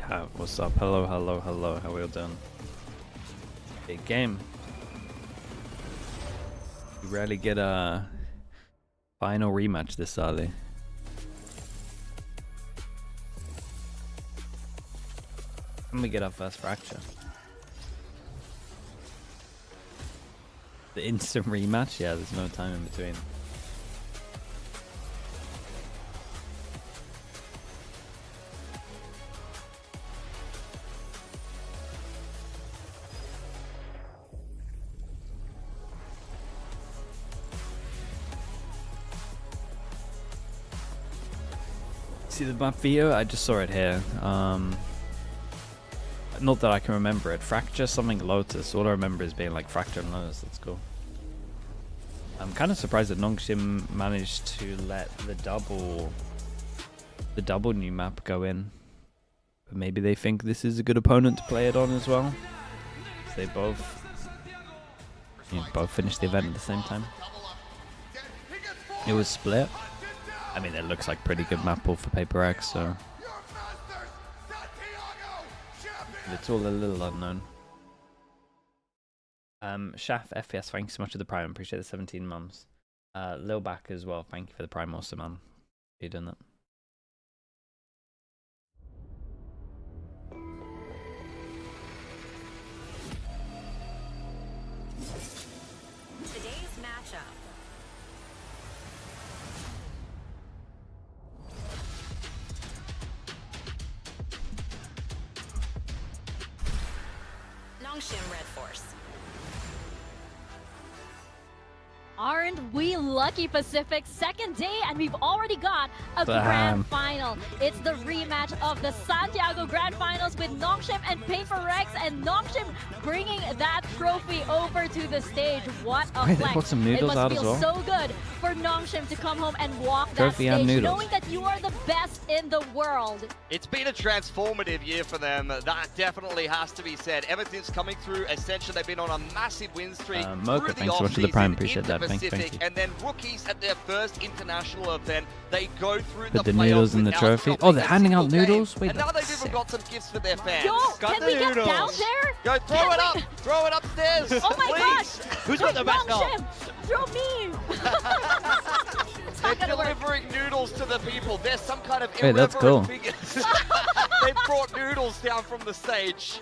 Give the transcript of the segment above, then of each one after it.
What's up? Hello, hello, hello. How we all doing? Big game. You rarely get a final rematch this early. And we get our first fracture. The instant rematch? Yeah, there's no time in between. See the map video? I just saw it here. Not that I can remember it. Fracture something Lotus. All I remember is being like Fracture and Lotus. That's cool. I'm kind of surprised that Nongshim managed to let the double new map go in. But maybe they think this is a good opponent to play it on as well. They both finished the event at the same time. It was split. I mean, it looks like pretty good map pool for PRX, so it's all a little unknown. Shaf FS, thanks so much for the Prime. Appreciate the 17 months. Lil Back as well. Thank you for the Prime, also, man. You doing that? Today's matchup. Nongshim Red Force. Aren't we lucky, Pacific? Second day, and we've already got a grand final. It's the rematch of the Santiago Grand Finals with Nongshim and PRX, and Nongshim bringing that trophy over to the stage. What a flex. They put some noodles out as well. It must feel so good for Nongshim to come home and walk Trophy that and stage, noodles. knowing that you are the best in the world. It's been a transformative year for them. That definitely has to be said. Ever since coming through Ascension, they've been on a massive win streak. Mocha, thanks so much for the Prime. Appreciate that. Thank you. And then rookies at their first international event, they go through Put the noodles in the trophy. Oh, they're handing out noodles? Wait, and now they've that's even got some gifts for their fans. Yo, Got can the we get noodles. down there? Go throw it up! Throw it upstairs! Oh my please. gosh! Who's got the best Nongshim, throw me! It's They're not gonna work. delivering noodles to the people. There's some kind of Wait, that's cool. figures. They brought noodles down from the stage.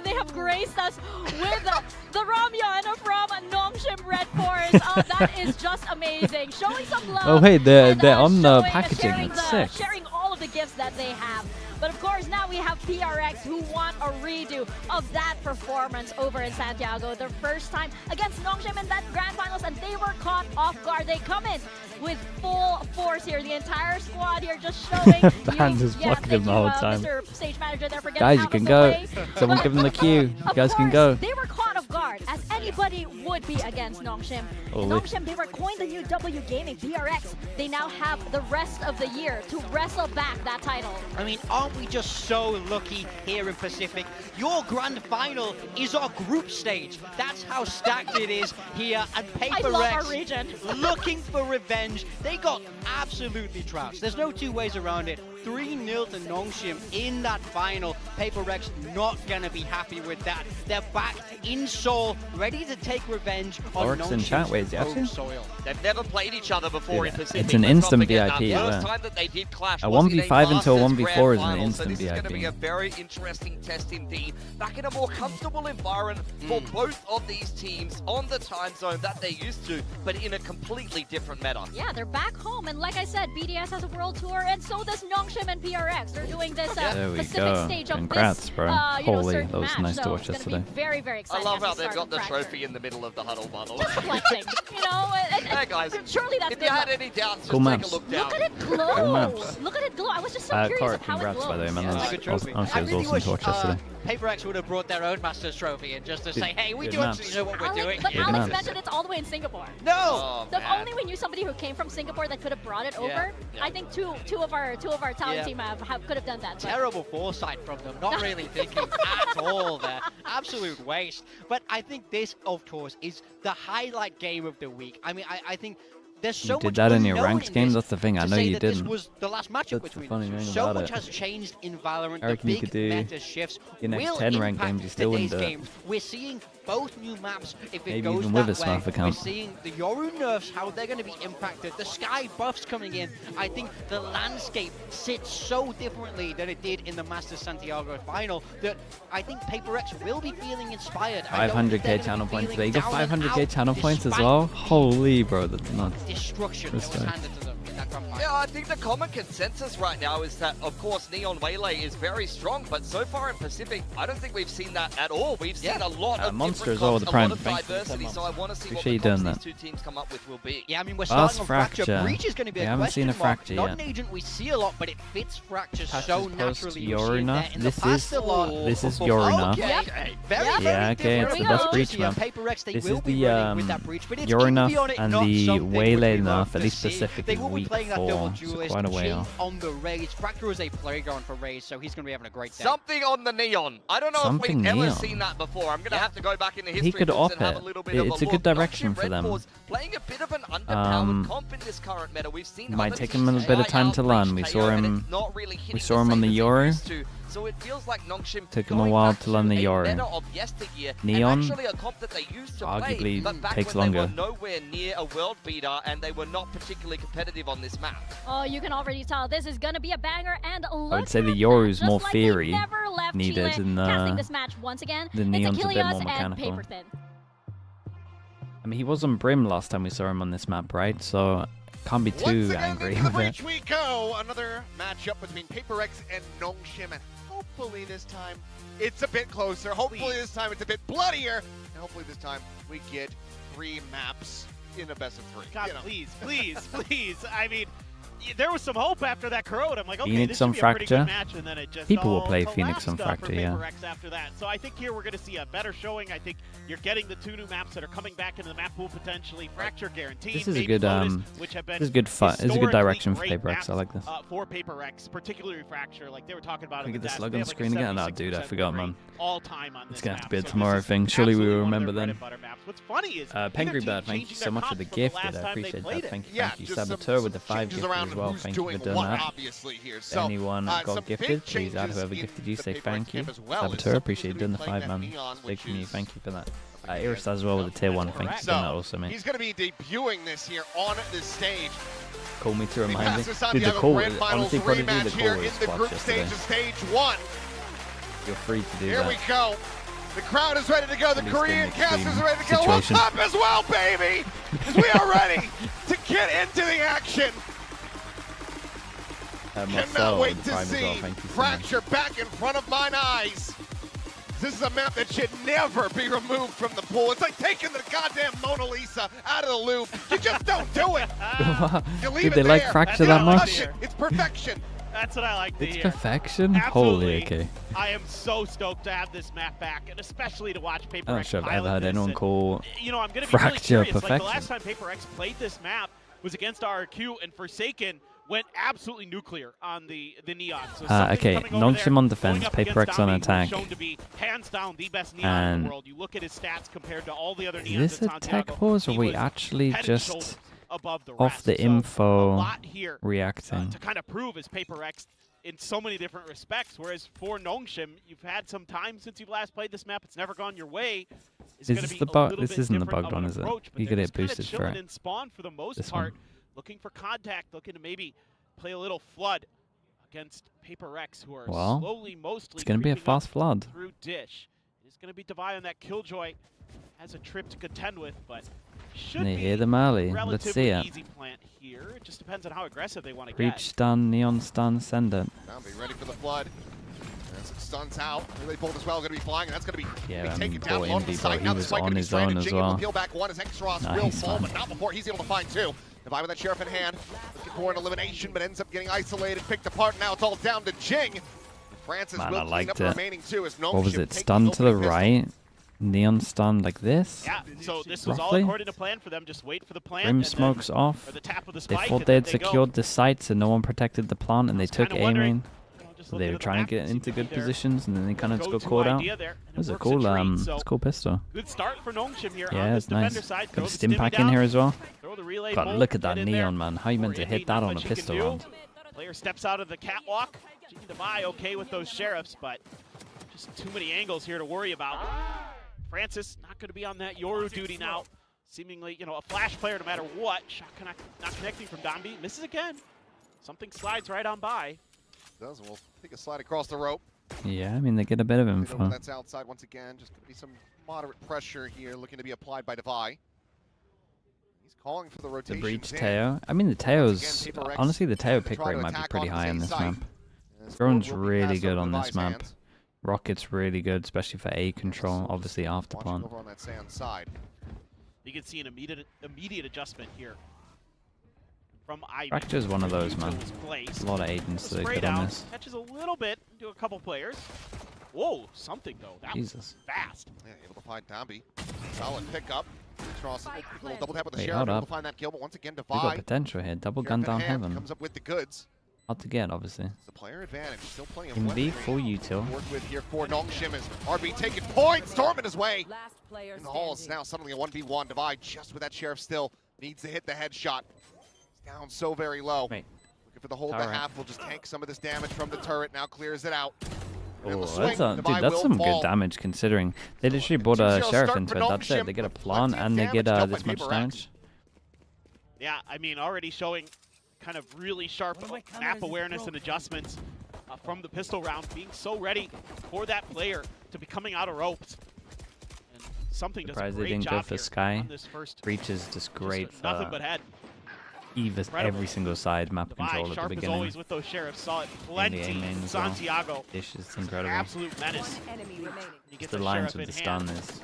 They have graced us with the ramyun from Nongshim Red Force. That is just amazing. Showing some love. Oh, hey, they're and, on the showing, packaging. sharing That's the- sick. Sharing all of the gifts that they have. But of course, now we have PRX who want a redo of that performance over in Santiago. Their first time against Nongshim in that Grand Finals, and they were caught off guard. They come in with full force here. The entire squad here just showing. Band is blocking him the whole time. Mr. Stage Manager there for getting Guys, you out can of the go. way. Someone But give them the cue. You of guys can course, go. They were caught off guard, as anybody would be against Nongshim. Holy. Nongshim, they were coined the new W Gaming PRX. They now have the rest of the year to wrestle back that title. I mean, aren't we just so lucky here in Pacific? Your grand final is our group stage. That's how stacked it is here. And I love our PRX region. looking for revenge. They got absolutely trounced. There's no two ways around it. 3-0 to Nongshim in that final. PRX not gonna be happy with that. They're back in Seoul, ready to take revenge on Lorix in chat, wait, is he home actually? soil. They've never played each other before in Yeah, Pacific. it's an Let's not instant forget VIP, that. yeah. First time that they did clash A was in 1v5 until Masters 1v4 Grand is an Final, instant so this is going to be VIP. a very interesting test indeed. Back in a more comfortable environment for both of these teams on the time zone that they're used to, but in a completely different meta. Yeah, they're back home, and like I said, BDS has a world tour, and so does Nongshim and PRX. They're doing this There we Pacific go. stage of Congrats, this, bro. you know, Holy, certain that was match. nice to So watch it's gonna yesterday. be very, very I exciting. love as we how they've start got the with Fracture. trophy in the middle of the huddle bubble. Just flexing, you know. Hey guys, surely that's if good you had luck. any doubts, Cool just maps. take a look down. Look at it Cool glow! maps. Look at it glow! I was just so curious Cora, of how it congrats glows. by the way, man. Yeah, That good was trophy. honestly, it was really awesome wish, to watch yesterday. PRX would have brought their own Masters trophy and just to say, hey, we Good do maps. actually know what we're doing. But Good Alex maps. mentioned it's all the way in Singapore. No! Oh, So if man. only we knew somebody who came from Singapore that could have brought it over. Yeah. I think two of our talent Yeah. team could have done that. But Terrible foresight from them, not really thinking at all there. Absolute waste. But I think this, of course, is the highlight game of the week. I mean, I think there's so much did that in your unknown ranked in game? this That's the thing. I to know say you that didn't. This was the last matchup That's the between funny them. thing So about much it. has changed in Valorant. I reckon The you could big do meta shifts your next will 10 ranked impact games, you still today's wouldn't do it. games. We're seeing both new maps. If it Maybe goes even that with a way, Smurf account. we're seeing the Yoru nerfs, how they're going to be impacted. The Sky buffs coming in. I think the landscape sits so differently than it did in the Masters Santiago final that I think PaperX will be feeling inspired. 500k channel points today. You got 500k channel points as well? Holy, bro, that's nuts. Destruction that was Respect. handed to them in that grand final. Yeah, I think the common consensus right now is that, of course, Neon Waylay is very strong, but so far in Pacific, I don't think we've seen that at all. We've seen a lot of Monster different as well with comps, the a lot Prime. of Thank you for diversity, that, so I want to see what Appreciate you the comps doing these two teams come up with will be. Yeah, I mean, we're Fast starting on Fracture. Fracture. Breach is going to be We a haven't question seen a mark. Fracture Not yet. an agent we see a lot, but it fits Fracture Patches so post naturally. We've seen Yorina. that in the This past is a lot. this is Yorina. Okay. Yep. Very, Yep. very Yeah, okay, different it's the approaches best breach here. map. PaperX, they This will is be the running with that breach, but it's Yorina easy on it, and not the something Waylay which we love nerf, at to least see. Pacific They is will be week playing that 4, double so duelist. quite a way Jing off. on the Raze. Fracture is a playground for Raze, so he's going to be having a great day. Something on the Neon. I don't know Something if we've ever Neon. seen that before. I'm going to have to go back in the history could books op and have a it. little bit of It's a look. good direction Noxian for Red them. Force playing a bit of an underpowered comp in this current meta. We've seen Might other take teams him a bit of try time out to learn. Breach We saw KO, and him- it's not really hitting saw him the on the same as it Yoru. used to. So it feels like Noxian Took him a going while back to learn the a Yoru. meta of yesteryear, Neon and actually a comp that they used to play, arguably but back takes when they longer. were nowhere near a world beater and they were not particularly competitive on this map. Oh, you can already tell this is gonna be a banger, and look I would say the at Yoru's that. more Just like we theory never left needed, Chile, and casting this match once again. the It's Neon's a bit Achilles more and mechanical. Paper Thin. I mean, he was on Brim last time we saw him on this map, right? So can't be too Once again, angry into the with it. breach we go. Another matchup between PaperX and Noxian, and hopefully this time it's a bit closer. Hopefully this time it's a bit bloodier, and hopefully this time we get 3 maps in a best of 3. God, You know. please, please, please. I mean, there was some hope after that corrode. I'm like, okay, Phoenix this should on be a pretty Fracture. good match, and then it just People will all play Phoenix on collapsed, Fracture, for yeah. PaperX after that. So I think here we're going to see a better showing. I think you're getting the 2 new maps that are coming back into the map pool potentially. Fracture guaranteed. This is a maybe good, Lotus, which have been This is good fun. This is a good historically direction for great PaperX. maps, I like this. for PaperX, particularly Fracture, like they were talking about. Can I in get the the dash. slug They on have, like, a screen again? No, dude, I 76% forgot, win man. rate all time on this It's gonna have map. to be a So this tomorrow is thing. Surely we will absolutely one of remember their then. bread and butter maps. What's funny is Pengry either Bird, team thank you changing so their much for the comps from gift. last I time they appreciate played that. it. Thank you, Yeah, thank you. just Saboteur with the some 5 changes gifted around as well. who's Thank you for doing doing what, that. obviously here. If So, anyone some got big gifted, please add changes whoever in gifted you. the Say PaperX thank you. camp as well, as Saboteur, some appreciate you who's doing the gonna be 5 playing man. that Neon, Stick which for me. is- Thank you for that. Iris as well with the tier 1. Thank you for So, doing that also, mate. he's going to be debuting this here on this stage. Call me to The remind me. Masters Dude, the Santiago call, Grand Finals honestly, Prodigy, the rematch call here was in the clutch group yesterday. stage of stage 1. You're free to do Here that. we go. The crowd is ready to go. The At least in Korean the casters extreme are ready to go. situation. What's up as well, baby? Because we are ready to get into the action. Marcel Cannot with wait the to Prime as well. see Thank you so much. Fracture back in front of mine eyes. This is a map that should never be removed from the pool. It's like taking the goddamn Mona Lisa out of the loop. You just don't do it. You leave Dude, it they like there. Fracture You that don't much? touch it. It's perfection. That's what I like to It's hear. perfection? Absolutely. Holy, okay. I am so stoked to have this map back, and especially to watch PaperX I'm not sure I've pilot ever heard this, anyone and, call you know, I'm gonna be Fracture really curious. Like the perfection. last time PaperX played this map was against RRQ, and Forsaken went absolutely nuclear on the Neon. So something okay, coming over Noxian there, on going defense, up against PaperX on Dami, who's attack. shown to be hands down the best Neon in And the world. You look at his stats compared to all the other Is Neons this in a Santiago, tech pause, or he are we was actually head and just shoulders above the off rest. the So info a lot here reacting? to kind of prove as PaperX in so many different respects, whereas for Noxian, you've had some time since you've last played this map. It's never gone your way. It's Is gonna this be the a bug? little This bit isn't the different bugged of an one, is it? approach, but You they're get just it kinda boosted for chilling it. in spawn for the most This part, one. looking for contact, looking to maybe play a little flood against PaperX, who are Well, slowly mostly It's going to be a creeping up fast flood. through Dish. It's going to be Divide on that Killjoy. Has a trip to contend with, but should They be hear them early. Let's relatively see it. easy plant here. It just depends on how aggressive they want to Breach get. stun, Neon stun, send it. Now be ready for the flood. As it stuns out, really bold as well, going to be flying, and that's going to be, Yeah, I taken mean, down. poor Lost the Indy, sight. bro, Now he the was spike on going to be his stranded. own as Jing able well. to peel back one as Extros will Nice, fall, man. but not before he's able to find 2. Divide with that sheriff in hand, looking for an elimination, but ends up getting isolated, picked apart. Now it's all down to Jing. Francis Man, will I clean liked up the it. remaining 2 as What was Noxian it? takes Stun the to the opening pistol. right? Neon stun like this? Yeah, so this was all Roughly. according to plan for them. Just wait for the plant. Rim and then- smokes off. or the tap of the They spike, thought and they then had they go. secured the sites and no one protected the plant and they was took kinda wondering, aiming. you know, Just They looking were at the trying to map, get seems into to be good their positions, and then they kind of just got go-to caught out. idea there, and That was it a works cool, so it's a cool pistol. good start for Nongshim here Yeah, on this it's nice. defender side. Got Throw a the stim Stimmy pack down, in here as well. throw the relay God, bolt, look at get that in there. neon, man. How you meant to Or hit Indy, that not on a much he can pistol do. round? Player steps out of the catwalk. Jiggy Devi okay with those sheriffs, but just too many angles here to worry about. Francis not going to be on that Yoru duty now. Seemingly, you know, a flash player no matter what. Shot not connecting from Dombi. Misses again. Something slides right on by. Does, and we'll take a slide across the rope. Yeah, I mean, they get a bit of Over info. that's outside once again. Just going to be some moderate pressure here looking to be applied by Devi. He's calling for the The rotation. breach Teo. I mean, the Teo's, again, Paper X honestly, the Teo to pick try rate to might be attack pretty on high on his this side. map. As Drone's will be really passed good over on this Devi's map. hands. Rocket's really good, especially for A control, obviously after Watching plant. over on that sand side. You can see an immediate adjustment here from Ivy. Fracture's one of those, man. His place. A lot of agents that are Spray good on down, this. catches a little bit into a couple players. Whoa, something though. That Jesus. was fast. Yeah, able to find Dombi. Solid pickup. Cross, a little double tap with the Wait, sheriff. hold Able up. to find that kill, but once again, We got Devi. potential here. Double gun Sheriff in down hand, heaven. comes up with the goods. Hard to get, obviously. It's the player advantage. Still plenty of In B, weaponry full util. to work with here for Nongshim as RB taking points. Storming his way. Last player In the hall, it's standing. now suddenly a 1v1. Devi just with that sheriff still needs to hit the headshot. He's down so very low. Wait. Looking for the hold Tower. the half. Will just tank some of this damage from the turret. Now clears it out. And Oh, the swing, that's a, Devi dude, that's will some fall. good damage considering they So, literally a brought a 2-0 sheriff start into for it. That's it. Nongshim. They get a Plenty plant of and they get damage dealt by this much Paper X. damage. Yeah, I mean, already showing kind of really sharp map awareness and adjustments from the pistol round, being so ready for that player to be coming out of ropes. And something does a Surprised they great didn't go job for here Sky. on this first. Breach is just great Just nothing for but head. every single side map Devi, control at the sharp as beginning. always with those sheriffs. Saw it plenty. A main as well. Santiago, Dish is incredible. absolute menace. Enemy remaining. You get The the lines sheriff with in the stun hand. is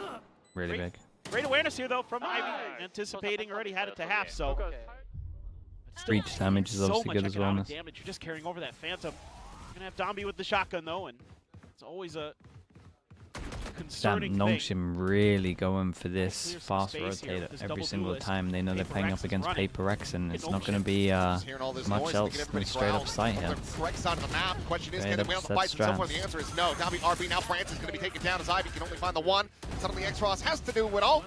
really Great. big. Great awareness here though from Ivy, anticipating already had it to half. So but still, Breach damage is so obviously much good as well. economic damage. You're just carrying over that Phantom. You're gonna have Dombi with the shotgun though, and it's always a Damn, concerning thing. Nongshim really going for this Clear some fast space here rotator with this every double single duelist. time. They know they're Paper playing X up is against running. Paper X, and it's Get not going to Nongshim. be Just hearing all this much noise, else making than everybody straight up growl sight on hits. the correct side of the map. Question is, Okay, can they win that's- out the fight? that's And so far, straps. the answer is no. Dombi RB now. Francis is going to be taken down as Ivy can only find the one. Suddenly, X-Ross has to do it all.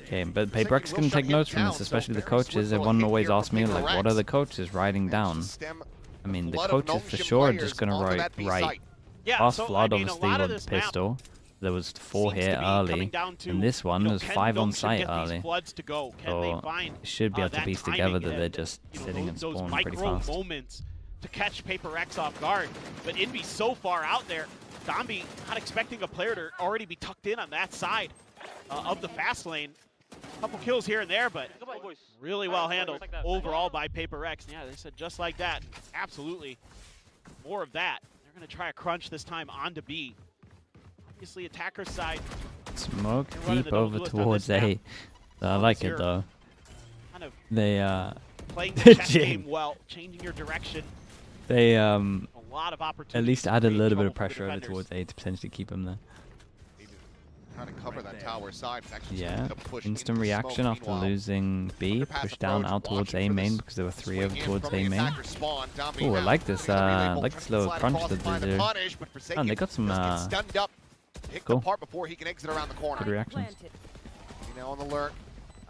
Okay, but Paper X can take notes from this, especially the coaches. Everyone always asks me, like, what are the coaches writing down? I mean, the coaches for sure are just going to write Yeah, fast so, flood, I mean, a obviously, lot of with this the map pistol. There was 4 seems to here be early, coming down to, and this one you know, was can 5 on Nongshim site get these early. floods to go? Can they So find it should be able to that piece timing together that and, they're just you know, sitting and those spawning pretty micro fast. moments to catch Paper X off guard. But Envy's so far out there, Dombi not expecting a player to already be tucked in on that side of the fast lane. Couple kills here and there, but really well handled overall by Paper X. Yeah, they said just like that. Absolutely. More of that. They're going to try a crunch this time onto B. Obviously, attacker side. Smoke They're running deep the over duelist on towards this A. map. I like Here. it though. Kind of They playing the chess Jing. game well, changing your direction. they A lot of opportunities. at least to add a create little bit trouble of for pressure over defenders. towards A to potentially keep him there. Trying to cover that tower side. It's actually Yeah, to push instant into the reaction smoke. after Meanwhile, losing B, underpass push down approach, out towards watching A for main this because there were 3 swing over in towards from A the main. attacker spawn. Dombi Oh, I now like this, gonna be able like to this little slide crunch across that and find they the do. punish, but Forsaken They got some, just gets stunned up. Pick cool. the part before he can exit around the corner. Good reactions. You know, on the lurk.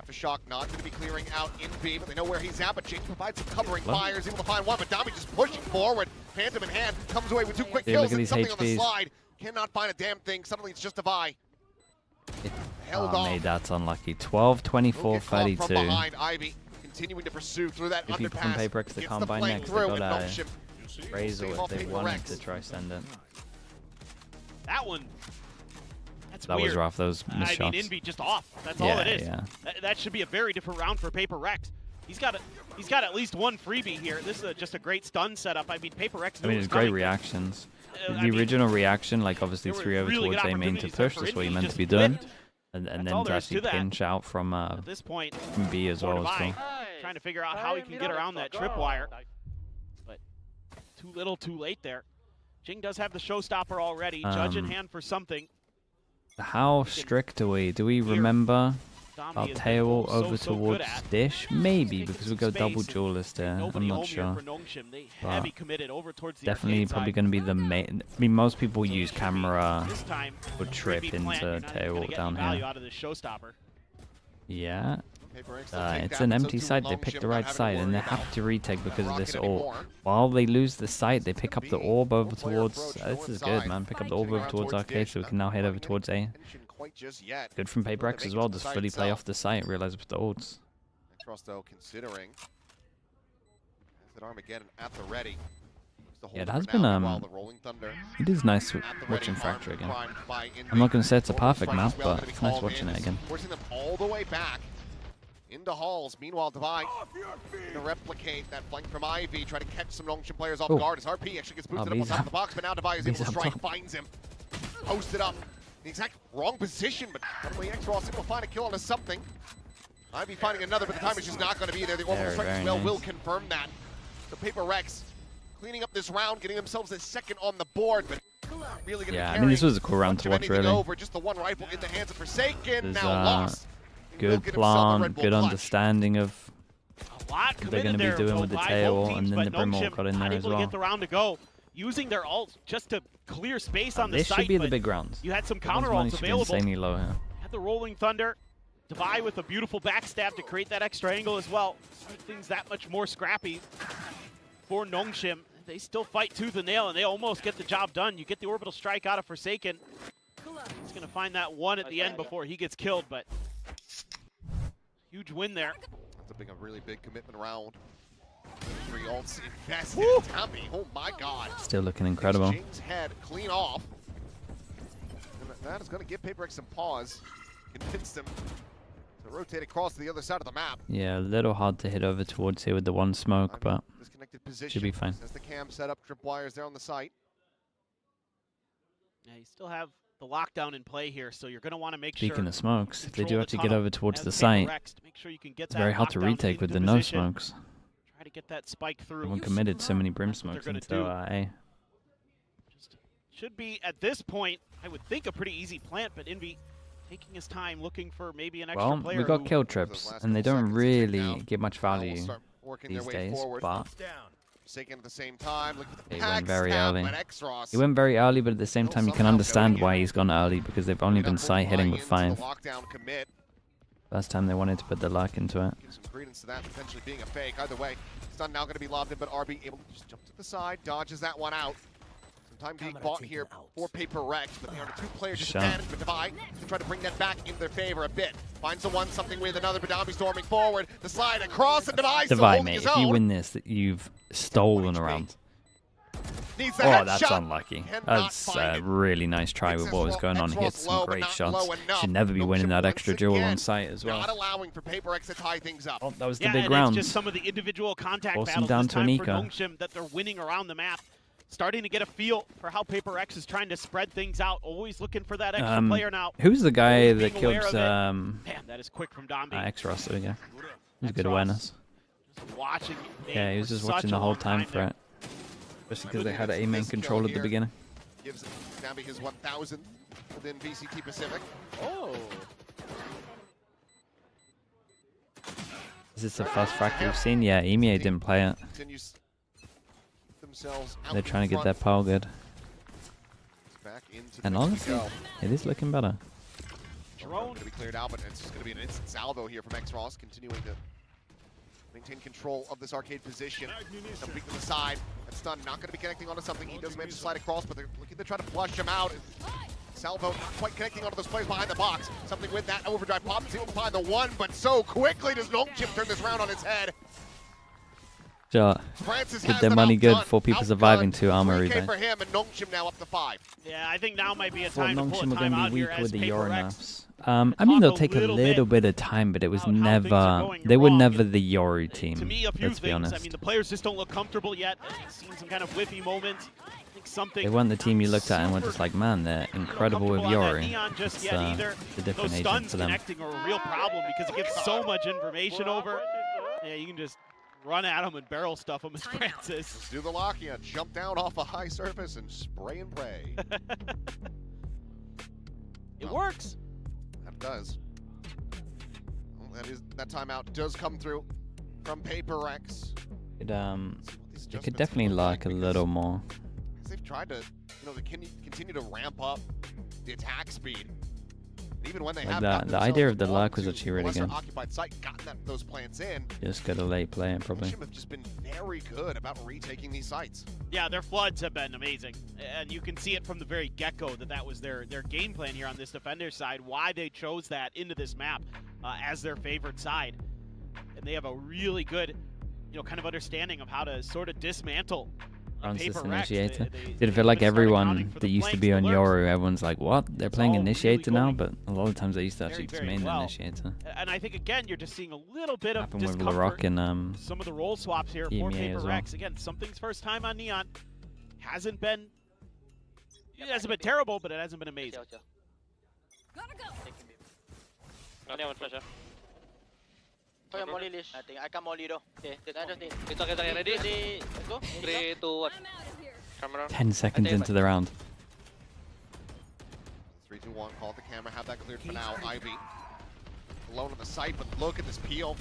Aftershock not going to be clearing out in B, but they know where he's at. But James provides some covering Love it. fires, able to find one. But Dombi just pushing forward. Phantom in hand, comes away with 2 quick Dude, kills look at and these something on the HPs. slide. Cannot find a damn thing. Suddenly it's just Devi. Held Oh, off. mate, that's unlucky. 12, 24, Will get caught 32. From behind, Ivy continuing to pursue through that If you underpass. come Paper X, they Gets can't the buy flank next. They through, got and a Nongshim Razor save if off they Paper wanted X. to try send it. That one. That's That weird. was rough. Those missed I mean, shots. Envy just off. That's Yeah, all it is. yeah. That should be a very different round for Paper X. He's got at least one freebie here. This is just a great stun setup. I mean, Paper X. I mean, it's great reactions. I The mean, original reaction, like obviously there were 3 over really towards good A main to opportunities push, for that's what you're Envy, meant just to be doing. flipped. And That's then all to there is actually to that. pinch out from At this point, B as well. Devi So. trying to figure out how he can get around that tripwire. But too little, too late there. Jing does have the showstopper already. Judge in hand for something. How strict are we? Do we remember Domby has tail been over so good towards at. Dish, maybe, Taking because we some go double space. duelist there. I'm Nobody not home sure. here for Nongshim. They But heavy committed over towards the Definitely arcade probably side. going to be the main. I mean, most people use Should be, camera this time, or trip Rigby plant, into you're not even tail gonna get down any value here. out of this showstopper. Yeah. PaperX, they'll take It's that, an but so empty too side. They Nongshim, pick the not right having side, to and they worry have about to retake because of rocket this orb. anymore. While they lose the site, they pick up the orb over Four-player towards. approach, This north is side. good, man. Pick up the Getting orb over around towards arcade, Dish, so we not can now head over finding towards A. any tension quite just yet. Good from PaperX as well. Just fully play off the site. Realize with the ults. Exros, though, considering has that Armageddon at the ready. Yeah, it has been It is nice watching Fracture again. I'm not going to say it's a perfect map, but it's nice watching it again. Forcing them all the way back into halls. Meanwhile, Divide to replicate that flank from Ivy, try to catch some Nongshim players off guard as RP actually gets boosted up on top of the box, but now Divide is able to strike, finds him, posted up. The exact wrong position, but suddenly Exros able to find a kill on something. Ivy finding another, but the time is just not going to be there. The orbital strike as well will confirm that. So PaperX cleaning up this round, getting themselves a second on the board, but really going to I mean, this was a cool round to watch, really. Over. Just the one rifle in the hands of Forsaken, There's, now lost. Good plan, good understanding of A lot what they're going to be doing with the tail, and then the Brimwall got in there as well. To get the round to go, using their ult just to clear space on the this site. Should be the big rounds. You had some counter ults available. Insanely low here. Had the Rolling Thunder. Divide with a beautiful backstab to create that extra angle as well. Make things that much more scrappy for Nongshim. They still fight tooth and nail, and they almost get the job done. You get the orbital strike out of Forsaken. He's going to find that one at the end before he gets killed, but huge win there. That's a really big commitment round. 3 ults invested. Tommy, oh my god. Still looking incredible. Jing's head clean off. And that is going to give PaperX some pause. Convince them to rotate across to the other side of the map. Yeah, a little hard to hit over towards here with the one smoke, but should be fine. As the cam set up, tripwires there on the site. Yeah, you still have the lockdown in play here, so you're going to want to make Speaking sure. of smokes, if they do have to get over towards the site, it's very hard to retake with the no smokes. Try to get that spike through. Everyone committed so many brim smokes into A. Just should be, at this point, I would think a pretty easy plant, but Envy taking his time, looking for maybe an extra player. We got kill trips, and they don't really get much value these days, but Forsaken at the same time. Look at the he went very stab, early. He went very early, but at the same time, you can understand why he's gone early, because they've only been site hitting with 5. Last time they wanted to put the luck into it. Give some credence to that potentially being a fake. Either way, stun now going to be lobbed in, but RB able to just jump to the side, dodges that one out. Some time being bought here for PaperX, but they are a 2-player disadvantage, but Divide to try to bring that back in their favor a bit. Finds the one, something with another, but Domby storming forward. The slide across, and Divide mate, if you win this, you've stolen a round. Oh, that's unlucky. That's a really nice try with what was going on. He hit some great shots. Should never be winning that extra duel on site as well. Not allowing for PaperX to tie things up. Oh, that was the big round. It's just some of the individual contact battles down this to an time for eco. Nongshim that they're winning around the map. Starting to get a feel for how PaperX is trying to spread things out. Always looking for that extra player now. Who's the guy that killed Man, that is quick from Domby. Exros? There we go. He's good awareness. Just watching. Yeah, he was just watching the whole time for it. Especially because they had a main control at the beginning. Gives Domby his 1,000th within VCT Pacific. Oh. Is this the first Fracture we've seen? Yeah, EMEA didn't play it. They're trying to get that pile good. And honestly, it is looking better. Drone to be cleared out, but it's just going to be an instant salvo here from Exros, continuing to maintain control of this arcade position. Some weak to the side. That stun not going to be connecting onto something. He does manage to slide across, but they're looking to try to flush him out. Salvo not quite connecting onto those players behind the box. Something with that overdrive pop. He's able to find the one, but so quickly does Nongshim turn this round on its head. Sure. Get their money good for people surviving to armor rebate. For him and Nongshim now up to 5. Yeah, I think now might be a time to pull a Nongshim are time going to out be here weak as with the Yori PaperX. nerfs. I mean, they'll take a little bit of time, but it was never. They were never the Yori team. To me, a few let's be things. honest. I mean, the players just don't look comfortable yet. I've seen some kind of whiffy moments. I think something. They weren't the team you looked at and were just like, man, they're incredible with Yori. It's a different Those agent stuns for them. connecting are a real problem because it gives so much information over. Yeah, you can just run at them and barrel stuff them as Francis. Let's do the Lockia. Jump down off a high surface and spray and pray. It works. That does. That timeout does come through from PRX. It could definitely like a little more. They've tried to, they continue to ramp up the attack speed. And even when they have The idea of the lurk was actually really good. Occupied site, gotten those plants in. Just got a late play it probably. Have just been very good about retaking these sites. Yeah, their floods have been amazing, and you can see it from the very get-go that was their game plan here on this defender's side. Why they chose that into this map as their favorite side, and they have a really good, kind of understanding of how to sort of dismantle. Francis Initiator. Did it feel like everyone that used to be on Yoru, everyone's like, what? They're playing Initiator now? But a lot of times they used to actually just main the Initiator. And I think, again, you're just seeing a little bit of Happened with discomfort. LaRock and some of the role swaps here for EMEA as well. PRX. Again, something's first time on Neon. It hasn't been terrible, but it hasn't been amazing. Gotta go. I can molly though. Okay, kita ready? Let's go. 3, 2, 1. Camera. 10 seconds into the round. 3, 2, 1. Call the camera. Have that cleared for now. Ivy alone on the site, but look at this peel.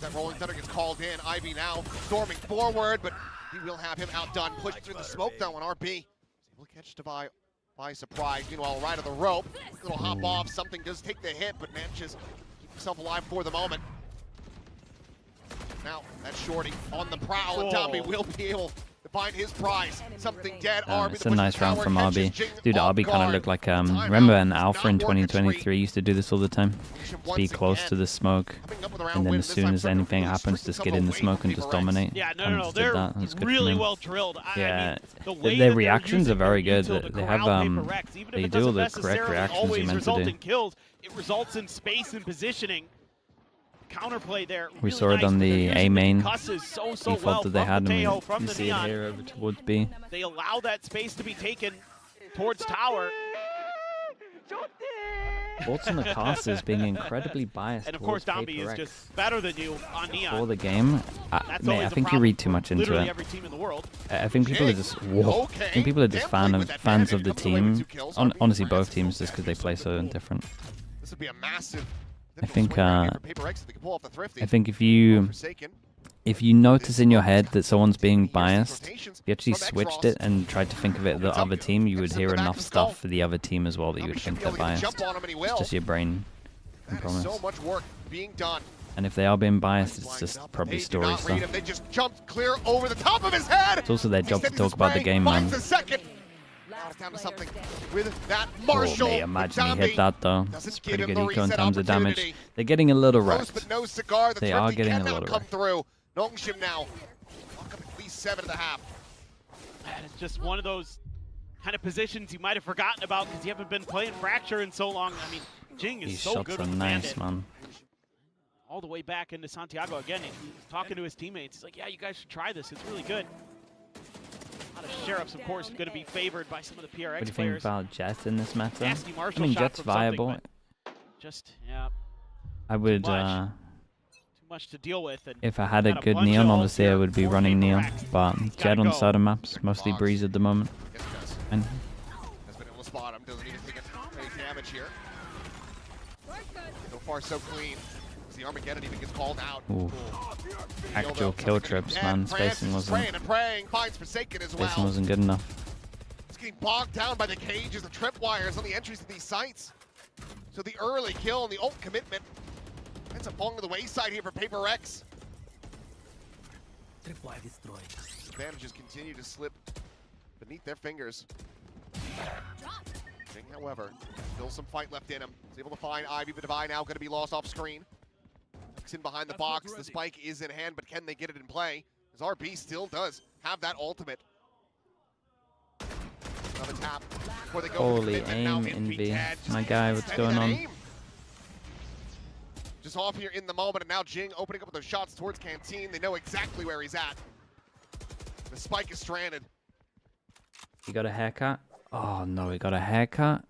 That Rolling Thunder gets called in. Ivy now storming forward, but he will have him outdone. Pushed through the smoke though, and RB is able to catch Devi by surprise. Meanwhile, right of the rope. Little hop off. Something does take the hit, but manages to keep himself alive for the moment. Now, that's Shorty on the prowl, and Domby will be able to find his prize. Something dead. It's a nice round from RB. Dude, RB kind of looked like, remember an Alpha in 2023 used to do this all the time? Just be close to the smoke, and then as soon as anything happens, just get in the smoke and just dominate. Yeah, no, they're really well drilled. Yeah, their reactions are very good. They have, they do all the correct reactions you meant to do. It results in space and positioning. Counterplay there. We saw it on the A main default that they had, and you see it here over towards B. They allow that space to be taken towards tower. Bolts on the casters being incredibly biased. And of course, Domby is just better than you on Neon. For the game, mate, I think you read too much into it. Every team in the world. I think people are just I think people are just fans of the team. Honestly, both teams, just because they play so different. This would be a massive. I think if you notice in your head that someone's being biased, if you actually switched it and tried to think of it the other team, you would hear enough stuff for the other team as well that you would think they're biased. It's just your brain, I promise. So much work being done. And if they are being biased, it's just probably story stuff. They just jumped clear over the top of his head. It's also their job to talk about the game, man. Down to something with that Marshall. Oh, mate, imagine he hit that though. It's pretty good eco in terms of damage. They're getting a little wrecked. They are getting a little wrecked. Nongshim now, at least 7.5. It's just one of those kind of positions you might have forgotten about because you haven't been playing Fracture in so long. I mean, Jing is so good with nice, man. All the way back into Santiago again. He's talking to his teammates. He's like, yeah, you guys should try this. It's really good. Sheriff's, of course, going to be favored by some of the PRX players. What do you think about Jet in this matter? I mean, Jet's viable. Just, yeah. I would, too much to deal with. And if I had a good Neon, obviously I would be running Neon. But Jet on certain maps, mostly Breeze at the moment. And has been able to spot him, doesn't even take any damage here. So far, so clean. The Armageddon even gets called out. Ooh. Actual kill trips, man. Spacing wasn't good enough. It's getting bogged down by the cages, the tripwires on the entries to these sites. So the early kill and the ult commitment ends up falling to the wayside here for PRX. Advantages continue to slip beneath their fingers. Jing, however, still some fight left in him. He's able to find Ivy, but Devi now going to be lost off screen. In behind the box, the spike is in hand, but can they get it in play? As RB still does have that ultimate. Another tap before they go. Holy aim in V. My guy, what's going on? Just off here in the moment, and now Jing opening up with those shots towards Canteen. They know exactly where he's at. The spike is stranded. He got a haircut? Oh no, he got a haircut?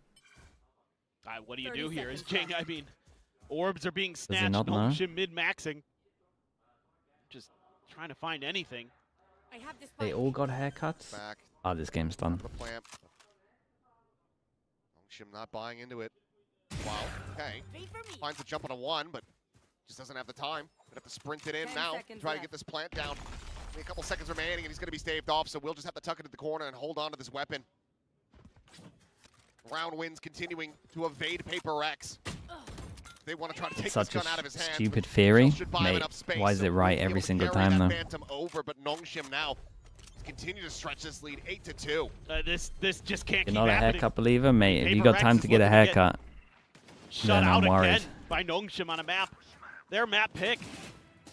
What do you do here? Is Jing, I mean... Orbs are being snatched. Nongshim mid-maxing. Just trying to find anything. They all got haircuts? Oh, this game's done. Nongshim not buying into it. Wow. Okay. Finds a jump on a 1, but Just doesn't have the time. Gonna have to sprint it in 10 now. seconds Try to left. get this plant down. Only a couple seconds remaining, and he's gonna be staved off. So we'll just have to tuck it in the corner and hold on to this weapon. Round wins continuing to evade PaperX. They want to try to take Such this a gun out of his hands. stupid theory. Should buy him Mate, enough space, why is so it right he'll be every able to single carry time, that though? Phantom over, but Nongshim now continue to stretch this lead 8-2. This just can't You're keep not a happening. haircut believer, mate. If you Paper got Rex time is to get a looking to get haircut, Shut then out I'm worried. again by Nongshim on a map. Their map pick.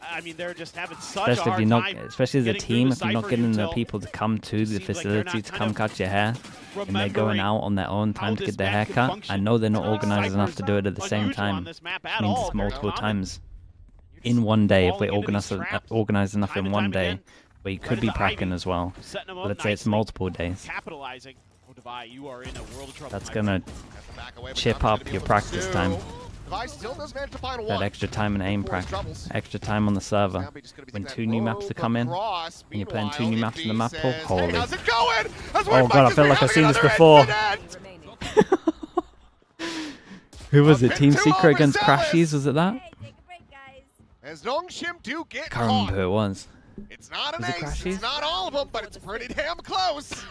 I mean, they're just having such Especially a hard if you're not, time especially as a getting through team, the if you're not Cypher getting the util. people to come to the Seems like they're facility not to kind come of cut your hair, and they're going remembering out on their own how time to this get their map can haircut. I function. know they're not It's organized enough to Cypher's do it at the same unusual on time. this map It at means all. it's Very multiple common. times You're in just one day if falling we're into these traps organized enough time in and one time day. again. Where you Right could be into pracking Ivy. as well. Setting them But up let's say it's nicely. multiple days. Capitalizing. Oh, Devi, you are in a world of trouble. That's my gonna friend. Has to back away, but chip Tommy's gonna up be your able to practice pursue. time. Device still does manage to find That one. extra time and aim For his practice, troubles. extra time on the server. Gabby just gonna be When taking 2 that new maps to rope come in, across. and you're playing 2 Meanwhile, new maps in the map pool, says, holy. Hey, how's it going? That's Oh god, I feel like I've seen this before. Who was it? Team Secret against Crashies, was it that? Hey, take a break, guys. As Nongshim do get Can't remember caught. who it was. It's not an Was it ace. Crashies? It's not all of them, but it's pretty damn close.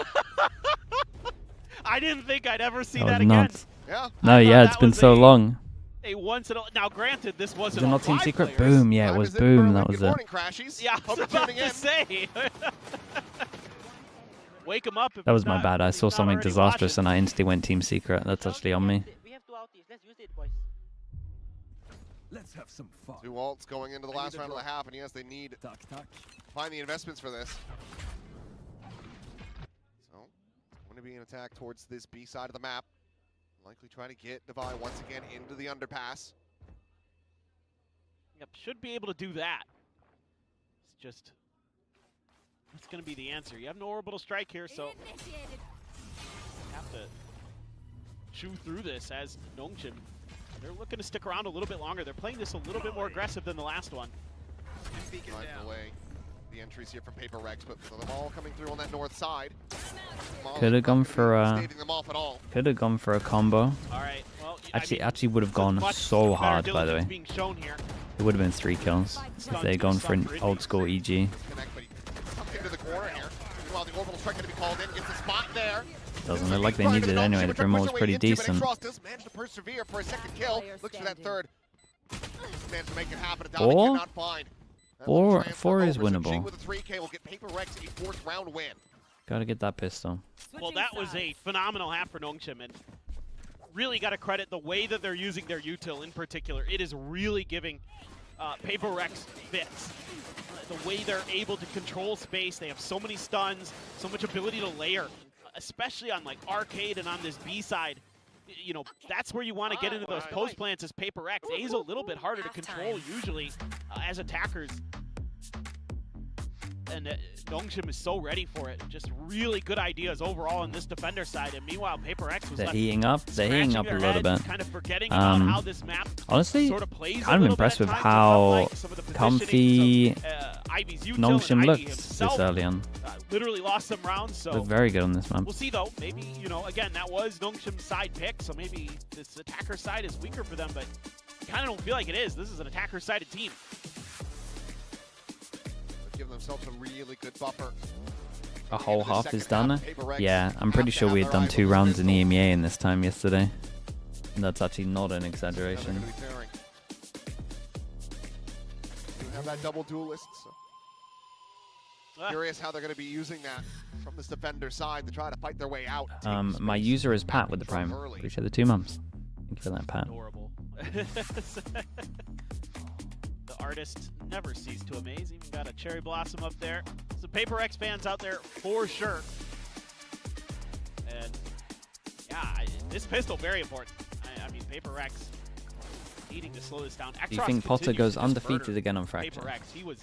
I didn't think I'd ever see That that was again. nuts. Yeah. No, I yeah, thought it's that been was so a- long. A once in a now, granted, this Was wasn't it on not Team 5 Secret? players. Boom, yeah, it Time was is in Boom, Berlin. that was Good it. morning, Crashies. Yeah, I Hope was you're about tuning to in. say. Wake him up. If That was he's my not- bad. I if saw he's not something already disastrous watching. and I instantly went Team Secret. That's actually on me. We have 2 outies. Let's use it, boys. Let's have some fun. 2 ults going into the last round of the half, and yes, they need to find the investments for this. So, it's going to be an attack towards this B side of the map. Likely trying to get Devi once again into the underpass. Yep, should be able to do that. It's just what's going to be the answer? You have no orbital strike here, so Initiated. you have to chew through this as Nongshim. They're looking to stick around a little bit longer. They're playing this a little bit more aggressive than the last one. Driving away the entries here from PaperX, but them all coming through on that north side. Could have gone for a. Staving them off at all. Could have gone for a combo. All right. Well, Actually would have there's gone much so better hard, by the diligence way. being shown here. It would have been 3 kills if they had gone for an old school EG. Connect, but he tucked into the corner here. Meanwhile, the orbital strike going to be called in. Gets a spot there. Doesn't look like they needed it anyway. The Brimwall was pretty decent. Does manage to persevere for a second kill. Player Looks for that standing. third. Managed to make it happen. Four? Cannot find. That Four- little transfer four is over, so winnable. Jing with a 3K will get PaperX a 4th round win. Gotta get that pistol. Well, that was a phenomenal half for Nongshim, and really got to credit the way that they're using their util in particular. It is really giving PaperX fits. The way they're able to control space, they have so many stuns, so much ability to layer, especially on like Arcade and on this B side. You know, that's where you want to get into those post plants as PaperX. A is a little bit harder to control usually as attackers. And Nongshim is so ready for it. Just really good ideas overall on this defender side. And meanwhile, PaperX was They're left heating up. They're heating up a scratching their little heads, bit. kind of forgetting about how this map Honestly, sort of plays. kind of impressed with how comfy Nongshim looked this early on. Literally lost some rounds, so Looked very good on this map. we'll see though. Maybe, you know, again, that was Nongshim's side pick, so maybe this attacker side is weaker for them, but I kind of don't feel like it is. This is an attacker-sided team. Give themselves a really good buffer. A whole Into the half second is done. half, PaperX Yeah, I'm pretty have to sure have we had their done eye 2 on the rounds in pistol. EMEA in this time yesterday. And that's actually not an How they're exaggeration. gonna be faring. You have that double duelist. So curious how they're going to be using that from this defender side to try to fight their way out. Take My space user is back Pat with the from Prime. early. Appreciate the 2 months. Thank you for that, Pat. Adorable. The artist never ceased to amaze. Even got a cherry blossom up there. So PaperX fans out there for sure. And yeah, this pistol very important. I mean, PaperX needing to slow this down. Do you think Potter goes undefeated again on Fracture? PaperX, he was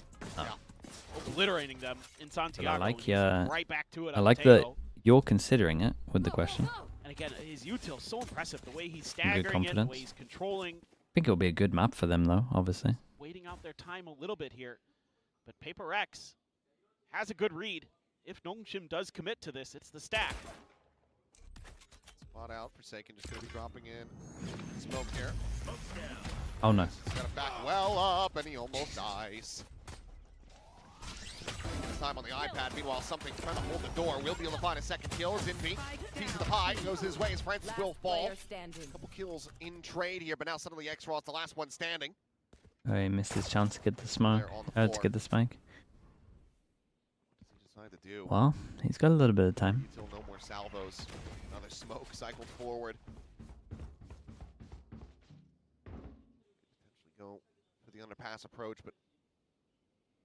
obliterating them in Santiago. I like He's your. right back to it. I on like that Tego. you're considering it with the question. And again, his util so impressive. The way he's Good staggering it, the confidence. way he's controlling. I think it'll be a good map for them, though, obviously. Waiting out their time a little bit here. But PaperX has a good read. If Nongshim does commit to this, it's the stack. Spot out. Forsaken just going to be dropping in. Smoke here. Oh no. He's got to back well up, and he almost dies. This time on the iPad. Meanwhile, something trying to hold the door. Will be able to find a second kill. As Envy, piece of the pie, goes his way as Francis will fall. Couple kills in trade here, but now suddenly X-Raw's the last one standing. Oh, he missed his chance to get the smoke. To get the spike. What does he decide to do? Well, he's got a little bit of time. Until no more salvos. Another smoke cycled forward. Potentially go for the underpass approach, but looks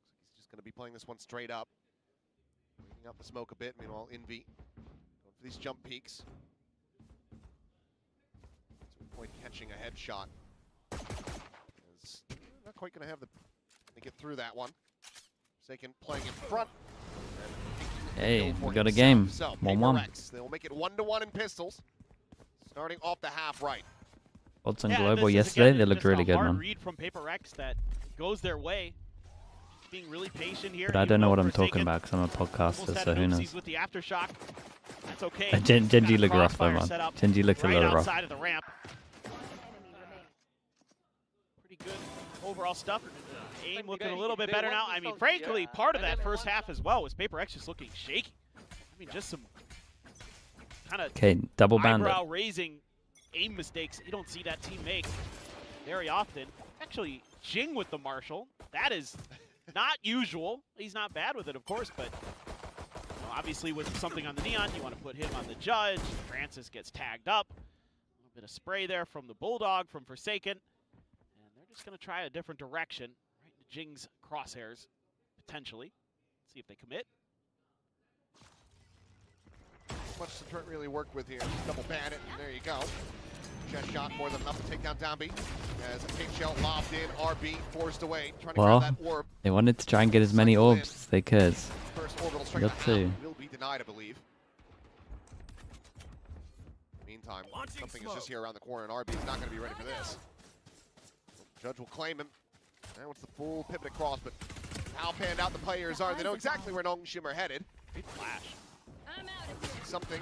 like he's just going to be playing this one straight up. Waiting out the smoke a bit. Meanwhile, Envy going for these jump peaks. At some point catching a headshot. Not quite going to have the to get through that one. Forsaken playing in front. Hey, we got a game. So, 1-1. They'll make it 1-1 in pistols. Starting off the half right. Odds on Yeah, Global this is, yesterday, again, they looked just a really good, hard man. read from PRX that goes their way. Being really patient here. But I don't know what I'm talking about because I'm a podcaster, so who knows. With the aftershock. That's okay. Genji looked rough though, man. Setup Genji looked a right little rough. outside of the ramp. Pretty good overall stuff. Aim looking a little bit better now. I mean, frankly, part of that first half as well was PRX just looking shaky. I mean, just some kind of double bandit. eyebrow-raising aim mistakes you don't see that team make very often. Actually, Jing with the Marshall. That is not usual. He's not bad with it, of course, but you know, obviously with something on the Neon, you want to put him on the Judge. Francis gets tagged up. A little bit of spray there from the Bulldog, from Forsaken. And they're just going to try a different direction. Right into Jing's crosshairs, potentially. See if they commit. Much to Trent really worked with here. Double bandit, and there you go. Chest shot more than enough to take down Downby. As a kick shell lobbed in, RB forced away, trying to grab that orb. They wanted to try and get as many orbs as they could. First orbital strike Got two. will be denied, I believe. Meantime, something is just here around the corner, and RB is not going to be ready for this. Judge will claim him. Now it's the full pivot across, but how panned out the players are. They know exactly where Nongshim are headed. Great flash. Something.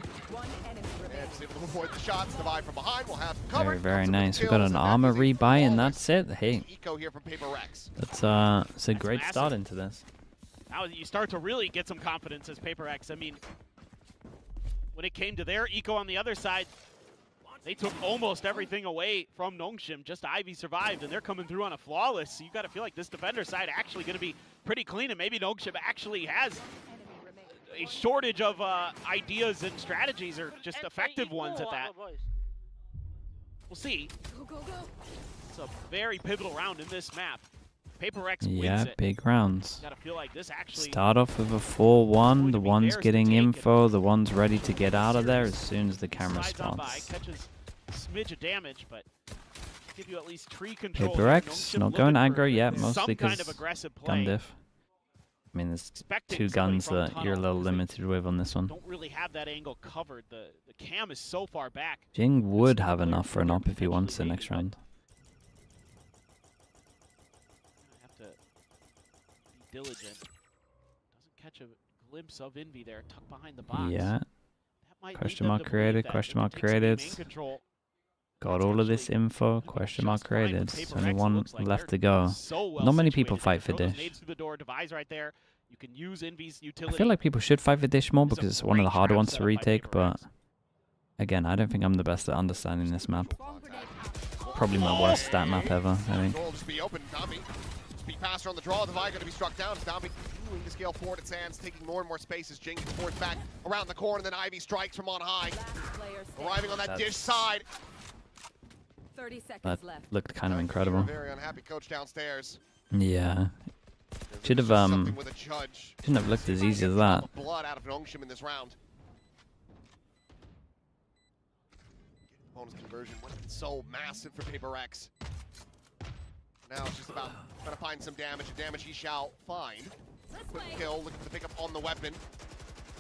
And it's able to avoid the shots. The vibe from behind will have cover. Very nice. We got an armor rebuy, and that's it. Hey, Eco here from PRX. it's a great massive. start into this. Now you start to really get some confidence as PRX. I mean, when it came to their eco on the other side, they took almost everything away from Nongshim. Just Ivy survived, and they're coming through on a flawless. So you got to feel like this defender side actually going to be pretty clean, and maybe Nongshim actually has a shortage of ideas and strategies, or just effective ones at that. We'll see. It's a very pivotal round in this map. PRX wins it. Big rounds. Gotta feel like this actually Start off with a 4-1. The one's getting info. The one's ready to get out of there as soon as the camera slides on by, spawns. catches a smidge of damage, but give you at least tree control. PRX not going aggro yet, mostly some because kind of aggressive play. gun diff. I mean, there's Expecting two somebody guns from that tunnel. you're a little They limited with on this one. don't really have that angle covered. The cam is so far back. Jing would have enough for an op if he wants the next round. Have to be diligent. Doesn't catch a glimpse of Envy there, tucked behind the box. Yeah. That might lead Question them mark to created, believe that question they mark can take some main created. control. Got all of this info. Question mark Just fine with created. There's only PRX. one Looks like left they're to go. so well Not many people situated. fight for Throw those Dish. nades through the door, Devise right there. You can use Envy's I utility. feel like people should fight for Dish more It's a because it's one of the great harder trap ones to setup by retake, but PRX. again, I don't think I'm the best at understanding this map. Probably my worst stat map ever, I think. Goal just be open. Downby. Speed faster on the draw. The Vi going to be struck down. Downby continuing to scale forward at Sands, taking more and more spaces. Jing forwards back around the corner, and then Ivy strikes from on high. Arriving on that Dish side. 30 seconds That left. looked kind of incredible. Very unhappy coach downstairs. Yeah. Should have Something with a judge. shouldn't have looked as easy as that. Blood out of Nongshim in this round. Bonus conversion wasn't so massive for PRX. Now it's just about trying to find some damage, and damage he shall find. Quick kill, looking for the pickup on the weapon.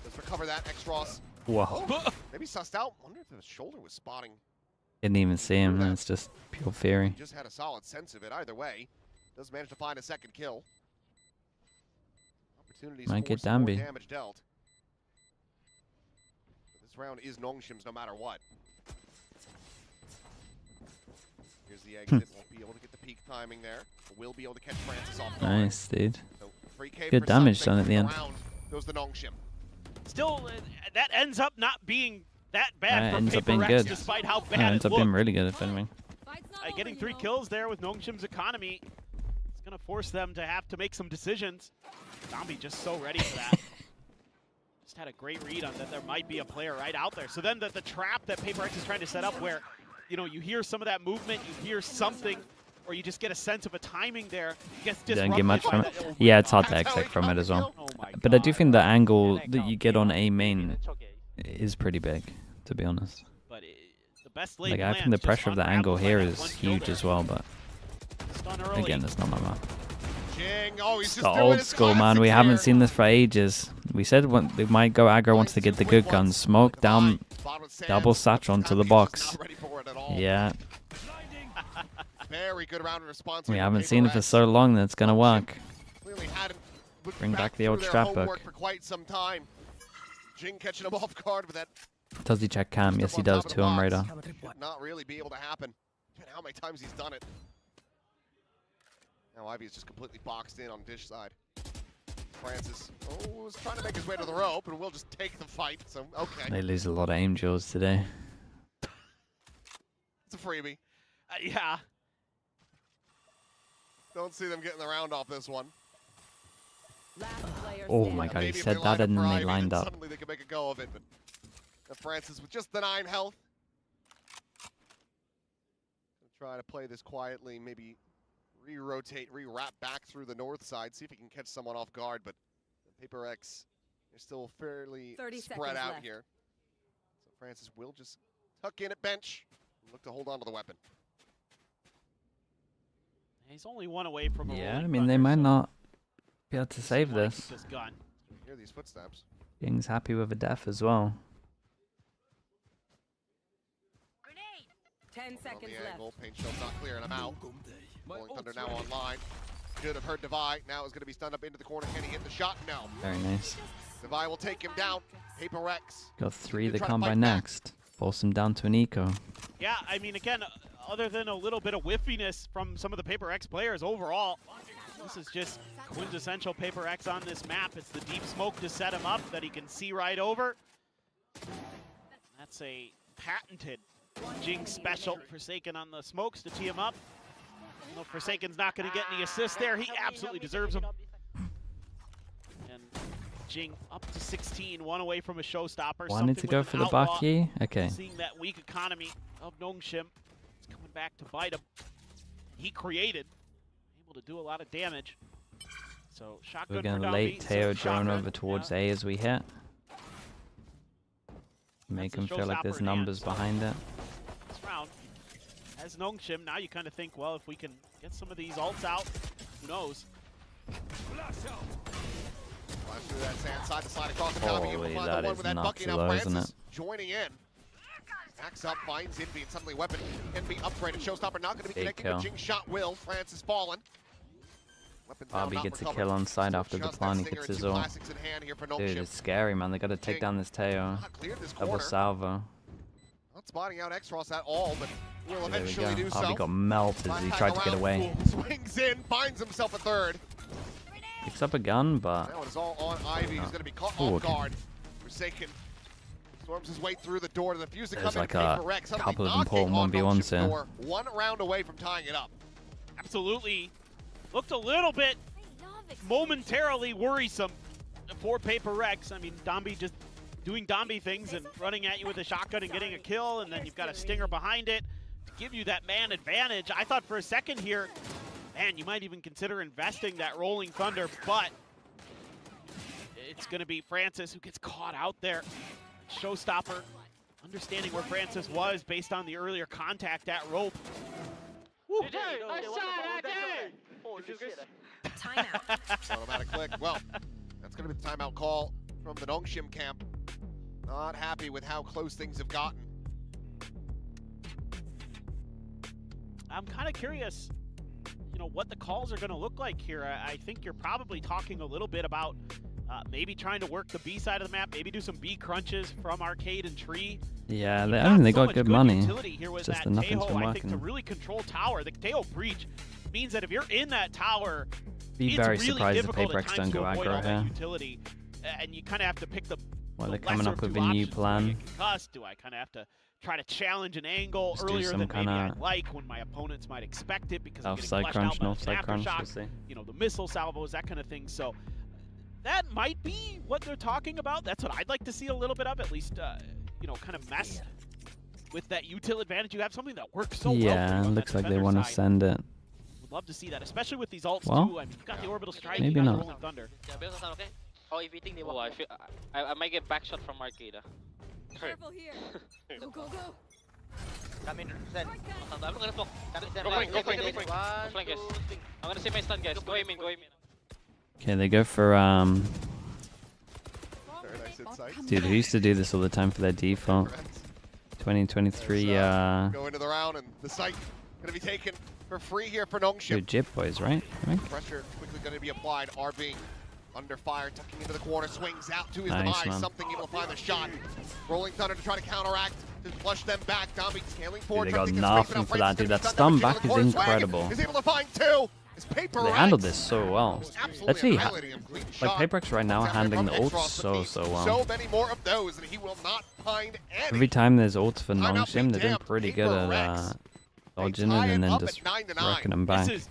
Let's recover that. X-Ross. Whoa. Maybe sussed out. Wonder if the shoulder was spotting. Didn't even see him, it's just pure theory. Just had a solid sense of it. Either way, does manage to find a second kill. Opportunities Might for get some more Danby. damage dealt. But this round is Nongshim's no matter what. the exit. Won't be able to get the peak timing there. Will be able to catch Francis off guard. Nice, dude. So 3K Good for damage something done at the end. around. Goes the Nongshim. Still, that ends up not being that bad for ends up being PRX, good. despite how Yeah, bad ends it up being looked. really good if anything. Getting 3 kills there with Nongshim's economy, it's going to force them to have to make some decisions. Zombie just so ready for that. Just had a great read on that there might be a player right out there. So then the trap that PRX is trying to set up where, you know, you hear some of that movement, you hear something, or you just get a sense of a timing there. Gets Didn't get much disrupted from by it. that. Yeah, it's hard to exec from it as well. Oh my But I God. do think the angle that you get on A main It's okay. is pretty big, to be honest. But the best laid Like, I think plans the just pressure of the angle unraveled by here that is one kill huge there. as well, but Stun early. again, it's not my map. Jing, oh, he's It's just the doing old his school, man. classics We haven't here. seen this for ages. We said they might go aggro once they get the good guns. Smoke down, Bottom with Sam. double satch onto the He's box. not ready for it at all. Yeah, Very good round of response. we here haven't from seen it for PRX. so long that it's gonna work. Clearly hadn't looked Bring back the through old their strat homework book. for quite some time. Jing catching him off guard with that. Does he check cam? Yes, he does too on radar. Should not really be able to happen. Given how many times he's done it. Now Ivy is just completely boxed in on dish side. Francis, was trying to make his way to the rope, and will just take the fight. So okay, They lose a lot of aim duels today. it's a freebie. Yeah. Don't see them getting the round off this one. Oh my god, he Maybe if said they line that up and for then they Ivy, lined up. Suddenly they can make a go of it, but Francis with just the 9 health. Gonna try to play this quietly, maybe re-rotate, re-wrap back through the north side, see if he can catch someone off guard, but PRX is still fairly 30 spread seconds out left. here. So Francis will just tuck in at bench and look to hold on to the weapon. He's only one away from a Yeah, rolling I mean, they thunder, might so not be able to just save wanna this. keep this gun. Hear these footsteps. Ying's happy with a death as well. 10 On seconds the left. angle, paint shell's not clearing him out. Rolling Thunder now online. Should have heard Devi. Now is going to be stunned up into the corner. Can he hit the shot? No. Very nice. Devi will take him down. PRX. Got 3 Gonna that try to come by fight back. next. Force him down to an eco. Yeah, I mean, again, other than a little bit of whiffiness from some of the PRX players overall, this is just quintessential PRX on this map. It's the deep smoke to set him up that he can see right over. That's a patented Jing special. Forsaken on the smokes to tee him up. No, Forsaken's not going to get any assists there. He absolutely deserves them. And Jing up to 16, one away from a showstopper. Wanted to Something go with for an the outlaw. Baki. Okay. Seeing that weak economy of Nongshim, it's coming back to bite him. He created, able to do a lot of damage. So shotgun We're for going to Dumby, late Teo so drone shotgun, over towards yeah. A as we hit. Make That's a him feel like showstopper there's in hand, numbers so behind it. This round, as Nongshim, now you kind of think, well, if we can get some of these ults out, who knows? Flash through that sand side to slide across the top. Holy, Find that the one is with that nuts bucket. Now low, isn't Francis it? joining in. Backs up, finds Envy, and suddenly weapon can be upgraded. Showstopper not going to be Big connecting, kill. but Jing shot will. Francis fallen. Weapons now Bobby not gets a recovered. kill on side Still after the just plan. He that gets stinger his and two ult. classics in hand here for Dude, Nongshim. it's scary, man. They got to take Jing down this Teo. not cleared this Double corner. salvo. Not spotting out X-Ross at all, but will There we eventually go. do Bobby so. got melted as he tried to get away. Swings in, finds himself a third. Picks up a gun, but Now it is all on Ivy, who's going to be caught Ooh, off okay. guard. Forsaken storms his way through the door to the fuse to There's come like in. a PRX suddenly couple of knocking important on 1v1s Nongshim's here. door, 1 round away from tying it up. Absolutely. Looked a little bit momentarily worrisome for PRX. I mean, Domby just doing Domby things and running at you with a shotgun and getting a kill, and then you've got a stinger behind it to give you that man advantage. I thought for a second here, man, you might even consider investing that Rolling Thunder, but it's going to be Francis who gets caught out there. Showstopper, understanding where Francis was based on the earlier contact at rope. Woo. Timeout. Automatic click. Well, that's going to be the timeout call from the Nongshim camp. Not happy with how close things have gotten. I'm kind of curious, you know, what the calls are going to look like here. I think you're probably talking a little bit about Maybe trying to work the B side of the map, maybe do some B crunches from Arcade and Tree. Yeah, I mean, they got good money. Utility here with Just that that nothing's Tejo, been I think, to working. really control tower. The Tejo breach means that if you're in that tower, Be it's very really surprised if difficult at PRX times don't to go avoid all aggro that here. utility, and you kind of have to pick the Well, the they're coming lesser up with two a new options. plan. Do I get concussed? Do I kind of have to try to challenge an angle Just do earlier some than maybe kinda I'd like, when my opponents might expect it because I'm getting Offside flushed crunch, out by no the offside crunch, we'll aftershocks, see. you know, the missile salvos, that kind of thing. So that might be what they're talking about. That's what I'd like to see a little bit of, at least, you know, kind of mess with that util advantage. You have something that works so well. Yeah, looks like they want to send it. Would love to see that, especially with these ults Well, too. I mean, you've got the orbital strike, maybe you got not. the rolling thunder. Yeah, build us okay? Oh, if you think they walk. I might get back shot from Arcade. Careful here. Go, go, go. Come in, Zen. I'm gonna smoke. Go flank, go flank, go flank. Go flank, guys. I'm gonna save my stun, guys. Go aim in, go aim in. Okay, they go for Very nice insight. dude, who used to do this all the time for their default? 2023 Go into the round, and the site gonna be taken for free here for Nongshim. dude, Jip boys, right? Pressure quickly going to be applied. RB under fire, tucking into the corner, swings out to his Nice, demise. man. Something able to find the shot. Rolling Thunder to try to counteract, to flush them back. Dombey scaling forward. Dude, they trying got to get space, nothing but for now that, dude. Francis That gonna be stun stunned down back between is the corner. Swag incredible. is able to find two. It's Paper They Rex. handled this so well. Absolutely Actually, annihilating him. Clean like shot. PRX right now are Comes out there handling the from ults Exros, so but so so well. many more of those, and he will not find any. Every time there's ults for Timeout Nongshim, be they're doing damned. pretty Paper good Rex. at They dodging tie it and it then up just at 9-9. wrecking them back. This is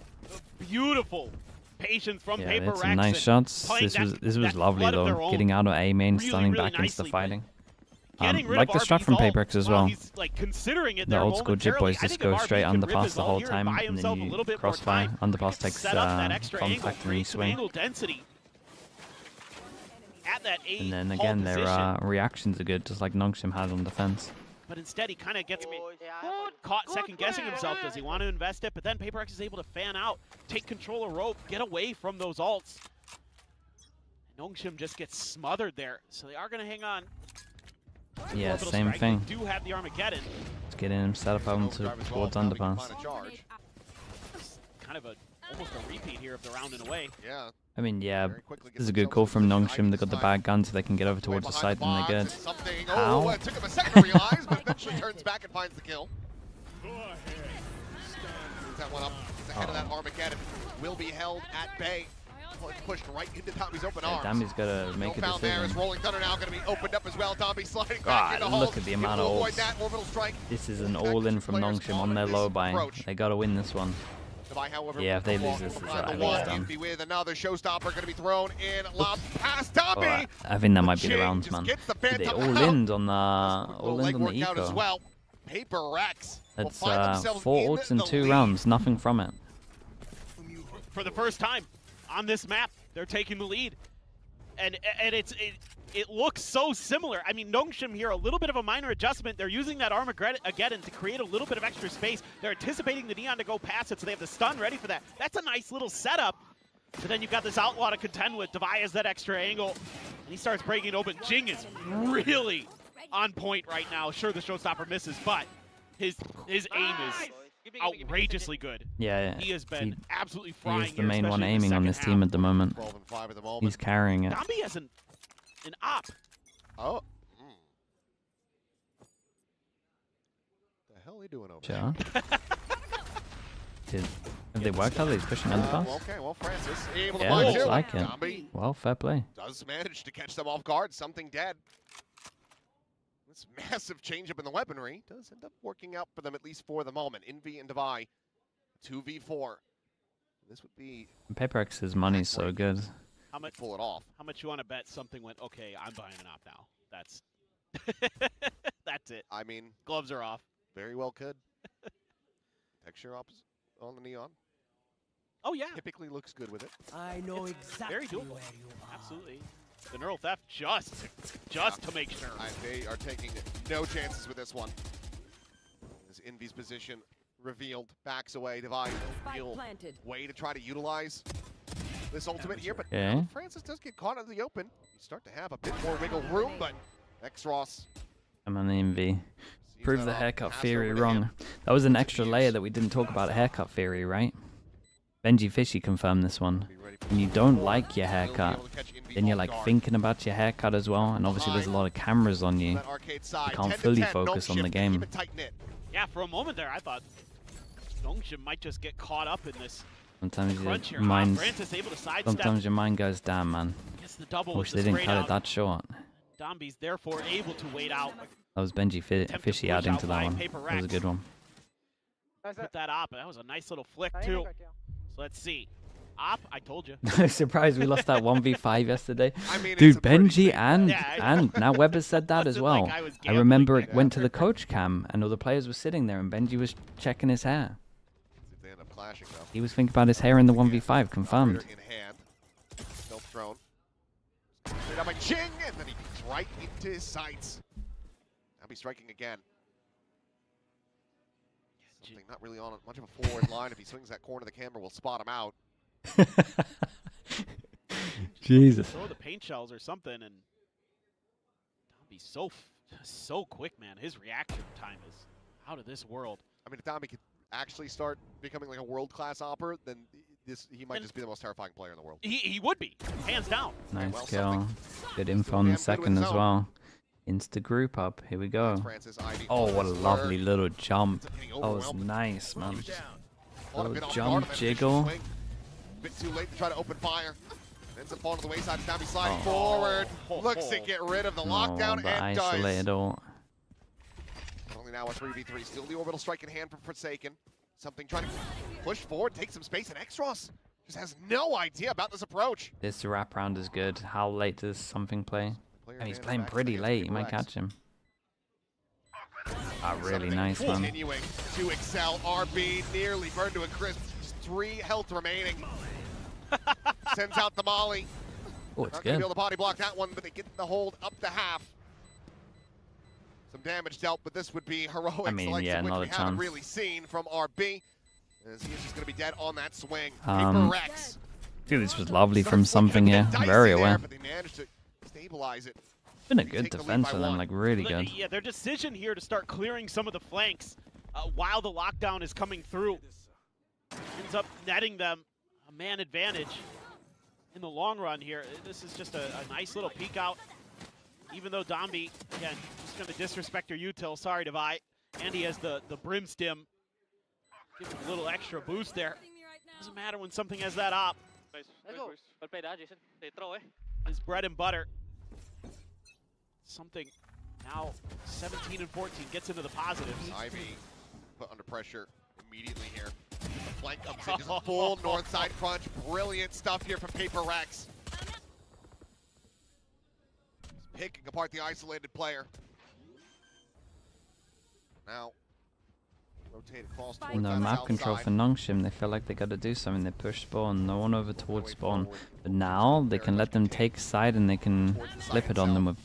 beautiful patience from Yeah, Paper they had Rex. some nice and shots. playing This was that lovely blood of their though. own Getting out of A main, really, stunning really back into the nicely, but fighting. getting rid Like of the strat RB's from ult PRX as while well. he's, like, considering it The there old school Jip momentarily. boys I just think if go RB straight can rip underpass his the ult whole here time, buy and himself then a you little bit more crossfire. time, Underpass he can takes set up that extra angle, contact and you create some swing. angle density at that A And then hold again, their position. reactions are good, just like Nongshim had on defense. But instead, he kind of gets caught second-guessing himself. Does he want to invest it? But then PaperX is able to fan out, take control of rope, get away from those ults. Nongshim just gets smothered there, so they are going to hang on. Yeah, Orbital same strike. thing. They do have the Armageddon. Let's get in, set up him towards underpass. Kind of almost a repeat here of the round in a way. Yeah. I mean, yeah, Very quickly this is a gets good call from themselves in Nongshim. position. They got the bad gun, so they can get over towards the side, and they're good. Something. How? Oh, it took him a second to realize, but eventually turns back and finds the kill. Moves that one up. He's ahead of that Armageddon. Will be held at bay. Well, it's pushed right into Dombey's open arms. Dombey's got to make a Found there is decision. Rolling Thunder now going to be opened up as well. Dombey sliding back into hold. Look at the amount of Able to avoid ults. that orbital strike. This is an all-in from Players Nongshim on their this low buy. approach. They got to win this one. Devi, however, Yeah, if they will lose this, behind I the think wall. it's done. Envy with another showstopper going to be thrown in. Lob past Dombey. Alright, I think that might be the Chin rounds, just man. gets the They Phantom all out. in on the Little leg eco. workout as well. Paper Rex will That's find themselves 4 in ults in the 2 lead. rounds, nothing from it. For the first time on this map, they're taking the lead. And it looks so similar. I mean, Nongshim here, a little bit of a minor adjustment. They're using that Armageddon to create a little bit of extra space. They're anticipating the Neon to go past it, so they have the stun ready for that. That's a nice little setup. But then you've got this Outlaw to contend with. Devi has that extra angle, and he starts breaking it open. Jing is really on point right now. Sure, the showstopper misses, but his aim is outrageously good. Yeah, He has been absolutely he frying is the here, main one especially in the aiming on second this half. team at the moment. 12 and 5 at the moment. He's carrying it. Dombey has an op. Oh. The hell are you doing over Sure. there? Have they worked out that he's pushing underpass? Okay, well, Francis able to Yeah, find looks two. like it. Dombey Well, fair play. does manage to catch them off guard. Something dead. This massive changeup in the weaponry does end up working out for them, at least for the moment. Envy and Devi, 2v4. This would be PaperX's money's so good. How much? pull it off. How much you want to bet something went? Okay, I'm buying an op now. That's that's it. I mean, Gloves are off. very well could. Texture opposite on the Neon. Oh yeah, Typically looks good with it. I know exactly very doable. where you are. Absolutely. The neural theft just to make sure. They are taking no chances with this one. As Envy's position revealed, backs away. Devi, Spike real planted. way to try to utilize this ultimate here, but Okay. Francis does get caught in the open. You start to have a bit more wiggle room, but X-Ross I'm on the MV. sees Prove that the off, haircut pass theory over to wrong. him. That was an extra layer that we didn't talk about haircut theory, right? Benji Fishy confirmed this one. Be ready and you don't like your haircut, then you're like thinking about your haircut as well, and obviously there's a lot of cameras on you. You can't fully focus on the game. Yeah, for a moment there, I thought Nongshim might just get caught up in this. Sometimes crunch your here. mind, Francis able to sidestep. sometimes your mind goes, damn man, Gets the double wish with they the didn't straight cut it out. that short. Dombi's therefore able to wait out. That was Benji Attempt to Fishy push adding out to by that one. Paper That was a Rex. good one. Put that up. That was a nice little flick too. So let's see. Op, I told you. Surprised we lost that 1v5 yesterday. I mean, it's Dude, a pretty Benji big- and now Weber said that as Wasn't well. like I was I gambling remember there. it went to the coach cam and all the players were sitting there and Benji was checking his hair. If they end up clashing, though. He was thinking about his hair in the 1v5, confirmed. In hand. Still thrown. Straight up by Ching, and then he beats right into his sights. Now he's striking again. Something not really on much of a forward line. If he swings that corner, the camera will spot him out. Jesus. Throw the paint shells or something, and Dombi's so quick, man. His reaction time is out of this world. I mean, if Dombi could actually start becoming like a world-class opper, then he might just be the most terrifying player in the world. He would be, hands down. Nice well, kill. Good info Still on damn the good second with as his well. Insta group up. Here we go. Francis, Ivy, Oh, what a Lotus, lovely Lurk. little jump. Getting That was overwhelmed. nice, man. On a bit Little off jump, guard, and then jiggle. swing. Bit too late to try to open fire. Ends up falling to the wayside. Now he's sliding Oh. forward. Looks to get rid of the lockdown the and does. isolated ult. Only now a 3v3. Still the orbital strike in hand from Forsaken. Something trying to push forward, take some space, and Extros just has no idea about this approach. This wraparound is good. How late does something play? Player Oh, he's advantage playing back pretty against late. You might PRX. catch him. Ah, really Something nice, man. Continuing to excel. RB nearly burned to a crisp. Just 3 health remaining. Sends out the molly. Oh, it's Not gonna good. be able to body block that one, but they get the hold up to half. Some damage dealt, but this would be heroic. I mean, the likes yeah, of which not we a haven't chance. really seen from RB. As he is just going to be dead on that swing. Um, PRX. Dude, this was lovely Started from something flicking a here. bit dicey Very there, aware. but they managed to stabilize it. Been a They good take the lead defense by for them, one. like really Well, good. Yeah, their decision here to start clearing some of the flanks while the lockdown is coming through ends up netting them a man advantage in the long run here. This is just a nice little peek out. Even though Dombi, again, just going to disrespect your util. Sorry, Devi. And he has the brim stim. Give him a little extra boost there. Doesn't matter when something has that op. Let's go. Well played, Jason. They throw, eh? His bread and butter. Something now 17 and 14 gets into the positives. Ivy put under pressure immediately here. The flank comes in, just a full north side crunch. Brilliant stuff here from PRX. Picking apart the isolated player. Now, rotate across towards No that map south control side. for Nongshim. They feel like they got to do something. They push spawn. No one over towards spawn. But now they can let them take side and they can flip it on them with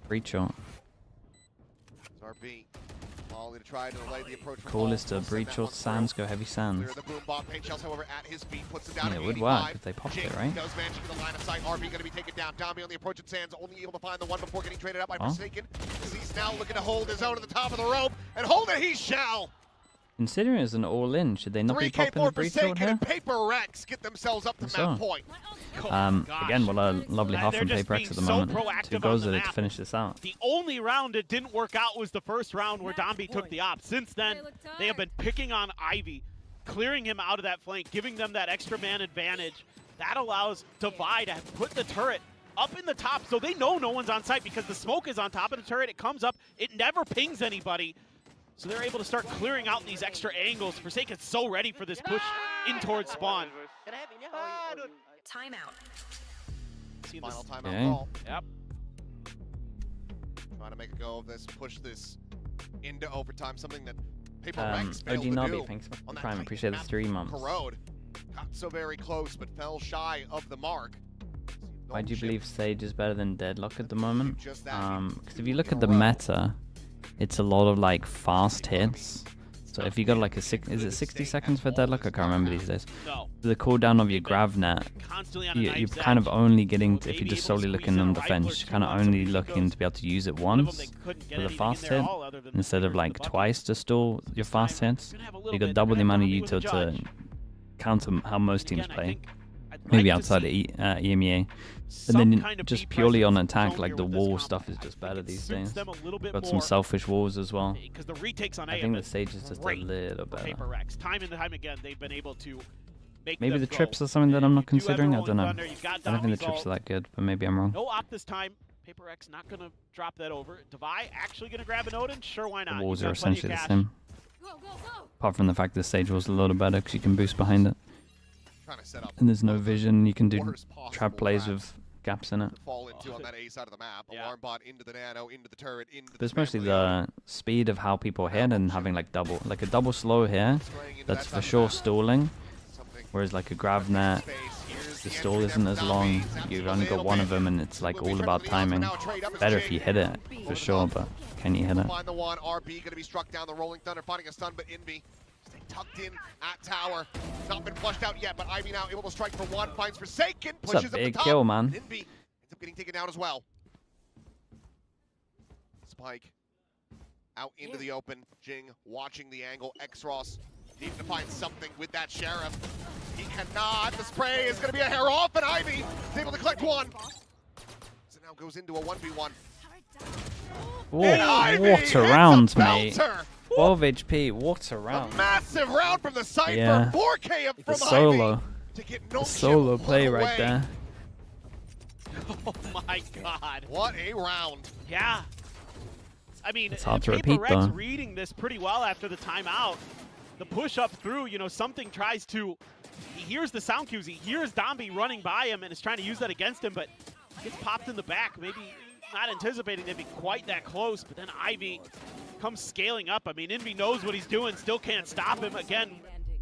breach ult. RB. Molly to try to delay the approach from Coolest Paul. to Send breach that ult one sands. through. Go heavy sands. Clear the boom bomb. Paint shells, however, at his feet, puts it down Yeah, at it would 85. work if they popped it, Jake right? does manage to get the line of sight. RB going to be taken down. Downby on the approach at Sands, only able to find the one before getting traded up by Oh. Forsaken. He's now looking to hold his own at the top of the rope, and hold it he shall! Considering it's an all-in, should they not be 3K popping the for breach Forsaken ult here? and PRX get themselves up to So. map point. Oh, gosh. Again, what a lovely They're half from just PRX being at the so moment. proactive 2 on goals the at it to map. finish this out. The only round it didn't work out was the first round where Dombi took the op. Since then, they have been picking on Ivy, clearing him out of that flank, giving them that extra man advantage. That allows Devi to put the turret up in the top so they know no one's on site because the smoke is on top of the turret. It comes up. It never pings anybody. So they're able to start clearing out these extra angles. Forsaken's so ready for this push in towards spawn. Can I have in here? Timeout. Seen Final this- timeout Okay. call. Yep. Trying to make a go of this, push this into overtime, something that PRX failed OG to Nobby, do thanks for on the that prime. tight Appreciate the map. 3 months. Corrode got so very close, but fell shy of the mark. Why do you Nongshim believe Sage is better than Deadlock at the moment? just that. Because if you look at the meta, it's a lot of like fast hits. So if you got like is it 60 seconds for Deadlock? I can't remember these days. No. The cooldown of your grav net, Constantly on a you're knife's kind of edge. only getting, So if you're maybe just able to solely squeeze looking in on a rifle or defense, two you're kind of on some only of these looking goes. to be able to use it One of them once they couldn't get for the anything in fast there hit, at all other than the instead of fingers in like the bucket. twice to stall your This time, fast hits. gonna have a little You bit. got double the They're amount of gonna have util to be with to the judge. counter how most teams Again, I play. think Maybe like to outside see of EMEA. some And then kind of just be purely on present attack, zone like here the with this wall comp. stuff is I just think better it these suits days. them a little bit Got more some selfish walls as well. because the retakes on A I have think the been stage is just a great little for better. PaperX. Time and time again, they've been able to make Maybe them the go. trips are something that I'm not You do have considering. I Rolling don't know. Thunder, you've got I don't think the Domi's trips ult. are that good, but maybe I'm wrong. No op this time. PaperX not going to drop that over. Devi actually going to grab an Odin? Sure, why The not? walls You've are got plenty of essentially the cash. same. Go, go, go! Apart from the fact the stage was a little better because you can boost behind it. Trying to set up And there's no one of the vision. You can do worst possible trap plays traps with gaps in it. to fall into on that A side of the map. Yeah. Alarm bot into the nano, into the turret, into But it's the mostly family. the speed of how people hit and having like a double slow here. Spraying into That's that for side of sure the map. stalling. Something Whereas like a grav net, space. Here's the the stall entry isn't there as from long. Zombie. You've only got one of them and it's like all about timing. Better if you hit it, for sure, but can you hit it? Find the one. RB going to be struck down. The Rolling Thunder finding a stun, but Envy staying tucked in at tower. Not been flushed out yet, but Ivy now able to strike for one. Finds Forsaken. It's Pushes a up the big top. kill, man. Envy ends up getting taken down as well. Spike out into the open. Jing watching the angle. X-Ross needing to find something with that Sheriff. He cannot. The spray is going to be a hair off, and Ivy is able to collect one. So now goes into a 1v1. Whoa, And Ivy what hits a round, a mate. belter. 12 HP, what a A round. massive round from the site Yeah. for 4K The from solo. Ivy to get The no solo shit play one right away. there. Oh my god. What a round. Yeah. I mean, It's hard to repeat, PaperX though. reading this pretty well after the timeout. The push up through, you know, something tries to... He hears the sound cues. He hears Dombi running by him and is trying to use that against him, but gets popped in the back. Maybe not anticipating they'd be quite that close, but then Ivy comes scaling up. I mean, Envy knows what he's doing, still can't stop him. Again,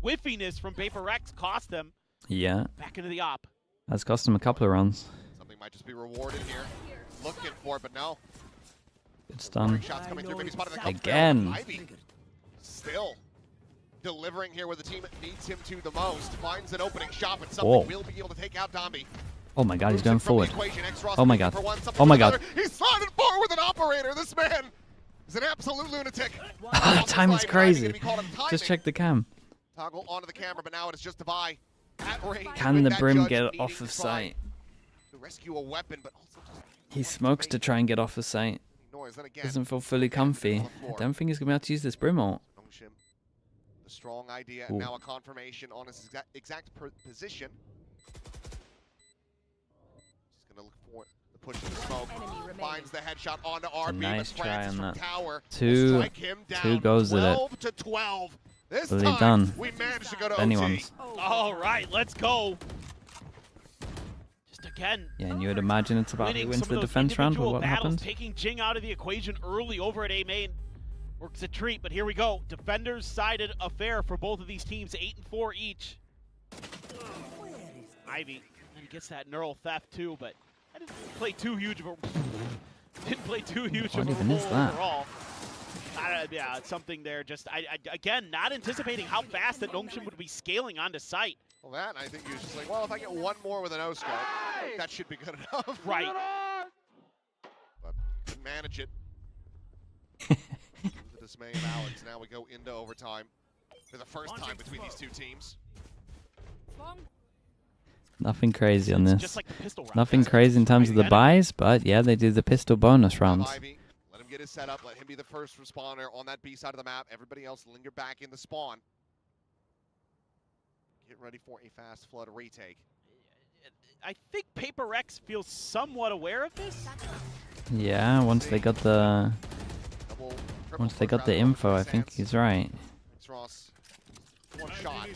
whiffiness from PaperX cost them. Yeah, Back into the op. that's cost him a couple of rounds. Something might just be rewarded here. Looking for it, but no. Good stun. Shots coming through. Maybe spotted a couple. Again. Ivy still delivering here where the team needs him to the most. Finds an opening shot, but something Whoa. will be able to take out Dombi. Oh my god, he's Moves going him from the forward. equation. X-Ross Oh my looking god. for one, something Oh my for god. another. He's sliding forward with an operator. This man is an absolute lunatic. The timing's crazy. Just Just check the cam. Toggle onto the camera, but now it is just Devi at range. Can with the that Brim judge get needing off to of try sight? to rescue a weapon, but also just He smokes to try and get off of sight. noise. Then again, Doesn't feel fully comfy. I don't think he's going to be able to use this Brim ult. Nongshim, the strong idea, Ooh. and now a confirmation on his exact position. Just gonna look for the push of the smoke. Finds the headshot onto RB, nice but try Francis on from that. Tower will Two strike him down. goes at it. 12 to 12. This Fully time done. we managed to go to Anyone's. OT. All right, let's go. Just again, Yeah, and you would imagine it's about who winning wins some the of those defense round or individual what battles, happens. taking Jing out of the equation early over at A main. Works a treat, but here we go. Defenders-sided affair for both of these teams, 8-4 each. Ivy, and he gets that neural theft too, but I didn't play too huge of a What even is role that? overall. Yeah, it's something there. Just again, not anticipating how fast that Nongshim would be scaling onto site. Well, that, I think he was just like, well, if I get one more with an O-scope, that should be good enough. Right. But couldn't manage it. The dismay of Alex. Now we go into overtime for the first time between these two teams. Nothing crazy on It's this. just like the pistol round. Nothing crazy in terms of the buys, but yeah, they do the pistol bonus rounds. Ivy, let him get his setup. Let him be the first responder on that B side of the map. Everybody else linger back in the spawn. Get ready for a fast flood retake. I think PaperX feels somewhat aware of this. Yeah, once they got the Double, triple once they push got the rather info, over I think Sands. he's right. Ross, one shot.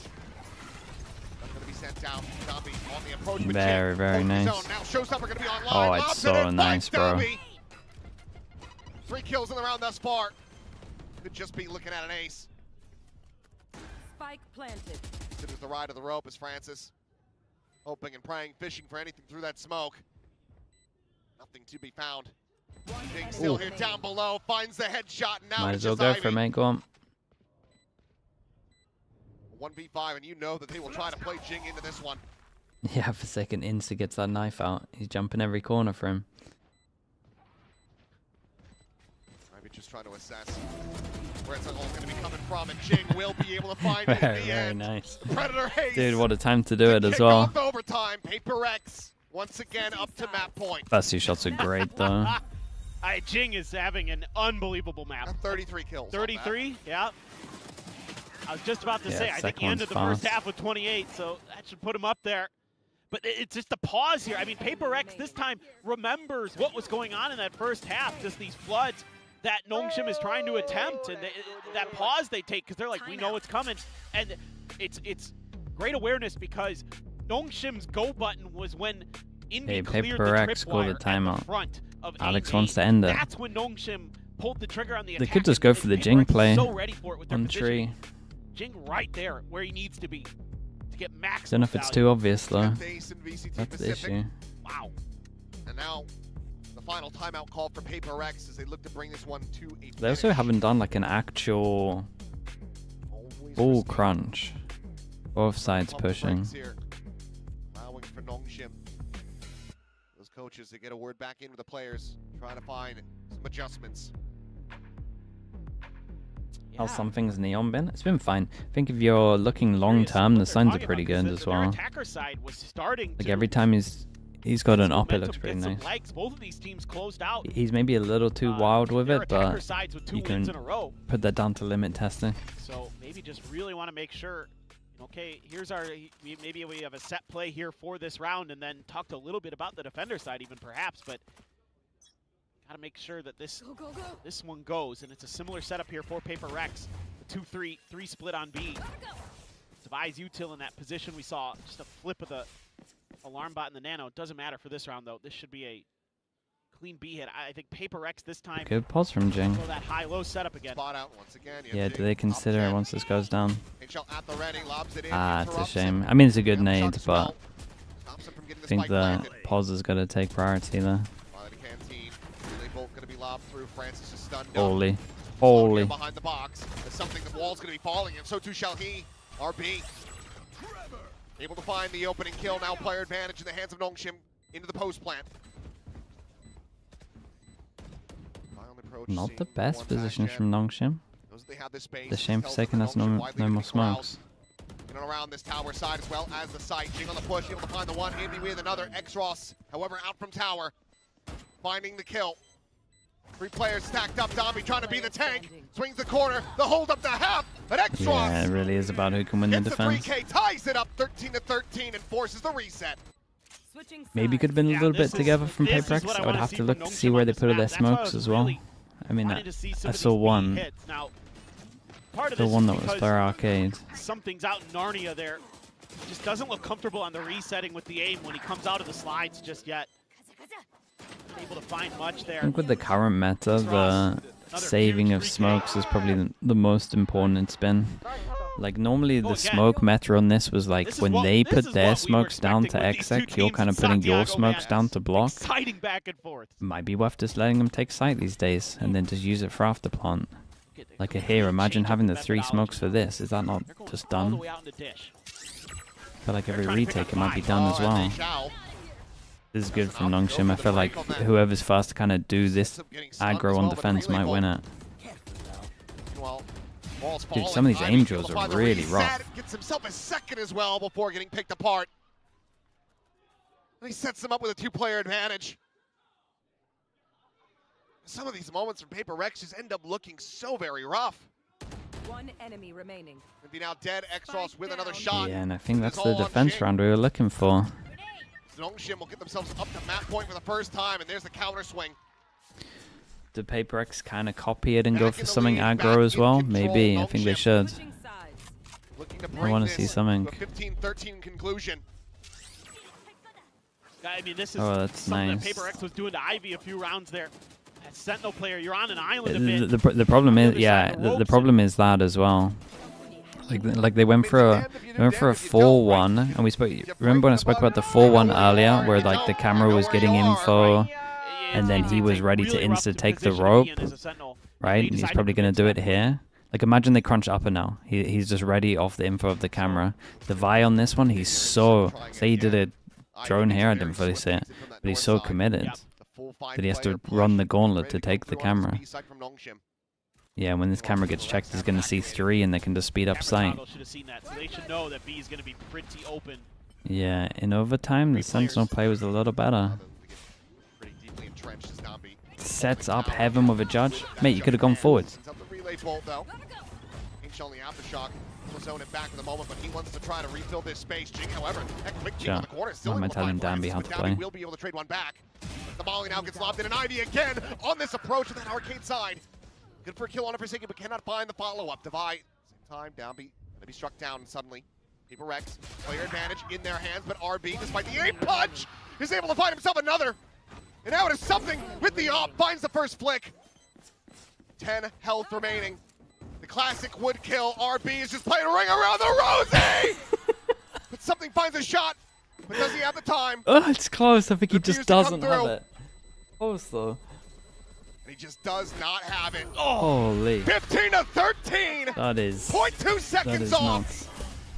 That's going to be sent down. Zombie on the approach with Very, Jim. very Open nice. zone. Now Showstopper going to be online. Oh, it's Lobs so it in, nice, finds bro. Zombie. 3 kills in the round thus far. Could just be looking at an ace. Spike planted. Considers the ride of the rope as Francis. Hoping and praying, fishing for anything through that smoke. Nothing to be found. Big still Ooh. here down below. Finds the headshot. Now Might it's as well just go Ivy. for it, mate. Go on. 1v5, and you know that they will try to play Jing into this one. Yeah, for a second, Insta gets that knife out. He's jumping every corner for him. Ivy just trying to assess. where it's all going to be coming from, and Jing will be able to find it in Very, the very end. nice. Predator haste. Dude, what a time to do it as Kick well. off overtime. Paper X once again up to map point. First 2 shots are great though. Jing is having an unbelievable map. Got 33 kills. 33, yeah. I was just about to Yeah, say, I think he ended the second first one's half with 28, so that should put him up there. But it's just the pause here. I mean, Paper X this time remembers what was going on in that first half, just these floods that Nongshim is trying to attempt, and that pause they take because they're like, we know it's coming. And it's great awareness because Nongshim's go button was when Indy cleared Paper the X called a tripwire at timeout. the front of Alex A wants to end it. That's when Nongshim pulled the trigger on the They attack. could just go for the Paper Jing X is play so ready for it with their on position. tree. Jing right there where he needs to be to get max. Don't know if it's too obvious though. Ace in VCT That's the Pacific. issue. Wow. And now the final timeout call for Paper X as they look to bring this one to a They also finish. haven't done like an actual Always ball risky. crunch. Both sides Pump the pushing. brakes here. Allowing for Nongshim. Those coaches to get a word back in with the players, trying to find some adjustments. How's something's Neon been? It's been fine. I think if you're looking long term, the signs are pretty good as well. Attacker side was starting Like to every time he's got an up, it momentum, looks pretty get some nice. legs. Both of these teams closed out. He's maybe a little too wild with their it, attacker but sides with 2 you wins can in a row. put that down to limit testing. So maybe just really want to make sure, okay, here's our, maybe we have a set play here for this round, and then talked a little bit about the defender side even perhaps, but got to make sure that this one goes, and it's a similar setup here for Paper X. The 2-3 split on B. Devise util in that position. We saw just a flip of the alarm bot in the nano. It doesn't matter for this round though. This should be a clean B hit. I think Paper X this time. Good pause from Jing. Go that high-low setup again. Spot out once again. Yeah, do they consider it once this goes down? HL at the ready, lobs it in, Ah, it's a interrupts shame. him. I mean, it's a good Jump shot nade, as but well. Stops him from getting I think spike the planted. pause has got to take priority there. By the canteen, they both going to be lobbed through. Francis is stunned. Holy. Slow Holy. here behind the box. There's something, the wall's going to be falling, and so too shall he. RB. Able to find the opening kill. Now player advantage in the hands of Nongshim into the post plant. Not the best positions from Nongshim. The shame for second has no more smokes. In and around this tower side as well as the site. Jing on the push, able to find the one. Indy with another. X-Ross, however, out from tower. Finding the kill. 3 players stacked up. Domby trying to be the tank. Swings the corner. The hold up to half. An X-Ross. Yeah, it really is about who can win the Gets defense. the 3K, ties it up 13-13 and forces the reset. Maybe could have been a little bit this together is- from this Paper is X. what I I would wanna have see to from look to see Nongshim where on they this put map. their That's why I smokes was as well. really I mean, wanted to see some I of saw these big one. hits. Now, part of The this one is that was because for arcade. something's out in Narnia there. Just doesn't look comfortable on the resetting with the aim when he comes out of the slides just yet. Not able to find much I there. think with the current meta, the saving of smokes is probably the most important it's been. Like normally the smoke meta on this was like when they put their smokes down to exec, you're kind of putting your smokes down to block. Exciting back and forth. Might be worth just letting them take site these days and then just use it for after plant. Like a here, imagine having the 3 smokes for this. Is that not They're going just all the done? way out in the dish. I feel like every trying to pick retake up it might be 5. done as And well. they shall. This is good from Nongshim. I feel like whoever's fast to kind of do this aggro on defense might win it. Well, ball's Dude, falling. some of these Ivy aim able drills to are find the really reset. rough. Gets himself a second as well before getting picked apart. And he sets them up with a 2-player advantage. Some of these moments from Paper X just end up looking so very rough. One enemy remaining. And be now dead. X-Ross with another shot. Yeah, and I think It's that's the all on defense Jing. round we were looking for. Nongshim will get themselves up to map point for the first time, and there's the counter swing. Did Paper X kind of copy it and go Back for in the something lead, aggro back as in well? control, Maybe. I think they Nongshim. should. Switching sides. Looking to I bring wanna this see something. to a 15-13 conclusion. I mean, this is Oh, that's something nice. that Paper X was doing to Ivy a few rounds there. As Sentinel player, you're on an island a bit. The problem is, other yeah, side of the the ropes problem is that as well. Like they went for a 4-1, and we spoke. Remember when I spoke about the 4-1 earlier, where like the camera was getting info, and then he was ready to insta take the rope, right? And he's probably gonna do it here. Like imagine they crunch upper now. He's just ready off the info of the camera. The Vi on this one, he's so. Say he did a drone here, I didn't fully see it, but he's so committed that he has to run the gauntlet to take the camera. Yeah, when this camera gets checked, he's going to see 3 and they can just speed up sight. Should have seen that, so they should know that B is going to be pretty open. Yeah, in overtime, the Sentinel play was a little better. Pretty deeply entrenched as Dambi. Sets up Heaven with a judge. Mate, you could have gone forwards. Sends up the relay bolt though. Inch on the aftershock. He'll zone it back for the moment, but he wants to try to refill this space. Jing, however, that quick jig on the corner still Why am I able to telling find Dambi Blaze, how but to Dambi play? will be able to trade one back. The Molly now gets lobbed in an Ivy again on this approach with that arcade side. Good for a kill on a Forsaken, but cannot find the follow-up. Divide. Same time, Downbeat gonna be struck down suddenly. PRX, player advantage in their hands, but RB, despite the aim punch, is able to find himself another. And now it is something with the op, finds the first flick. 10 health remaining. The classic would kill. RB is just playing a ring around the rosy! But something finds a shot, but does he have the time? Oh, it's close. I think he just Refused to come doesn't have through. it. Close though. He just does not have it. Holy. 15 to 13! That is 0.2 seconds off! nuts.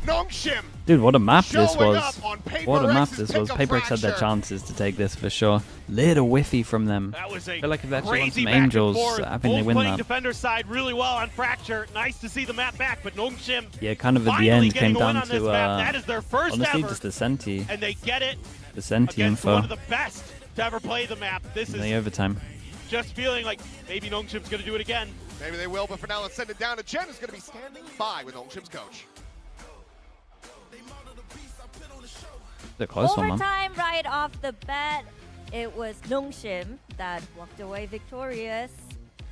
Nongshim! Dude, what a map this Showing was. up on What a map PRX's this was. pick of PRX had their Fracture. chances to take this for sure. Little whiffy from them. That was a I feel like if they actually want crazy some back and angels, forth. I think Both they win playing that. defender side really well on Fracture. Nice to see the map back, but Nongshim Yeah, kind of at the finally end getting came a win down on this to, map. That is their first honestly, ever, just the Senti. and they get it The Senti against info one of the best to ever play the map. This in is the overtime. just feeling like maybe Nongshim's going to do it again. Maybe they will, but for now, let's send it down to Jen, who's going to be standing by with Nongshim's coach. The close one, man. Overtime right off the bat, it was Nongshim that walked away victorious.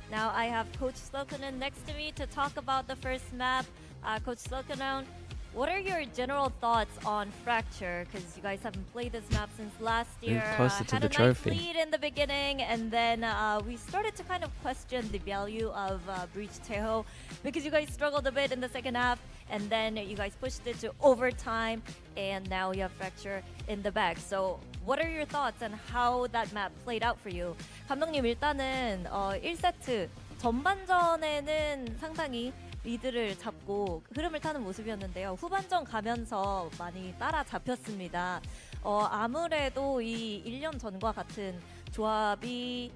Now I have Coach Slokunen next to me to talk about the first map. Coach Slokunen, what are your general thoughts on Fracture? Because you guys haven't played this map since last You're year. closer to had the a trophy. nice lead in the beginning, and then we started to kind of question the value of Breach Teho because you guys struggled a bit in the second half, and then you guys pushed it to overtime, and now you have Fracture in the back. So what are your thoughts on how that map played out for you? 감독님, 일단은 1세트 전반전에는 상당히 리드를 잡고 흐름을 타는 모습이었는데요. 후반전 가면서 많이 따라잡혔습니다. 아무래도 이 1년 전과 같은 조합이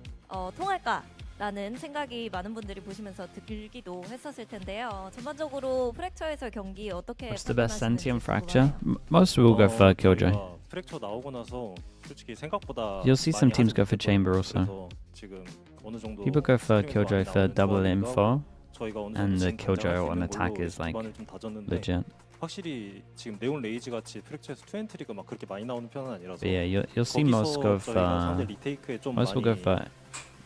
통할까라는 생각이 많은 분들이 보시면서 들기도 했었을 텐데요. 전반적으로 프랙처에서 경기 어떻게 What's the best Senti and 판단하시는지 Fracture? 궁금해요. Most will go for Killjoy. 프랙처 나오고 나서 솔직히 생각보다 You'll see some 많이 teams 하지 go for chamber 못했거든요. also. 그래서 지금 어느 정도 People go for 스트리밍도 Killjoy 많이 for 나오는 double 조합이기도 info, 하고 저희가 어느 and 정도 the 지금 Killjoy 견제할 수 on 있는 attack 걸로 is like 기반을 좀 다졌는데 legit. 확실히 지금 네온 레이지 같이 프랙처에서 투엔트리가 막 그렇게 많이 나오는 편은 아니라서 But yeah, you'll see most go 거기서 저희가 상대 for. 리테이크에 좀 Most will go 많이 for.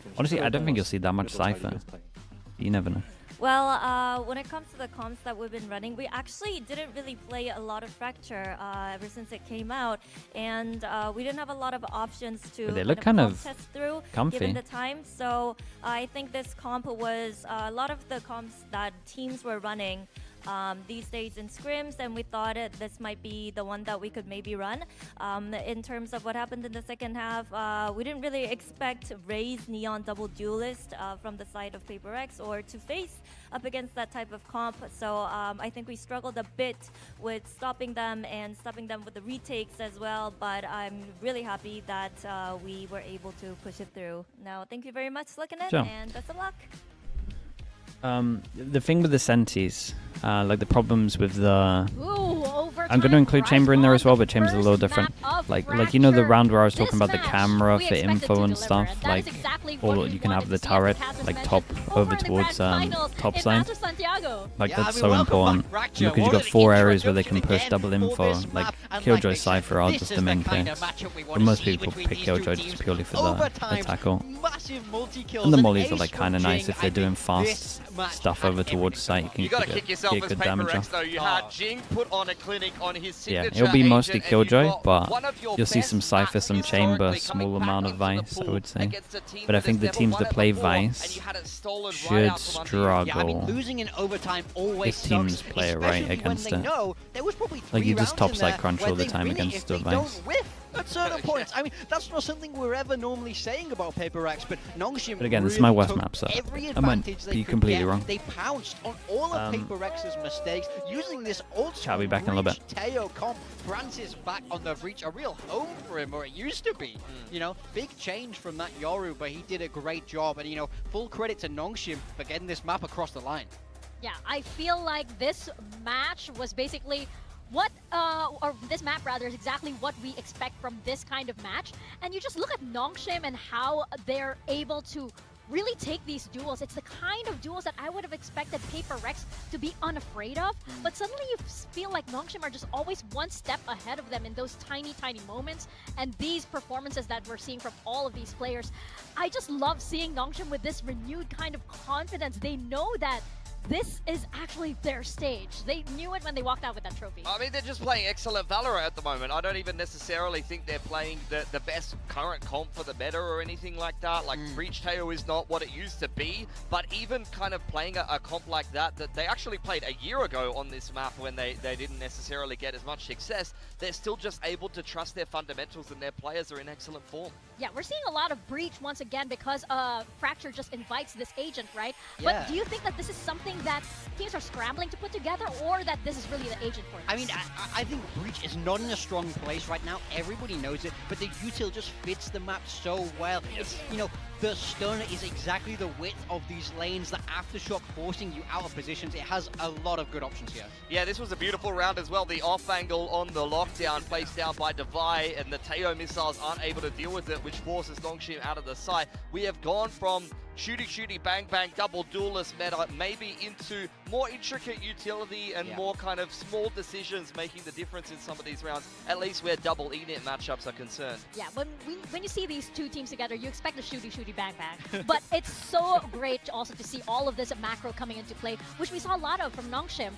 좀 Honestly, I don't 힘들었던 think 것 you'll see that much 그래도 잘 Cypher. 이겼을 타임. You never know. Well, when it comes to the comps that we've been running, we actually didn't really play a lot of Fracture ever since it came out, and we didn't have a lot of options to But they look kind comp of test through comfy. given the time. So I think this comp was a lot of the comps that teams were running these days in scrims, and we thought this might be the one that we could maybe run. In terms of what happened in the second half, we didn't really expect Ray's Neon Double Duelist from the side of PRX or to face up against that type of comp. So I think we struggled a bit with stopping them and stopping them with the retakes as well, but I'm really happy that we were able to push it through. Now, thank you very much, Sliggy, Sure. and best of luck. The thing with the Sentis, like the problems with the. Ooh, I'm going to include Chamber in there as well, but Chamber's a little different. Like you know the round where I was talking about the camera for info and stuff. Like, or you can have the turret like top over towards top side. Like that's so important because you got 4 areas where they can push double info. Like Killjoy, Cypher are just the main picks. But most people pick Killjoy just purely for the tackle. And the mollies are like kind of nice if they're doing fast stuff over towards site. You gotta get kick yourself as good damage PRX off. though. You had Jing put on a clinic on his Yeah, signature it'll be mostly agent, and you've Killjoy, got but one of your you'll see best some Cypher, maps some Chamber, historically small coming back amount of onto the Vice, I pool would say. against a team But I that think the has teams never that won play it before, and Vice you had it stolen right should out from under you. Yeah, I mean, struggle losing in overtime always if teams sucks, play it right especially when against they it. know there was probably Like, you 3 just rounds in top side there crunch where all the they time win it against if the they don't Vice. whiff. at certain points. I mean, that's not something we're ever normally saying about PRX, but Nongshim But again, really this is my worst took map, so every I might advantage they be could completely get. wrong. They pounced on all of PRX's mistakes, using this old I'll be back in a little bit. Teo comp. Francis back on the breach, a real home for him, or it used to be. You know, big change from that Yoru, but he did a great job. And, you know, full credit to Nongshim for getting this map across the line. Yeah, I feel like this match was basically what, or this map rather, is exactly what we expect from this kind of match. And you just look at Nongshim and how they're able to really take these duels. It's the kind of duels that I would have expected PRX to be unafraid of, but suddenly you feel like Nongshim are just always one step ahead of them in those tiny, tiny moments. And these performances that we're seeing from all of these players, I just love seeing Nongshim with this renewed kind of confidence. They know that this is actually their stage. They knew it when they walked out with that trophy. I mean, they're just playing excellent Valorant at the moment. I don't even necessarily think they're playing the best current comp for the meta or anything like that. Like, Breach Teo is not what it used to be, but even kind of playing a comp like that they actually played a year ago on this map when they didn't necessarily get as much success, they're still just able to trust their fundamentals and their players are in excellent form. Yeah, we're seeing a lot of Breach once again because Fracture just invites this agent, right? Yeah. But do you think that this is something that teams are scrambling to put together, or that this is really the agent for this? I mean, I think Breach is not in a strong place right now. Everybody knows it, but the util just fits the map so well. It's, you know, the stun is exactly the width of these lanes, the aftershock forcing you out of positions. It has a lot of good options here. Yeah, this was a beautiful round as well. The off angle on the lockdown placed down by Devi, and the Teo missiles aren't able to deal with it, which forces Nongshim out of the site. We have gone from shooty, bang, bang, double duelist meta, maybe into more intricate utility and more kind of small decisions making the difference in some of these rounds, at least where double ENIT matchups are concerned. Yeah, when you see these two teams together, you expect a shooty, bang, bang. But it's so great also to see all of this macro coming into play, which we saw a lot of from Nongshim,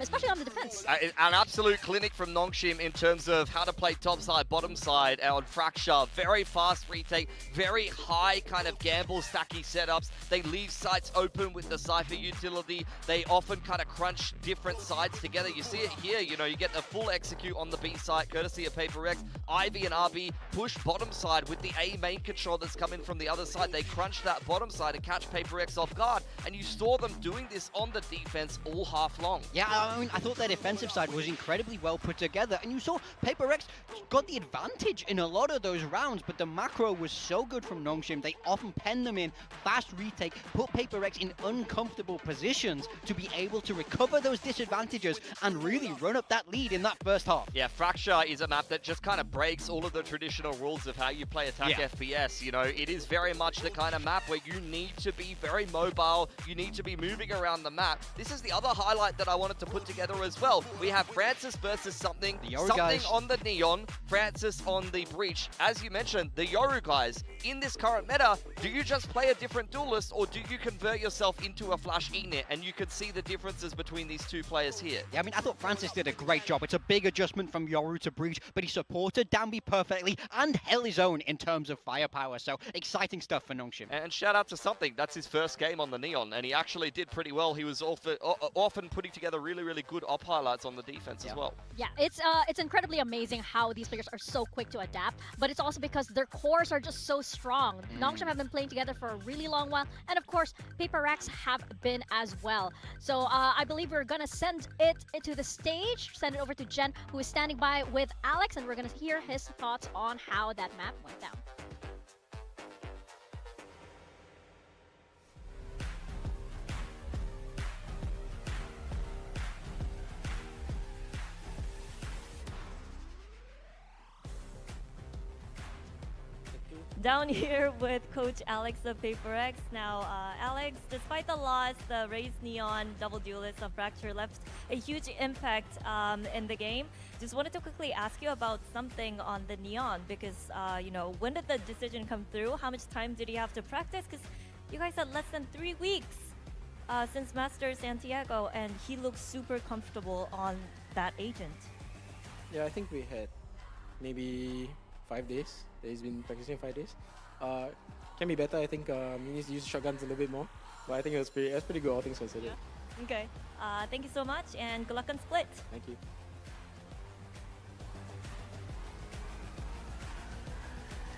especially on the defense. An absolute clinic from Nongshim in terms of how to play top side, bottom side on Fracture. Very fast retake, very high kind of gamble stacky setups. They leave sites open with the Cypher utility. They often kind of crunch different sides together. You see it here, you know, you get the full execute on the B side, courtesy of PRX. Ivy and RB push bottom side with the A main control that's coming from the other side. They crunch that bottom side to catch PRX off guard, and you saw them doing this on the defense all half long. Yeah, I mean, I thought their defensive side was incredibly well put together, and you saw PRX got the advantage in a lot of those rounds, but the macro was so good from Nongshim. They often pen them in, fast retake, put PRX in uncomfortable positions to be able to recover those disadvantages and really run up that lead in that first half. Yeah, Fracture is a map that just kind of breaks all of the traditional rules of how you play attack FPS. You know, it is very much the kind of map where you need to be very mobile, you need to be moving around the map. This is the other highlight that I wanted to put together as well. We have Francis versus something on the Neon, Francis on the Breach. As you mentioned, the Yoru guys, in this current meta, do you just play a different duelist, or do you convert yourself into a flash ENIT? And you can see the differences between these two players here. Yeah, I mean, I thought Francis did a great job. It's a big adjustment from Yoru to Breach, but he supported Danby perfectly and held his own in terms of firepower. So exciting stuff for Nongshim. And shout out to something. That's his first game on the Neon, and he actually did pretty well. He was often putting together really good op highlights on the defense as well. Yeah, it's incredibly amazing how these players are so quick to adapt, but it's also because their cores are just so strong. Nongshim have been playing together for a really long while, and of course, PRX have been as well. So I believe we're gonna send it to the stage, send it over to Jen, who is standing by with Alex, and we're gonna hear his thoughts on how that map went down. Down here with Coach Alex of PRX. Now, Alex, despite the loss, the Raze Neon double duelist of Fracture left a huge impact in the game. Just wanted to quickly ask you about something on the Neon, because, you know, when did the decision come through? How much time did you have to practice? Because you guys had less than 3 weeks since Master Santiago, and he looks super comfortable on that agent. Yeah, I think we had maybe 5 days. He's been practicing 5 days. Can be better. I think he needs to use shotguns a little bit more. But I think it was pretty good, all things considered. Yeah. Okay. Thank you so much, and good luck on Split. Thank you.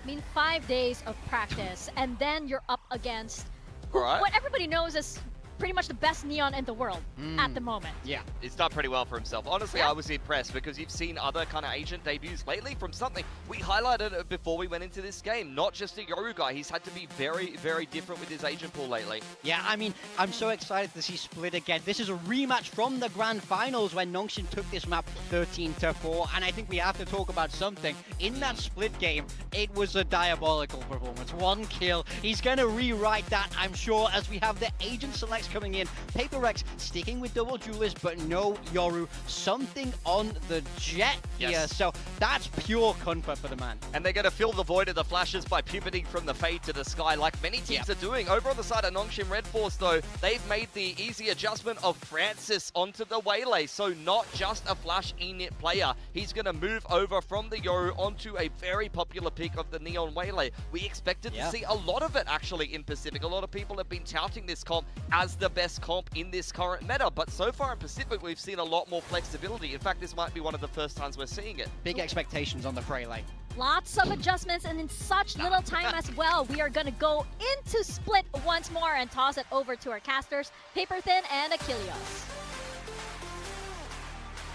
I mean, 5 days of practice, and then you're up against Right. what everybody knows is pretty much the best Neon in the world at the moment. Yeah, he's done pretty well for himself. Honestly, I was impressed because you've seen other kind of agent debuts lately from something. We highlighted it before we went into this game. Not just a Yoru guy. He's had to be very, very different with his agent pool lately. Yeah, I mean, I'm so excited to see Split again. This is a rematch from the Grand Finals when Nongshim took this map 13-4, and I think we have to talk about something. In that Split game, it was a diabolical performance. 1 kill. He's going to rewrite that, I'm sure, as we have the agent selects coming in. PRX sticking with double duelist, but no Yoru. Something on the Jet here, so that's pure comfort for the man. And they're going to fill the void of the flashes by pivoting from the Fade to the Sky, like many teams are doing. Over on the side of Nongshim Red Force, though, they've made the easy adjustment of Francis onto the Waylay, so not just a flash init player. He's going to move over from the Yoru onto a very popular pick of the Neon Waylay. We expected to see a lot of it, actually, in Pacific. A lot of people have been touting this comp as the best comp in this current meta, but so far in Pacific, we've seen a lot more flexibility. In fact, this might be one of the first times we're seeing it. Big expectations on the Frey lane. Lots of adjustments and in such little time as well. We are going to go into Split once more and toss it over to our casters, Paper Thin and Achilles.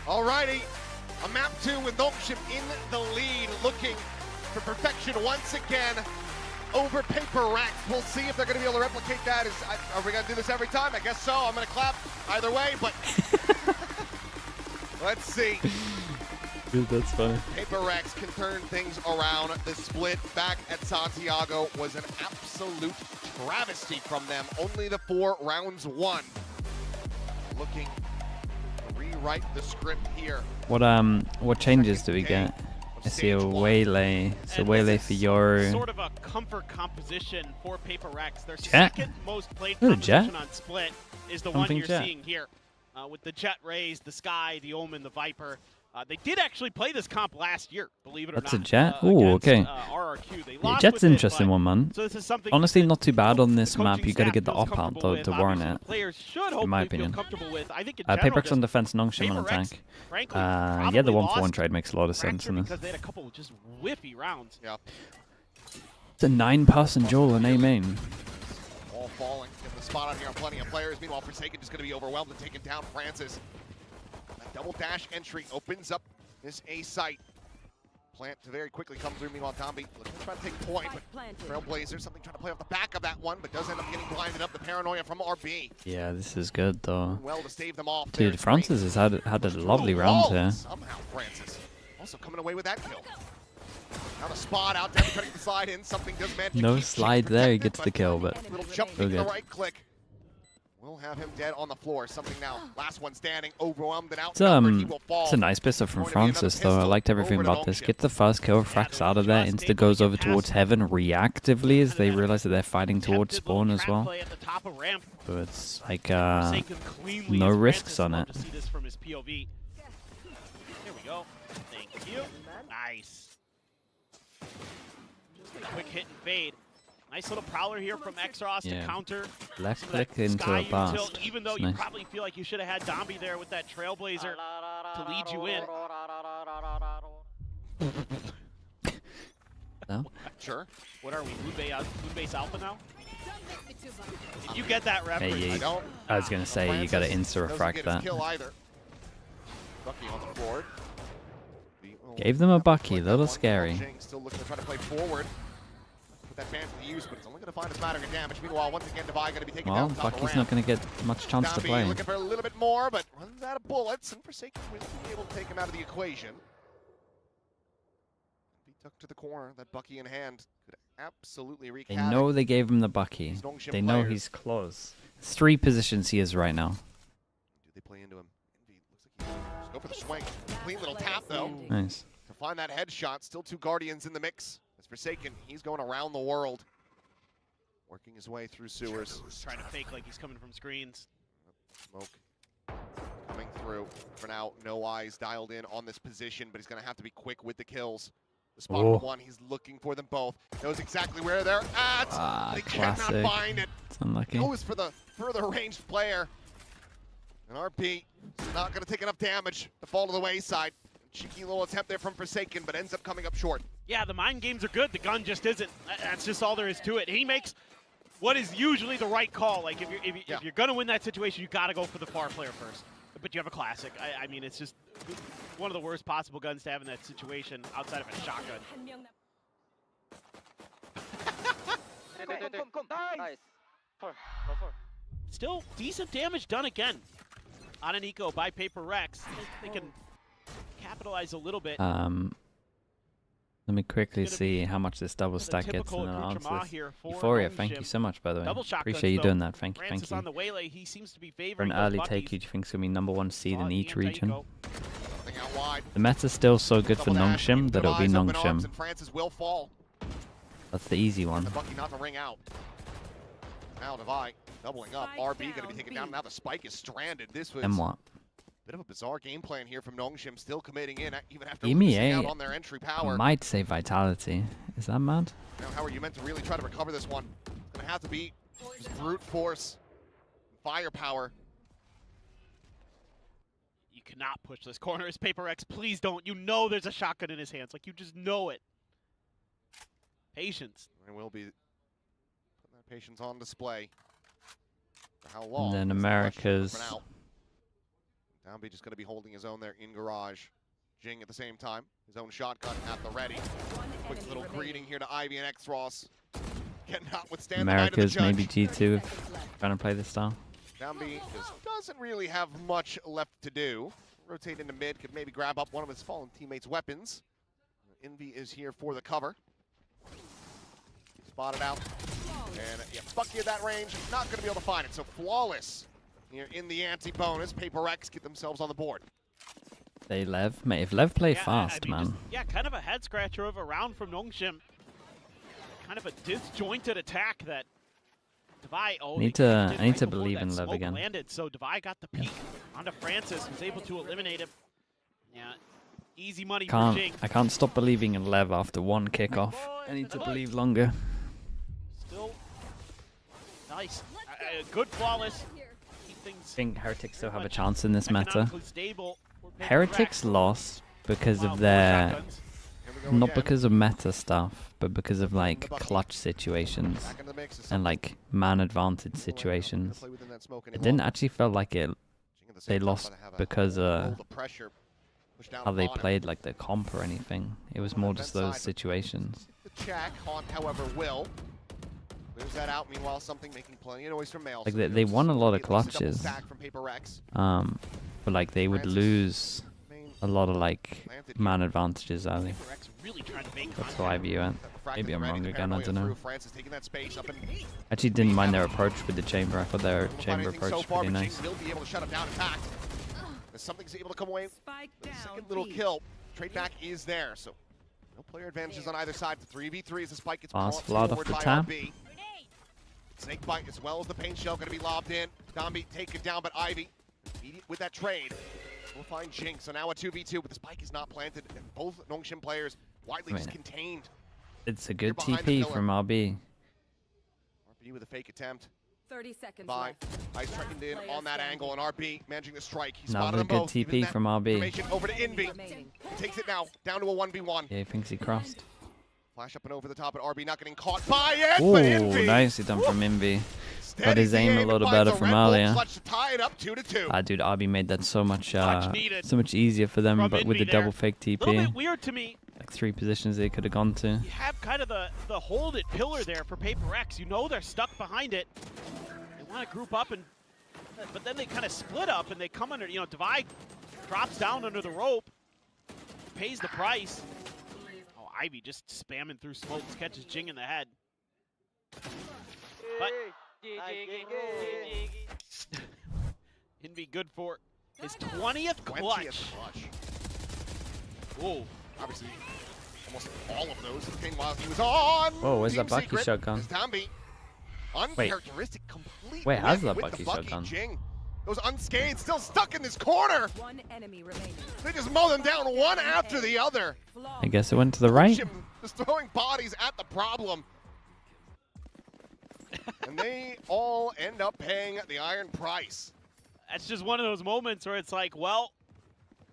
Alrighty, a map 2 with Nongshim in the lead, looking for perfection once again over PRX. We'll see if they're going to be able to replicate that. Are we going to do this every time? I guess so. I'm going to clap either way, but let's see. Dude, that's funny. PRX can turn things around. The split back at Santiago was an absolute travesty from them. Only the 4 rounds won. Looking to rewrite the script here. What changes do we get? I see a Waylay. It's a Waylay for Yoru. Sort of a comfort composition for PRX. Their Jet? second most played Ooh, composition Jet? on Split is the Something one you're Jet. seeing here. With the Jet raised, the Sky, the Omen, the Viper. They did actually play this comp last year, believe it or not. That's a Jet? against, Ooh, okay. RRQ. They Yeah, lost Jet's with it, interesting but- one, man. So this is something Honestly, that not too bad on this the map. coaching You got to staff get the feels op out comfortable though with. to warrant Obviously, it. the players should In my hopefully feel opinion. comfortable with. I think in general, PRX on just defense, Nongshim on PRX, attack. frankly, Yeah, the probably 1-for-1 lost trade makes a lot of sense Fracture in this. because they had a couple just whiffy rounds. Yeah. It's a 9-person duel in A main. All falling. Get the spot on here on plenty of players. Meanwhile, Forsaken just going to be overwhelmed and taking down Francis. That double dash entry opens up this A site. Plant to very quickly come through. Meanwhile, Domby looking to try to take point, but Trailblazer, something trying to play off the back of that one, but does end up getting blinded up. The paranoia from RB. Yeah, this is good though. Well to stave them off. Dude, Francis has had a lovely round here. Somehow Francis also coming away with that kill. Now the spot out there, trying to slide in. Something does manage to No keep slide Chief there, he protected, gets the kill, but little jump so to the good. right click. We'll have him dead on the floor. Something now. Last one standing, overwhelmed and It's outnumbered. He will fall. it's a nice pistol from Going to be another Francis though. I pistol liked everything over to about this. Nongshim. Get the first kill, Frax out of there. Insta goes over towards heaven reactively as they realize that they're fighing towards spawn as well. Play at the top of ramp. So it's like Forsaken cleanly no as risks Francis. on Love it. to see this from his POV. Here we go. Thank you. Nice. Just a quick hit and fade. Nice little prowler here from Xros to Yeah. counter. Left some of that click into Sky a util, blast. even though It's you nice. probably feel like you should have had Domby there with that Trailblazer to lead you in. No? Sure. What are we, Moon Base Alpha now? Did you get that reference? Hey, I don't. I was gonna say you gotta Francis insta doesn't refract get his that. kill either. Bucky on the board. Gave them a Bucky, a little scary. Clinching, still looking to try to play forward. Put that fan to use, but it's only going to find a smattering of damage. Meanwhile, once again, Devi going to be taken Well, down top of Bucky's ramp. not gonna get much chance to Domby play. looking for a little bit more, but runs out of bullets, and Forsaken will be able to take him out of the equation. Be tucked to the corner, that Bucky in hand could absolutely wreak They havoc. know they gave him the Bucky. These Nongshim They know players. he's close. 3 positions he is right now. Do they play into him? Envy looks like he just go for the swing. Clean little tap though. Nice. To find that headshot, still 2 Guardians in the mix. As Forsaken, he's going around the world. Working his way through sewers. Trying to fake like he's coming from screens. Smoke coming through. For now, no eyes dialed in on this position, but he's going to have to be quick with the kills. The spot Oh. for one, he's looking for them both. Knows exactly where they're at. Ah, they classic. cannot find it. It's unlucky. Goes for the further ranged player. And RP is not going to take enough damage to fall to the wayside. Cheeky little attempt there from Forsaken, but ends up coming up short. Yeah, the mind games are good. The gun just isn't. That's just all there is to it. He makes what is usually the right call. Like if you're gonna win that situation, you gotta go for the far player first. But you have a classic. I mean, it's just one of the worst possible guns to have in that situation outside of a shotgun. Nice. Still decent damage done again on an eco by Paper Rex. They can capitalize a little bit. Let me quickly see how much this double stack gets and then I'll answer this. Euphoria, thank you so much, by the way. Appreciate you doing that. Thank you, thank you. On the waylay. He seems to be For an early take, who do you think is going to be #1 seed in each region? Something out wide. The meta's still so good for Double dash, Nongshim keep that it'll be good eyes, open arms, Nongshim. and Francis will fall. That's the easy one. The Bucky not the ring out. Now Devi doubling up. RB going to be taken down. Now the spike is stranded. This was And what? a bit of a bizarre game plan here from Nongshim, still committing in even after Give me losing a. out on their entry power. I might say Vitality. Is that mad? Now, how are you meant to really try to recover this one? It's going to have to be just brute force, firepower. You cannot push this corner as Paper X. Please don't. You know there's a shotgun in his hands. Like, you just know it. Patience. And we'll be putting that patience on display. For how long? And then is the question America's. for now. Downbeat just going to be holding his own there in garage. Jing at the same time. His own shotgun at the ready. Quick little greeting here to Ivy and X-Ross. Can notwithstand America's the maybe judge. G2 if trying to play this style. Downbeat just doesn't really have much left to do. Rotate into mid, could maybe grab up one of his fallen teammates' weapons. Envy is here for the cover. Spotted out. And yeah, Bucky at that range, not going to be able to find it. So flawless here in the anti-bonus. Paper X get themselves on the board. They Lev. Mate, if Lev play Yeah, fast, I mean, man. just, yeah, kind of a head scratcher of a round from Nongshim. Kind of a disjointed attack that Devi. Oh, I need to believe in Lev again. Landed, so Devi got the peek onto Francis, was able to eliminate him. Yeah, easy money for Jing. I can't stop believing in Lev after one kickoff. I need to believe longer. Still nice, good flawless. Keep I things think Heretics still have a chance in this meta. economically stable for Paper Heretics Rex. lost because Wow, of more their, shotguns. Here we go not again. because of meta stuff, but because of like clutch situations Back in the mix is and like man advantage Gonna situations. play within that smoke It any didn't longer. actually feel like it. Jing at the same They time, lost but have a because hold the pressure, push down how they upon him. played like the comp or anything. It was more just those situations. The check, Haunt, however, will. Clears that out. Meanwhile, something making plenty of noise from Males. Like they won a lot of clutches. From Paper X. But like they would Francis, lose main a lot of like planted here. man advantages early. Paper Rex really trying to make That's how I view it. Maybe I'm wrong again, I don't know. Francis taking that space up and Actually didn't mind their approach with the chamber. I thought their Won't find chamber anything so approach far, pretty but nice. Jing will be able to shut him down. In fact, as something's able to come away. Spike The down. second little kill. Trade back is there, so no player advantages on either side. The 3v3 as the spike gets Fast brought flood off forward the by tap. RB. Snake bite as well as the paint shell going to be lobbed in. Downbeat taken down, but Ivy immediate with that trade. We'll find Jing. So now a 2v2, but the spike is not planted, and both Nongshim players widely just contained. It's a good behind the TP pillar. from RB. RB with a fake attempt. 30 seconds By left. Ice trained in on that angle, and RB managing to strike. He Another spotted them good both. Even TP that from RB. information over to Envy. Remaining. Takes it now, down to a 1v1. Yeah, he thinks he crossed. Flash up and over the top, but RB not getting caught by it, but Ooh, Envy. nicely done from Envy. Steady his aim a and little finds better from Red Bull earlier. clutch to tie it up 2-2. Dude, RB made that so much needed easier for them, from but with the Envy there. double fake A little TP. bit weird to me. Like 3 positions they could have gone to. You have kind of the hold it pillar there for Paper X. You know they're stuck behind it. They want to group up, but then they kind of split up and they come under, you know, Devi drops down under the rope, pays the price. Oh, Ivy just spamming through smokes, catches Jing in the head. But Envy good for his 20th clutch. Whoa. Obviously, almost all of those came while he was on. Oh, where's Team that Bucky Secret. shotgun? His Downbeat. Uncharacteristic, complete. Wait, how's whiff that with Bucky the shotgun? Jing goes unscathed, still stuck in this corner. One enemy remaining. They just mow them down one after the other. I guess it went to the right. Jim just throwing bodies at the problem. And they all end up paying the iron price. That's just one of those moments where it's like, well,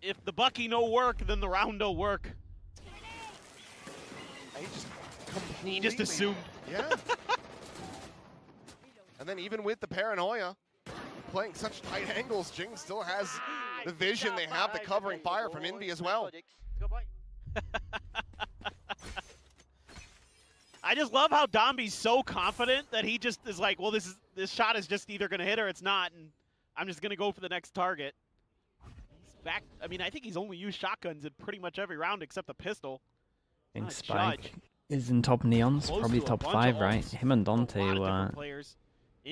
if the Bucky no work, then the round no work. He just assumed. Yeah. And then even with the paranoia, playing such tight angles, Jing still has the vision. They have the covering fire from Envy as well. I just love how Domby's so confident that he just is like, well, this shot is just either going to hit or it's not, and I'm just going to go for the next target. He's back. I mean, I think he's only used shotguns in pretty much every round except the pistol. I think Spike is in top Neons, probably top 5, right? Him and Dante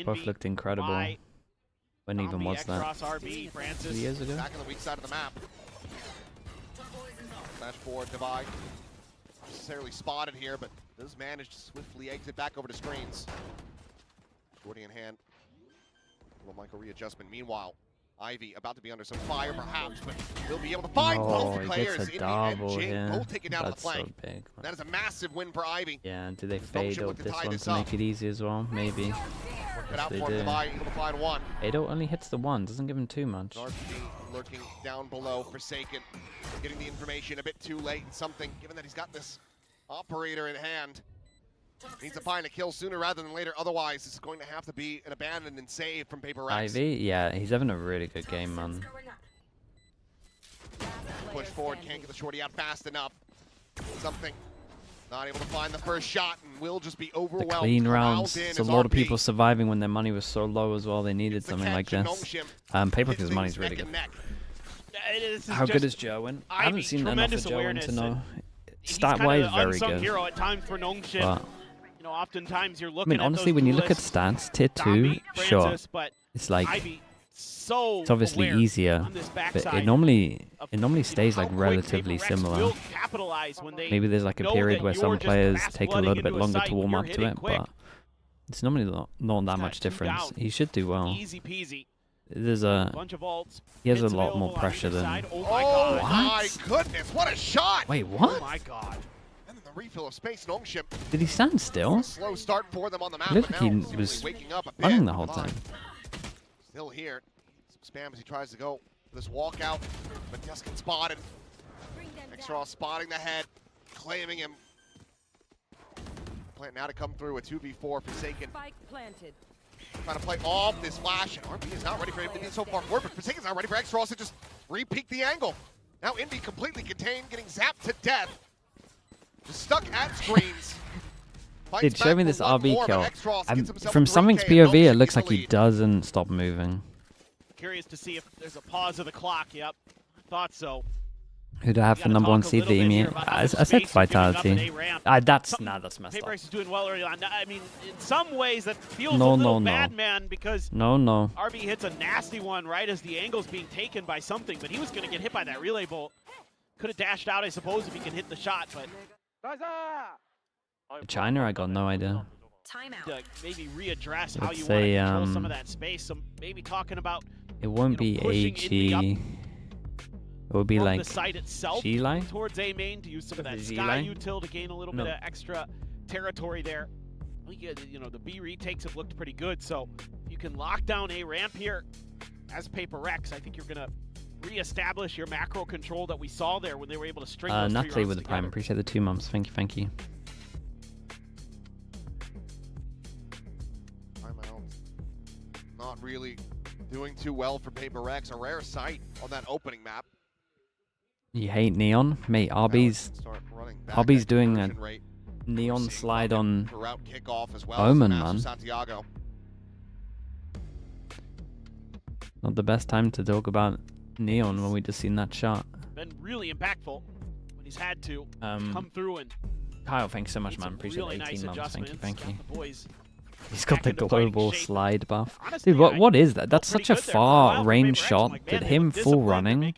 both looked incredible. When even was that? 2 years ago? Back on the weak side of the map. Flash forward, Divide. Not necessarily spotted here, but does manage to swiftly exit back over to screens. Shorty in hand. Little micro readjustment. Meanwhile, Ivy about to be under some fire perhaps, but he'll be able to find both players. Gets a double, both taken down to the flank. So big. That is a massive win for Ivy. Yeah, do they fade out this one to make it easy as well? Maybe. Yes, they do. Able to find one. Ado only hits the one, doesn't give him too much. RPD lurking down below, Forsaken. Getting the information a bit too late and something, given that he's got this operator in hand. Needs to find a kill sooner rather than later, otherwise it's going to have to be an abandon and save from PRX. Ivy, yeah, he's having a really good game, man. Push forward, can't get the shorty out fast enough. Something. Not able to find the first shot and will just be overwhelmed. The clean rounds. It's a lot of people surviving when their money was so low as well. They needed something like this. PRX's money's really good. How good is Jerwin? I haven't seen enough of Jerwin to know. Stat-wise, very good. Hero at times for Nongshim. You know, oftentimes you're looking. I mean, honestly, when you look at stats, tier 2, sure, it's like it's obviously easier, but it normally stays like relatively similar. Maybe there's like a period where some players take a little bit longer to warm up to it, but it's normally not that much difference. He should do well. Easy peasy. There's he has a lot more pressure than. Oh my goodness! What a shot! Wait, what? Oh my god! And then the refill of space, Nongshim. Did he stand still? Slow start for them on the map. Looked like he was running the whole time. Still here. Some spam as he tries to go for this walkout, but Tuscan spotted. Extra spotting the head, claiming him. Plan now to come through a 2v4 Forsaken. Spike planted. Trying to play off this flash, and RB is not ready for him to be so far forward, but Forsaken's not ready for Extra to just re-peek the angle. Now Envy completely contained, getting zapped to death. Just stuck at screens. Dude, show me this RB kill. From Something's POV, it looks like he doesn't stop moving. Curious to see if there's a pause of the clock. Yep, thought so. Who do I have for number 1 seed? I said Vitality. That's messed up. PRX is doing well early on. I mean, in some ways that feels a little bad, man, because RB hits a nasty one right as the angle's being taken by something, but he was going to get hit by that relay bolt. Could have dashed out, I suppose, if he can hit the shot, but... China, I got no idea. Maybe readdress how you want to control some of that space. So maybe talking about... It won't be AG... It would be like the site itself G-Line towards A main to use some of that Sky util to gain a little bit of extra territory there. You know, the B retakes have looked pretty good, so if you can lock down A ramp here as PRX, I think you're gonna re-establish your macro control that we saw there when they were able to string those Natalie with the prime. Appreciate the 2 months. Thank you. Timeout. Not really doing too well for PRX. A rare sight on that opening map. You hate Neon? Mate, RB's doing a Neon slide on Omen, man. Not the best time to talk about Neon when we just seen that shot. Been really impactful when he's had to come through and... Kyle, thanks so much, man. Appreciate the 18 months. Thank you. Boys he's got the global slide buff. Dude, what is that? That's such a far range shot that him full running.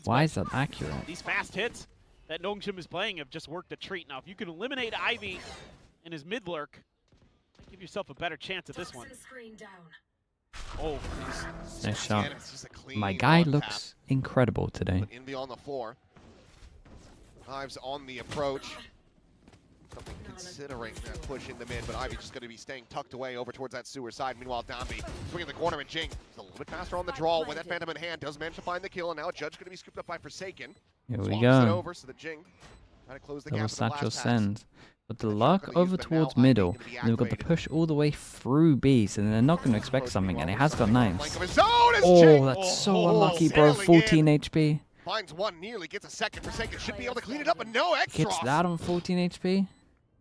Why is that accurate? These fast hits that Nongshim is playing have just worked a treat. Now, if you can eliminate Ivy and his mid lurk, give yourself a better chance at this one. Oh, nice shot. My guy looks incredible today. Envy on the floor. Hives on the approach. Something considering that push in the mid, but Ivy just going to be staying tucked away over towards that sewer side. Meanwhile, Dambi swinging the corner, and Jing is a little bit faster on the draw with that Phantom in hand. Does manage to find the kill, and now Judge going to be scooped up by Forsaken. Here we Swaps go. it over so that Jing trying to close the Double gap. satchel Pass. send. But the They're luck not gonna over use them now. towards Ivy middle. gonna be And they've got the activated. push all the way through B, so they're not going to expect something, and he has got Flank knives. of his own as Oh, Jing that's so unlucky, bro. sailing 14 in. HP. Finds one, nearly gets a second. Forsaken should be able to clean it up, but no extra. Gets that on 14 HP.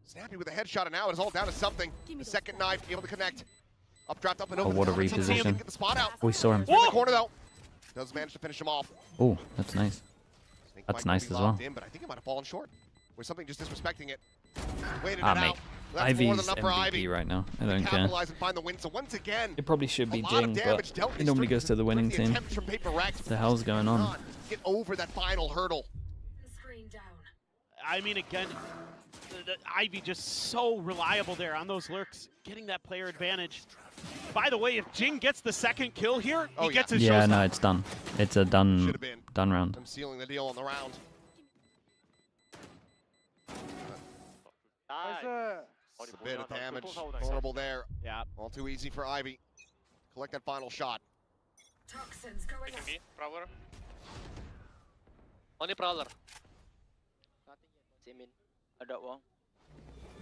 Snappy with a headshot, and now it is all down to something. The second knife able to connect. Updraft up and over. Oh, what a the top. Sometimes reposition. Get the spot out. We saw him. In the corner though. Does manage to finish him off. Oh, that's nice. Snake That's Bite nice will be as well. locked in, but I think it might have fallen short. Or something just disrespecting it. Waited Ah, it mate. out. That's more than Ivy's enough for Ivy. MVP right now. I don't care. Capitalize and find the win. So once again, It probably should be a lot Jing, of but damage dealt. he normally goes to the winning team. Attempts from Paper Rex. What the hell's going on? Not Get over that final hurdle. I mean, again, the Ivy just so reliable there on those lurks, getting that player advantage. By the way, if Jing gets the second kill here, he gets his Yeah, showstopper. no, it's done. It's a done round. I'm sealing the deal on the round. It's a bit of damage. Horrible there. Yeah. All too easy for Ivy. Collect that final shot. Toxins going up. Prowler. Only Prowler. Simin. Ada one.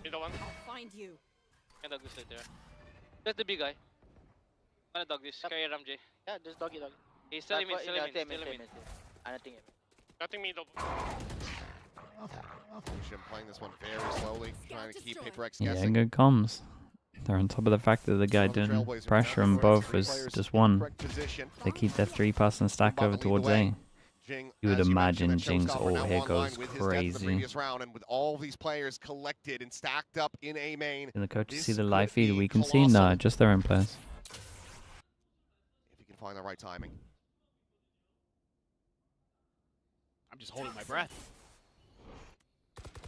Ada one. I'll find you. Can dog this later. That's the big guy. Can dog this? Kay Ramjay. Yeah, just doggy. He's still in, still in. Nothing me double. Shim playing this one very slowly, trying to keep Paper X Yeah, guessing. good comms. They're on top of the fact that the guy didn't pressure them both as just one. They keep their 3-person stack over towards A. You would imagine Jing's all here goes crazy. Round, and with all these players collected and stacked up in A main, Can the coaches see this the live could feed? be We can see? No, colossal. just their own players. If you can find the right timing. I'm just holding my breath.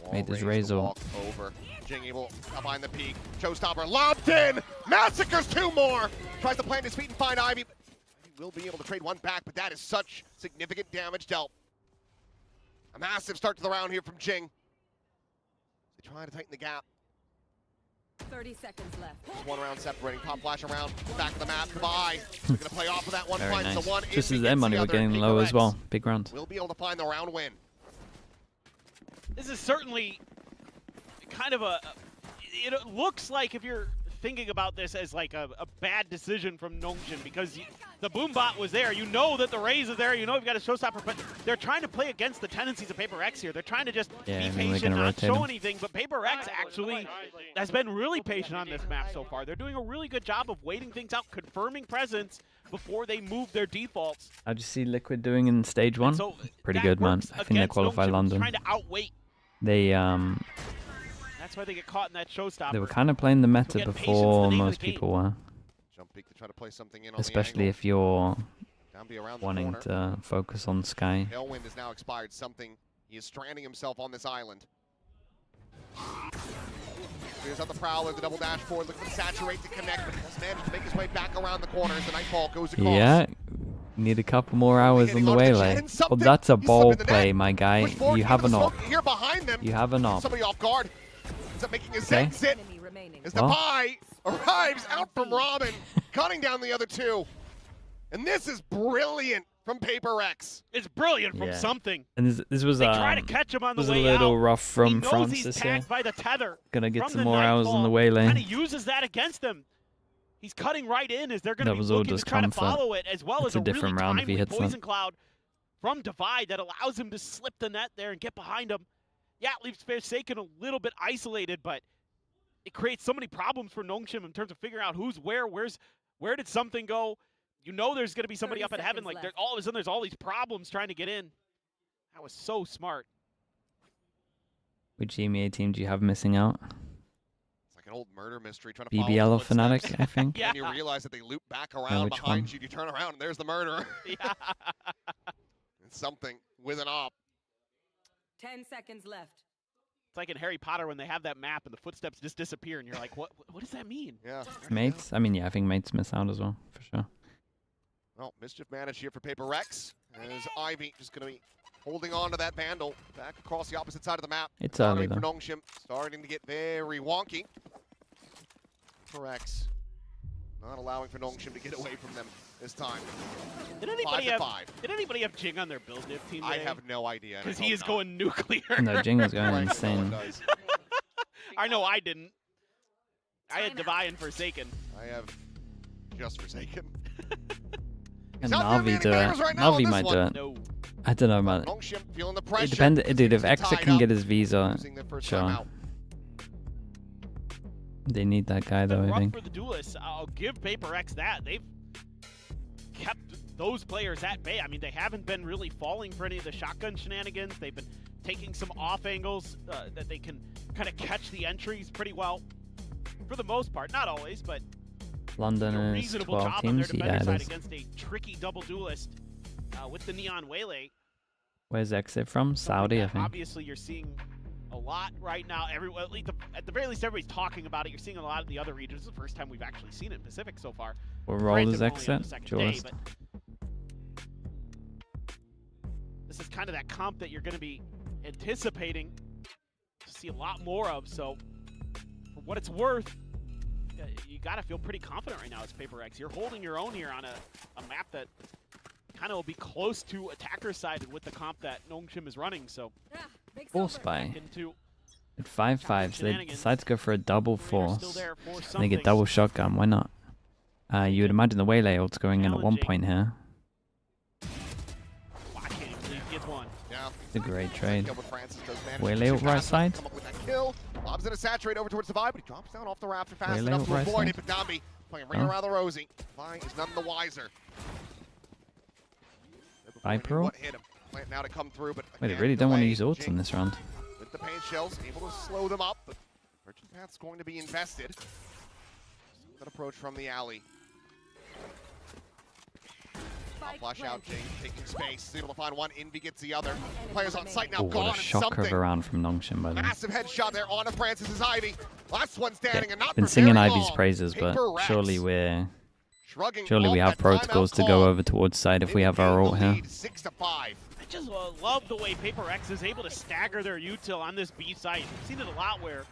Wall Made this raised to razor. walk over. Jing able to find the peak. Showstopper lobbed in. Massacres 2 more. Tries to plant his feet and find Ivy. He will be able to trade one back, but that is such significant damage dealt. A massive start to the round here from Jing. They try to tighten the gap. 30 seconds left. Just one round separating. Pop flash around. Back of the map. Goodbye. They're going to play off of that one Very fight. nice. So one Just in as their against money the were other. getting Paper low as Rex well. Big round. will be able to find the round win. This is certainly kind of it looks like, if you're thinking about this as like a bad decision from Nongshim, because the boom bot was there. You know that the Raze is there. You know you've got a showstopper, but they're trying to play against the tendencies of Paper X here. They're trying to just Yeah, be I mean, they're patient, gonna not rotate show him. anything. But Paper X actually has been really patient on this map so far. They're doing a really good job of waiting things out, confirming presence before they move their defaults. How'd you see Liquid doing in stage 1? So Pretty that good, man. works I think they against qualify Nongshim, London. Trying to outweight. They That's why they get caught in that showstopper. They were kind of playing the meta Again, patience, before the name of most the game. people were. Jump peek to try to play something in on Especially the if you're angle. Around the wanting corner. to focus on Sky. Tailwind is now expired. Something. He is stranding himself on this island. Here's out the Prowler, the double dash forward, looking to saturate to connect, but has managed to make his way back around the corner as the Nightfall goes across. Yeah, need a couple more hours on the waylay. Well, something. that's a He's ball slipping the play, net. my guy. Push forward You into have the an op. smoke here behind them. You have an op. Somebody off guard. Ends up making his Okay. exit. Enemy remaining. As the Well. buy arrives out from Robin, cutting down the other two. And this is brilliant from Paper X. It's brilliant from Yeah. something. And this was They try to catch him on the was a way little out. rough from he knows Francis he's here. tagged by the tether. Gonna get from some the more hours on the Nightfall, waylay. And he uses that against them. He's cutting right in as they're going That to be was all looking to just try to comfort. follow it, as well It's as a a really different round if he timely hits that. poison cloud from Divide that allows him to slip the net there and get behind him. Yeah, it leaves Forsaken a little bit isolated, but it creates so many problems for Nongshim in terms of figuring out who's where did something go. You know there's going to be somebody 30 up in heaven. seconds Like left. all of a sudden there's all these problems trying to get in. That was so smart. Which EMEA team do you have missing out? It's like an old murder mystery trying to follow BBL the or Fnatic, footsteps. I think. Yeah. And you realize that they loop back around which behind one? you. You turn around and there's the murderer. Yeah. It's something with an op. 10 seconds left. It's like in Harry Potter when they have that map and the footsteps just disappear and you're like, what does that mean? Yeah. Mates? I mean, yeah, I think mates miss out as well, for sure. Well, mischief managed here for Paper Rex. As Ivy just going to be holding on to that Vandal. Back across the opposite side of the map. It's early for though. Nongshim, starting to get very wonky. PRX not allowing for Nongshim to get away from them this time. Did anybody have Jing on their build div team today? I have no idea. Because he is going nuclear. No, Jing was going Frank insane. does. I know I didn't. I had Divine and Forsaken. I have just Forsaken. And He's out there Na'Vi do manning it. bangers right now on Na'Vi this might do one. it. No. I don't know, man. Nongshim feeling the pressure. It depends. Dude, if They're Exit tied can up, get his visa, losing their first time sure. out. They need that guy though, I Rough think. for the duelists. I'll give PaperX that. They've kept those players at bay. I mean, they haven't been really falling for any of the shotgun shenanigans. They've been taking some off angles that they can kind of catch the entries pretty well. For the most part, not always, but London a is reasonable 12 job on their teams. Yeah, defender it side is. against a tricky double duelist with the Neon Waylay. Where's Exit from? Saudi, I think. Obviously, you're seeing a lot right now. At the very least, everybody's talking about it. You're seeing a lot in the other regions. It's the first time we've actually seen it in Pacific so far. What role Granted, is we're only on Exit? the second day, Duelist. but this is kind of that comp that you're going to be anticipating to see a lot more of. So, for what it's worth, you got to feel pretty confident right now as PaperX. You're holding your own here on a map that kind of will be close to attacker sided with the comp that Nongshim is running. So, Force Spy. into At 5-5, so they decide to go for a double Players still force. there for And they something. get double shotgun, why not? You would imagine the Waylay ult's going in at one point here. I can't even believe he gets one. Yeah. It's a great trade. Kill, but Francis does manage Waylay to ult right pass up, side. Come up with that kill. Bob's gonna saturate over towards the vibe, but he drops down off the rafter fast Waylay enough ult to right avoid side. it. But Dambi playing ring Oh. around the rosy. Vi is none the wiser. Viper ult? What hit him? Plant now to come through, but Wait, they again, really don't want to delay. use ults in Jing this round. with the pain shells, able to slow them up, but Merchant Path's going to be invested. Good approach from the alley. Flash out, Jing, taking space, able to find one, Envy gets the other. Players on site now Oh, gone, what a and shocker of something. a round from Nongshim, by the way. Massive headshot there onto Francis's Ivy. Last one standing, and not Been for singing very Ivy's long. praises, but PaperX surely shrugging we off have that protocols timeout to go call. over towards side if we have our ult here. 6-5. I just love the way PaperX is able to stagger their util on this B site. We've seen it a lot where,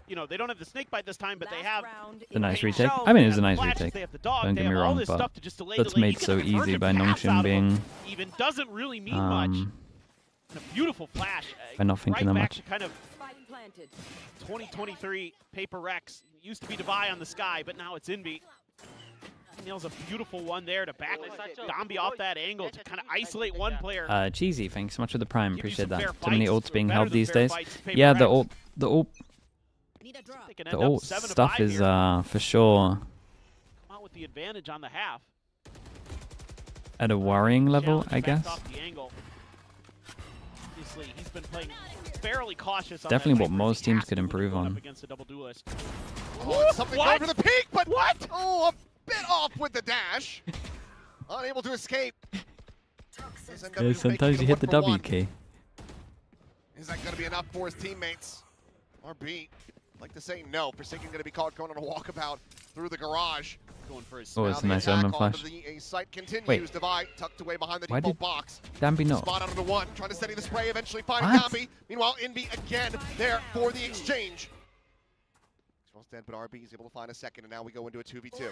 you know, they don't have the snake bite this time, but they have It's a nice retake. shells, I mean, they it was a have nice flashes, retake. they have the dog, Don't they get me have all wrong, this but stuff to just delay, that's delay. made You can so convert easy a by pass Nongshim out of being them. Even doesn't really mean much. A beautiful flash. By not thinking right that back much. to kind of 2023 PaperX. Used to be Devi on the sky, but now it's Envy. He nails a beautiful one there to back Dambi off that angle to kind of isolate one player. Cheesy, thanks so much for the prime. Give you Appreciate some fair that. Too many fights, ults being better held than these fair days. fights, Yeah, the PaperX. ult They can the end up ult 7 to stuff 5 is here. for sure Come out with the advantage on the half. at a worrying level, Challenge I backed guess. off the angle. Obviously, he's been playing fairly cautious on Definitely that what Viper. most He teams has could to when improve going on. up against a double duelist. Oh, and something What? going for the peak, but What? Oh, a bit off with the dash. Unable to escape. Yeah, sometimes you hit the W key. Is that going to be enough for his teammates? RB, like to say no. Forsaken going to be caught going on a walkabout through the garage. Going for his Oh, Now it's a the nice attack omen onto flash. The site continues. Wait. Divide tucked away behind the Why default did box. Dambi not? Spot out of the one, trying to steady the spray, eventually finding What? Dambi. Meanwhile, Envy again there for the exchange. Well dead, but RB is able to find a second, and now we go into a 2v2.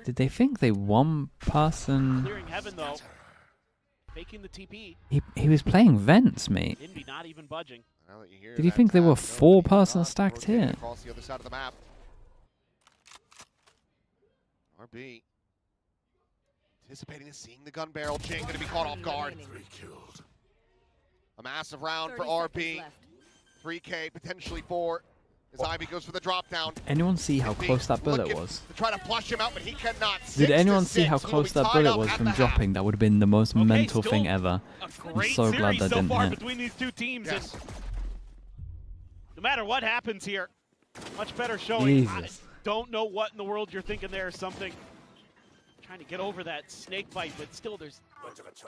Did they think they one person? Clearing heaven though. Faking the TP. He was playing vents, mate. Envy not even budging. Now that you hear Did you that think there were tap, 4 no, persons not stacked rotating here? across the other side of the map. RB anticipating and seeing the gun barrel. Jing going to be caught off guard. A massive round for RB. 3K, potentially 4. As Ivy goes for the drop down. Anyone see how Envy close that bullet looking was? To try to flush him out, but he cannot. Did 6 to anyone see 6. how We will close be that tied bullet up was at from the half. dropping? That would have been the most mental still thing ever. A I'm great so glad series that so didn't far hit. between these two teams. Yes. And no matter what happens here, much better showing. I Jesus. don't know what in the world you're thinking there. Something trying to get over that snake bite, but still there's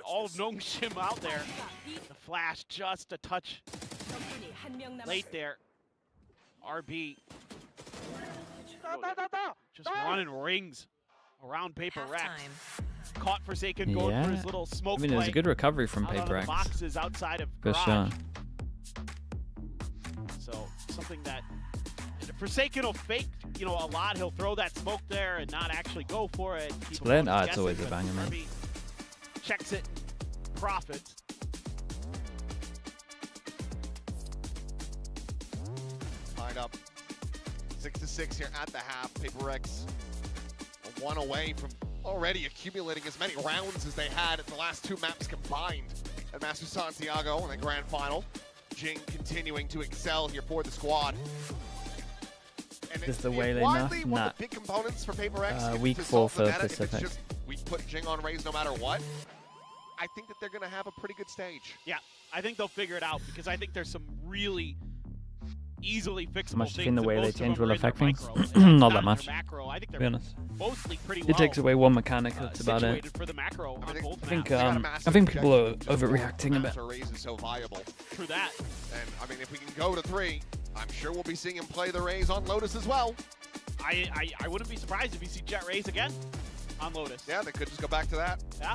all of Nongshim out there. The flash just a touch late there. RB just running rings around PaperX. caught Forsaken going for his little smoke I mean, it was a play good recovery from out on Paper the X. boxes outside of For Garage. sure. So something that Forsaken will fake, you know, a lot. He'll throw that smoke there and not actually go for it. Keep Split? opponents It's always a guessing, banger, but man. Kirby checks it, profits. Tied up 6-6 here at the half. Paper X one away from already accumulating as many rounds as they had at the last two maps combined at Master Santiago in the grand final. Jing continuing to excel here for the squad. And Is the Waylay widely enough? one Nah. of the big components for Paper X Week to 4 solve the for meta, if Pacific. it's just we put Jing on Raze no matter what, I think that they're going to have a pretty good stage. Yeah, I think they'll figure it out because I think there's some really easily fixable much do you things. think the and way they most of change them will are in their affect things? micro. It's Not that in much. their macro. I think To they're be honest. mostly pretty well. It takes away one mechanic, that's about it. situated for the macro on both I think maps. I think people are overreacting a bit. Master Raze is so viable. True that. And I mean, if we can go to 3, I'm sure we'll be seeing him play the Raze on Lotus as well. I wouldn't be surprised if you see Jet Raze again on Lotus. Yeah, they could just go back to that. Yeah.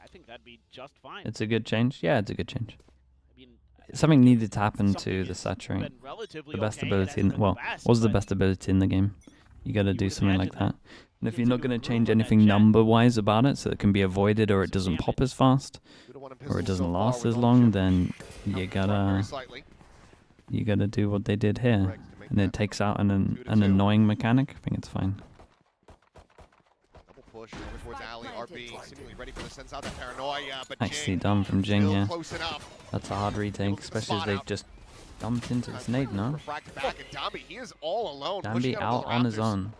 I think that'd be just fine. It's a good change. Yeah, it's a good change. I mean, Something needed to happen something to the has saturate. been relatively The best okay. It ability, hasn't been well, the best, was the but best ability in the game. You got to do would something like imagine that. And if gets you're not into a going to groove change on that anything jet. number-wise about it, so it can be avoided or it doesn't Damage. pop as fast, 2 to 1 in or it pistols doesn't so far last with as Long long, Ship. then you Very gotta slightly. do what they did here, Correct, to make and that it takes out an 2 to an 2. annoying mechanic. I think it's fine. Double push over towards Ali. RB seemingly ready for the sense out that paranoia, but Nicely Jing done from Jing, still yeah. close enough. That's a hard retake, Able to especially as spot they've out. just dumped into the snake, no? Refracted back, and Dambi, he is all alone. pushing Dambi out out of the on his Raptors. own.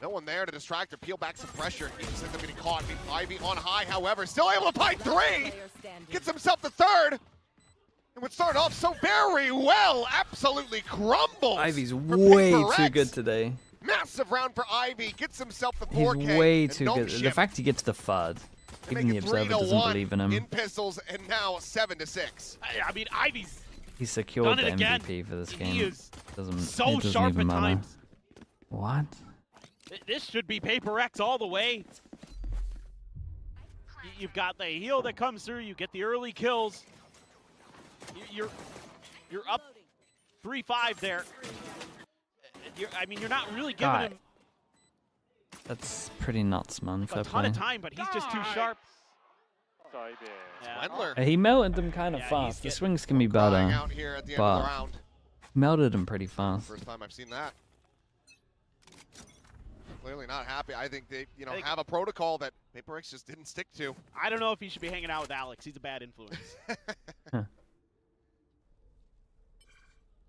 No one there to distract or peel back some pressure. He just ends up getting caught. Ivy on high, however, still able to find 3. Player standing. Gets himself the 3rd. And would start off so very well. Absolutely crumbles. Ivy's for way Paper too X. good today. Massive round for Ivy. Gets himself the He's 4K. way and too good. The Nongshim fact he gets the FUD, to even make the it observer doesn't 3-1 believe in him. in pistols, and now 7-6. I mean, Ivy's He secured done the it again. MVP for this He game. is Doesn't so it doesn't sharp even at matter. times. What? This should be Paper X all the way. You've got the heal that comes through. You get the early kills. You're up 3-5 there. I mean, you're not really giving God. him That's pretty nuts, man. a Fair ton play. of time, but he's just too sharp. Yeah. Wendler He melted them kind of Yeah, fast. The he's swings can be crying better. out here at the end of but- the round. Melted them pretty fast. First time I've seen that. Clearly not happy. I think they, I think- have a protocol that Paper X just didn't stick to. I don't know if he should be hanging out with Alex. He's a bad influence.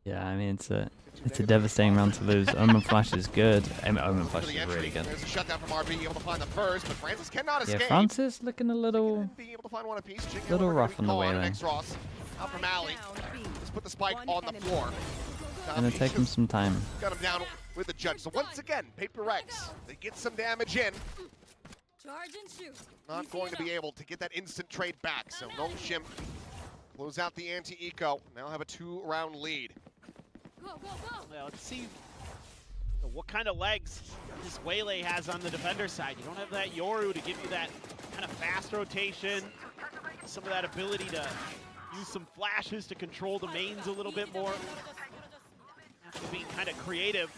Yeah, I mean it's a devastating round to lose. Omen Flash is good. Omen For Flash the is entry. really good. There's a shutdown from RB, able to find the first, but Francis cannot Yeah, escape. Francis looking a little. Being able to find one apiece. Jing Little Miller rough gonna be on the called way on there. next Ross. Out from Alley. Just put the spike on the floor. Gonna take him some time. Got him down with the judge. So once again, Paper X, they get some damage in. Charge and shoot. Not going to be able to get that instant trade back. So Nongshim close out the anti-eco. Now have a 2-round lead. Go, go, go. Well, let's see what kind of legs this Waylay has on the defender side. You don't have that Yoru to give you that kind of fast rotation, some of that ability to use some flashes to control the mains a little bit more. Have to be kind of creative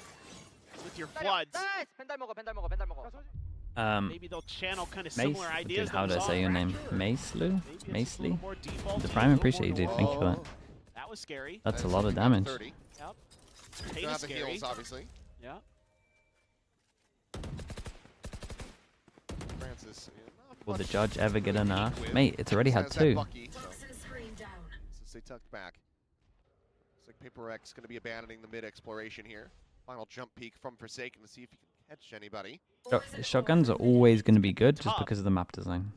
with your floods. Maybe they'll channel kind of Mace. similar ideas. How do I say your name? Macelu? Maybe it's a little Macely? more default, The a Prime little appreciate you, more dude. Thank you for that. That was scary. That's a lot of damage. 30. Yep. Don't Tate have is the scary. heals, obviously. Yeah. Francis. Will the judge ever get an nerf? Mate, it's already had 2. Since they tucked back. Looks like Paper X going to be abandoning the mid exploration here. Final jump peek from Forsaken to see if he can catch anybody. Shotguns are always going to be good just because of the map design.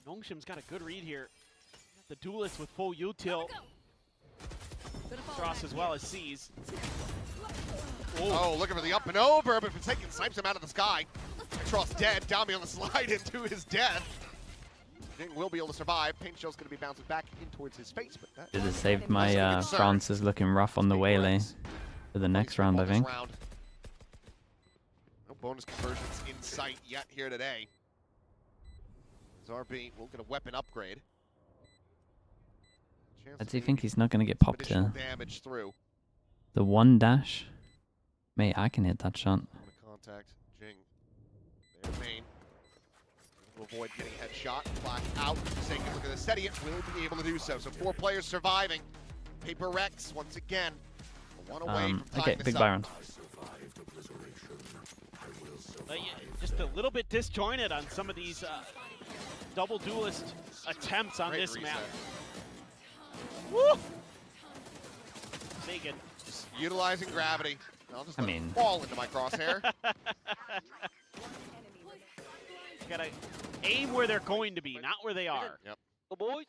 Nongshim's got a good read here. The duelist with full util. Cross as well as C's. Oh, looking for the up and over, but Forsaken snipes him out of the sky. Tross dead. Dami on the slide into his death. Jing will be able to survive. Paint Shell's going to be bouncing back in towards his face. But that Should have saved my Francis looking rough on the Waylay for the next round, I think. bonus conversions in sight yet here today. As RB will get a weapon upgrade. I do think he's not going to get popped here. Damage through. The one dash. Mate, I can hit that shot. Contact Jing. Their main. To avoid getting headshot. Flash out. Saying look at the steady it. Will be able to do so. So 4 players surviving. PRX once again. One away from okay, big Byron. Just a little bit disjointed on some of these double duelist attempts on this map. Woo! Sagan. Just utilizing gravity. I'll just mean, fall into my crosshair. Gotta aim where they're going to be, not where they are. Yep. Go boys.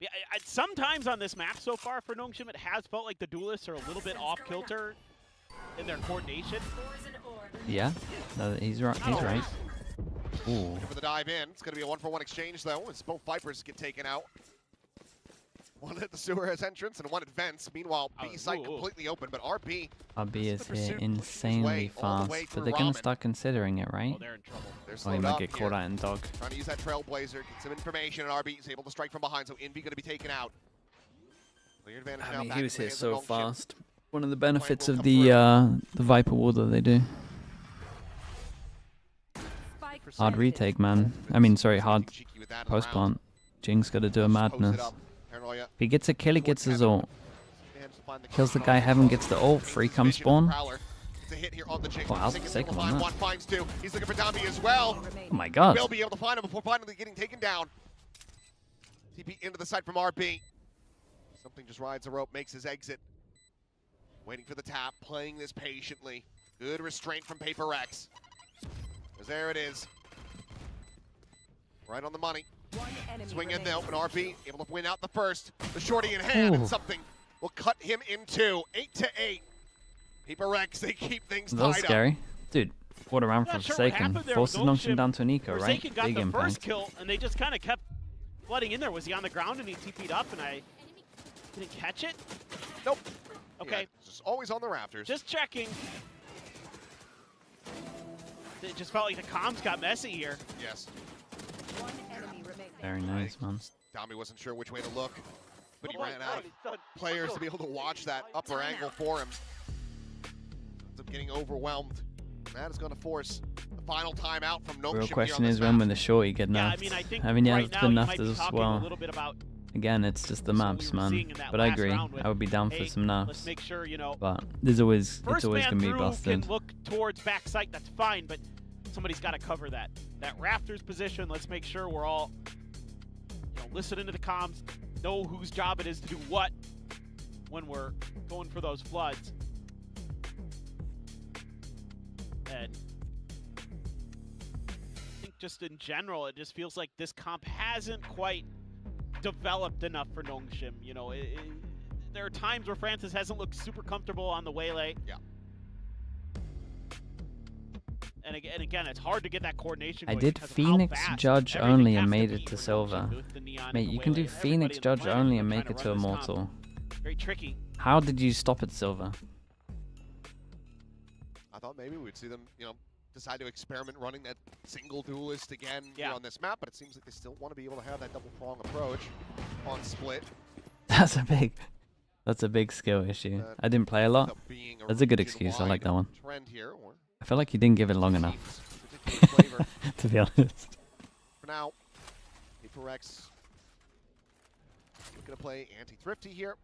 Yeah, sometimes on this map so far for Nongshim, it has felt like the duelists are a little bit off kilter in their coordination. Yeah, no, he's right. He's right. Ooh. For the dive in, it's going to be a 1-for-1 exchange though, as both Vipers get taken out. One at the Suarez entrance and one at Vents. Meanwhile, B site completely open, but RB is here insanely fast, but they're going to start considering it, right? Oh, they're in trouble. They're he might get caught out in dog. Trying to use that Trailblazer, get some information, and RB is able to strike from behind, so Envy going to be taken out. Clear advantage now. He was here so fast. One of the benefits of the Viper wall that they do. Hard retake, man. I mean, sorry, hard post plant. Jing's got to do a madness. If he gets a kill, he gets his ult. Kills the guy, Heaven gets the ult, free come spawn. Oh, how's the second one? He's looking for Dambi as well. Oh my god. Will be able to find him before finally getting taken down. TP into the site from RB. Something just rides the rope, makes his exit. Waiting for the tap, playing this patiently. Good restraint from PRX. Because there it is. Right on the money. Swing in though, and RB able to win out the first. The shorty in hand, and something will cut him in 2. 8-8. PRX, they keep things tied up. That's scary. Dude, what a round from Forsaken. Forces Nongshim down to an eco, right? Forsaken got the first kill, and they just kind of kept flooding in there. Was he on the ground and he TP'd up, and I didn't catch it? Nope. Okay. Yeah, just always on the rafters. Just checking. It just felt like the comms got messy here. Yes. Very nice, man. Dami wasn't sure which way to look, but he ran out of players to be able to watch that upper angle for him. Ends up getting overwhelmed. That is going to force the final timeout from Nongshim. Real question is when the shorty get nerfed. I mean, yeah, right it's been now, nerfed as well. Again, it's just the maps, man. But I agree. I would be down for some nerfs. Let's make sure, you know. But there's always, it's always going to be busted. Can look towards backside, that's fine, but somebody's got to cover that rafters position. Let's make sure we're all, you know, listening to the comms, know whose job it is to do what when we're going for those floods. And I think just in general, it just feels like this comp hasn't quite developed enough for Nongshim. You know, there are times where Francis hasn't looked super comfortable on the waylay. Yeah. And again, it's hard to get that coordination. I did Phoenix Judge only and made it to Silver. Mate, you can do Phoenix Judge only and make it to Immortal. Very tricky. How did you stop at Silver? I thought maybe we'd see them, you know, decide to experiment running that single duelist again here on this map, but it seems like they still want to be able to have that double prong approach on split. That's a big skill issue. I didn't play a lot. That's a good excuse. I like that one. I feel like he didn't give it long enough, to be honest. For now, PRX looking to play anti-thrifty here.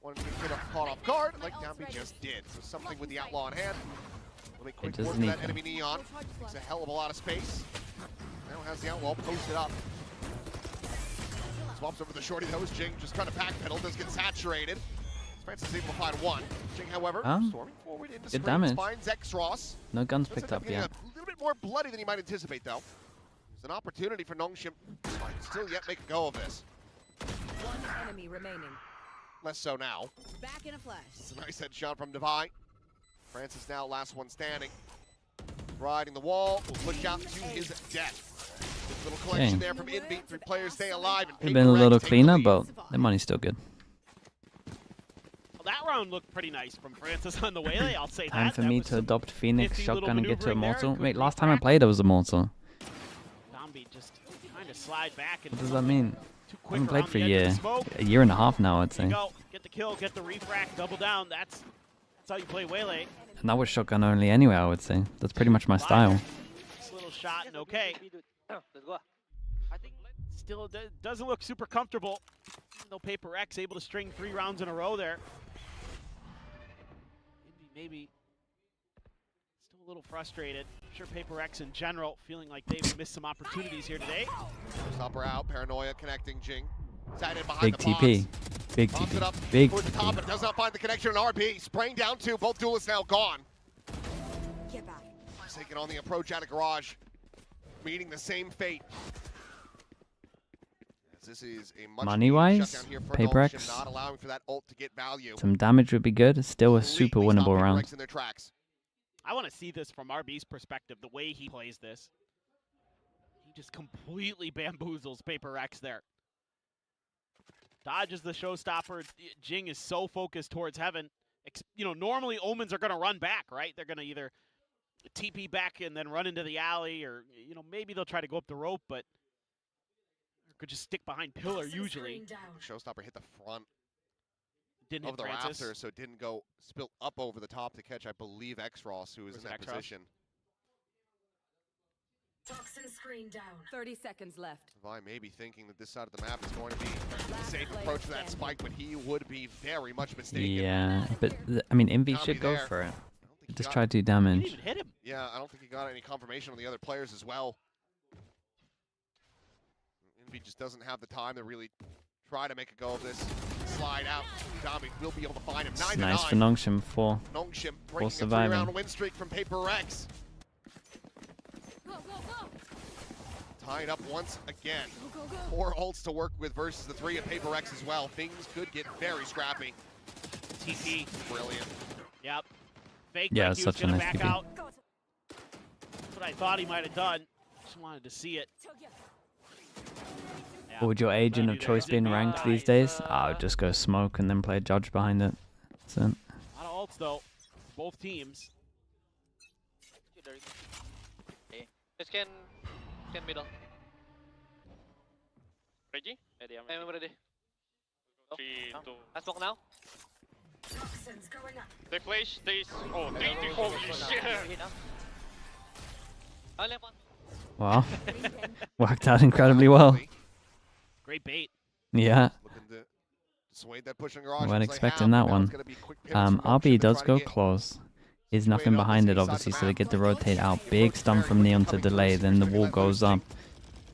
Wanted to get caught off guard, like Dambi just did. So something with the outlaw in hand. Let me quick work that enemy neon. Takes a hell of a lot of space. Now has the outlaw posted up. Swaps over the shorty though. Jing just trying to backpedal, does get saturated. Francis is able to find one. Jing, however, storming forward into good damage. Finds Extros. No guns picked up yet. A little bit more bloody than you might anticipate, though. There's an opportunity for Nongshim to still yet make a go of this. One enemy remaining. Less so now. Back in a flash. It's a nice headshot from Devi. Francis now last one standing. Riding the wall, will push out to his death. Good little collection there from Envy. 3 players stay alive. Could have been a little cleaner, but the money's still good. Well, that round looked pretty nice from Francis on the Waylay, I'll say Time that. for That me was to some adopt Phoenix nifty little shotgun and get to maneuvering there, Immortal. good Wait, last time I refract. played I was Immortal. Dombey just trying to slide back. And What does that mean? too I quick haven't played around for the edge of the smoke. a year and a half now, I'd There you say. go. Get the kill, get the refract, double down. That's how you play Waylay. And that was shotgun only anyway, I would say. That's pretty much my style. This little shot and okay. Let's go. I think still doesn't look super comfortable. Even though Paper X able to string 3 rounds in a row there. Envy maybe still a little frustrated. I'm sure Paper X in general feeling like they've missed some opportunities here today. Stopper out, Paranoia connecting Jing. Sighted behind Big the TP. box. Big Pops it up TP. Big towards the top, but TP. does not find the connection in RB. Spraying down 2, both duelists now gone. Get back. Taking on the approach out of garage, meeting the same fate. As this is a much Money-wise, shutdown here for Paper Nolshim, X, not allowing for that ult to get value. some damage would be good. Still a super Completely stop winnable Paper round. X in their tracks. I want to see this from RB's perspective, the way he plays this. He just completely bamboozles Paper X there. Dodge is the showstopper. Jing is so focused towards heaven. You know, normally Omens are going to run back, right? They're going to either TP back and then run into the alley, or, you know, maybe they'll try to go up the rope, but could just stick behind pillar usually. Showstopper hit the front Didn't of hit the Francis. rafters, so it didn't go spill up over the top to catch, I believe, X-Ross, who was in that X-Ross? position. Toxin screen down. 30 seconds left. Vi may be thinking that this side of the map is going to be the safe approach to that spike, but he would be very much mistaken. Yeah, but I mean, Envy Zombie should go there. for it. I don't think he Just got- try to do Didn't damage. even hit him. Yeah, I don't think he got any confirmation on the other players as well. Envy just doesn't have the time to really try to make a go of this. Slide out. Zombie will be able to find him. 9 to Nice 9. for Nongshim 4. Nongshim breaking a surviving. 3-round win streak from Paper X. Go, go, go. Tied up once again. Go, go, go. 4 ults to work with versus the 3 of Paper X as well. Things could get very scrappy. TP. Brilliant. Yep. Fake Yeah, like he it's was such a gonna nice back TP. out. That's what I thought he might have done. Just wanted to see it. Yeah. What would your agent of do that. choice be in ranked these days? I would just go smoke and then play Judge behind it. That's it. A lot of ults though. Both teams. Just can middle. Ready? Ready, I'm ready. 3, 2. Let's walk now. Toxins going up. They flash, they... Oh, 3, 3, holy shit! Wow. Worked out incredibly well. Great bait. Yeah. Looking to dissuade that push on garage. Weren't as they expecting have. that Now it's one. gonna be quick pivots from Nongshim RB to does try to go get close. Is situated nothing on behind this it, east side obviously, of so they the get the map. rotate out. The Big approach stun very from quickly Neon to coming delay, close. then the Restricting wall that goes up. boosting.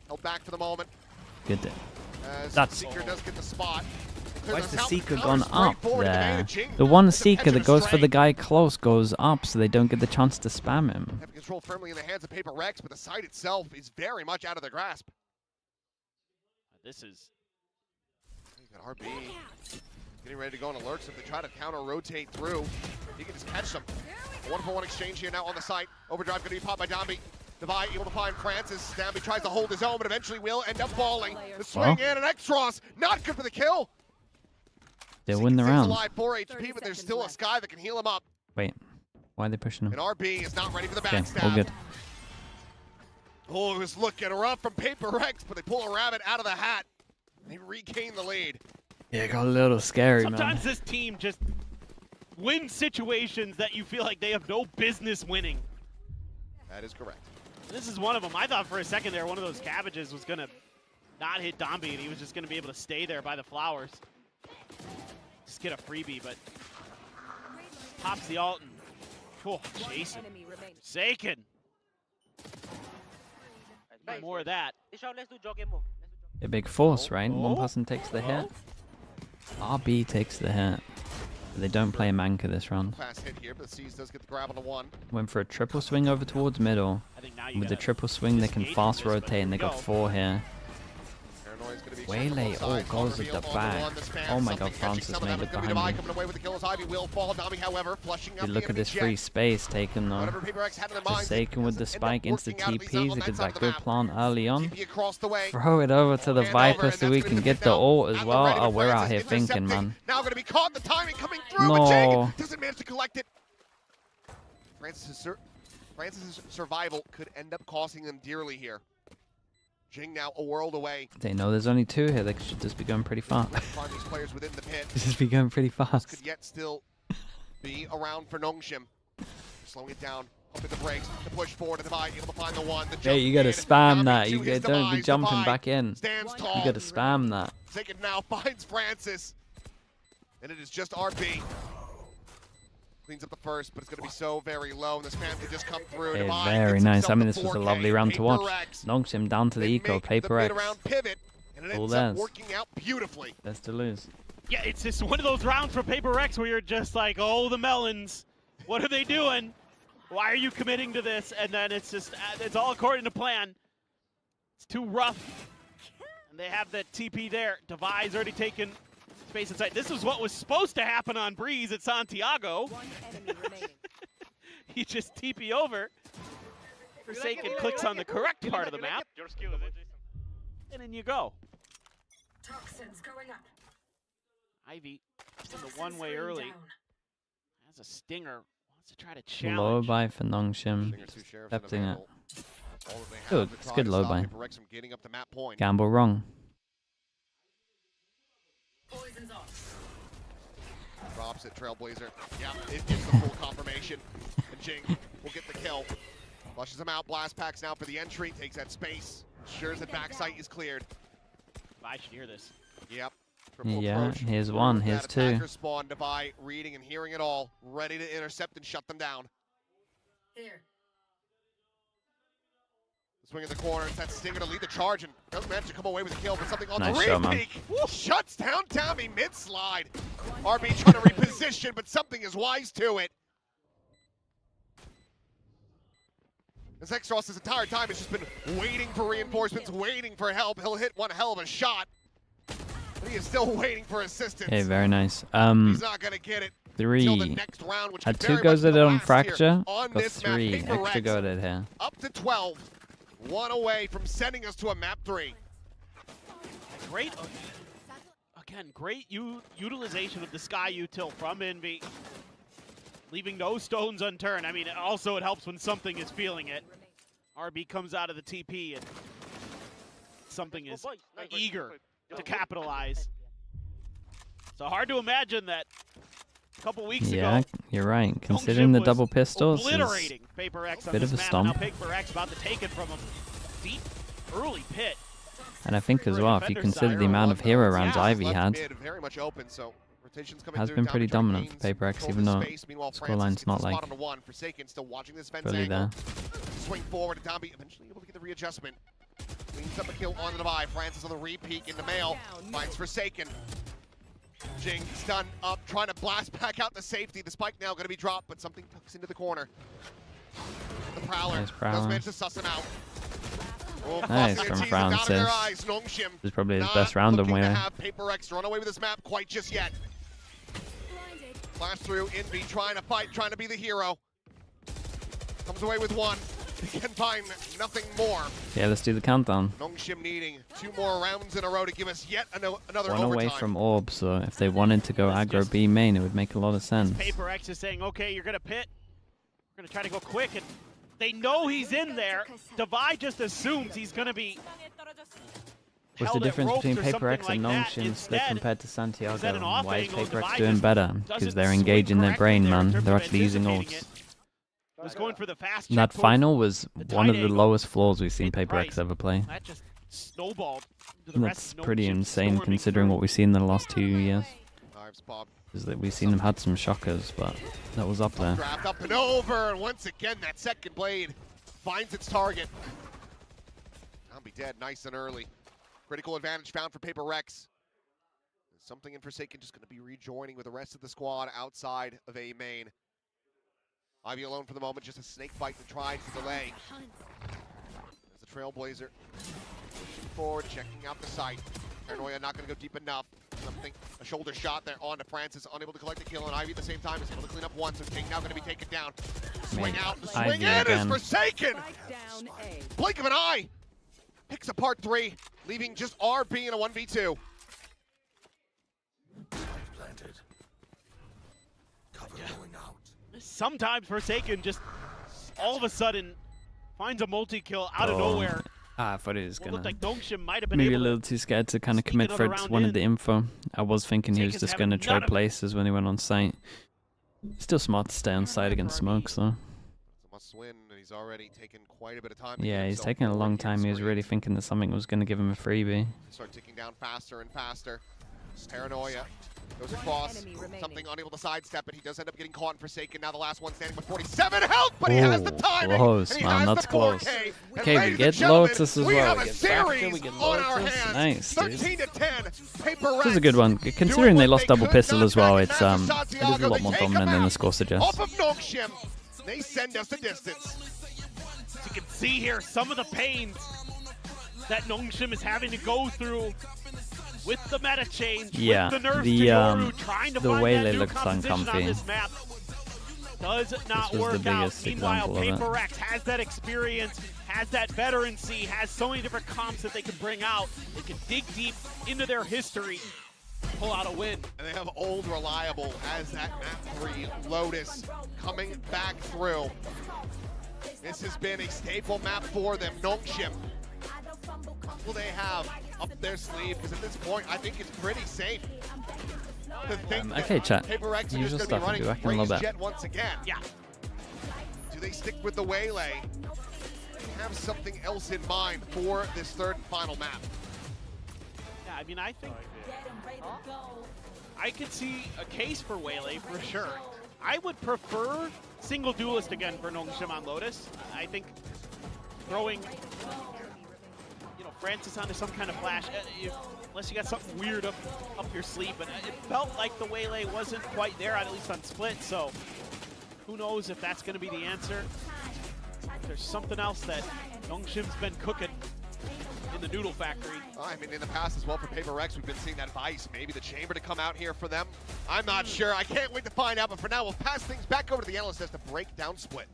Held back for the moment. Good. As That's- Seeker does get the spot. Why is the South Seeker counter gone straight up forward into there? Jing. The one That's a Seeker catch that and a goes for the strike. guy close goes up, so they don't get the chance to spam him. Having control firmly in the hands of Paper Rex, but the site itself is very much out of their grasp. This is You got RB getting ready to go on alerts if they try to counter rotate through. He can just catch them. A 1-for-1 exchange here now on the site. Overdrive going to be popped by Dombey. Devi able to find Francis. Dombey tries to hold his own, but eventually will end up falling. The swing in and X-Ross, not good for the kill. They'll win the Seeker stays round. alive, 4 HP, 30 but there's seconds still a left. Sky that can heal him up. Wait. Why are they pushing him? And RB is not ready for the Okay, backstab. all good. Oh, it was looking rough from Paper Rex, but they pull a rabbit out of the hat. And they regain the lead. Yeah, it got a little scary, man. sometimes this team just wins situations that you feel like they have no business winning. That is correct. This is one of them. I thought for a second there one of those cabbages was gonna not hit Dombey and he was just gonna be able to stay there by the flowers. Just get a freebie, but pops the ult and oh, Jason. Enemy remaining. Saken. More of that. Let's do jog and move. A big force, right? One Oh. person takes the hit. RB takes the hit. But they don't play Manka this round. Fast hit here, but the Seas does get the grab on the 1. Went for a triple swing over towards middle. I think now you With the gotta triple swing, they can disengage fast from this, but rotate, and they here we got go. 4 here. Paranoia's going to Waylay all goes with the back. Oh my god, Francis made it behind me. You look at this free space taken though. Forsaken with the spike into TPs. He did that good plant early on. Throw it over to the Viper so we can get the ult as well. Oh, we're out here thinking, man. Now going to be caught. The timing coming through. No. Doesn't manage to collect it. Francis's survival could end up costing them dearly here. Jing now a world away. They know there's only two here. They should just be going pretty fast. Find these players within the pit. Just be going pretty fast. Could yet still be around for Nongshim. Slowing it down. Pumping the brakes. To push forward to Divide. Able to find the one. Yeah, you gotta spam that. You don't be jumping back in. You gotta spam that. Forsaken now finds Francis. And it is just RB. Cleans up the first, but it's going to be so very low, and the spam can just come through. Hey, very nice. I mean, this was a lovely round to watch. Nongshim down to the eco. PaperX. All theirs. Working out beautifully. Best to lose. Yeah, it's just one of those rounds for PaperX where you're just like, oh, the melons. What are they doing? Why are you committing to this? And then it's just, it's all according to plan. It's too rough. And they have the TP there. Devi's already taken space inside. This is what was supposed to happen on Breeze at Santiago. One enemy remaining. He just TP over. Forsaken clicks on the correct part of the map. Your skill is Jason. And in you go. Toxins going up. Ivy in the one-way early. Has a stinger. Wants to try to challenge. Low buy for Nongshim. Accepting it. Good. It's good low buy. Gamble wrong. Poison's off. Drops it, Trailblazer. Yeah, it gives the full confirmation. And Jing will get the kill. Flushes him out. Blast packs now for the entry. Takes that space. Ensures that backside is cleared. I should hear this. Yep. Yeah, here's one, here's two. Spawn, Devi reading and hearing it all. Ready to intercept and shut them down. Here. Swing in the corner. It's that Stinger to lead the charge and doesn't manage to come away with a kill, but something on the shot, man. re-peek. Shuts down Tommy mid-slide. RB trying to reposition, but something is wise to it. As Xros this entire time has just been waiting for reinforcements, waiting for help. He'll hit one hell of a shot, but he is still waiting for assistance. Hey, very nice. He's not going to get it. Three. The next round, which Had very two goes much at the it on last Fracture. on Got this three map. Paper extra Rex go at it here. Up to 12. One away from sending us to a map 3. Great, again, great utilization of the Sky Util from Envy. Leaving no stones unturned. I mean, also it helps when something is feeling it. RB comes out of the TP and something is eager to capitalize. So hard to imagine that a couple weeks ago. Yeah, you're right. Considering the double pistols, obliterating PaperX on bit of a this map, stomp. and now PaperX about to take it from him. Deep early pit. And I think as well, if you consider the amount of hero rounds Ivy had, Very much open, so has been pretty dominant for PaperX, even though scoreline's not like fully there. Swing forward, and Domby eventually able to get the readjustment. Cleans up a kill on the Divide. Francis on the re-peek into Mail. Finds Forsaken. Jing stun up, trying to blast back out the safety. The spike now going to be dropped, but something tucks into the corner. The Prowler does manage to suss him out. Oh, nice from Francis. This is probably his best round on way. Have PaperX run away with this map quite just yet. Flash through, Envy trying to fight, trying to be the hero. Comes away with one. He can find nothing more. Yeah, let's do the countdown. Nongshim needing 2 more rounds in a row to give us yet another One overtime. away from Orb, so if they wanted to go aggro B main, it would make a lot of sense. PaperX is saying, okay, you're going to pit. We're going to try to go quick. And they know he's in there. Devi just assumes he's going to be What's the difference between PaperX and Nongshim split compared to Santiago? Why is PaperX doing better? Because they're engaging their brain, man. They're actually using ults. Was going for the fast That final was one of the lowest floors we've seen PaperX ever play. That just snowballed. That's pretty insane considering what we've seen in the last 2 years. Is that we've seen them had some shockers, but that was up there. Draft up and over, and once again that second blade finds its target. I'll be dead nice and early. Critical advantage found for PaperX. Something in Forsaken just going to be rejoining with the rest of the squad outside of A main. Ivy alone for the moment, just a snake bite to try to delay. As the Trailblazer pushing forward, checking out the site. Paranoia not going to go deep enough. Something, a shoulder shot there onto Francis, unable to collect the kill, and Ivy at the same time is able to clean up one, so King now going to be taken down. Swing out, the swing in is Forsaken! Blink of an eye! Picks apart 3, leaving just RB in a 1v2. Sometimes Forsaken just all of a sudden finds a multi-kill out of nowhere. I thought he was Looked gonna like Nongshim might have been maybe a able little to too scared to kind of sneak commit another for it. round Wanted in. the info. I was thinking he was Forsaken's just having gonna try none of it. places when he went on site. Still smart to stay on site against smokes though. It's a must win, and he's already taken quite a bit of time. Yeah, he's taking a long time. He was really thinking that something was gonna give him a freebie. Start ticking down faster and faster. Paranoia goes across. Something unable to sidestep it. He does end up getting caught in Forsaken. Now the last one standing with 47 health, but he has the timing. Close, and he man. has That's the 4K. close. And Okay, we ladies get and gentlemen, Lotus as we well. have We a get Fracture, series we get on our Lotus. hands. Nice, dude. 13 to 10. Paper This is a good one. Considering they lost double pistol as well, it's it is a lot more dominant than the score Off suggests. of Nongshim, they send us the distance. As you can see here, some of the pains that Nongshim is having to go through with the meta change, Yeah, with the nerfs the, to Yoru, trying to the find way that they new looked composition on uncomfy. this map does not was the work out. biggest Meanwhile, example of it. PaperX has that experience, has that veterancy, has so many different comps that they can bring out. They can dig deep into their history, pull out a win. And they have old reliable as that map 3 Lotus coming back through. This has been a staple map for them. Nongshim, what will they have up their sleeve? Because at this point, I think it's pretty safe to think Okay, that chat. PaperX are Usual just going stuff. I'll to be be back in a running little Raise bit. Jet once again. Yeah. Do they stick with the Waylay? They have something else in mind for this third and final map. Yeah, I mean, I think I could see a case for Waylay for sure. I would prefer single duelist again for Nongshim on Lotus. I think throwing, Francis onto some kind of flash, unless you got something weird up your sleeve. But it felt like the Waylay wasn't quite there, at least on Split. So who knows if that's going to be the answer. There's something else that Nongshim's been cooking in the noodle factory. I mean, in the past as well for PaperX, we've been seeing that Vice, maybe the Chamber to come out here for them. I'm not sure. I can't wait to find out. But for now, we'll pass things back over to the analyst as to break down Split.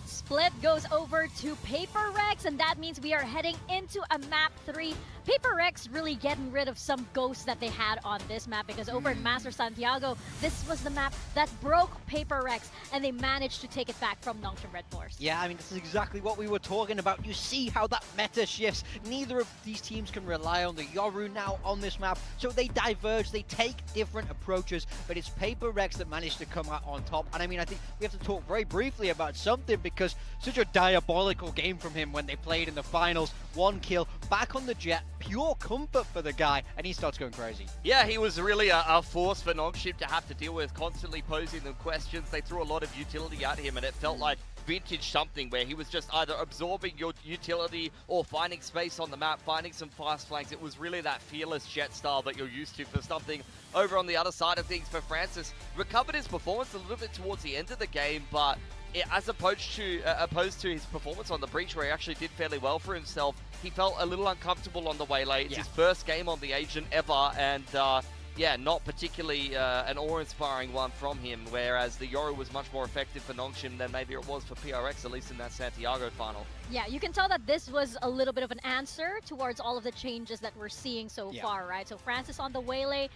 Split goes over to PaperX, and that means we are heading into a map 3. PaperX really getting rid of some ghosts that they had on this map, because over in Master Santiago, this was the map that broke PaperX, and they managed to take it back from Nongshim Red Force. Yeah, I mean, this is exactly what we were talking about. You see how that meta shifts. Neither of these teams can rely on the Yoru now on this map, so they diverge, they take different approaches, but it's PaperX that managed to come out on top. And I mean, I think we have to talk very briefly about something, because such a diabolical game from him when they played in the finals. 1 kill, back on the Jet, pure comfort for the guy, and he starts going crazy. Yeah, he was really a force for Nongshim to have to deal with, constantly posing them questions. They threw a lot of utility at him, and it felt like vintage something where he was just either absorbing your utility or finding space on the map, finding some fast flanks. It was really that fearless Jet style that you're used to for something. Over on the other side of things for Francis, recovered his performance a little bit towards the end of the game, but as opposed to his performance on the Breach, where he actually did fairly well for himself, he felt a little uncomfortable on the Waylay. It's his first game on the Agent ever, and yeah, not particularly an awe-inspiring one from him, whereas the Yoru was much more effective for Nongshim than maybe it was for PRX, at least in that Santiago final. Yeah, you can tell that this was a little bit of an answer towards all of the changes that we're seeing so far, right? So Francis on the Waylay,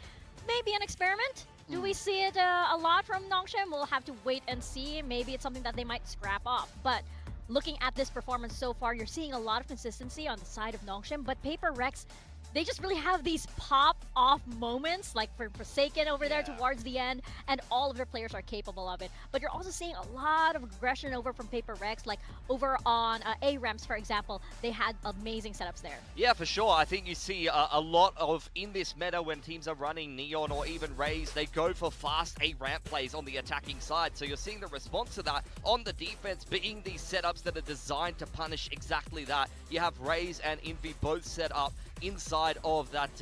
maybe an experiment? Do we see it a lot from Nongshim? We'll have to wait and see. Maybe it's something that they might scrap off. But looking at this performance so far, you're seeing a lot of consistency on the side of Nongshim. But PaperX, they just really have these pop-off moments, like for Forsaken over there towards the end, and all of their players are capable of it. But you're also seeing a lot of aggression over from PaperX, like over on A-Ramps, for example. They had amazing setups there. Yeah, for sure. I think you see a lot of, in this meta, when teams are running Neon or even Raze, they go for fast A-Ramp plays on the attacking side. So you're seeing the response to that on the defense being these setups that are designed to punish exactly that. You have Raze and Envy both set up inside side of that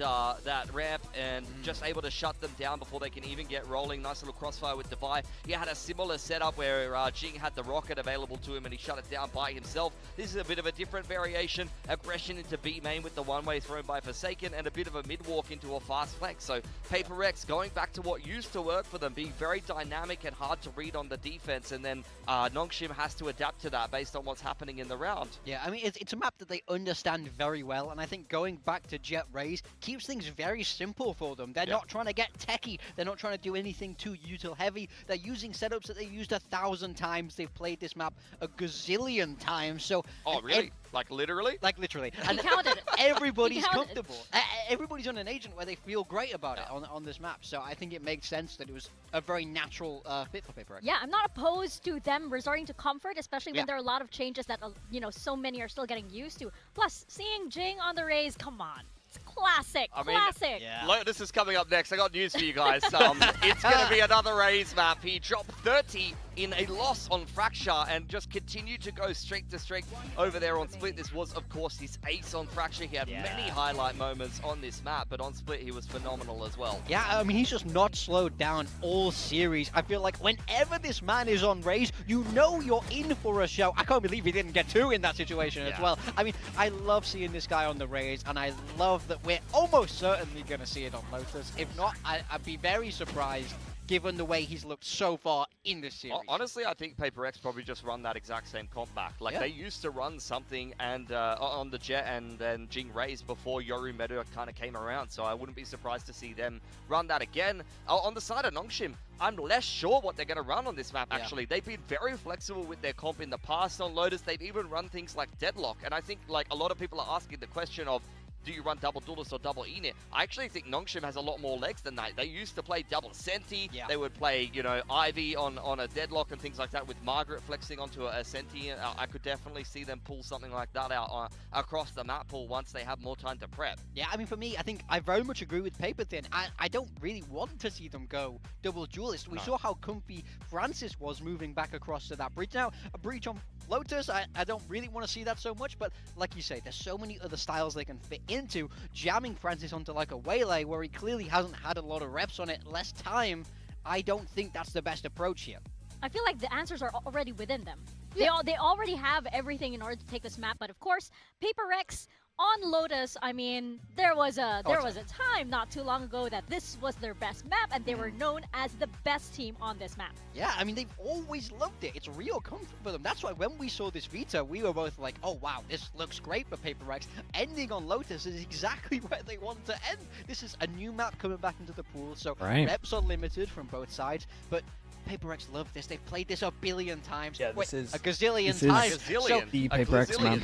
that ramp and just able to shut them down before they can even get rolling. Nice little crossfire with Devi. He had a similar setup where Jing had the rocket available to him and he shut it down by himself. This is a bit of a different variation. Aggression into B main with the one-way thrown by Forsaken and a bit of a mid-walk into a fast flank. So PRX going back to what used to work for them, being very dynamic and hard to read on the defense, and then Nongshim has to adapt to that based on what's happening in the round. Yeah, I mean, it's a map that they understand very well, and I think going back to Jet Rays keeps things very simple for them. They're not trying to get techie. They're not trying to do anything too util heavy. They're using setups that they used 1,000 times. They've played this map a gazillion times. So oh, really? Like literally? Like literally. And counted. Everybody's comfortable. Everybody's on an agent where they feel great about it on this map. So I think it makes sense that it was a very natural fit for PRX. Yeah, I'm not opposed to them resorting to comfort, especially when there are a lot of changes that, you know, so many are still getting used to. Plus, seeing Jing on the Rays, come on. It's classic, classic. Lotus is coming up next. I got news for you guys. It's going to be another Rays map. He dropped 30 in a loss on Fracture and just continued to go streak to streak over there on Split. This was, of course, his ace on Fracture. He had many highlight moments on this map, but on Split, he was phenomenal as well. Yeah, I mean, he's just not slowed down all series. I feel like whenever this man is on Rays, you know you're in for a show. I can't believe he didn't get 2 in that situation as well. I mean, I love seeing this guy on the Rays, and I love that we're almost certainly going to see it on Lotus. If not, I'd be very surprised given the way he's looked so far in this series. Honestly, I think PRX probably just run that exact same comp back. Like, they used to run something and on the Jet and then Jing Rays before Yoru meta kind of came around, so I wouldn't be surprised to see them run that again. On the side of Nongshim, I'm less sure what they're going to run on this map, actually. They've been very flexible with their comp in the past on Lotus. They've even run things like Deadlock, and I think, like, a lot of people are asking the question of, do you run double Duelist or double Enit? I actually think Nongshim has a lot more legs than that. They used to play double Senti. They would play, you know, Ivy on a Deadlock and things like that with Margaret flexing onto a Senti. I could definitely see them pull something like that out across the map pool once they have more time to prep. Yeah, I mean, for me, I think I very much agree with Paper Thin. I don't really want to see them go double Duelist. We saw how comfy Francis was moving back across to that bridge. Now, a breach on Lotus, I don't really want to see that so much, but like you say, there's so many other styles they can fit into. Jamming Francis onto like a Waylay where he clearly hasn't had a lot of reps on it, less time, I don't think that's the best approach here. I feel like the answers are already within them. They already have everything in order to take this map, but of course, PRX on Lotus, I mean, there was a time not too long ago that this was their best map, and they were known as the best team on this map. Yeah, I mean, they've always loved it. It's real comfort for them. That's why when we saw this Vita, we were both like, oh wow, this looks great for PRX. Ending on Lotus is exactly where they want to end. This is a new map coming back into the pool, so reps are limited from both sides, but PRX love this. They've played this a billion times. Yeah, this is a gazillion times. So the PRX map.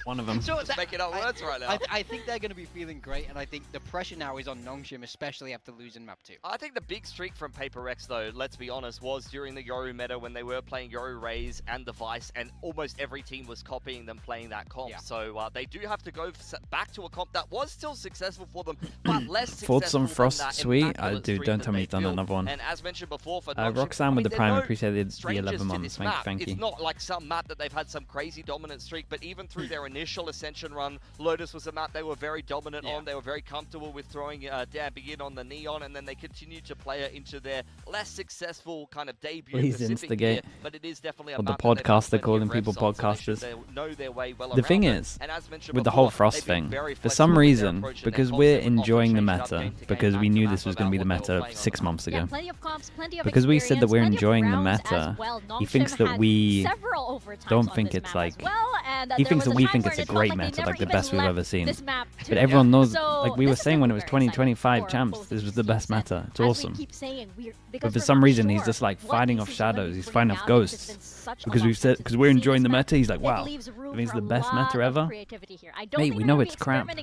One of them. So just making up words right now. I think they're going to be feeling great, and I think the pressure now is on Nongshim, especially after losing map 2. I think the big streak from PRX, though, let's be honest, was during the Yoru meta when they were playing Yoru Rays and the Vice, and almost every team was copying them playing that comp. So they do have to go back to a comp that was still successful for them, but less successful Thoughts on Frost Sweet? Dude, don't tell me you've done another one. And as mentioned before, for Roxanne with the Prime, appreciated the 11 months. Thank you. It's not like some map that they've had some crazy dominant streak, but even through their initial Ascension run, Lotus was a map they were very dominant on. They were very comfortable with throwing Dabby in on the Neon, and then they continued to play it into their less successful kind of debut. Please instigate. But it is definitely a Or the map podcaster calling people podcasters. They know their way well The thing is, with the whole Frost thing, for some reason, because we're enjoying the meta, because we knew this was going to be the meta 6 months ago, plenty of comps, plenty of because we said that we're experience, enjoying the meta, he thinks that we don't think it's like, he thinks that we think it's a great meta, like the best we've ever seen. But everyone knows, like we were saying when it was 2025 champs, this was the best meta. It's awesome. But for some reason, he's just like fighting off shadows. He's fighting off ghosts. Because we've said, because we're enjoying the meta, he's like, wow, I mean, it's the best meta ever. Mate, we know it's crap. But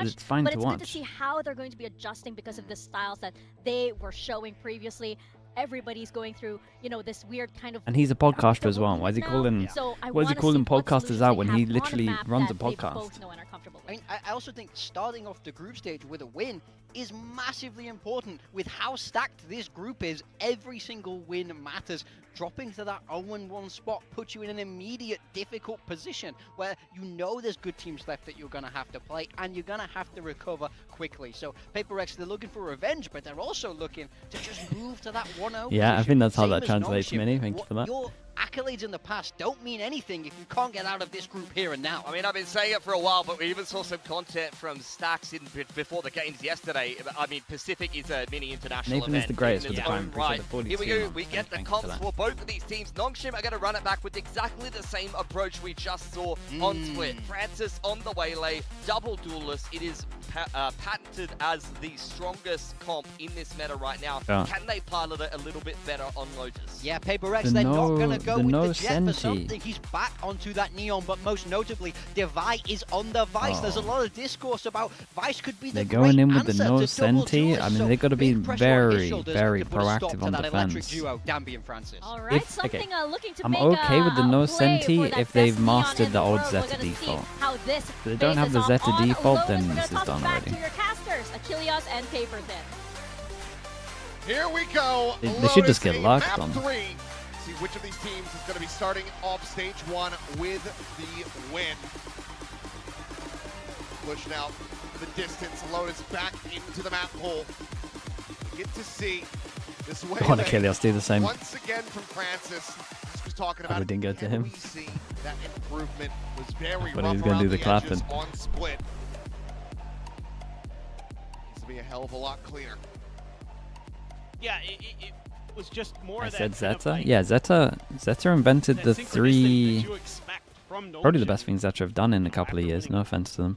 it's fine to watch. But it's good to see how they're going to be adjusting because of the styles that they were showing previously. Everybody's going through, you know, this weird kind of. And he's a podcaster as well. Why is he calling? Why is he calling podcasters out when he literally runs a podcast? I mean, I also think starting off the group stage with a win is massively important. With how stacked this group is, every single win matters. dropping to that 0-1 spot puts you in an immediate difficult position where you know there's good teams left that you're going to have to play, and you're going to have to recover quickly. So PaperX, they're looking for revenge, but they're also looking to just move to that 1-0 Yeah, I think that's how Same that as translates, Nongshim. Mini. Thank you for that. Your accolades in the past don't mean anything if you can't get out of this group here and now. I mean, I've been saying it for a while, but we even saw some content from Stacks before the games yesterday. I mean, Pacific is a mini international Nathan event. is the greatest in with its the own time. right. Appreciate the Here we 42 go. months. We get the Thank you comps for that. for both of these teams. Nongshim are going to run it back with exactly the same approach we just saw on Split. Francis on the waylay, double duelist. It is patented as the strongest comp in this meta right now. Yeah. Can they pilot it a little bit better on Lotus? Yeah, PaperX, The they're no- not going to go the with no the Jet for Senti. something. He's back onto that Neon, but most notably, Devi is on the Vice. There's a lot of discourse about Vice could be the They're going in with the answer no to double Senti. duelists. I mean, So they've got to be big pressure on his very, shoulders very to put a stop proactive to on that electric defense. duo, Danby and Francis. All right, If- something okay. looking to I'm make okay with the a no play Senti for that if they've best Neon mastered in the old world. Zeta We're gonna see default. how this If they don't have phases the off Zeta on default, Lotus. then We're this gonna is toss done it back already. to your casters, Achilles and Paper Thin. Here we go. They should just get Lotus in locked map on. 3. See which of these teams is going to be starting off stage 1 with the win. Pushing out the distance. Lotus back into the map hole. We get to see this way. Go on, Achilles, do the same. Once again from Francis. This was talking Oh, about we didn't get to can him. we see that improvement was very But he rough was gonna around do the edges clapping. on Split. Needs to be a hell of a lot cleaner. Yeah, it was just more I of that said kind of, Zeta. like, Yeah, Zeta invented that the synchronicity three. that you expect from Probably the Nongshim. best things Zeta have done in a couple of years. No offense to them.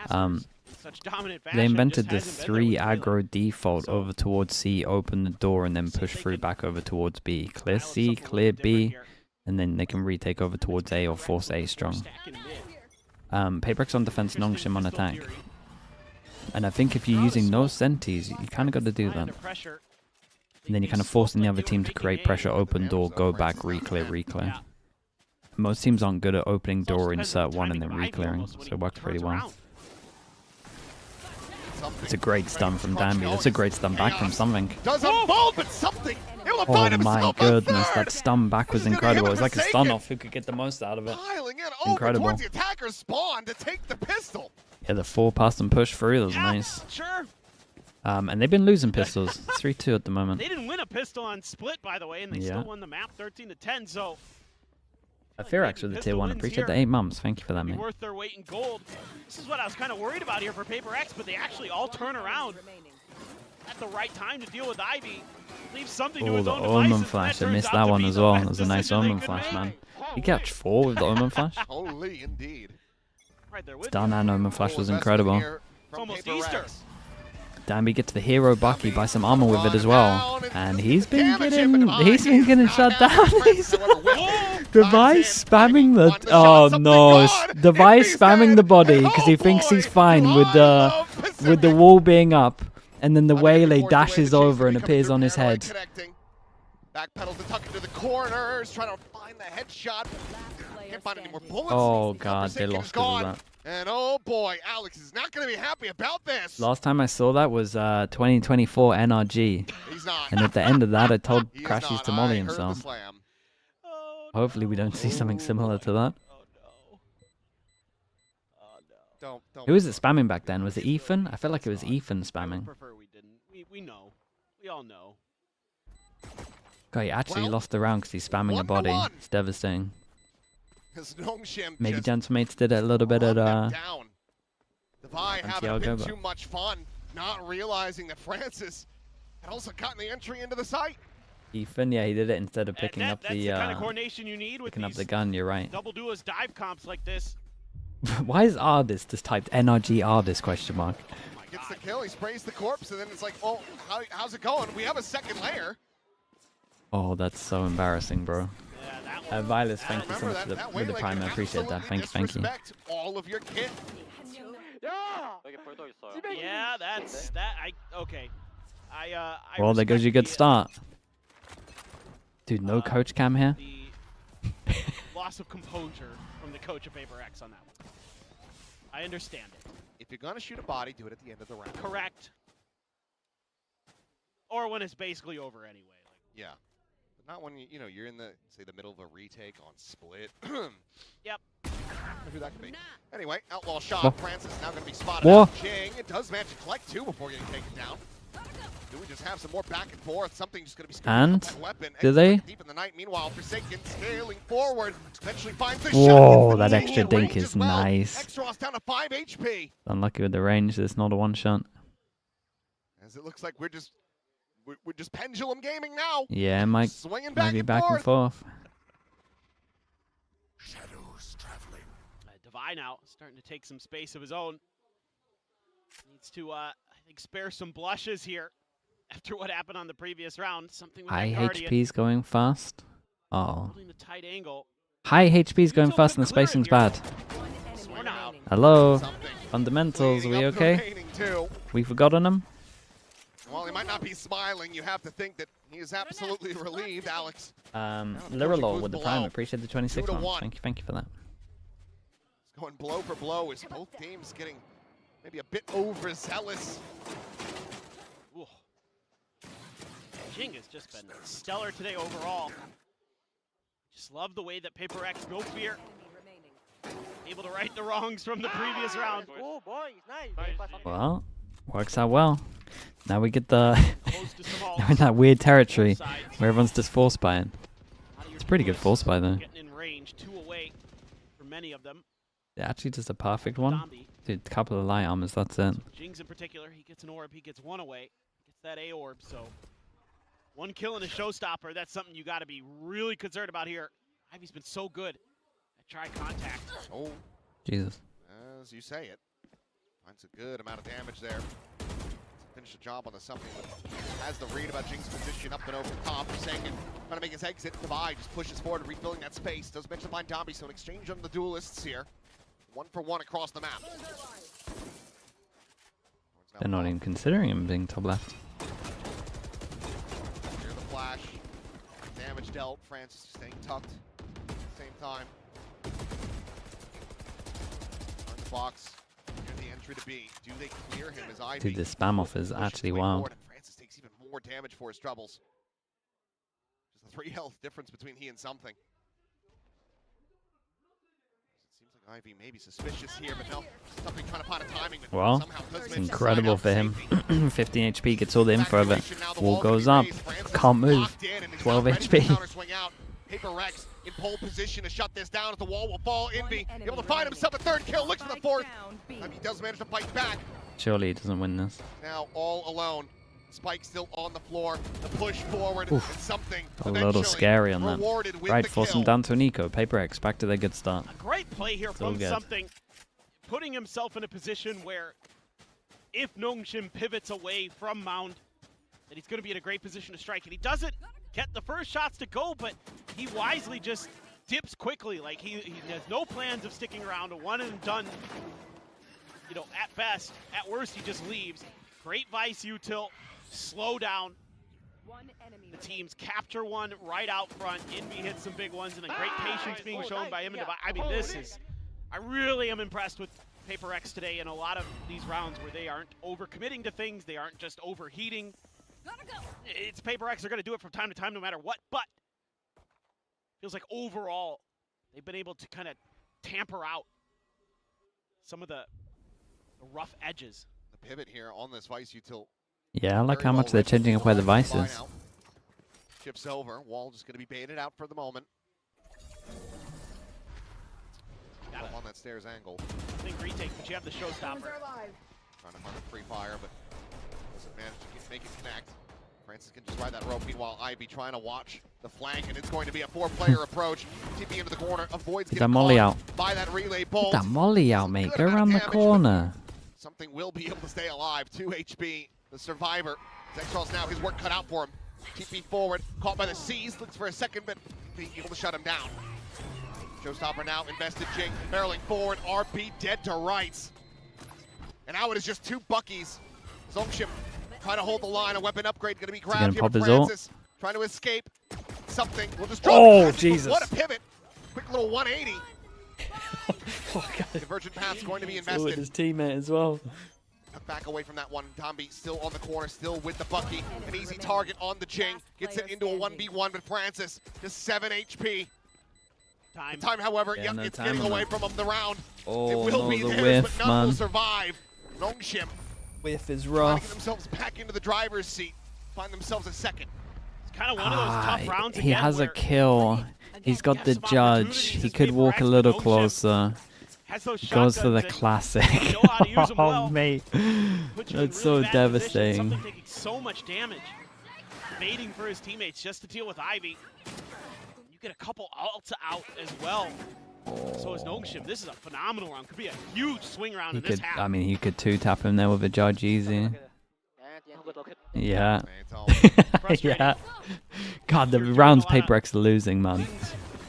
Masters in such dominant They fashion, invented just the hasn't been there three with Melee. aggro default So- over towards C, open the door, and then See if push they through can back over towards B. Clear dial up C, something a clear little different B, here. and then they can retake over towards A or force A strong. Stack in mid. PaperX on defense, Interesting Nongshim on pistol attack. theory. And I think if you're using no sentis, you kind of got to do High that. under pressure. And then you're kind of forcing the other team to create pressure, open door, go back, re-clear, re-clear. Yeah. Most teams aren't good at opening It also door, depends on insert the one, and timing then of Ivy re-clearing, almost when so he it works pretty turns well. around. It's a great stun from Danby. That's a great stun back from something. Does a ball, but something. He'll Oh find my himself goodness, a that third. stun back was This is gonna incredible. It hit was him like a forsaken. stun off. Who could get the most out of it? Piling in over Incredible. towards the attacker's spawn to take the pistol. Yeah, the 4 pass and push through. That was Yeah, nice. sure. And they've been losing pistols. 3-2 at the moment. They didn't win a pistol on Split, by the way, and they Yeah. still won the map 13-10. So Firax with the tier 1. Pistol Appreciate wins the here. 8 months. Thank you for that, be mate. worth their weight in gold. This is what I was kind of worried about here for PaperX, but they actually all turn around at the right time to deal with Ivy. Leaves something to Oh, his the own Omen devices, and flash. I turns missed out that to one be as the well. best It was a nice decision they Omen could flash, make. man. You catch 4 with the Omen flash? Holy indeed. Right there with Stun you. and Omen flash Full was investment incredible. here It's from almost Paper Easter. Rex. Danby gets the hero Bucky, buy some armor with it as well. Down, And it's he's been damage him, but getting, he's been Ivy getting is shut not down. having He's friends, however, will. Device Dives in, spamming the, Ivy, oh one, the shot, no, something gone. Device Indy's spamming dead. the body because he Oh thinks he's boy, fine with I the love with the Pacific. wall being up, and then the Not even waylay forced away, the dashes chase over and coming appears through, on his Paranoid head. connecting. Backpedals to tuck into the corners, trying to find the headshot. Can't find any more bullets. Oh god, they Forsaken is lost because of gone. that. And oh boy, Alex is not going to be happy about this. Last time I saw that was 2024 NRG, He's not. and at the end of that I told He is Crashies not. to molly I heard the himself. slam. Oh, Hopefully we don't see something similar to that. oh no. Oh no. Don't. Who was it spamming back then? Was it Ethan? I felt like it was Ethan I would spamming. prefer we didn't. We know. We all know. God, he actually Well, lost the round because he's spamming a 1-1. body. It's devastating. His Nongshim Maybe just Gentleman's did it a little bit run at them down. The Vi having a Santiago, bit but- too much fun, not realizing that Francis had also gotten the entry into the site. Ethan. Yeah, he did it instead of picking up That's the the kind of coordination you need with picking up these the gun. You're right. double duelist dive comps like this. Why is Ardis just typed NRG Ardis question mark? Gets the kill, he sprays the corpse, and then it's like, oh, how's it going? We have a second layer. Oh, that's so embarrassing, bro. Yeah, that one. Violet, thank you so Remember much for that the, with the waylay prime. can I appreciate that. absolutely Thank you. disrespect all of your kit. Yeah, that's that. Okay. I Well, there goes your respect good start. Dude, no coach cam here. The loss of composure from the coach of PaperX on that one. I understand it. If you're gonna shoot a body, do it at the end of the round. Correct. Or when it's basically over anyway. Like, Yeah. Not when you know you're in the say the middle of a retake on split. Yep. Who that could be. Anyway, outlaw shot. Whoa. Francis now going to be spotted. Whoa. Out. Jing. It does manage to collect two before getting taken down. Do we just have some more back and forth? Something just going to be And that weapon. do they? Deep in the night. Meanwhile, Forsaken scaling forward. Eventually finds the Whoa, shot. that extra Range dink as is well. nice. Extros down to 5 HP. Unlucky with the range. It's not a one shot. As it looks like we're just pendulum gaming now. Yeah, might Swinging be back and forth. Shadows traveling. Divine out, starting to take some space of his own. Needs to, I think, spare some blushes here after what happened on the previous round. Something with High that Guardian HP's going fast. Oh. holding the tight angle. High HP's going Util fast and could the clear it spacing's here. bad. One enemy We're not. remaining. Hello. Something Fundamentals, cleaning we up the okay? remaining two. We forgotten them? While he might not be smiling, you have to think that he is absolutely relieved, Alex. Liralol with the prime. below. Appreciate the 26 2 to months. 1. Thank you for that. It's going blow for blow as both teams getting maybe a bit overzealous. Ooh. Jing has just been stellar today overall. Just love the way that Paper X, no fear, able to right the wrongs from the previous round. Oh boy, nice. Well, works out well. Now we get the Close to some now in that weird territory sides. where everyone's just force buying. It's a pretty good force buy though. Getting in range, 2 away for many of them. Yeah, actually just a perfect one. Zombie. Dude, a couple of light armors, that's it. Jing's in particular, he gets an orb, he gets 1 away. Gets that A orb, so 1 kill and a showstopper. That's something you got to be really concerned about here. Ivy's been so good at try contact. Oh, Jesus. as you say it. Finds a good amount of damage there. Finish the job on the something, but has the read about Jing's position up and over top. Forsaken trying to make his exit. Divide just pushes forward, refilling that space. Does mention find Domby, so an exchange on the duelists here. 1 for 1 across the map. They're not even considering him being top left. Here's the flash. Damage dealt. Francis staying tucked. Same time. Turn the box. Here's the entry to B. Do they clear him as Ivy? Dude, the spam off is pushes actually his way wild. forward, and Francis takes even more damage for his troubles. Just a 3 health difference between he and something. Seems like Ivy may be suspicious here, but no. Something trying to find a timing. But Well, somehow does it's manage to incredible slide for out him. safely. 15 HP, gets all the info of it. Evacuation now, the Wall can goes be up. raised. Francis Can't move. locked in, and he's 12 not ready for the HP. counter swing out. Paper X in pole position to shut this down as the wall will fall. Envy enemy able to find remaining. himself a 3rd kill, looks for the Spike 4th. down, B. He does manage to fight back. Surely he doesn't win this. Now all alone. Spike still on the floor. The push forward Oof. and something A little eventually scary on that. rewarded with Right, the force kill. him down to an eco. Paper X, back to their good start. A great play here So from good. something, putting himself in a position where if Nongshim pivots away from Mound, that he's going to be in a great position to strike. And he doesn't get the first shots to go, but he wisely just dips quickly. Like he has no plans of sticking around. A one and done, you know, at best. At worst, he just leaves. Great vice util, slow down. One enemy The teams capture one right out front. Envy hits some big ones, and then great patience being shown by him. And I mean, this is, I really am impressed with Paper X today in a lot of these rounds where they aren't overcommitting to things. They aren't just overheating. It's Paper X. They're going to do it from time to time no matter what, but feels like overall they've been able to kind of tamper out some of the rough edges. The pivot here on this vice util. Yeah, I like Very how much well they're written. changing up where the vice Line is. out. Chips over. Wall just going to be baited out for the moment. On that stairs angle. I think retake, but you have the showstopper. Trying to find a free fire, but doesn't manage to make it connect. Francis can just ride that rope. Meanwhile, Ivy trying to watch the flank, and it's going to be a 4-player approach. TP into the corner, avoids Get getting that molly caught out. by that relay Get bolt. that molly out, mate. Good Go amount around of the damage, but corner. Something will be able to stay alive. 2 HP, the survivor. Zexal's now his work cut out for him. TP forward, caught by the C's, looks for a second, but being able to shut him down. Showstopper now invested Jing, barreling forward, RP dead to rights. And now it is just 2 Buckies. Zongshim trying to hold the line, a weapon upgrade going to be grabbed here, pop but his ult? Francis trying to escape. Something will just drop. Oh, it. Jesus. What a pivot. Quick little 180. Divergent path's going to be So with invested. his teammate as well. Back away from that one. Dombi still on the corner, still with the Bucky. An easy target on the Jing. Gets it into a 1v1, but Francis just 7 HP. Time, however, Yeah, no it's time getting on away that. from him. The round. Oh, It will no, be the theirs, whiff, but none will man. survive. Nongshim Whiff is trying to get rough. themselves back into the driver's seat. Find themselves a second. It's kind of one of those tough rounds He again has a where kill. He's got the some judge. opportunities He as could walk a PRX, little but Nongshim closer. has those Goes for the shotguns and classic. they know how to use them well. Oh, mate. Puts you in That's really so bad positions, devastating. Something taking so much damage. Baiting for his teammates just to deal with Ivy. You get a couple ults out as well. So is Nongshim. This is a phenomenal round. Could be a huge swing round He in this could, half. I mean, he could two-tap him there with a judge easy. Yeah. Frustrating. Yeah. God, the rounds PRX are losing, man.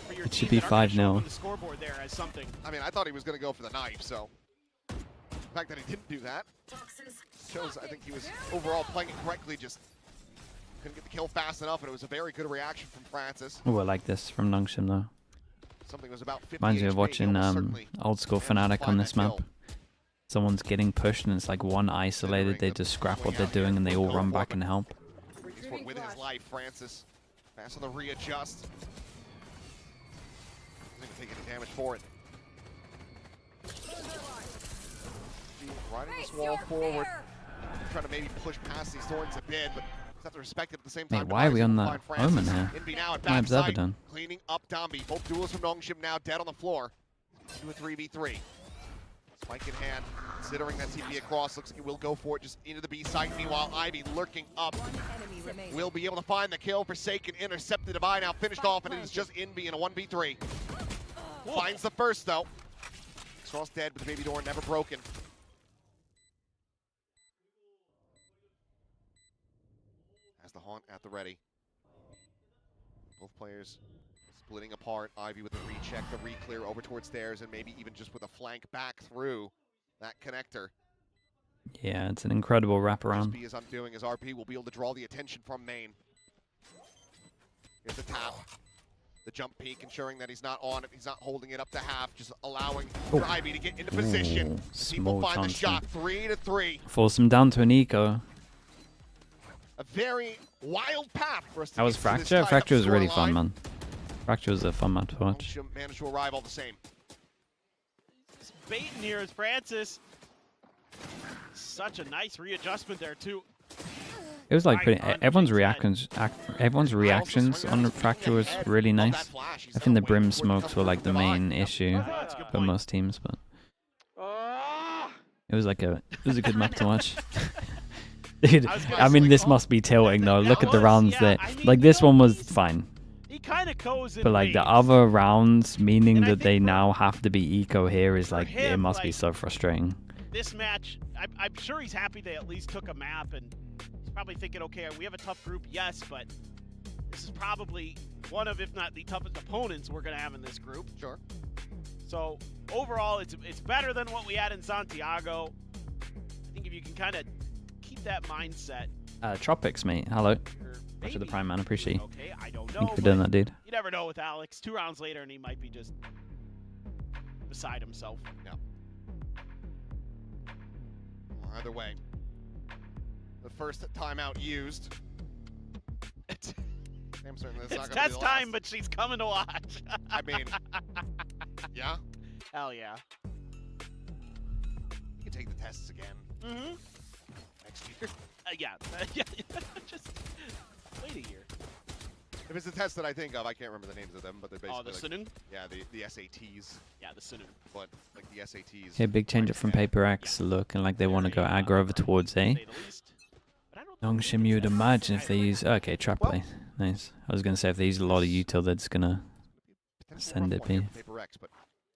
For your It should team be that aren't gonna show up 5-0. on the scoreboard there as something. I mean, I thought he was going to go for the knife, so the fact that he didn't do that shows I think he was overall playing it correctly, just couldn't get the kill fast enough, and it was a very good reaction from Francis. Oh, I like this from Nongshim, though. Something was about 50 Reminds me of HP, watching almost certainly Old School managed to Fnatic on find this that map. kill. Someone's getting pushed and it's like one isolated, they just scrap what they're doing and they all run back and help. He's for with his life, Francis. Fast on the readjust. Doesn't even take any damage for it. Riding this wall forward. Trying to maybe push past these thorns a bit, but just have to respect it at the same time. Mate, why are we on that Omen here? Envy now at My observer backside, done. cleaning up Dombi. Both duels from Nongshim now dead on the floor. Do a 3v3. Spike in hand, considering that TP across, looks like he will go for it just into the B site. Meanwhile, Ivy lurking up. Will be able to find the kill. Forsaken, intercept the Divine, now finished off, and it is just Envy in a 1v3. Finds the first, though. Cross dead, but the baby door never broken. Has the haunt at the ready. Both players splitting apart. Ivy with the recheck, the re-clear over towards stairs, and maybe even just with a flank back through that connector. Yeah, it's an incredible wraparound. SB is undoing as RP will be able to draw the attention from main. Here's the tap. The jump peek, ensuring that he's not on it, he's not holding it up to half, just allowing for Ivy to get into position. And people small find the chance shot, 3-3. Force him down to an eco. A very wild path for us to That was get to this Fracture. tied-up Fracture was really fun, scoreline. man. Fracture was a fun map to watch. Nongshim managed to arrive all the same. Baiting here is Francis. Such a nice readjustment there too. It was like Right pretty, on everyone's Jing's reactions on the Fracture was really nice. I think the Brim smokes were like the main issue That's a good for point. most teams, but it was like a good map to watch. Dude, I was gonna I mean say, this must be tilting though. Look at the was, rounds yeah, there. I mean, Like this one was fine, He kind of goes in but like the waves. other rounds, meaning And I that they think for- now have to be eco here, is for like it him, must be like, so frustrating. This match, I'm sure he's happy they at least took a map, and he's probably thinking, okay, we have a tough group, yes, but this is probably one of, if not the toughest opponents we're going to have in this group. Sure. So overall, it's better than what we had in Santiago. I think if you can kind of keep that mindset. Tropics, mate. Hello. Or Much of the maybe Prime Man, appreciate you. okay, I don't know. Thank you for doing but that, dude. You never know with Alex. 2 rounds later, and he might be just beside himself. Yeah. Well, either way, the first timeout used. I'm certain that's It's not gonna be test the time, last. but she's coming to watch. I mean, yeah, Hell yeah. you can take the tests again Mm-hmm. next year. Yeah. Yeah. Just wait a year. If it's the test that I think of, I can't remember the names of them, but they're basically Oh, the like, Sunung? yeah, the SATs, Yeah, the Sunung. but like the SATs. Okay, big change up from PRX. Looking like they want to go aggro over towards A. Say the least. But I don't think Nongshim, you would imagine if they use... Okay, trap play. Nice. I was going to say if they use a lot of util, they're just going to... Send it, B. PRX, but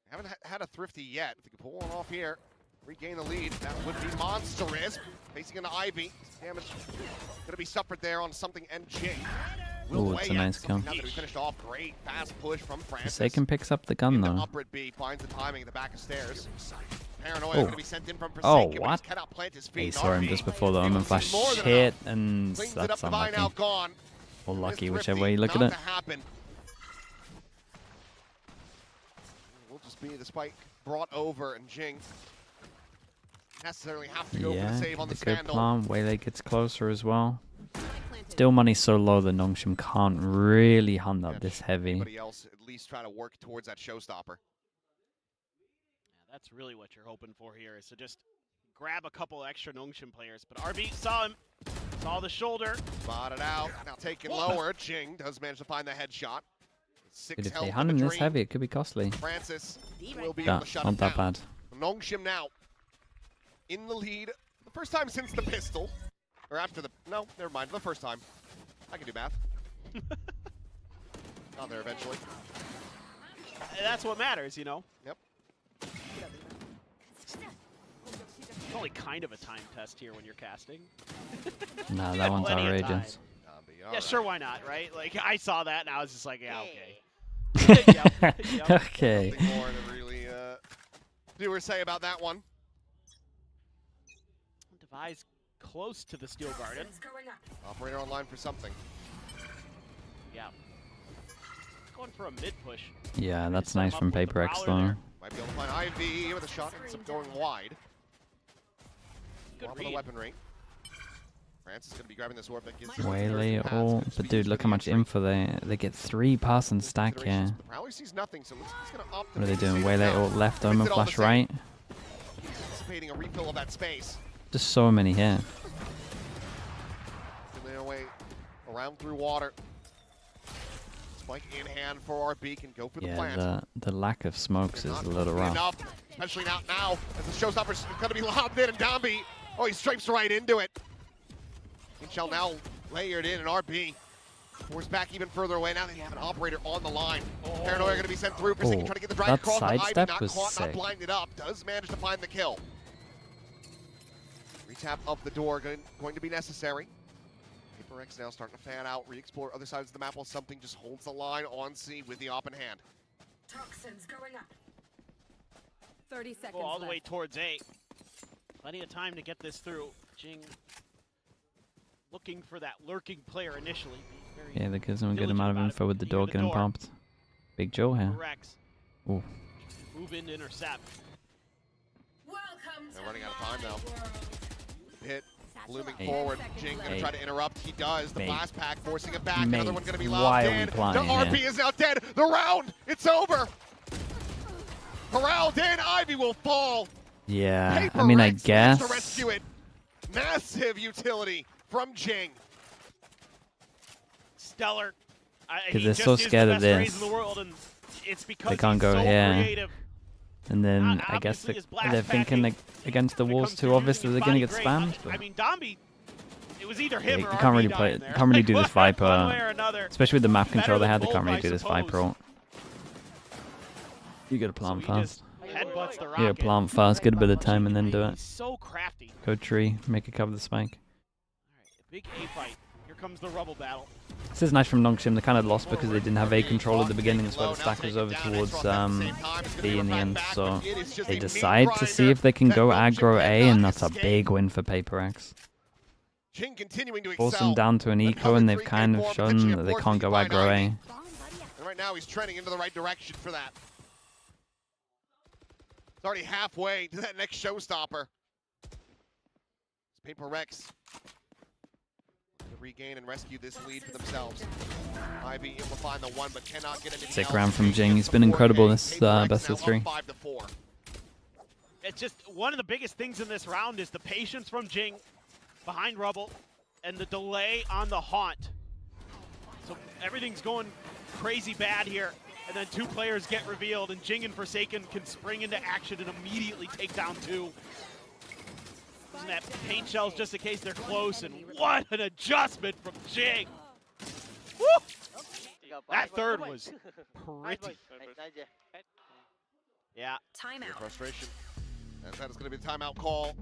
haven't had a thrifty yet. If they can pull one off here, regain the lead, that would be monstrous. Facing into Ivy. Damage going to be suffered there on something NJ. Ooh, it's a nice kill. Now that we finished off, great fast push from Francis. Forsaken picks up the gun, Into though. upward B, finds the timing at the back of stairs. Paranoia Oh. going to be sent in from Oh, Forsaken, but what? he cannot plant his He feet. saw him RP just before the able Omen to flash. see more than Shit, enough. and Cleans it up, that's Divine now unlucky. gone. Or lucky, It's whichever thrifty, way you look at bound it. to happen. Will just be the spike brought over, and Jing necessarily have to go for the Yeah, save on the the good scandal. plan. Waylay gets closer as well. Still money's so low that Nongshim can't really hunt up this heavy. Anybody else at least try to work towards that showstopper. Yeah, that's really what you're hoping for here, is to just grab a couple extra Nongshim players. But RB saw him, saw the shoulder. Spotted out, now taken lower. Jing does manage to find the headshot. But 6 if health they in hunt the him this dream. heavy, it could be costly. Francis will be Yeah, able to shut not him that down. bad. Nongshim now in the lead. The first time since the pistol. Or after the... No, never mind. The first time. I can do math. Got there eventually. That's what matters, you know? Yep. It's only kind of a time test here when you're casting. Nah, that one's Plenty of outrageous. Yeah, sure, why not, right? Like, I saw that and I was just like, yeah, okay. Yep. Okay. Nothing more to really do or say about that one. Device close to the Steel Garden. Operator online for something. Yeah. Going for a mid push. Yeah, that's nice from Paper X though. Might be able to find Ivy with a shot. Ends up going wide. Good Off of the weaponry. France is going to be grabbing this orb that gives Waylay ult, but dude, look how much info they get 3 pass and stack here. Rally sees nothing, so looks like he's going to opt What are they doing? Waylay ult left, Makes Omen it all the flash same. right. Anticipating a refill of that space. Just so many here. Their way around through water. Spike in hand for RB, can go for the plant. Yeah, the lack of smokes is a little rough. Enough, especially not now, as the showstopper's going to be lobbed in, and Domby, oh, he stripes right into it. Inchel now layered in, and RB forced back even further away. Now they have an operator on the line. Paranoia going to be sent through. Forsaken trying to get the drag that across, but Ivy sidestep not was caught, not sick. blinded up. Does manage to find the kill. Retap of the door going to be necessary. Paper X now starting to fan out, re-explore other sides of the map while something just holds the line on C with the op in hand. Toxins going up. 30 seconds Go all the way left. towards A. Plenty of time to get this through. Jing looking for that lurking player initially. Yeah, that gives them a good amount of info with the door getting popped. Big Joe here. Rex. Ooh. Move in to intercept. They're running out of time now. Hit, looming Hey. forward. Jing gonna Hey. try to interrupt. He does. The Mate. blast pack forcing it back. Mate, Another one gonna be why lobbed are we in. playing The RP here? is now dead. The round, it's over. Corralled in. Ivy will fall. Yeah, Paper I mean, I Rex guess. managed to rescue it. Massive utility from Jing. Stellar. Because they're so scared of this. In the world, and it's because They can't he's go so here. creative. And then I guess Obviously, his blast they're thinking like, against the walls too obviously they're gonna get spammed. I But mean, Domby, it was either yeah, him you or can't RB really down play, in there. can't really do Like, this Viper, one way or another. especially with the map Better control they than had. They both, can't really I do this Viper suppose. ult. You gotta plant He fast. just headbutts the You gotta rocket. plant fast, get a bit of time, and then do He's it. so crafty. Go tree, make a cover the spike. Big A fight. Here comes the rubble battle. This is nice from Nongshim. They kind of lost because they didn't have A control at the beginning, so the stack was over towards B in the end. So they decide to see if they can go aggro A, and that's a big win for Paper X. Jing continuing to Force excel. them down to an eco, and they've kind of shown that they can't go aggro A. And right now he's trending into the right direction for that. It's already halfway to that next showstopper. It's Paper Rex to regain and rescue this lead for themselves. Ivy able to find the one, but cannot get anything Sick else. round from Jing. He's Gets been the incredible 4K. this Paper Rex best now of 3. up 5-4. It's just one of the biggest things in this round is the patience from Jing behind rubble and the delay on the haunt. So everything's going crazy bad here, and then 2 players get revealed, and Jing and Forsaken can spring into action and immediately take down 2. Using that paint shells just in case they're close, and what an adjustment from Jing! Woo! That third was pretty. Yeah. Timeout. Frustration. And that is going to be the timeout call.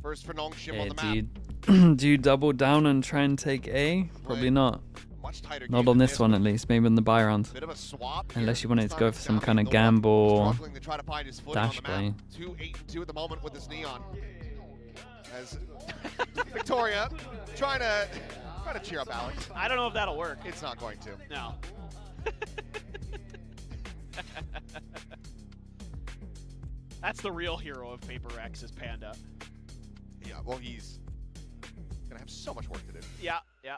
First for Nongshim on Yeah, the map. do you double down and try and take A? Probably not. Much tighter Not game on than this one at least. Maybe on the buy round. Bit of a swap Unless here. you wanted to go for some Domby, kind of the one gamble struggling to try to find his footing on dash the play. map. 2-8-2 at the moment with this neon. As Victoria trying to cheer up Alex. I don't know if that'll work. It's not going to. No. That's the real hero of Paper X is Panda. well, he's gonna have so much work to do. Yeah, yeah.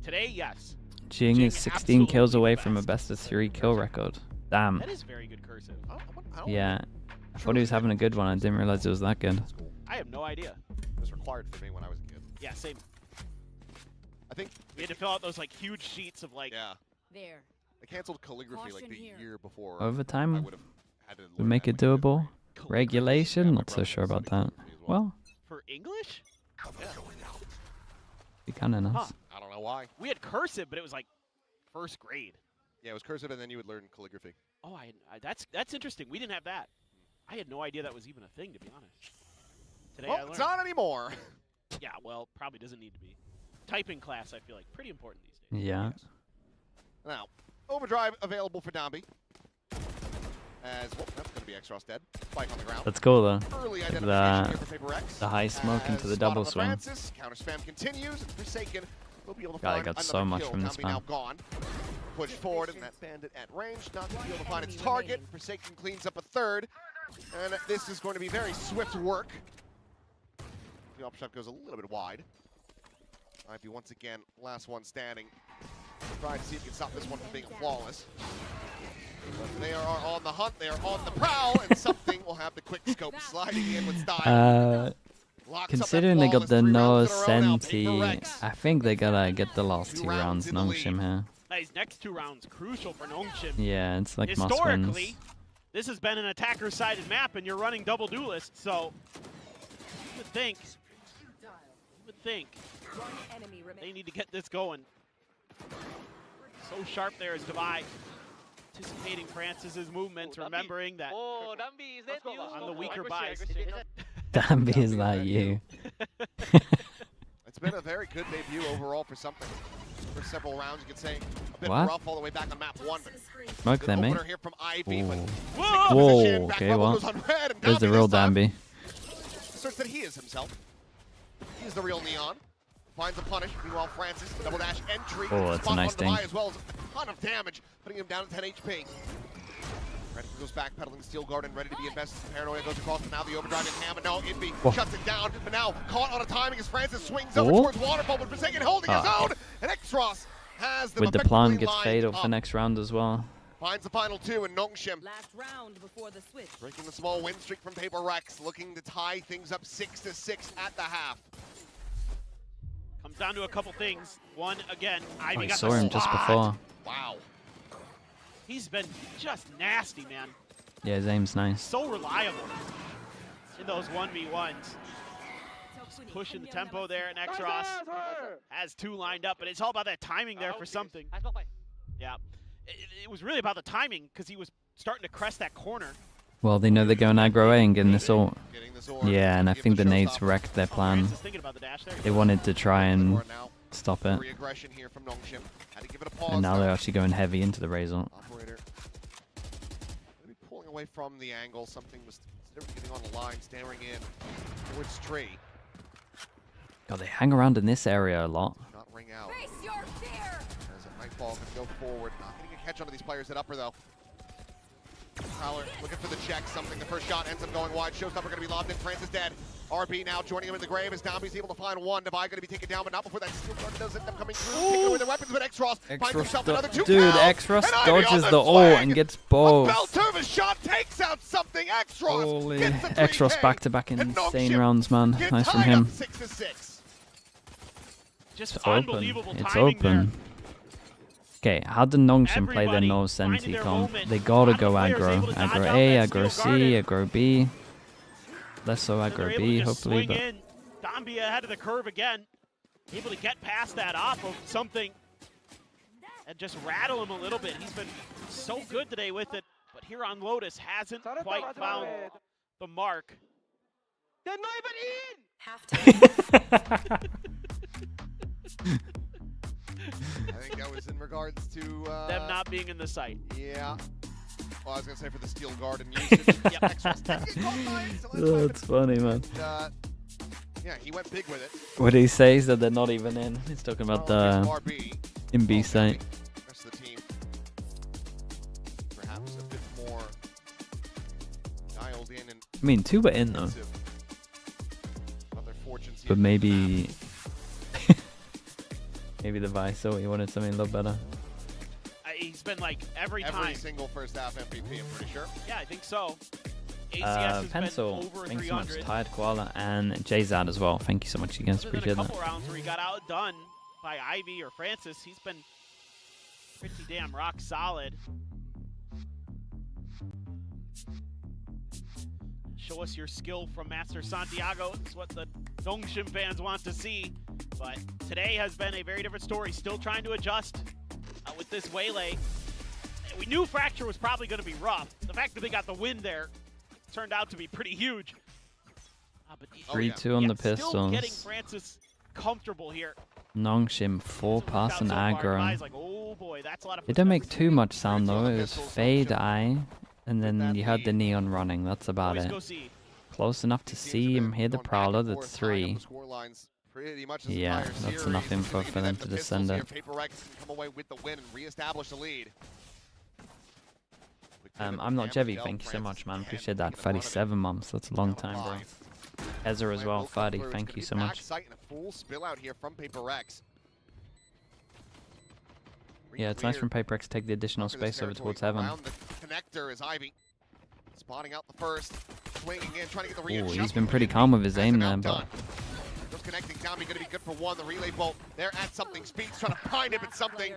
Today, yes. Jing is 16 kills away from a best of 3 kill record. Damn. That is very good cursive. Yeah. I thought he was having a good one. I didn't realize it was that good. I have no idea. It was required for me when I was a kid. Yeah, same. I think we had to fill out those like huge sheets of like. Yeah. There. They canceled calligraphy like the year before. Overtime Had to would learn make that it doable. Regulation, not so sure about that. Well, For English? Yeah. be kind of nice. Huh. I don't know why. We had cursive, but it was like first grade. Yeah, it was cursive, and then you would learn calligraphy. Oh, that's interesting. We didn't have that. I had no idea that was even a thing, to be honest. Today I Well, learned. it's not anymore. Yeah, well, probably doesn't need to be. Typing class, I feel like, pretty important these days. Yeah. Now, overdrive available for Dombey. As well, that's going to be X-Ross dead. Spike on the ground. That's cool though. Early identification here for The, Paper X. the high smoke As into the spot double on the swing. Francis, counter spam continues, and Forsaken will be able to God, I find got another so much kill. from this Dombey now man. gone. Push forward, and that bandit at range, not to be able to find its target. Forsaken cleans up a third, and this is going to be very swift work. The op shot goes a little bit wide. Might be once again last one standing. Trying to see if he can stop this one from being flawless. But they are on the hunt, they are on the prowl, and something will have the quick scope sliding in with style. Considering they got the no senti, I think they gotta get the last 2 rounds Nongshim here. These next 2 rounds crucial for Nongshim. Yeah, it's like must Historically, wins. this has been an attacker-sided map, and you're running double duelist, so you would think they need to get this going. So sharp there is Devi, anticipating Francis's movements, remembering that on the weaker buys. Damn, is that you? It's been a very good debut overall for something. For several rounds, you could say a bit What? rough all the way back on map 1. Smoke them, mate. Here from Ivy, but Whoa, okay, well. There's the real Danby. asserts that he is himself. He is the real Neon. Finds a punish. Meanwhile, Francis, double dash entry. Oh, that's a nice thing. thing. As well as a ton of damage, putting him down to 10 HP. Redick goes back, pedaling Steel Garden, ready to be invested. Paranoia goes across, and now the overdrive in ham, and now Inby shuts it down. But now caught on a timing as Francis swings over towards Waterfall, but Forsaken holding his own. And X-Ross has them With the plan, gets lined fatal for up. next round as well. Finds the final 2 in Nongshim. Last round before the switch. Breaking the small win streak from Paper Rex, looking to tie things up 6-6 at the half. Comes down to a couple things. One, again, Ivy I got saw the him just spot. before. Wow. He's been just nasty, man. Yeah, his aim's nice. So reliable in those 1v1s. Just pushing the tempo there, and X-Ross has 2 lined up, but it's all about that timing there for something. Yeah, it was really about the timing because he was starting to crest that corner. Well, they know they're going aggro A and getting this ult. Yeah, and I think the nades wrecked their plan. They wanted to try and stop it. And now they're actually going heavy into the Razor. Operator maybe pulling away from the angle. Something was getting on the line, staring in towards Tree. God, they hang around in this area a lot. Not ring out. Face your fear. As a Nightfall can go forward. Not getting a catch onto these players at upper though. Prowler looking for the check. Something. The first shot ends up going wide. Showstopper going to be lobbed in. Francis dead. RB now joining him in the grave as Dombey's able to find one. Devi going to be taken down, but not before that Steel Guard does end up coming through. Taking away the weapons, but X-Ross finds himself another 2 Dude, pounds, X-Ross and Ivy dodges on the ult and gets both. Belturva shot takes out something. X-Ross Holy. gets the 3K, X-Ross back-to-back and insane Nongshim rounds, man. get Nice from tied up him. 6-6. Just It's unbelievable open. It's timing open. Okay, how did Nongshim play their Everybody no senti finding their comp? moment. They gotta Not go the players aggro. able to dodge Aggro out A, that aggro Steel C, Garden. aggro B. Less so And they're aggro able B, to just hopefully. swing But in. Dombey ahead of the curve again. Able to get past that off of something and just rattle him a little bit. He's been so good today with it, but here on Lotus hasn't quite found the mark. They're not even in! Halftime. I think that was in regards to Them not being in the site. Yeah. Well, I was gonna say for the Steel Garden usage. Yep. X-Ross didn't get caught by it, so that's funny, man. and, yeah, he went big with it. What he says that they're not even in. He's talking about the RB. in B site. Rest of the team, perhaps a bit more dialed in and I mean, 2 were in though. defensive. but maybe maybe the Viso, he wanted something a little better. He's been like every time. Single first half MVP, I'm pretty sure. Yeah, I think so. ACS has Pencil, been over thanks so much. 300. Tired Koala and Jzad as well. Thank you so much, you guys. There's been Appreciate a that. couple rounds where he got outdone by Ivy or Francis. He's been pretty damn rock solid. Show us your skill from Master Santiago. It's what the Nongshim fans want to see. But today has been a very different story. Still trying to adjust with this Waylay. We knew Fracture was probably going to be rough. The fact that they got the win there turned out to be pretty huge. But 3-2 on the still getting pistols. Francis comfortable here. Nongshim 4-pass and aggro. Like, oh boy, that's a lot of It didn't make too much sound though. It was fade eye, and then you heard the neon running. That's about it. Close enough to see him hear the Prowler. That's 3. Yeah, that's enough info for them to just send it. PaperX can come away with the win and reestablish the lead. I'm not Jevy. Thank you so much, man. Appreciate that. 37 months. That's a long time, bro. Ezra as well. 30. Thank you so much. Full spill out here from PaperX. Yeah, it's nice from PaperX to take the additional space over towards Heaven. The connector is Ivy. Spotting out the first. Swinging in, trying to get the Ooh, readjustment. he's been pretty calm with his aim there, but Just connecting down, going to be good for one. The relay bolt there at something. Speeds trying to find him at something.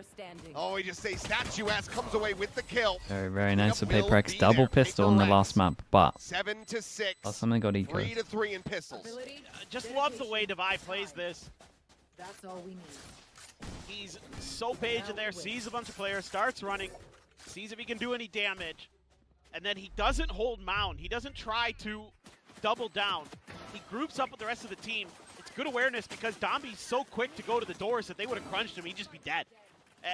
Oh, he just stays statue-ass, comes away with the kill. very, very nice with PaperX. Double pistol in the last map, but 7-6. something got eco. 3-3 in pistols. Just love the way Devi plays this. That's all we need. He's so patient there, sees a bunch of players, starts running, sees if he can do any damage, and then he doesn't hold mound. He doesn't try to double down. He groups up with the rest of the team. It's good awareness because Domby's so quick to go to the doors that they would have crunched him, he'd just be dead.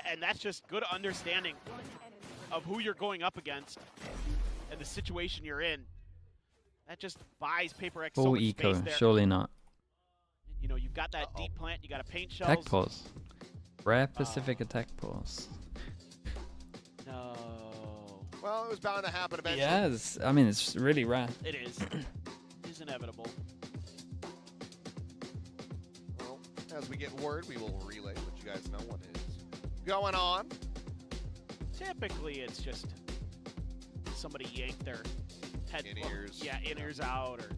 And that's just good understanding of who you're going up against and the situation you're in. That just buys PaperX so Full much eco, space there. surely not. You know, you've got that deep plant, you got to paint shells. Tech pause. Rare Pacific attack pause. No. Well, it was bound to happen eventually. Yes, I mean, it's really rare. It is. It's inevitable. Well, as we get word, we will relay, let you guys know what is going on. Typically, it's just somebody yanked their head. In-ears. Yeah, in-ears out. Or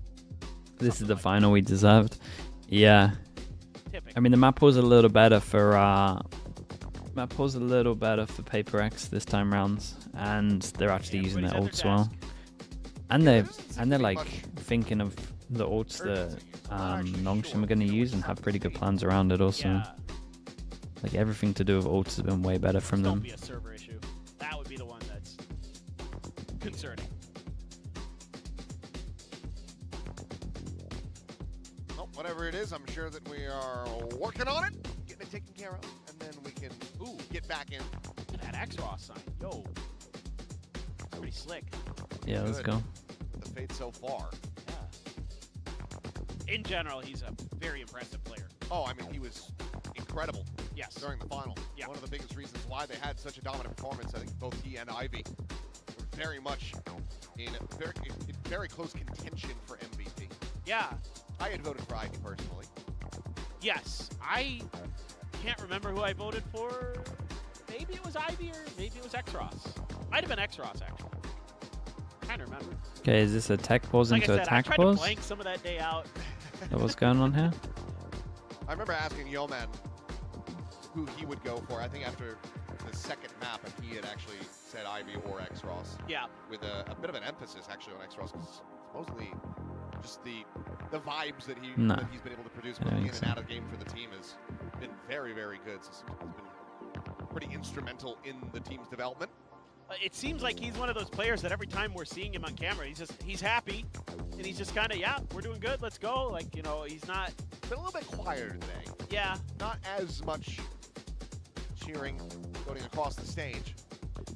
This is the final we deserved. Yeah. Typically. I mean, the map was a little better for PaperX this time rounds, and they're actually using their ults well. And they're like thinking of the ults that Nongshim are going to use and have pretty good plans around it also. Yeah. Like everything to do with ults has been way better from Don't them. be a server issue. That would be the one that's concerning. Well, whatever it is, I'm sure that we are working on it, getting it taken care of, and then we can get back in. That X-Raw sign. Yo. That's pretty slick. Yeah, let's go. The fate so far. Yeah. In general, he's a very impressive player. Oh, I mean, he was incredible. Yes. During the final. Yeah. One of the biggest reasons why they had such a dominant performance. I think both he and Ivy were very much in very close contention for MVP. Yeah. I had voted for Ivy personally. Yes. I can't remember who I voted for. Maybe it was Ivy or maybe it was X-Ross. Might have been X-Ross, actually. Trying to remember. Okay, is this a tech pause Like into I said, I attack tried pause? to blank some of that day out. What's going on here? I remember asking Yeoman who he would go for. I think after the second map, and he had actually said Ivy or X-Ross. Yeah. With a bit of an emphasis actually on X-Ross, because supposedly just the vibes that he's been able to produce both in and out of the game for the team has been very, very good. So he's been pretty instrumental in the team's development. It seems like he's one of those players that every time we're seeing him on camera, he's happy, and he's just kind of, yeah, we're doing good, let's go. Like, you know, he's not... Been a little bit quieter today. Yeah. Not as much cheering going across the stage.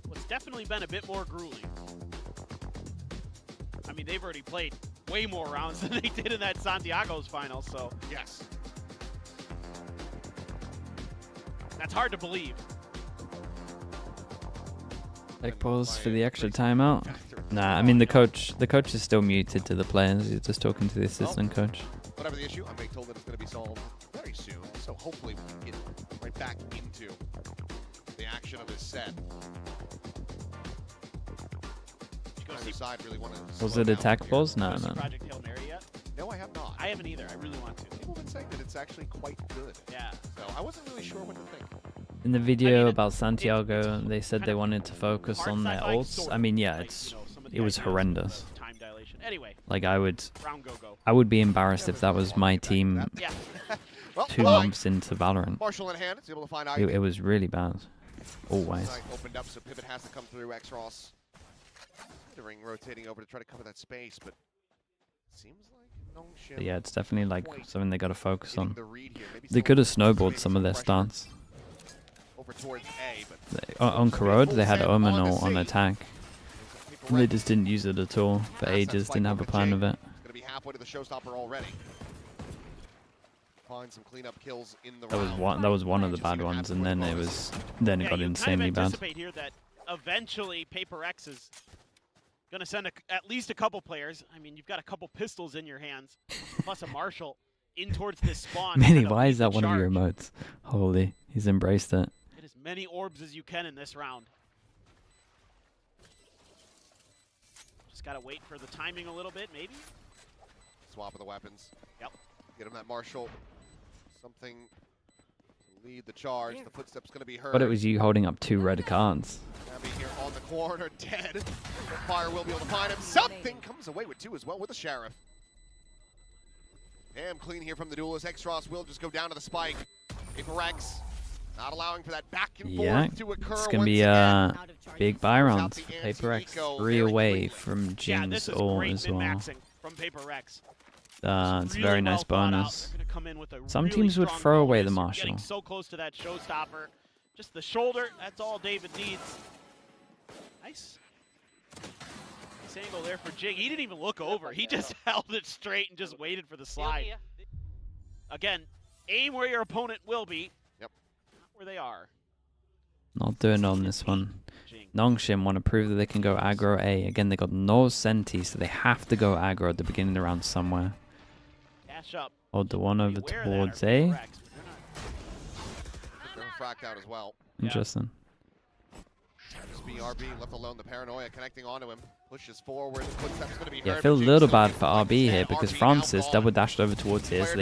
Well, it's definitely been a bit more grueling. I mean, they've already played way more rounds than they did in that Santiago's final, so... Yes. That's hard to believe. Like pause for the extra timeout. Nah, I mean the coach is still muted to the players. He's just talking to the assistant coach. Whatever the issue, I'm being told that it's going to be solved very soon. So hopefully we can get right back into the action of this set. Either side really want to. Was it attack pause? No, no. Project Hail Mary yet? No, I have not. I haven't either. I really want to. People have been saying that it's actually quite good. Yeah. So I wasn't really sure what to think. In the video about Santiago, they said they wanted to focus on their ults. I mean, yeah, it was horrendous. Time dilation. Anyway. Like I would be embarrassed if that was my team Yeah. 2 months into Valorant. Marshall in hand, is able to find It was really bad. Always. Opened up, so pivot has to come through. X-Ross rotating over to try to cover that space, but seems like Nongshim. But yeah, it's definitely like something they got to focus on. They could have snowballed some of their starts. Over towards A, but On Corrode, they had Omen on attack. They just didn't use it at all for ages. Didn't have a plan of it. Gonna be halfway to the showstopper already. Find some cleanup kills in the That was one of the bad ones, and then it got insanely bad. Anticipate here that eventually Paper X is gonna send at least a couple players. I mean, you've got a couple pistols in your hands, plus a Marshall in towards this spawn. Minnie, why is that one of your emotes? Holy, he's embraced it. Get as many orbs as you can in this round. Just gotta wait for the timing a little bit, maybe. Swap of the weapons. Yep. Get him that Marshall. Something to lead the charge. The footsteps gonna be heard. But it was you holding up 2 red cards. Abby here on the corner, dead. The fire will be able to find him. Something comes away with 2 as well with the Sheriff. Damn clean here from the duelist. X-Ross will just go down to the spike. Paper X not allowing for that back and forth to occur. It's gonna be a big buy round for Paper X. 3 away from Jing's ult as well. From Paper X. It's a very nice bonus. Some teams would throw away the Marshall. Getting so close to that showstopper. Just the shoulder, that's all David needs. Nice. Nice angle there for Jing. He didn't even look over. He just held it straight and just waited for the slide. Again, aim where your opponent will be. Yep. Not where they are. Not doing on this one. Nongshim want to prove that they can go aggro A. Again, they got no senti, so they have to go aggro at the beginning of the round somewhere. Cash up. Hold the one over towards A. They're fracked out as well. Interesting. Just BRB left alone. The paranoia connecting onto him. Pushes forward. The footsteps going to be heard. Yeah, I feel a little bad for RB here because Francis double dashed over towards here, so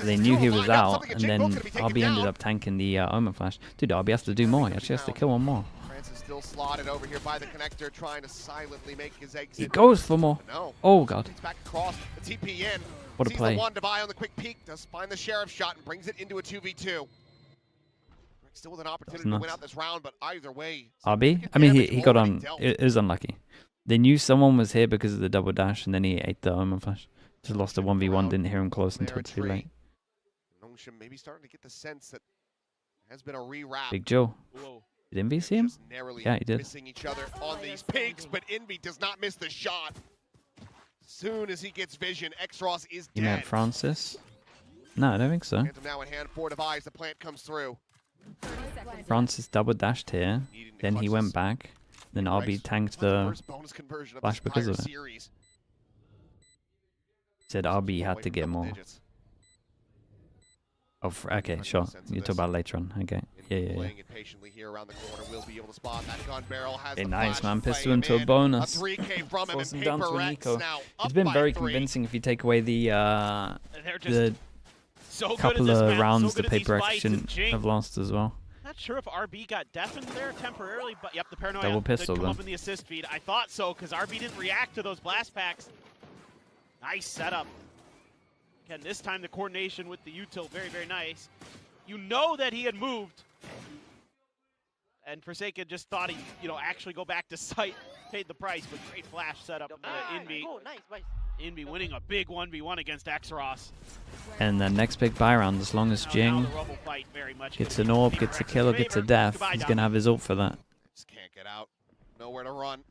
they knew he was out, and then RB ended up tanking the Omen Flash. Dude, RB has to do more. He actually has to kill one more. Francis still slotted over here by the connector, trying to silently make his exit. He goes for more. No. Oh god. He's back across the TP in. What a Sees play. the one to buy on the quick peek. Does find the Sheriff shot and brings it into a 2v2. Still with an opportunity to win out this round, but either way. RB? I mean, he got on. It was unlucky. They knew someone was here because of the double dash, and then he ate the Omen Flash. Just lost a 1v1, didn't hear him close until too late. Nongshim maybe starting to get the sense that has been a rewrap. Big Joe. Did Envy see him? Yeah, he did. Missing each other on these peaks, but Envy does not miss the shot. Soon as he gets vision, X-Ross is dead. You meant Francis? No, I don't think so. Phantom now in hand, 4 device, the plant comes through. Francis double dashed here, then he went back, then RB tanked the flash because of it. Said RB had to get more. Oh, okay, sure. You'll talk about it later on. Okay. Yeah. Hey, nice, man. Pistol into a bonus. Force him down to an eco. It's been very convincing if you take away the couple of rounds the Paper X shouldn't have lost as well. Not sure if RB got deafened there temporarily, but yep, the paranoia double pistol did come up in the assist feed. I thought so, because RB didn't react to those blast packs. Nice setup. Again, this time the coordination with the util, very, very nice. You know that he had moved. And Forsaken just thought he'd, actually go back to site, paid the price, but great flash setup. Envy. Envy winning a big 1v1 against X-Ross. And then next big buy round, as long as Jing gets an orb, gets a kill, or gets a death, he's going to have his ult for that. Just can't get out. Nowhere to run.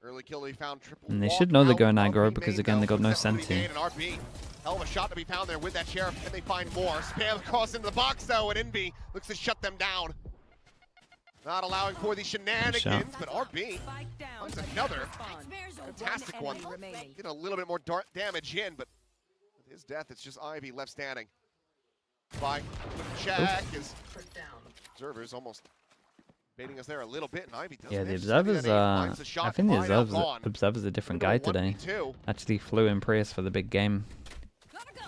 Early kill he found triple. And they should know they're going aggro because, again, they got no senti. Hell of a shot to be found there with that Sheriff. Can they find more? Spam across into the box, though, and Envy looks to shut them down. Not allowing for the shenanigans, but RB finds another fantastic one. Get a little bit more damage in, but with his death, it's just Ivy left standing. Fine. Check is observers almost baiting us there a little bit, and Ivy does. Yeah, the observers are. I think the observer's a different guy today. Actually flew in Prius for the big game.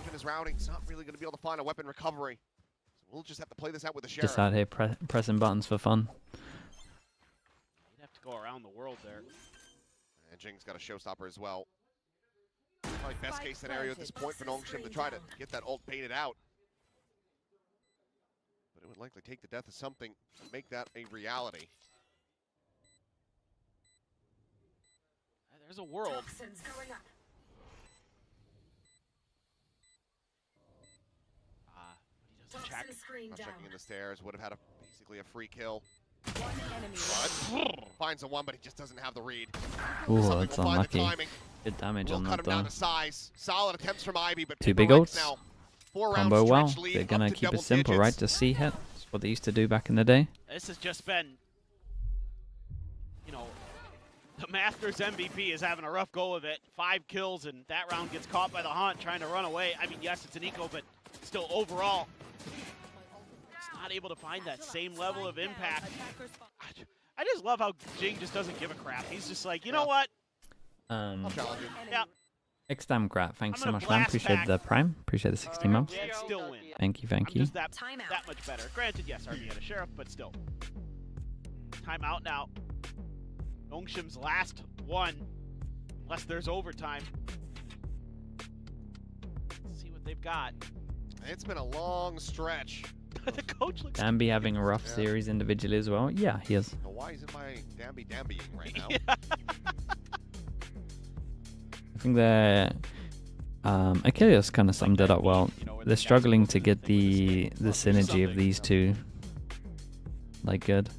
Even his routing's not really going to be able to find a weapon recovery. So we'll just have to play this out with the Sheriff. Just out here pressing buttons for fun. You'd have to go around the world there. And Jing's got a showstopper as well. Probably best case scenario at this point for Nongshim to try to get that ult baited out. But it would likely take the death of something to make that a reality. There's a world. Check. Checking in the stairs, would have had basically a free kill. Finds a one, but he just doesn't have the read. Ooh, that's unlucky. Good damage on that though. Solid attempts from Ivy, but two big ults. Combo well. They're gonna keep it simple, right? Just C hit. That's what they used to do back in the day. This has just been, you know, the Masters MVP is having a rough go of it. 5 kills, and that round gets caught by the Hunt trying to run away. I mean, yes, it's an eco, but still overall, it's not able to find that same level of impact. I just love how Jing just doesn't give a crap. He's just like, you know what? Yeah. Extam Grat, thanks so much, man. Appreciate the Prime. Appreciate the 16 months. Yeah, still win. Thank you, thank you. Just that much better. Granted, yes, RB had a Sheriff, but still. Timeout now. Nongshim's last one, unless there's overtime. Let's see what they've got. It's been a long stretch. The coach looks. Danby having a rough series individually as well. Yeah, he is. Why isn't my Danbying right now? I think they're Achilles kind of summed it up well. They're struggling to get the synergy of these two like good.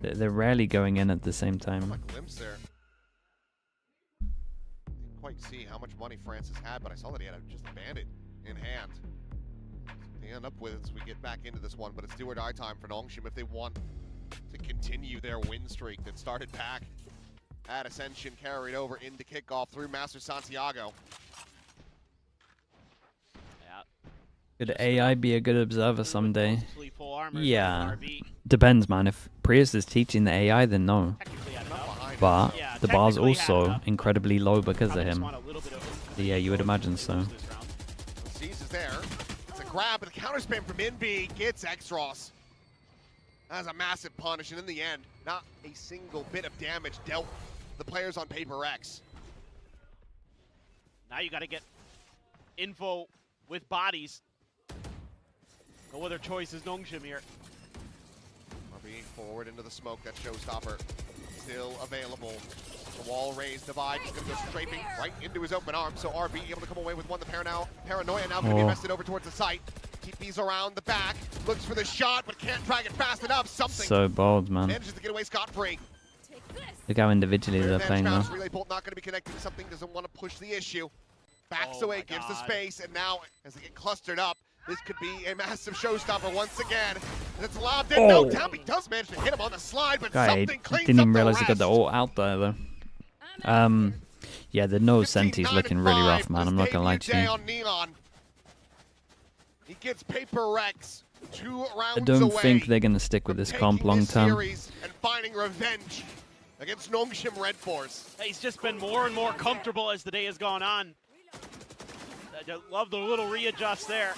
They're rarely going in at the same time. Glimpse there. Didn't quite see how much money Francis had, but I saw that he had just a bandit in hand. They end up with it as we get back into this one, but it's do or die time for Nongshim if they want to continue their win streak that started back at Ascension, carried over into kickoff through Master Santiago. Could AI be a good observer someday? Yeah, depends, man. If Prius is teaching the AI, then no. But the bar's also incredibly low because of him. So yeah, you would imagine so. Sees is there. It's a grab, but a counter spam from NB gets Xros. That's a massive punish, and in the end, not a single bit of damage dealt the players on Paper X. Now you got to get info with bodies. No other choice is Nongshim here. RB forward into the smoke, that showstopper still available. The wall raised, Divide is going to go strafing right into his open arm, so RB able to come away with one. The Paranoia now going to be invested over towards the site. TP's around the back, looks for the shot, but can't drag it fast enough. Something so bold, man. Manages to get away scot-free. Look how individually they're playing now. Relay Bolt not going to be connecting to something, doesn't want to push the issue. Backs away, gives the space, and now as they get clustered up, this could be a massive showstopper once again. And it's lobbed in. No, Tabby does manage to hit him on the slide, but something cleans didn't even up realize the he got the ult out there though. Yeah, the no Senti's looking really rough, man. I'm not gonna lie to you. He gets Paper Rex 2 rounds I don't think they're gonna stick with this comp long term. And finding revenge against Nongshim Red Force. He's just been more and more comfortable as the day has gone on. I love the little readjust there.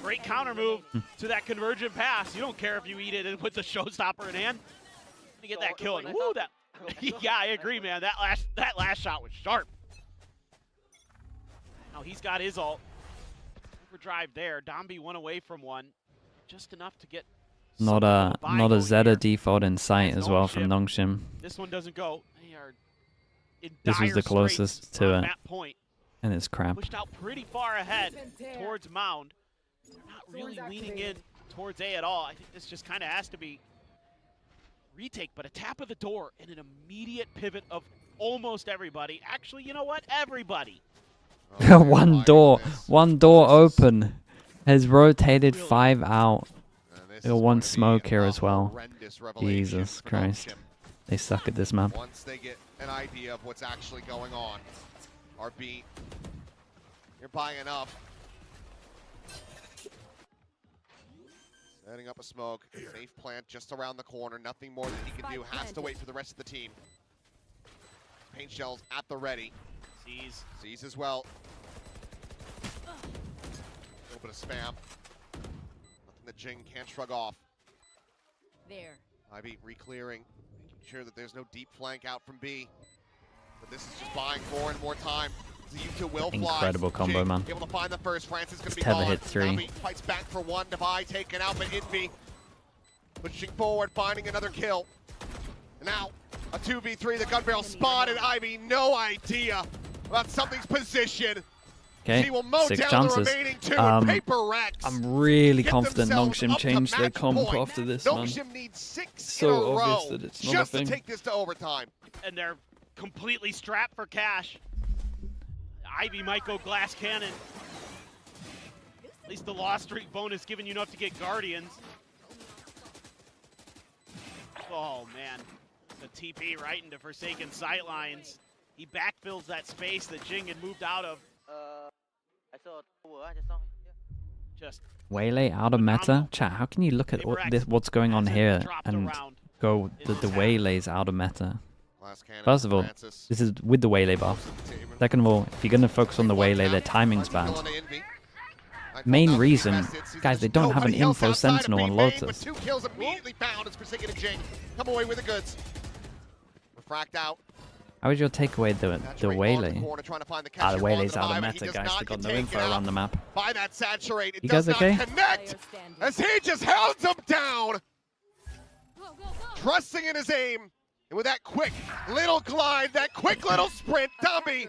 Great counter move to that convergent pass. You don't care if you eat it with the showstopper in hand. You get that kill. And woo, that. Yeah, I agree, man. That last shot was sharp. Now he's got his ult. Overdrive there. Domby one away from one, just enough to get. Not a Zeta default in sight as well from Nongshim. This one doesn't go. They are in this was the closest to it. That point. And it's crap. Pushed out pretty far ahead towards Mound. Not really leaning in towards A at all. I think this just kind of has to be retake, but a tap of the door and an immediate pivot of almost everybody. Actually, you know what? Everybody. Oh, one door open has rotated 5 out. They got one smoke here as well. Horrendous revelation Jesus for Christ. Nongshim. They suck at this map. Once they get an idea of what's actually going on, RB, you're buying enough. Setting up a smoke, safe plant just around the corner. Nothing more that he can do. Has to wait for the rest of the team. Paint shells at the ready. Sees as well. A little bit of spam. Nothing that Jing can't shrug off. There. Ivy re-clearing, making sure that there's no deep flank out from B. But this is just buying more and more time. The U2 will fly. Incredible combo, Jing man. able to find the first. Francis going to be Tether gone. hit 3. Nami fights back for 1. Devi taken out, but Envy pushing forward, finding another kill. And now a 2v3. The gun barrel spotted. Ivy, no idea about something's position. Okay, She will mow 6 down chances. the remaining 2 and Paper Rex. I'm really get confident themselves Nongshim up to changed their match comp point. after this, man. Nongshim needs 6 So in a row obvious that it's not a just to thing. take this to overtime. And they're completely strapped for cash. Ivy might go glass cannon. At least the loss streak bonus giving you enough to get Guardians. Oh man, the TP right into Forsaken sightlines. He backfills that space that Jing had moved out of. I saw just now. Just Waylay out of meta? Chat, how can you look at all this, what's going on here and go that the Waylay's out of meta? First of all, this is with the Waylay buff. Second of all, if you're going to focus on the Waylay, their timing's bad. Main reason, guys, they don't have an info sentinel on Lotus. 2 kills immediately found as Forsaken and Jing come away with the goods. Refract out. How would your takeaway the Waylay? The Waylay's out of He meta, does guys. not They got get no info taken around out the map. By that saturate. It You does guys not okay? connect as he just hounds him down. Trusting in his aim. And with that quick little glide, that quick little sprint, Dumby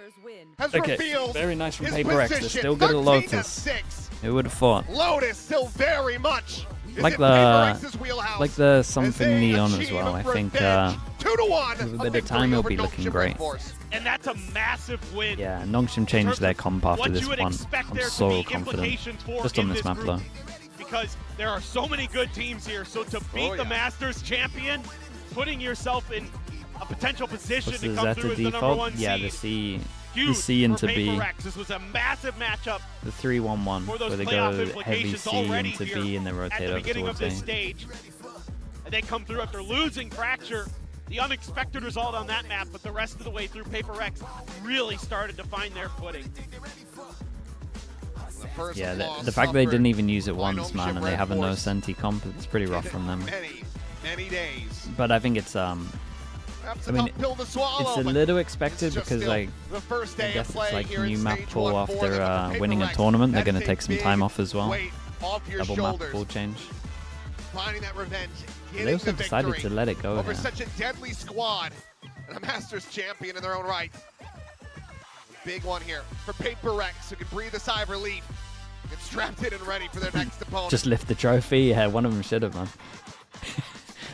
has revealed very nice from his Paper X. They're position. still good at 13 Lotus. 6. Who would have thought? Lotus still very much Like the something neon as well. I think with a bit of time it'll be looking great. and that's a massive win. Yeah, Nongshim changed their comp after What this you would one. expect I'm there to so be confident. implications for Just in on this map group, though. because there are so many good teams here. So to beat the Masters champion, putting yourself in a potential position What's to the come Zeta through as the number default? 1 Yeah, seed. the C into for B. Paper X. This was a massive matchup. The 3-1-1, For those where they playoff go heavy implications C already into here B and then at rotate the over beginning of towards this A. stage. And they come through after losing Fracture. The unexpected result on that map, but the rest of the way through, Paper X really started to find their footing. Yeah, the fact they didn't even use it once, man, and they have a no senti comp, it's pretty rough from them. Many days. But I think it's I mean, it's a little expected because like I guess it's like new map pool after winning a tournament. They're gonna take some time off as well. Double map pool change. Finding that revenge. They also decided to let it go over here. such a deadly squad and a Masters champion in their own right. Big one here for Paper X, who can breathe a sigh of relief. Get strapped in and ready for their next opponent. Just lift the trophy. Yeah, one of them should have, man.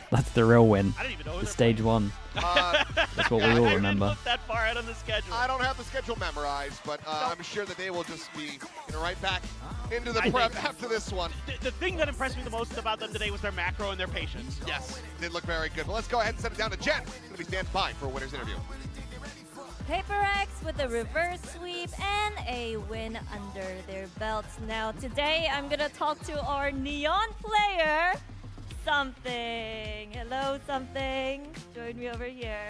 That's the real win. I didn't even know The stage 1. That's what we all remember. Look that far out on the schedule. I don't have the schedule memorized, but I'm sure that they will just be right back into the prep after this one. The thing that impressed me the most about them today was their macro and their patience. Yes, did look very good. But let's go ahead and send it down to Jen, who's going to be standing by for a winner's interview. Paper X with a reverse sweep and a win under their belts. Now today I'm gonna talk to our neon player, Something. Hello, Something. Join me over here.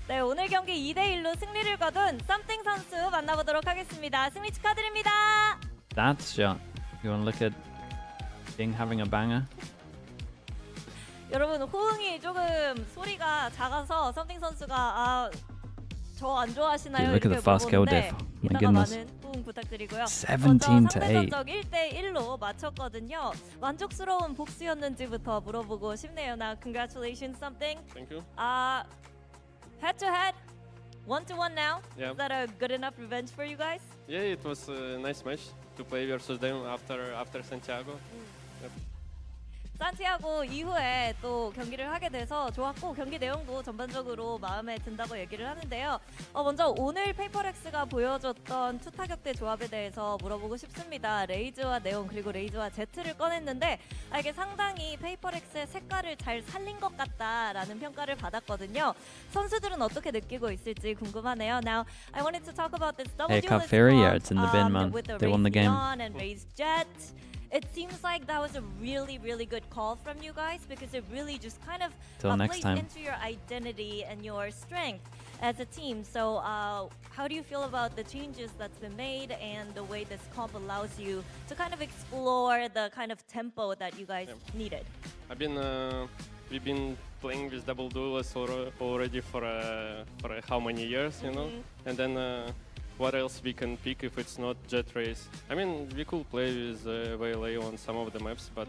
네, 오늘 경기 2대1로 승리를 거둔 Something 선수 만나보도록 하겠습니다. 승리 축하드립니다. That's shot. You want to look at Bing having a banger? 여러분 호응이 조금 소리가 작아서 Something 선수가 저 안 좋아하시나요? Dude, look at the fast kill diff. My 이따가 goodness. 많은 호응 부탁드리고요. 17 to 8. 상대 전적 1대1로 마쳤거든요. 만족스러운 복수였는지부터 물어보고 싶네요. Now, congratulations, Something. Thank you. Head to head, 1-1 now. Yeah. Is that a good enough revenge for you guys? Yeah, it was a nice match to play versus them after Santiago. Yep. 산티아고 이후에 또 경기를 하게 돼서 좋았고 경기 내용도 전반적으로 마음에 든다고 얘기를 하는데요. 먼저 오늘 페이퍼렉스가 보여줬던 투타격대 조합에 대해서 물어보고 싶습니다. 레이즈와 네온 그리고 레이즈와 제트를 꺼냈는데 이게 상당히 페이퍼렉스의 색깔을 잘 살린 것 같다라는 평가를 받았거든요. 선수들은 어떻게 느끼고 있을지 궁금하네요. Now, I wanted to talk about this double duelist yeah, it's in the bin, man. with the They won the game. and Raze Jet. It seems like that was a really, really good call from you guys because it really just kind of Till next plays time. into your identity and your strength as a team. So how do you feel about the changes that's been made and the way this comp allows you to kind of explore the kind of tempo that you guys needed? We've been playing with double duelists already for how many years, you know? And then what else we can pick if it's not Jet Race? I mean, we could play with Valet on some of the maps, but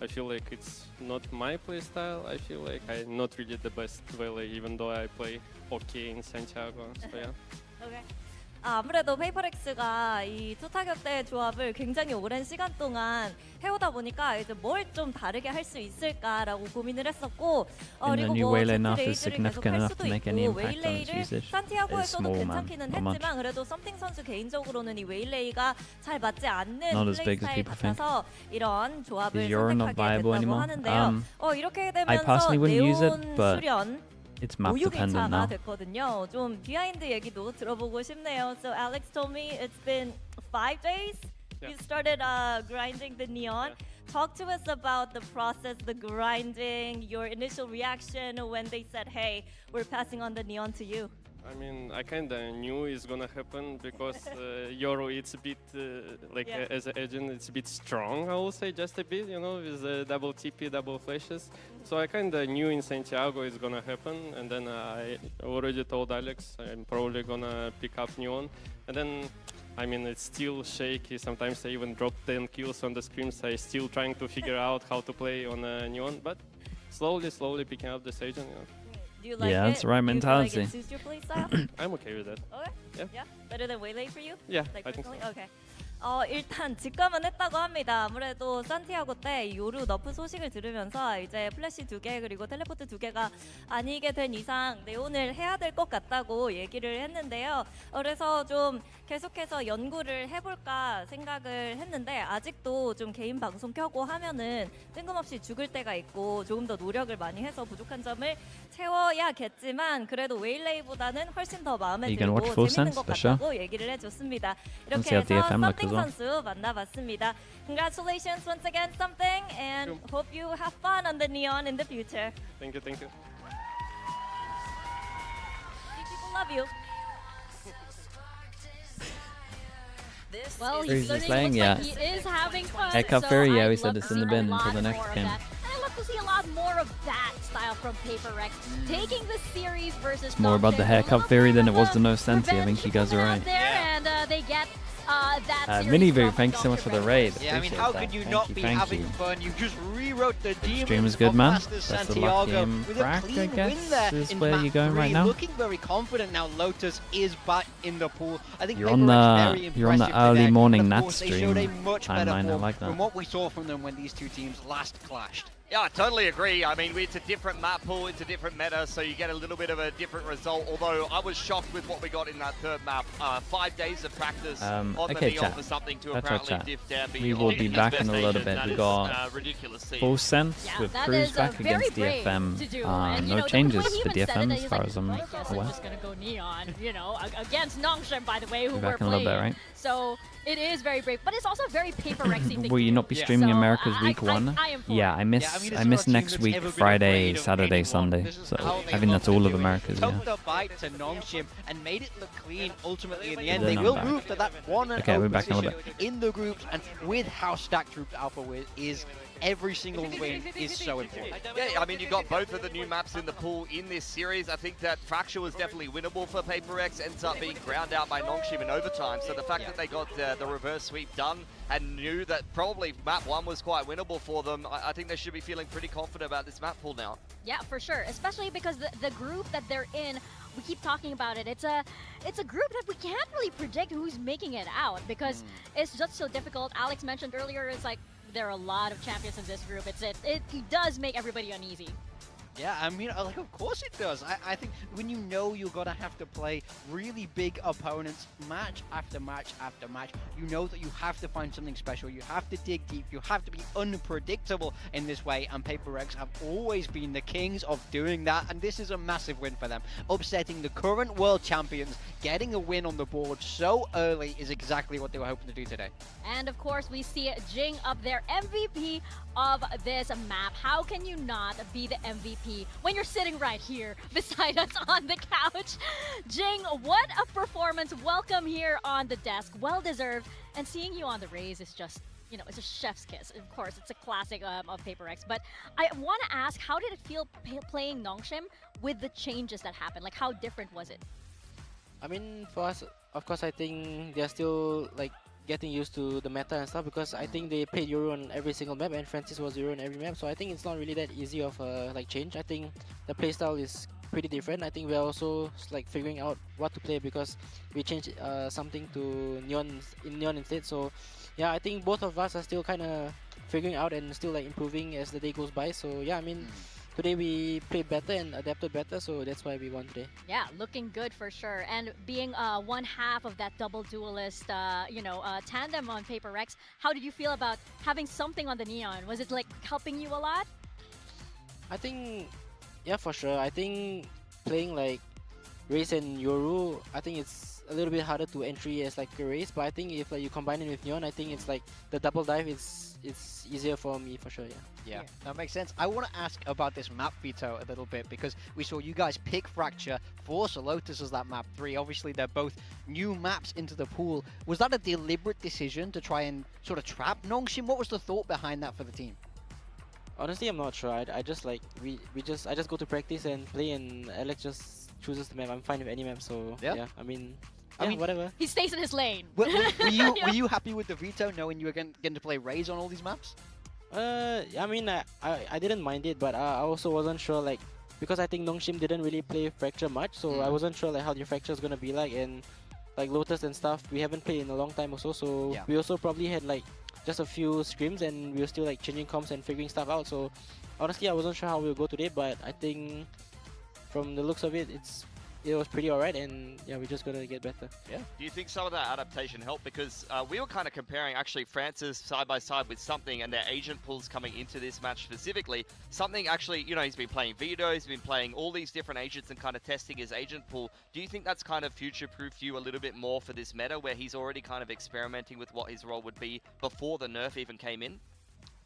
I feel like it's not my playstyle. I feel like I'm not really the best Valet, even though I play okay in Santiago. So yeah. Okay. 아무래도 페이퍼렉스가 이 투타격대 조합을 굉장히 오랜 시간 동안 해오다 보니까 이제 뭘 좀 다르게 할 수 있을까라고 고민을 했었고 그리고 뭐 제트 레이드를 계속 할 수도 있고 웨일레이를 산티아고에서도 괜찮기는 했지만 그래도 썸띵 선수 개인적으로는 이 웨일레이가 잘 맞지 않는 플레이 스타일 같아서 이런 조합을 선택하게 됐다고 하는데요. 이렇게 되면서 네온 수련 It's map dependent now. 됐거든요. 좀 비하인드 얘기도 들어보고 싶네요. So Alex told me it's been 5 days. You started grinding the neon. Talk to us about the process, the grinding, your initial reaction when they said, "Hey, we're passing on the neon to you." I mean, I kinda knew it's gonna happen because Yoru, it's a bit as an agent, it's a bit strong, I will say, just a bit, you know, with double TP, double flashes. So I kinda knew in Santiago it's gonna happen, and then I already told Alex I'm probably gonna pick up Neon, and then I mean, it's still shaky. Sometimes I even drop 10 kills on the scrims. I'm still trying to figure out how to play on Neon, but slowly picking up this agent, you know. Do you like that's the right mentality. Do you feel like it suits your playstyle? I'm okay with that. Okay. Yeah. Better than Waylay for you? Yeah, like I think so. Okay. 일단 직감은 했다고 합니다. 아무래도 산티아고 때 요루 너프 소식을 들으면서 이제 플래시 2개 그리고 텔레포트 2개가 아니게 된 이상 네온을 해야 될 것 같다고 얘기를 했는데요. 그래서 좀 계속해서 연구를 해볼까 생각을 했는데 아직도 좀 개인 방송 켜고 하면은 뜬금없이 죽을 때가 있고 조금 더 노력을 많이 해서 부족한 점을 채워야겠지만 그래도 웨일레이보다는 훨씬 더 마음에 들고 재밌는 것 같다고 얘기를 해줬습니다. 이렇게 해서 썸띵 선수 만나봤습니다. Congratulations once again, Something, and hope you have fun on the neon in the future. Thank you. People love you. Well, He's looks playing, like he is having fun. Cup so Fury, yeah, we I'd said love it's to in the see bin a until the lot next more of game. that. I'd love to see a lot more of that style from PaperX. Taking the series versus More about the haircut theory than it was the no Senti. I think you guys are right. And they get that Minivu, thank you so much for the raid. Yeah, I mean, how could you not be having fun? You just rewrote the demons Stream is good, man. Best of luck game. with Crack, a clean I guess, win there is in where map you're going 3. right now. Looking very confident now. Lotus is back in the pool. I think You're on the early morning Nat stream timeline. I like that. From what we saw from them when these two teams last clashed. Yeah, I totally agree. I mean, it's a different map pool, it's a different meta, so you get a little bit of a different result. Although I was shocked with what we got in that third map. 5 days of practice on the neon for something to apparently diff Danby. We will be back in a little bit. We got full sense with Cruz back against DFM. No changes for DFM as far as I'm aware. Just gonna go neon, you know, against Nongshem, by the way, who Back we're in a little bit, playing. right? So it is very brave, but it's also very PaperXy thing. Will you not be streaming America's week 1? Yeah, I miss next week, Friday, Saturday, Sunday. So I think that's all of America's. Took the bite to Nongshim and made it look clean. Ultimately, in the end, they will move to that 1-0 we're back in a little position in the groups, and with how stacked Trooped Alpha is. Every single win is so important. Yeah, I mean, you got both of the new maps in the pool in this series. I think that Fracture was definitely winnable for PaperX, ends up being ground out by Nongshim in overtime. So the fact that they got the reverse sweep done and knew that probably map 1 was quite winnable for them, I think they should be feeling pretty confident about this map pool now. Yeah, for sure, especially because the group that they're in, we keep talking about it. It's a group that we can't really predict who's making it out because it's just so difficult. Alex mentioned earlier, it's like there are a lot of champions in this group, it does make everybody uneasy. Yeah, I mean, like, of course it does. I think when you know you're going to have to play really big opponents match after match after match, you know that you have to find something special. You have to dig deep. You have to be unpredictable in this way. And PaperX have always been the kings of doing that. And this is a massive win for them. Upsetting the current world champions, getting a win on the board so early is exactly what they were hoping to do today. And of course, we see Jing up there, MVP of this map. How can you not be the MVP when you're sitting right here beside us on the couch? Jing, what a performance. Welcome here on the desk. Well deserved. And seeing you on the Raze is just, you know, it's a chef's kiss. Of course, it's a classic of PaperX. But I want to ask, how did it feel playing Nongshim with the changes that happened? Like, how different was it? I mean, for us, of course, I think they're still like getting used to the meta and stuff, because I think they played Euro on every single map and Francis was Euro on every map, so I think it's not really that easy of a like change. I think the playstyle is pretty different. I think we're also like figuring out what to play, because we changed something to Neon instead. So yeah, I think both of us are still kind of figuring out and still like improving as the day goes by. So yeah, I mean, today we played better and adapted better, so that's why we won today. Yeah, looking good for sure. And being one half of that double duelist, tandem on PaperX, how did you feel about having something on the Neon? Was it like helping you a lot? I think, yeah, for sure. I think playing like Raze and Yoru, I think it's a little bit harder to entry as like a Raze, but I think if like you combine it with Neon, I think it's like the double dive, it's easier for me for sure, yeah. Yeah, that makes sense. I want to ask about this map veto a little bit, because we saw you guys pick Fracture, force Lotus as that map 3. Obviously, they're both new maps into the pool. Was that a deliberate decision to try and sort of trap Nongshim? What was the thought behind that for the team? Honestly, I'm not sure. I just like I just go to practice and play, and Alex just chooses the map. I'm fine with any map, so yeah. I mean, whatever. He stays in his lane. Were you happy with the veto, knowing you were going to play Raze on all these maps? I mean, I didn't mind it, but I also wasn't sure, like, because I think Nongshim didn't really play Fracture much, so I wasn't sure like how the Fracture is gonna be like, and like Lotus and stuff, we haven't played in a long time also, so we also probably had like just a few scrims, and we were still like changing comps and figuring stuff out. So honestly, I wasn't sure how we'll go today, but I think from the looks of it, it was pretty alright, and yeah, we're just gonna get better. Yeah. Do you think some of that adaptation helped? Because we were kind of comparing actually Francis side by side with something, and their agent pools coming into this match specifically. Something actually, you know, he's been playing Vito, he's been playing all these different agents and kind of testing his agent pool. Do you think that's kind of future-proofed you a little bit more for this meta, where he's already kind of experimenting with what his role would be before the nerf even came in?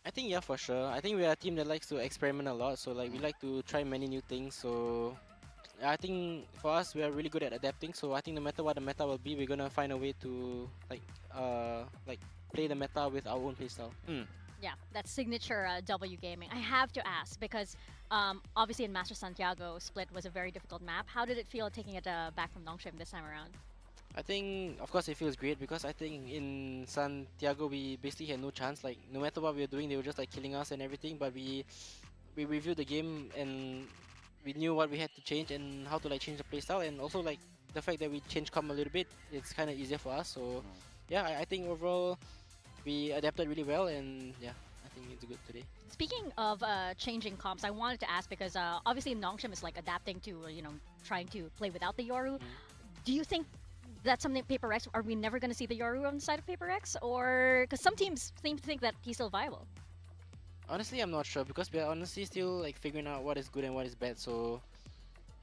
I think, yeah, for sure. I think we're a team that likes to experiment a lot, so like we like to try many new things, so I think for us, we are really good at adapting, so I think no matter what the meta will be, we're gonna find a way to like play the meta with our own playstyle. Yeah, that signature W gaming. I have to ask, because obviously in Master Santiago, Split was a very difficult map. How did it feel taking it back from Nongshim this time around? I think, of course, it feels great, because I think in Santiago we basically had no chance. Like, no matter what we were doing, they were just like killing us and everything. But we reviewed the game, and we knew what we had to change and how to like change the playstyle, and also like the fact that we changed comp a little bit, it's kind of easier for us. So yeah, I think overall we adapted really well, and yeah, I think it's good today. Speaking of changing comps, I wanted to ask, because obviously Nongshim is like adapting to, trying to play without the Yoru. Do you think that's something PaperX, are we never going to see the Yoru on the side of PaperX? Or, because some teams seem to think that he's still viable. Honestly, I'm not sure, because we're honestly still like figuring out what is good and what is bad. So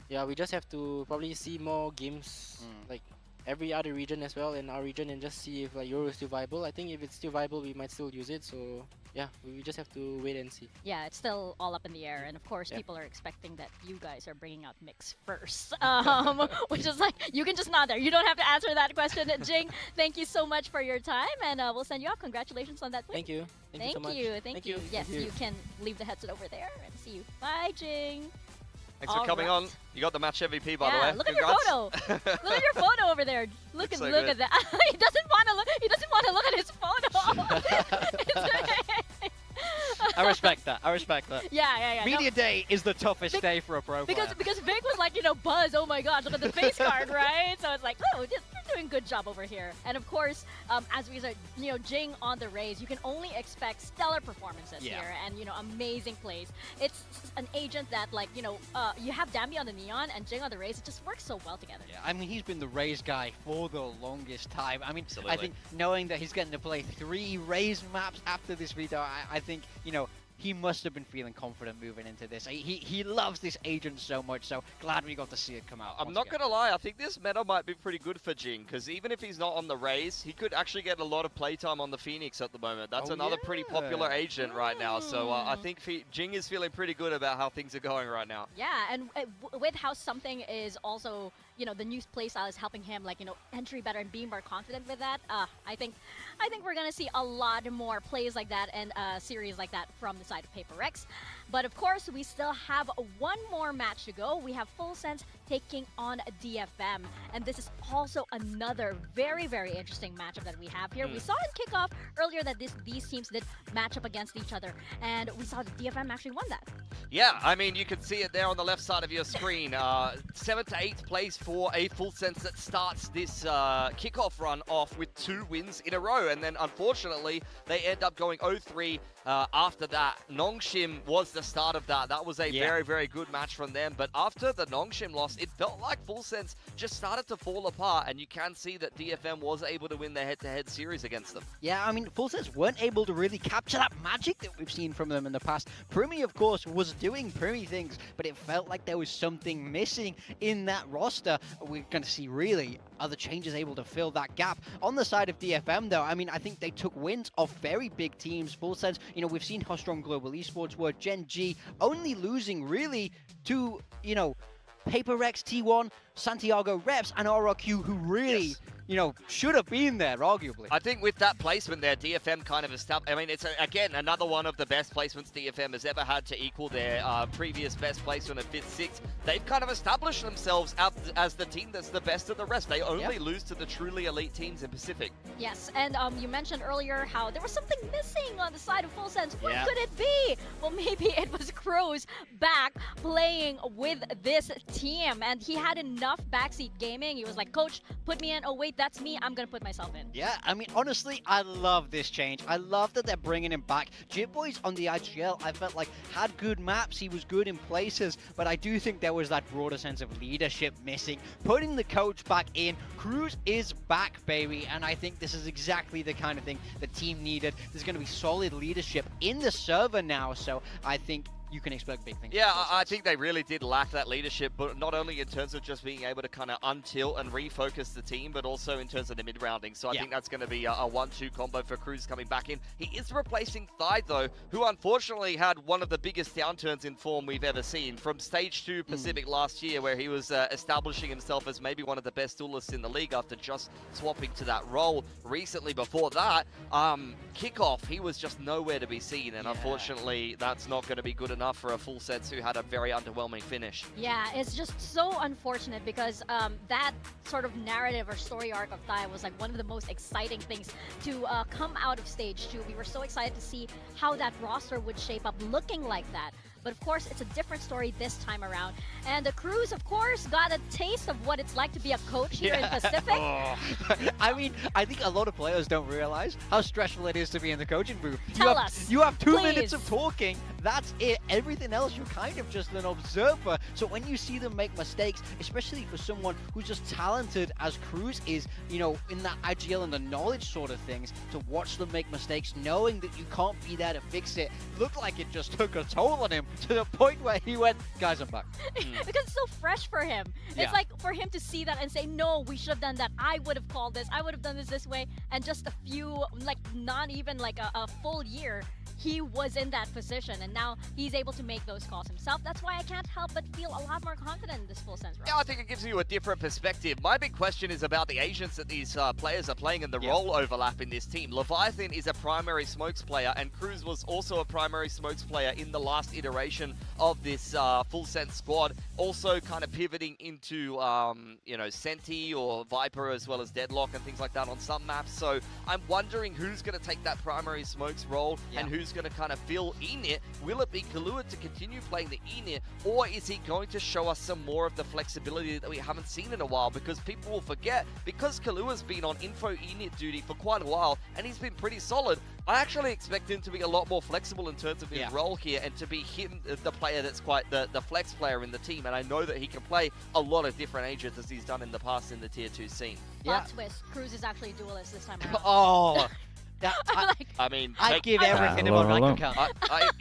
yeah, we just have to probably see more games like every other region as well, in our region, and just see if like Euro is still viable. I think if it's still viable, we might still use it. So yeah, we just have to wait and see. Yeah, it's still all up in the air, and of course people are expecting that you guys are bringing out Mix first, which is like, you can just nod there. You don't have to answer that question. Jing, thank you so much for your time, and we'll send you off. Congratulations on that win. Thank you. Thank you so much. Thank you. Yes, you can leave the headset over there, and see you. Bye, Jing. Thanks for coming on. You got the match MVP, by the way. Look Congrats. at your photo. Look at your photo over there. Look at that. He doesn't want to look. He doesn't want to look at his photo. I respect that. I respect that. Yeah. Media day is the toughest day for a pro player. Because Vic was like, Buzz. Oh my God, look at the face card, right? So it's like, oh, just doing a good job over here. And of course, as we said, Jing on the Raze, you can only expect stellar performances here and, amazing plays. It's an agent that, like, you have Dambi on the Neon and Jing on the Raze. It just works so well together. Yeah, I mean, he's been the Raze guy for the longest time. I mean, Absolutely. I think knowing that he's getting to play 3 Raze maps after this veto, I think, he must have been feeling confident moving into this. He loves this agent so much, so glad we got to see it come out. I'm not going to lie, I think this meta might be pretty good for Jing, because even if he's not on the Raze, he could actually get a lot of playtime on the Phoenix at the moment. That's another pretty popular agent right now, so I think Jing is feeling pretty good about how things are going right now. Yeah, and with how something is also, the new playstyle is helping him, like, entry better and being more confident with that, I think we're going to see a lot more plays like that and series like that from the side of PaperX. But of course, we still have one more match to go. We have Full Sense taking on DFM. And this is also another very, very interesting matchup that we have here. We saw in kickoff earlier that these teams did match up against each other. And we saw that DFM actually won that. Yeah, I mean, you can see it there on the left side of your screen. 7th to 8th place for a Full Sense that starts this kickoff run off with 2 wins in a row. And then, unfortunately, they end up going 0-3 after that. Nongshim was the start of that. That was a very, very good match from them. But after the Nongshim loss, it felt like Full Sense just started to fall apart. And you can see that DFM was able to win their head-to-head series against them. Yeah, I mean, Full Sense weren't able to really capture that magic that we've seen from them in the past. Primi, of course, was doing Primi things, but it felt like there was something missing in that roster. We're going to see really other changes able to fill that gap. On the side of DFM, though, I mean, I think they took wins off very big teams. Full Sense, we've seen how strong Global Esports were. Gen G only losing really to, PaperX, T1, Santiago Reps, and RRQ, who really... should have been there, arguably. I think with that placement there, DFM kind of established... I mean, it's, again, another one of the best placements DFM has ever had to equal their previous best placement at 5th, 6th. They've kind of established themselves as the team that's the best of the rest. They only lose to the truly elite teams in Pacific. Yes, and you mentioned earlier how there was something missing on the side of Full Sense. What could it be? Well, maybe it was Cruz back playing with this team, and he had enough backseat gaming. He was like, Coach, put me in. Oh, wait, that's me. I'm going to put myself in. Yeah, I mean, honestly, I love this change. I love that they're bringing him back. Jitboy's on the IGL, I felt like, had good maps. He was good in places, but I do think there was that broader sense of leadership missing. Putting the coach back in, Cruz is back, baby, and I think this is exactly the kind of thing the team needed. There's going to be solid leadership in the server now, so I think you can expect big things. Yeah, I think they really did lack that leadership, but not only in terms of just being able to kind of untilt and refocus the team, but also in terms of the mid-rounding. So I think that's going to be a 1-2 combo for Cruz coming back in. He is replacing Thide, though, who unfortunately had one of the biggest downturns in form we've ever seen. From Stage 2 Pacific last year, where he was establishing himself as maybe one of the best duelists in the league after just swapping to that role recently. Before that, kickoff, he was just nowhere to be seen, and unfortunately, that's not going to be good enough for a Full Sense who had a very underwhelming finish. Yeah, it's just so unfortunate because that sort of narrative or story arc of Thai was like one of the most exciting things to come out of Stage 2. We were so excited to see how that roster would shape up looking like that. But of course, it's a different story this time around. And the Cruz, of course, got a taste of what it's like to be a coach here in Pacific. I mean, I think a lot of players don't realize how stressful it is to be in the coaching booth. Tell us, You have 2 please. minutes of talking. That's it. Everything else, you're kind of just an observer. So when you see them make mistakes, especially for someone who's just talented as Cruz is, in that IGL and the knowledge sort of things, to watch them make mistakes, knowing that you can't be there to fix it, looked like it just took a toll on him. To the point where he went, guys, I'm back. Because it's so fresh for him. It's like for him to see that and say, no, we should have done that. I would have called this. I would have done this way. And just a few, like not even like a full year, he was in that position. And now he's able to make those calls himself. That's why I can't help but feel a lot more confident in this Full Sense roster. Yeah, I think it gives you a different perspective. My big question is about the agents that these players are playing and the role overlap in this team. Leviathan is a primary smokes player, and Cruz was also a primary smokes player in the last iteration of this Full Sense squad, also kind of pivoting into Senti or Viper as well as Deadlock and things like that on some maps. So I'm wondering who's going to take that primary smokes role and who's going to kind of fill Enit? Will it be Kahlua to continue playing the Enit, or is he going to show us some more of the flexibility that we haven't seen in a while? Because people will forget, because Kahlua's been on info Enit duty for quite a while, and he's been pretty solid, I actually expect him to be a lot more flexible in terms of his role here, and to be him, the player that's quite the flex player in the team. And I know that he can play a lot of different agents as he's done in the past in the tier 2 scene. Plot twist, Cruz is actually a duelist this time around. Oh, I mean, I give everything him on rank account.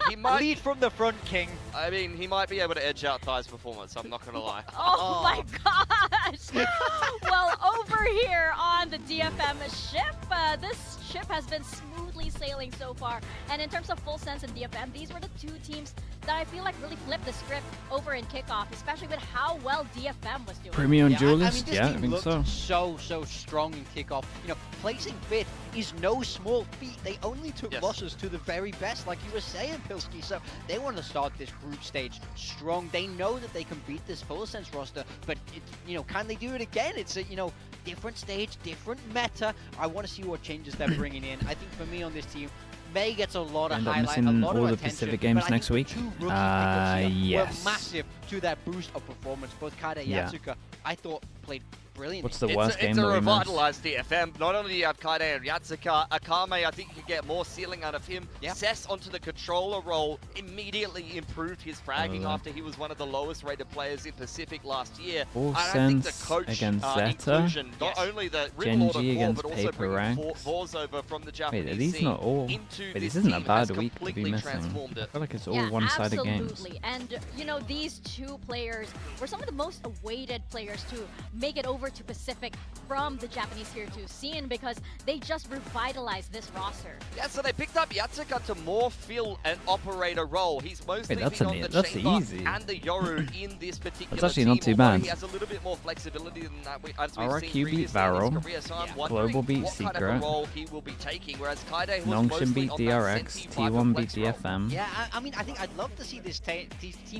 He might lead from the front, King. I mean, he might be able to edge out Ty's performance, I'm not going to lie. Oh my gosh! Well, over here on the DFM ship, this ship has been smoothly sailing so far. And in terms of Full Sense and DFM, these were the two teams that I feel like really flipped the script over in kickoff, especially with how well DFM was doing. Premium duelist? This I team think looked so. so strong in kickoff. You know, placing 5th is no small feat. They only took losses to the very best, like you were saying, Pilsky. So they want to start this group stage strong. They know that they can beat this Full Sense roster, but you know, can they do it again? It's a, you know, different stage, different meta. I want to see what changes they're bringing in. I think for me on this team, May gets a lot of highlight, a lot all of the attention, Pacific games but I next think week. the two rookie pickups here Yes. were massive to that boost of performance. Both Kaide and Yatsuka, I thought, played brilliantly. What's the worst game it's that a we missed? revitalized DFM. Not only do you have Kaide and Yatsuka, Akame, I think you can get more ceiling out of him. Cess onto the controller role immediately improved his fragging after he was one of the lowest rated players in Pacific last year. Full and I think the Sense coach against Zeta. inclusion, not only the Ripple Order Genji core, against but also bringing PRX. Vors over from the Japanese Wait, are these scene not all? into Wait, this this isn't a team bad has week to be completely missing. transformed it. I feel like it's all one-sided games. Absolutely. And, you know, these two players were some of the most awaited players to make it over to Pacific from the Japanese Tier 2 scene, because they just revitalized this roster. Yeah, so they picked up Yatsuka to more fill an operator role. He's mostly that's been on the that's Chamber easy. and the Yoru in this particular That's actually team, not too although bad. He has a little bit more flexibility than that, as we've RRQ seen beat previously in Varro. his career, so I'm wondering Global beat what kind of Secret. a role he will be taking, whereas Kaide was Nongshin mostly beat on that DRX. Senti T1 beat Viper flex role. DFM. Yeah, I mean, I think I'd love to see this team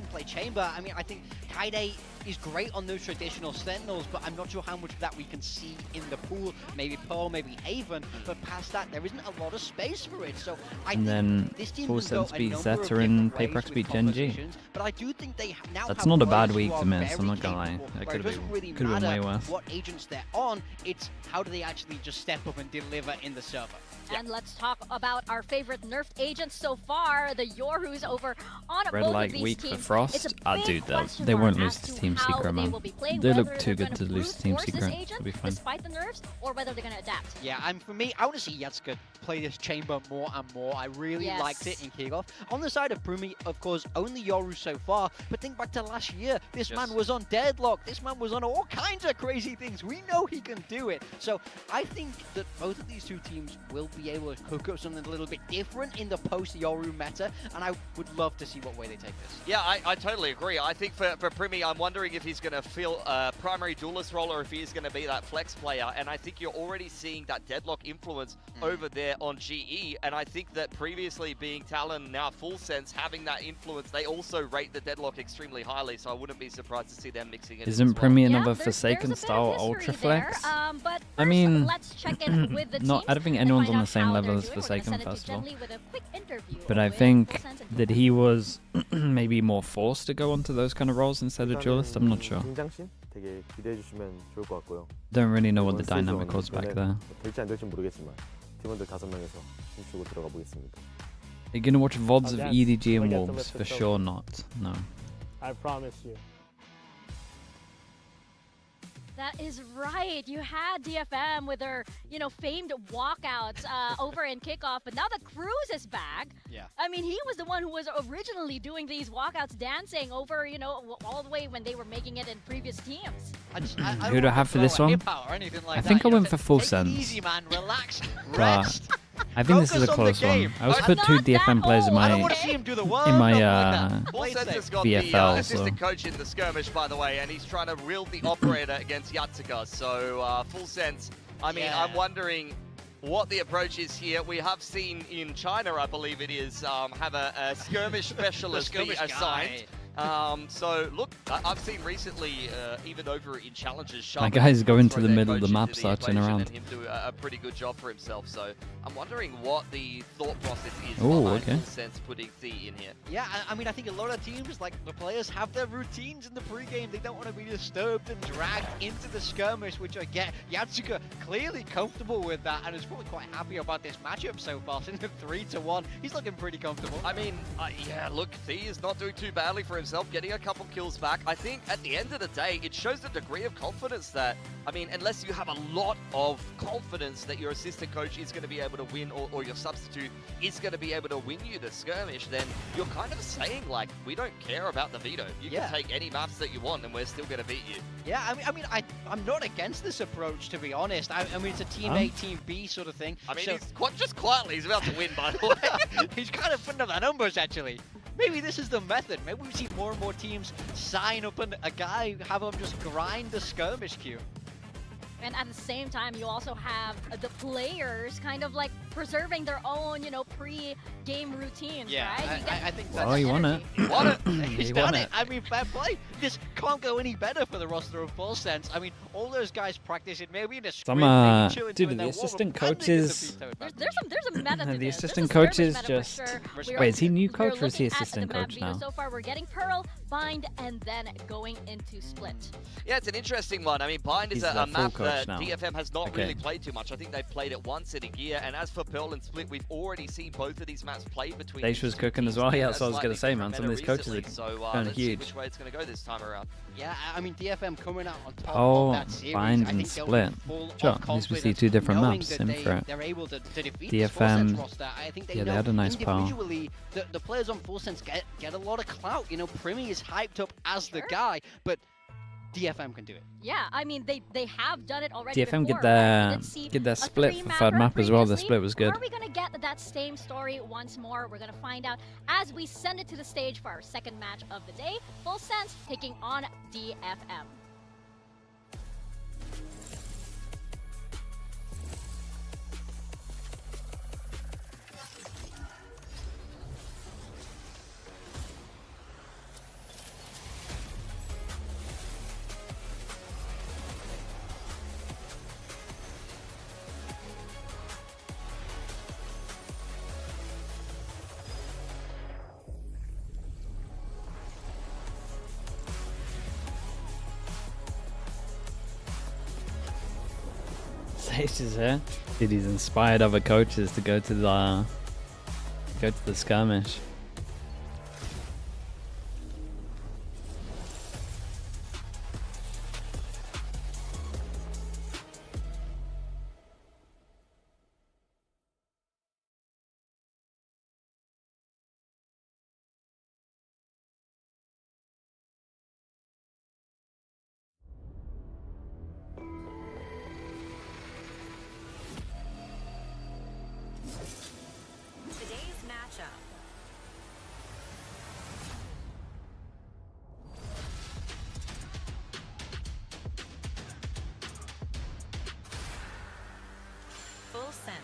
play Chamber. I mean, I think Kaide is great on those traditional Sentinels, but I'm not sure how much of that we can see in the pool. Maybe Pearl, maybe Haven, but past that, there isn't a lot of space for it. So I And think then this team Full can go Sense a beat number of Zeta and different ways PRX with beat Genji. compositions, but I do think they now That's have not a bad players week who to are miss, very I'm not gonna lie. capable, That where it could've doesn't been- really could've been way matter worse. what agents they're on, it's how do they actually just step up and deliver in the server. And let's talk about our favorite nerfed agents so far, the Yorus over on Red both light of these week teams. for Frost. It's a big Dude, question they mark won't as lose to to Team how Secret, they man. will be playing, They look whether too they're good gonna to lose to brute Team force this Secret. agent It'll be fine. despite the nerfs, or whether they're going to adapt. Yeah, and for me, I want to see Yatsuka play this Chamber more and more. I really liked it in kickoff. On the side of Prumi, of course, only Yoru so far, but think back to last year. This man was on Deadlock. This man was on all kinds of crazy things. We know he can do it. So I think that both of these two teams will be able to hook up something a little bit different in the post-Yoru meta, and I would love to see what way they take this. Yeah, I totally agree. I think for Primi, I'm wondering if he's going to fill a primary duelist role or if he's going to be that flex player. And I think you're already seeing that Deadlock influence over there on GE. And I think that previously being Talon, now Full Sense, having that influence, they also rate the Deadlock extremely highly. So I wouldn't be surprised to see them mixing it. Isn't Primi another Forsaken style Ultra Flex? But I mean, let's check in with the not. I don't think and anyone's find on out the same how level they're as doing. We're gonna Forsaken, send it to first of all. Gently with a quick interview But I with think Full Sense and that he was maybe more forced to go onto those kind of roles instead of duelist. I'm not sure. 등장신 되게 기대해 주시면 좋을 것 같고요. Don't really know what the 이번 dynamic 시즌 was back 이번에 there. 될지 안 될지 모르겠지만 팀원들 5명에서 춤추고 들어가 보겠습니다. Are you gonna watch VODs of Again, EDG and forget the Wolves? For Mystical. sure not. No. I promise you. That is right. You had DFM with their, you know, famed walkouts over in kickoff, but now the Cruise is back. Yeah. I mean, he was the one who was originally doing these walkouts, dancing over, you know, all the way when they were making it in previous teams. Who do I have for this one? I think I went for Full Sense. Easy, man. Relax. But Rest. I think this is a Focus on the close one. game. I also put two DFM players in I don't my want to see him do the work. in my Full Sense has got VFL, the assistant coach in the skirmish, by the way, and he's trying to reel the operator against Yatsuka. So Full Sense, I mean, I'm wondering what the approach is here. We have seen in China, I believe it is, have a skirmish specialist be assigned So look, I've seen recently, even over in challenges, My guys go into throw the their middle of the coach map into searching equation around. and him do a pretty good job for himself. So I'm wondering what the thought process is Ooh, behind okay. Full Sense putting C in here. Yeah, I mean, I think a lot of teams, like the players, have their routines in the pregame. They don't want to be disturbed and dragged into the skirmish, which I get. Yatsuka clearly comfortable with that and is probably quite happy about this matchup so far. Since 3-1, he's looking pretty comfortable. I mean, yeah, look, C is not doing too badly for himself, getting a couple kills back. I think at the end of the day, it shows the degree of confidence that, I mean, unless you have a lot of confidence that your assistant coach is going to be able to win, or your substitute is going to be able to win you the skirmish, then you're kind of saying, like, we don't care about the veto. You can take any maps that you want and we're still going to beat you. Yeah, I'm not against this approach, to be honest. I mean, it's a team A, team B sort of thing. I mean, so he's just quietly, he's about to win, by the way. he's kind of putting up the numbers, actually. Maybe this is the method. Maybe we see more and more teams sign up a guy, have him just grind the skirmish queue. And at the same time, you also have the players kind of like preserving their own, you know, pre-game routines, right? I think that's Oh, he won it. He won it. He's He done won it. it. I mean, fair play. This can't go any better for the roster of Full Sense. I mean, all those guys practicing maybe in a sprint, maybe chilling dude, doing the their assistant warm-up, and they get the coaches. veto advantage. There's a meta to The this. assistant There's a coaches skirmish meta just. for sure. Wait, is he new We're coach or is he looking at assistant the map coach veto now? So far, we're getting Pearl, Bind, and then going into Split. Yeah, it's an interesting one. I mean, Bind is He's a the full map coach that now. DFM has not Okay. really played too much. I think they've played it once in a year. And as for Pearl and Split, we've already seen both of these maps played between. Daesh these was two cooking as teams. well. Yeah, And that's what I was a gonna slightly say, man. different Some of these meta coaches recently. are So going let's see huge. which way it's going to go this time around. Yeah, I mean, DFM coming out on top Oh, of that series. Bind I and think they'll be Split. full Sure, of at least we see confidence two different knowing maps that in they, for it. they're able to defeat this DFM, Full Sense roster. I think they, yeah, you they know, had a nice power. individually, the players on Full Sense get a lot of clout. You know, Primi is hyped up as the guy, but DFM can do it. Yeah, I mean, they have done it already DFM before, get right? We their did see get their a split for three-mapper third map as well. The previously. split was good. Are we going to get that same story once more? We're going to find out as we send it to the stage for our second match of the day. Full Sense taking on DFM. Sage is here. Dude, he's inspired other coaches to go to the skirmish. Today's matchup. Full Sense.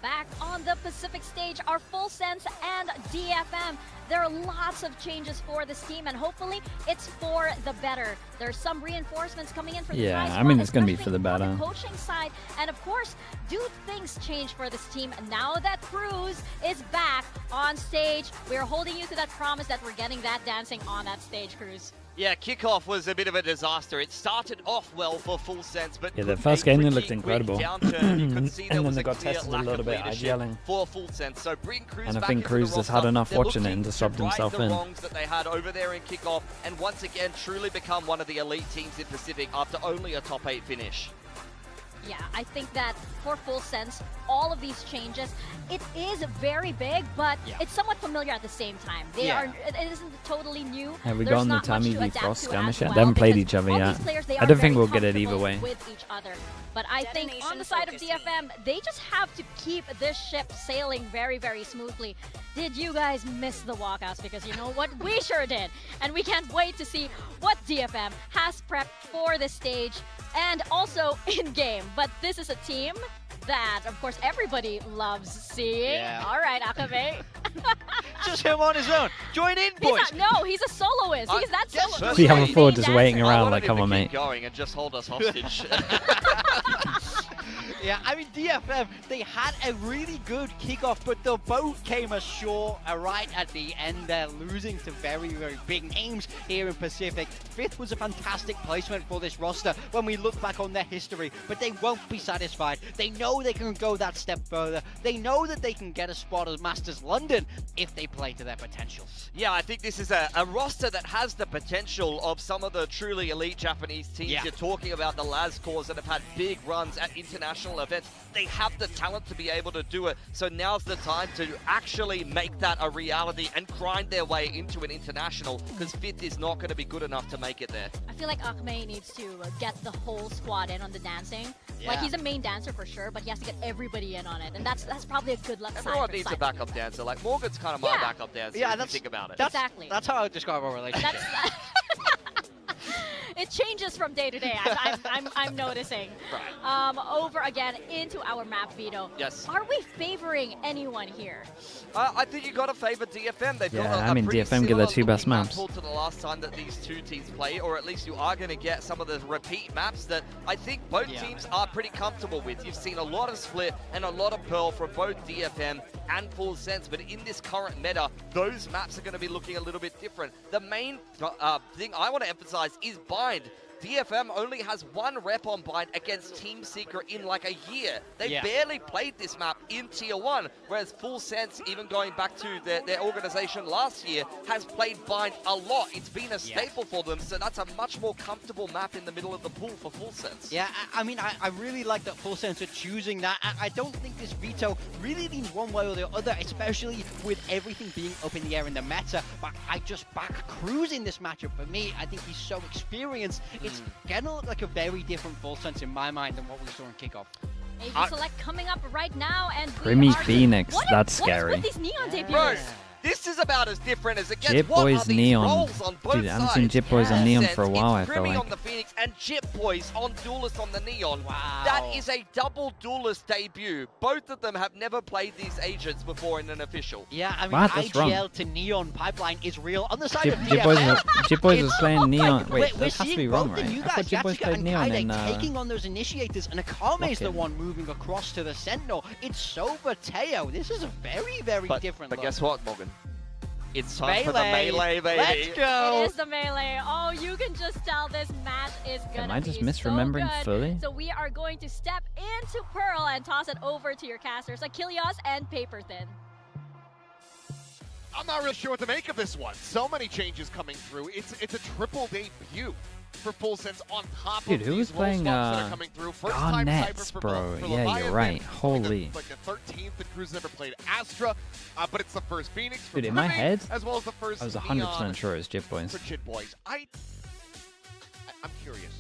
Back on the Pacific Stage are Full Sense and DFM. There are lots of changes for this team, and hopefully it's for the better. There's some reinforcements coming in for the Yeah, Tri I squad, mean, it's gonna be especially for the on better. the coaching side, and of course, do things change for this team now that Cruz is back on stage? We're holding you to that promise that we're getting that dancing on that stage, Cruz. Yeah, kickoff was a bit of a disaster. It started off well for Full Sense, but Yeah, the took first a game they pretty looked quick incredible. downturn. You could see there And then was they a got clear tested a lack little of bit, leadership yelling. for Full Sense. So bring Cruz And I back think into Cruz the just roster. had enough They're watching it looking and just rubbed to right himself the in. wrongs that they had over there in kickoff, and once again truly become one of the elite teams in Pacific after only a top 8 finish. Yeah, I think that for Full Sense, all of these changes, it is very big, but it's somewhat familiar at the same time. They are, it isn't totally new. Have we There's gotten the not much Tammy to v adapt Frost to skirmish as yet? well, They haven't played because each other all yet. these players, they I are don't think very we'll get it either comfortable way. with each other. But I think on the Detonation side of focus DFM, they just have to keep this ship sailing very, very smoothly. Did you guys miss the walkouts? Because you know what? We sure did. And we can't wait to see what DFM has prepped for this stage and also in-game. But this is a team that, of course, everybody loves seeing. Yeah. All right, Akabe. Just him on his own. Join in, boys. No, he's a soloist. He's that solo. The other four just waiting around like, come on, mate. Going and just hold us hostage. Yeah, I mean, DFM, they had a really good kickoff, but the boat came ashore right at the end there, losing to very, very big names here in Pacific. 5th was a fantastic placement for this roster when we look back on their history, but they won't be satisfied. They know they can go that step further. They know that they can get a spot as Masters London if they play to their potential. Yeah, I think this is a roster that has the potential of some of the truly elite Japanese teams. Yeah. You're talking about the Lazcores that have had big runs at international events. They have the talent to be able to do it. So now's the time to actually make that a reality and grind their way into an international, because 5th is not going to be good enough to make it there. I feel like Ahmei needs to get the whole squad in on the dancing. Yeah. Like, he's a main dancer for sure, but he has to get everybody in on it, and that's probably a good luck sign. Everyone needs a backup dancer. Like, Morgan's kind of my backup dancer, if you think about it. Exactly. That's how I would describe our relationship. It changes from day to day. I'm noticing. Right. Over again into our map, Vito. Yes. Are we favoring anyone here? I think you got to favor DFM. They've got I mean, DFM get their 2 best maps. To the last time that these two teams play, or at least you are going to get some of the repeat maps that I think both teams are pretty comfortable with. You've seen a lot of Split and a lot of Pearl from both DFM and Full Sense, but in this current meta, those maps are going to be looking a little bit different. The main thing I want to emphasize is Bind. DFM only has 1 rep on Bind against Team Secret in like a year. They barely played this map in Tier 1, whereas Full Sense, even going back to their organization last year, has played Bind a lot. It's been a staple for them, so that's a much more comfortable map in the middle of the pool for Full Sense. Yeah, I mean, I really like that Full Sense are choosing that. I don't think this veto really leans one way or the other, especially with everything being up in the air in the meta, but I just back Cruz in this matchup. For me, I think he's so experienced. It's gonna look like a very different Full Sense in my mind than what we saw in kickoff. AG Select coming up right now, and Creamy Phoenix, that's scary. What is with these neon debuts? Bro, this is about as different as it gets. Jip What Boys are these Neon. roles on both Dude, I haven't sides? seen Jip Boys on Neon for a while, I It's feel Grimmy like. on the Phoenix and Jip Boys on Duelist on the Neon. Wow. That is a double Duelist debut. Both of them have never played these agents before in an official. Yeah, I mean, What? That's wrong. IGL to Neon pipeline is real. On the side of Jip Boys, DFM, Jip Boys was it's playing almost Neon. like Wait, we're that has to be seeing wrong, both the right? new I thought guys, Jip Boys Jessica played and Neon Kaide, in taking on those initiators, and Akame's the Lock-in. one moving across to the Sentinel. It's so Mateo. This is a very, very different But look. guess what, Morgan? It's time for the melee, baby. Let's go. It is the melee. Oh, you can just tell this match is gonna Am I just be misremembering so good. fully? So we are going to step into Pearl and toss it over to your casters, Achilles and Paper Thin. I'm not really sure what to make of this one. So many changes coming through. It's a triple debut for Full Sense on top Dude, of who was these role playing, spots that are coming through. First oh, time Nets, Cypher bro. for Yeah, you're Leviathan. right. I think Holy. like the 13th that Cruz never played Astra, but it's the first Phoenix for Dude, in my Grimmy, head, as well as the first I was 100% Neon sure it was Jip Boys. for Jit Boys. I'm curious.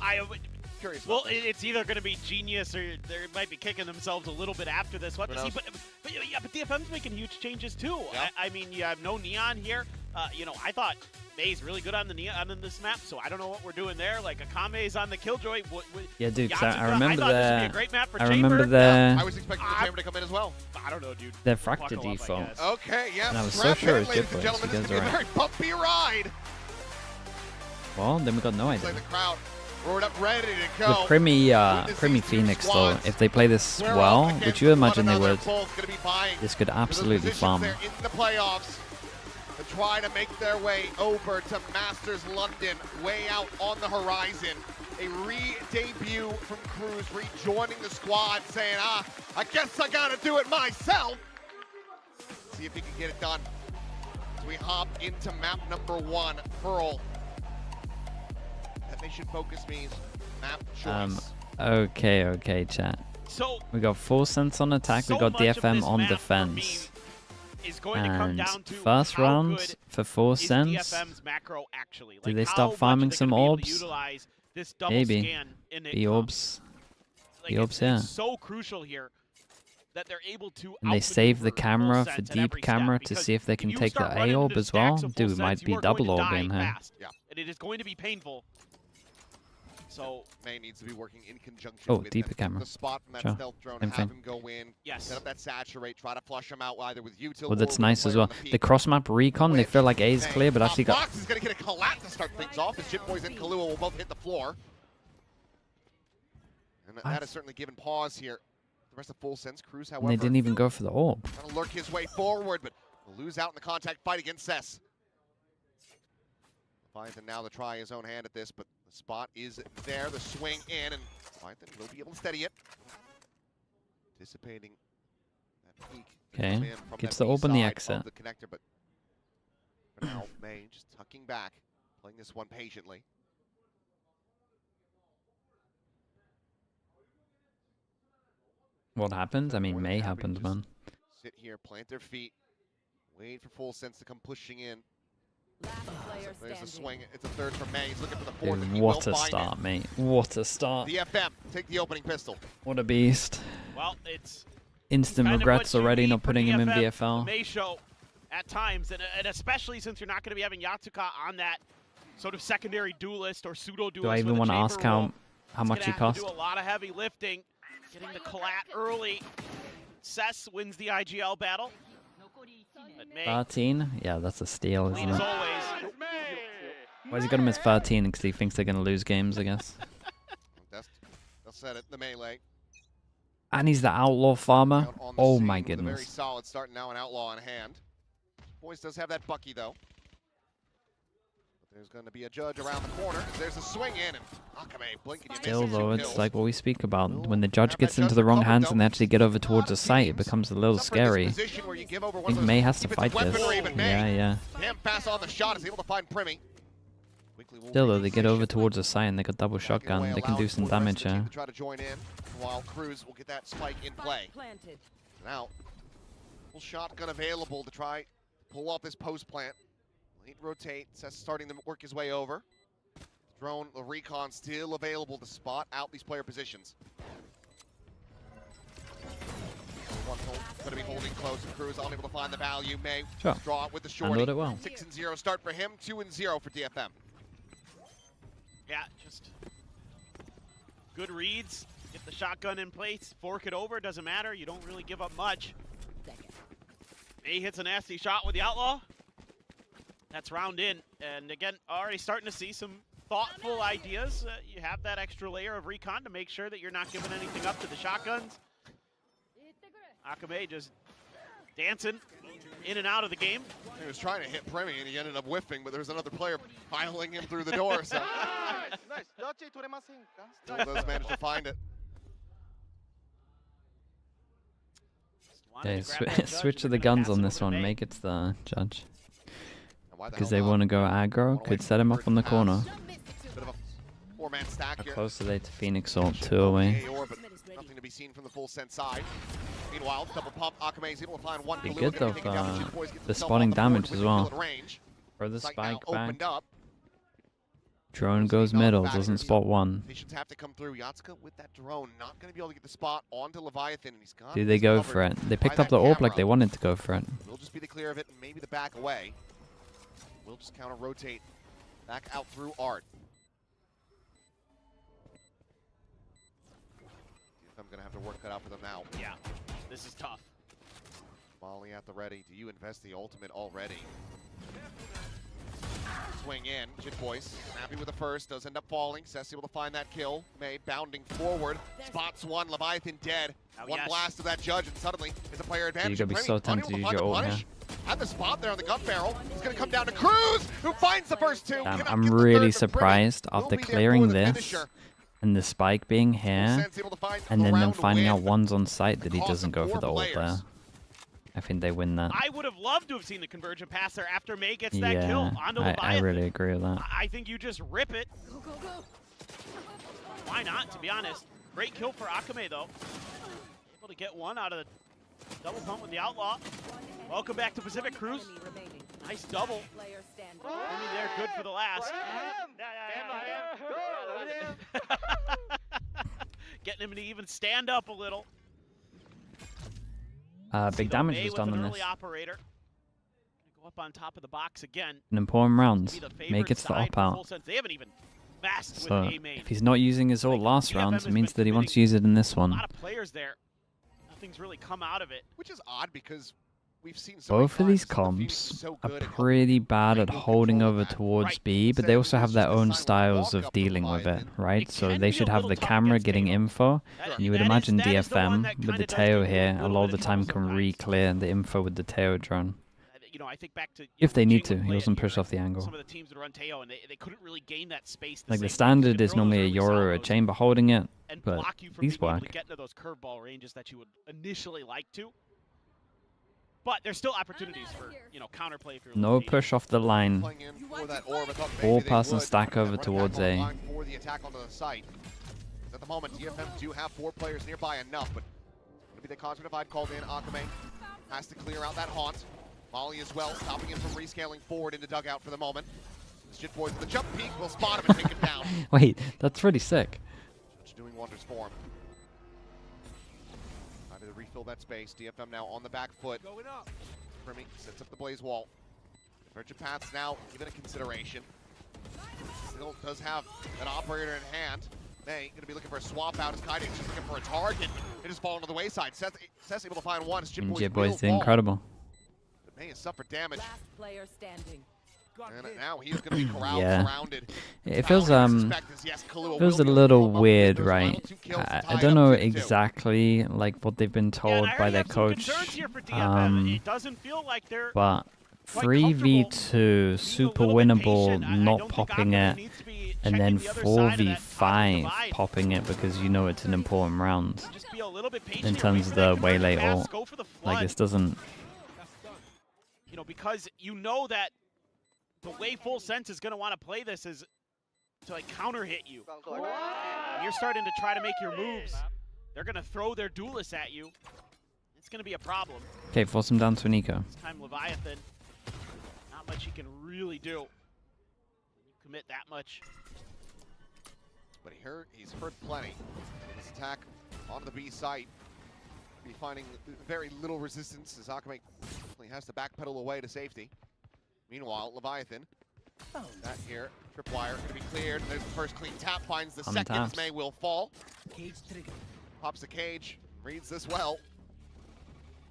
Curious. Well, about this. it's either going to be genius or they might be kicking themselves a little bit after this. We'll have to see. But DFM's making huge changes too. Yeah. I mean, you have no Neon here. You know, I thought May's really good on the Neon on this map, so I don't know what we're doing there. Like Akame's on the Killjoy. Yeah, dude, 'cause Yatsuka, I remember thought this would be a the. great map for I Chamber. remember the. I was expecting the Chamber to come in as well. I don't know, dude. The Buckle Fracta up, I default. guess. Okay, yeah. And I was so strap sure it in, was ladies Jip and Boys. gentlemen. You This is guys going are to be a right. very bumpy ride. Well, then we got no Looks idea. like the crowd roared up, ready to go. With Creamy Phoenix though, if they play this well, which you imagine they would, this could absolutely farm. They're in the playoffs to try to make their way over to Masters London, way out on the horizon. A re-debut from Cruz, rejoining the squad, saying, I guess I gotta do it myself. See if he can get it done. As we hop into map number 1, Pearl. That Nation Focus means map choice. Okay, chat. So We got Full Sense on attack, we got much of DFM this on map for defense. me is going to come And down to first how round good for Full is Sense. DFM's macro actually. Do Like, they how start much farming are they some gonna be able to orbs? utilize this double Maybe. scan in The orbs. Like, The orbs, yeah. it's so crucial here that they're able to And they save the outmaneuver Full camera for Sense at deep every step, camera to because see if they if can you take the start running A-orb into as well. stacks of Full Dude, it Sense, might you be are going double to orb die in here. fast. And it is going to be painful. So May needs to be working in conjunction Oh, with deeper them. camera. The spot from that Sure. stealth drone, Same have thing. him go in, yes, set up that saturate, try to flush him out either with util Well, or that's with a nice as player on well. the The peak. cross map recon, they feel like A is May, clear, but top actually got. box is going to get a collapse to start things off as Shitboys and Kahlua will both hit the floor. And that has certainly given pause here. The rest of Full Sense, Cruz, however, And they didn't even go for the orb. trying to lurk his way forward, but will lose out in the contact fight against Cess. Leviathan now to try his own hand at this, but the spot is there. The swing in, and Leviathan will be able to steady it. Anticipating that peak. Okay, gets the orb on the exit. The connector, but for now, May just tucking back, playing this one patiently. What happened? I mean, May happened, man. Sit here, plant their feet, wait for Full Sense to come pushing in. There's a swing. It's a third from May. He's looking for the fourth. Dude, what a start, mate. What a start. DFM, take the opening pistol. What a beast. well, it's Instant kind of regrets what you already need not for putting him in The VFL. May show at times, and especially since you're not going to be having Yatsuka on that sort of secondary duelist or pseudo duelist. Do I even want to ask how much he cost? Do a lot of heavy lifting, getting the collat early. Cess wins the IGL battle. But May, 13? Yeah, that's a steal, isn't clean as it? always. Why has he got him as 13? Because he thinks they're going to lose games, I guess. They'll set it, the melee. And he's the outlaw farmer. Out on the Oh scene my with a very goodness. solid start, now an outlaw in hand. Boys does have that Bucky though. But there's going to be a judge around the corner. There's a swing in, and Akame blinking. Still, though, it's like what we speak about. When the judge gets into the wrong hands and they actually get over towards the site, it becomes a little scary. I think May has to fight this. Yeah. Damn fast on the shot, is able to find Primmy. Still, though, they get over towards the site and they got double shotgun. They can do some damage here. Try to join in while Cruz will get that spike in play. Now, full shotgun available to try pull off this post plant. Late rotate, Seth's starting to work his way over. Drone, the recon still available to spot out these player positions. Going to be holding close, and Cruz unable to find the value. May draw it with the shorty. Handled it well. 6-0 start for him, 2-0 for DFM. Yeah, just good reads. Get the shotgun in place, fork it over, doesn't matter. You don't really give up much. May hits a nasty shot with the outlaw. That's round in. And again, already starting to see some thoughtful ideas. You have that extra layer of recon to make sure that you're not giving anything up to the shotguns. Akame just dancing in and out of the game. He was trying to hit Premi and he ended up whiffing, but there was another player piling him through the door. So still does manage to find it. Okay, switch to the guns on this one. Make it the judge. Because they want to go aggro. Could set him up on the corner. How close are they to Phoenix Salt? 2 away. Nothing to be seen from the Full Sense side. Meanwhile, double pump. Akame is able to find one. Pretty good though. The spotting damage as well. Throw the spike back. Drone goes middle, doesn't spot one. Patients have to come through. Yatsuka with that drone, not going to be able to get the spot onto Leviathan. And he's got Do they go for it? They picked up the orb like they wanted to go for it. We'll just be the clear of it and maybe the back away. We'll just counter rotate back out through Art. I'm going to have to work cut out for them now. Yeah, this is tough. Molly at the ready. Do you invest the ultimate already? Swing in. Shitboys happy with the first. Does end up falling. Cess able to find that kill. May bounding forward. Spots one. Leviathan dead. One blast of that judge, and suddenly it's a player advantage. You're going to be so tempted to use your ult here. Had the spot there on the gun barrel. It's going to come down to Cruz, who finds the first two. I'm really surprised after clearing this and the spike being here, and then them finding out one's on site that he doesn't go for the ult there. I think they win that. I would have loved to have seen the convergent pass there after May gets that kill onto Leviathan. I really agree with that. I think you just rip it. Why not, to be honest? Great kill for Akame, though. Able to get one out of the double pump with the outlaw. Welcome back to Pacific Cruz. Nice double. Only there, good for the last. Getting him to even stand up a little. Big damage was done on this. Operator. Go up on top of the box again. An important rounds. May gets the op out. They haven't even Masked So with A main. if he's not using his ult last DFM round, has it means been that he wants to committing use it in this A one. lot of players there. Nothing's really come out of it. Which is odd because we've seen so many Both of these times that Phoenix is comps so are good at pretty bad at helping holding control over that. towards Right. B, but they also have their own styles of dealing with it, right? It So can they be should a have little the tough camera against getting Tao. info, That- and you would that is- imagine that is the one DFM that with kinda the does Teo give you a here a little lot bit of the of time trouble can sometimes. re-clear the info with the Teo drone. You know, I think back to If they need Jing would to, he play it doesn't here, push right? off the angle. Some of the teams that run Teo, and they couldn't really gain that space. Like the same way. standard You is could throw those normally a early Yoru or a solos Chamber holding it, and but block you from these being able to work. get into those curveball ranges that you would initially like to. But there's still opportunities for, you know, counterplay if you're No looking. push off the line. playing in for that orb. I thought maybe All they pass and would. stack over Running back towards A. online for the attack onto the site. At the moment, DFM do have 4 players nearby enough, but maybe the Cosmic Divide called in. Akame has to clear out that haunt. Molly as well, stopping him from rescaling forward into dugout for the moment. Jit Boys with the jump peak will spot him and take him down. Wait, that's pretty sick. Just doing wonders for him. Trying to refill that space. DFM now on the back foot. Going up. Primmy sets up the blaze wall. Divergent paths now given a consideration. Still does have an operator in hand. May going to be looking for a swap out as Kaidi's just looking for a target. It has fallen to the wayside. Seth's able to find one. As Jit Boys did incredible. But May has suffered damage. Last player standing. And now he's going to be corralled, Yeah. surrounded. It feels Yes, Kahlua feels will a be able to little come up with weird, those right? final 2 kills to I tie it don't up know 2-2. exactly like what they've been told Yeah, and I by already their have some coach, concerns here for DFM. It doesn't feel like they're but quite 3v2 super little bit winnable, patient. I not don't think popping Akame it, needs to be and checking then the other side of that 4v5 divide. popping it because you know it's an important round. Just be a little bit patient In here, terms wait of for the that conversion waylay pass, ult, go for the like flood. this doesn't. You know, because you know that the way Full Sense is going to want to play this is to like counter hit you. When you're starting to try to make your moves, they're going to throw their duelists at you. It's going to be a problem. Okay, force him down to an eco. This time Leviathan, not much he can really do. You commit that much. But he's heard plenty. This attack on the B site. Be finding very little resistance as Akame has to backpedal away to safety. Meanwhile, Leviathan, that here, tripwire going to be cleared. There's the first clean tap, finds the On the second as taps. May will fall. Pops the cage, reads this well.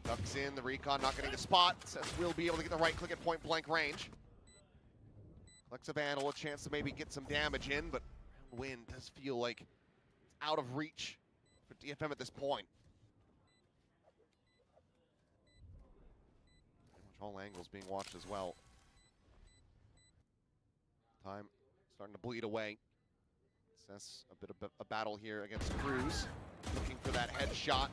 Ducks in, the recon not getting the spot. Seth will be able to get the right click at point blank range. Collects a Vandal, a chance to maybe get some damage in, but Wind does feel like it's out of reach for DFM at this point. All angles being watched as well. Time starting to bleed away. Seth's a bit of a battle here against Cruz. Looking for that headshot.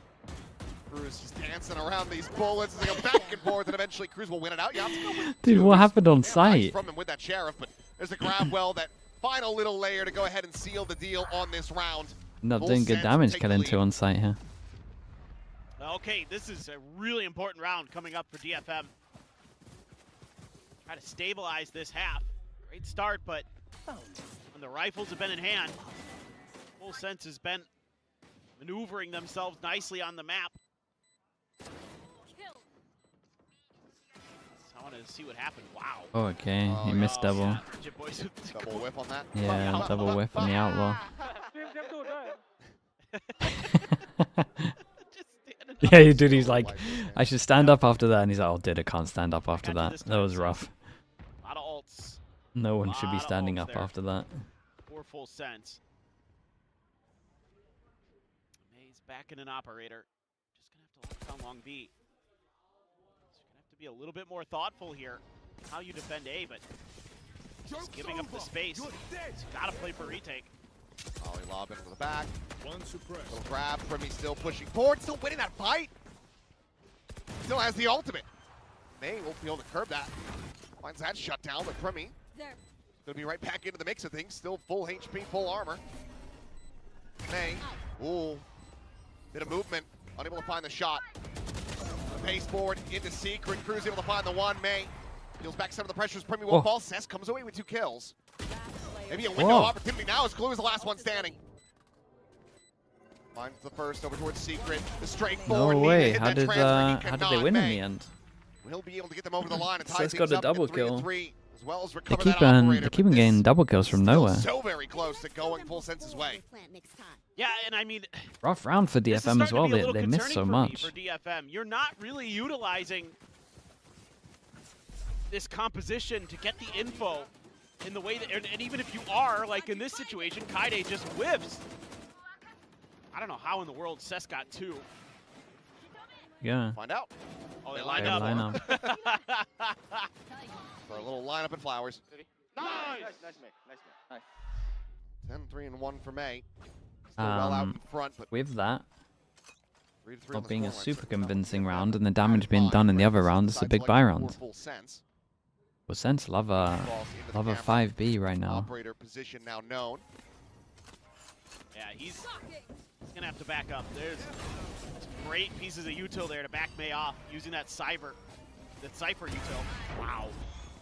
Cruz just dancing around these bullets as they go back and forth, and eventually Cruz will win it out. Yeah, let's go with Dude, two. what happened on Nice site? from him with that Sheriff, but there's a grab well, that final little layer to go ahead and seal the deal on this round. End up Full doing good Sense damage take killing the 2 lead. on site here. Okay, this is a really important round coming up for DFM. Try to stabilize this half. Great start, but when the rifles have been in hand, Full Sense has been maneuvering themselves nicely on the map. I want to see what happened. Wow. Oh, okay, he missed double. Yeah, Jit Boys with the Double whip on that. Yeah, double whip on the outlaw. Yeah, dude, he's like, I should stand up after that, and he's like, oh, dude, I can't stand up after that. That was rough. A lot of ults. No one should be Lot of standing ults up there. after that. For Full Sense. May's back in an operator. Just gonna have to lock down long B. So you're gonna have to be a little bit more thoughtful here how you defend A, but just giving up the space. So you gotta play for retake. Ollie lob into the back. Little grab. Primmy still pushing forward, still winning that fight. Still has the ultimate. May will be able to curb that. Finds that shut down, but Primmy gonna be right back into the mix of things. Still full HP, full armor. May, ooh, bit of movement, unable to find the shot. The pace forward into Secret. Cruz able to find the one. May peels back some of the pressures. Primmy will Whoa. fall. Cess comes away with 2 kills. Maybe a window of opportunity now as Glue is the last one standing. Finds the first over towards Secret. The straight No forward. way. Hit How that did transfer. He they cannot win in make. the end? Will be able to get them over the line and tie Cess things got a up double at 3-3. kill. as well as They recover keep that operator. they keep but getting this double kills from still nowhere. so very close to going full sense's way. Yeah, and I mean, Rough round for this is DFM as starting to well. be a little They missed so concerning much. for DFM. You're not really utilizing this composition to get the info in the way that, and even if you are, like in this situation, Kaide just whiffs. I don't know how in the world Cess got 2. Yeah. Find out. Oh, they They lined line up. For a little lineup in Flowers. Nice, nice, nice. 10-3 and 1 for May. Still well out in front, but With that, 3-3 on not the being a scoreline, super so convincing nothing round, around and the damage being fine done in the for other round, it's a sides big like buy for round. full sense. Well, Sense love a Cross into the camera. 5B right now. Operator position now known. Yeah, he's gonna have to back up. There's some great pieces of util there to back May off using that Cypher util. Wow.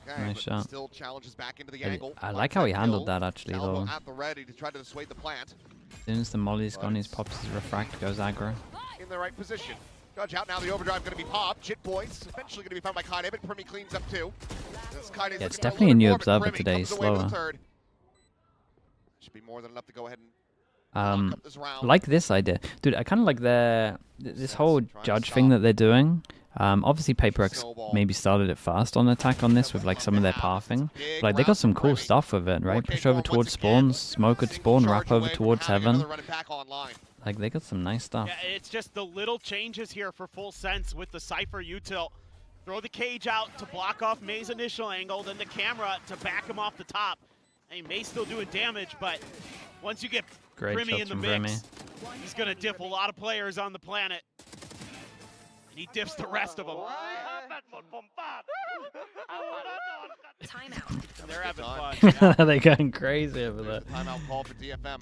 Okay, Nice but shot. still challenges back into the I- angle. I Wants like how he handled kill. that actually, Salvo though. at the ready to try to dissuade the plant. As soon as the molly's gone, he pops his refract, goes aggro. In the right position. Judge out now, the overdrive going to be popped. Chit points eventually going to be found by Kaide, but Primi cleans up too. Yeah, it's definitely a new observer today, he's slower. Should be more than enough to go ahead and lock up this round. Like this idea. Dude, I kind of like this whole judge thing that they're doing. Obviously, PaperX maybe started it fast on attack on this with like some of their pathing. But, like, they got some cool stuff with it, right? Push over towards spawns, smoke at spawn, wrap over towards heaven. Like, they got some nice stuff. Yeah, it's just the little changes here for full sense with the Cypher util. Throw the cage out to block off May's initial angle, then the camera to back him off the top. I mean, May's still doing damage, but once you get Great Primi shots in the from mix, he's going to diff a lot of players on the planet. And he diffs the rest of them. Timeout. They're having fun. They're going crazy over there. Timeout call for DFM.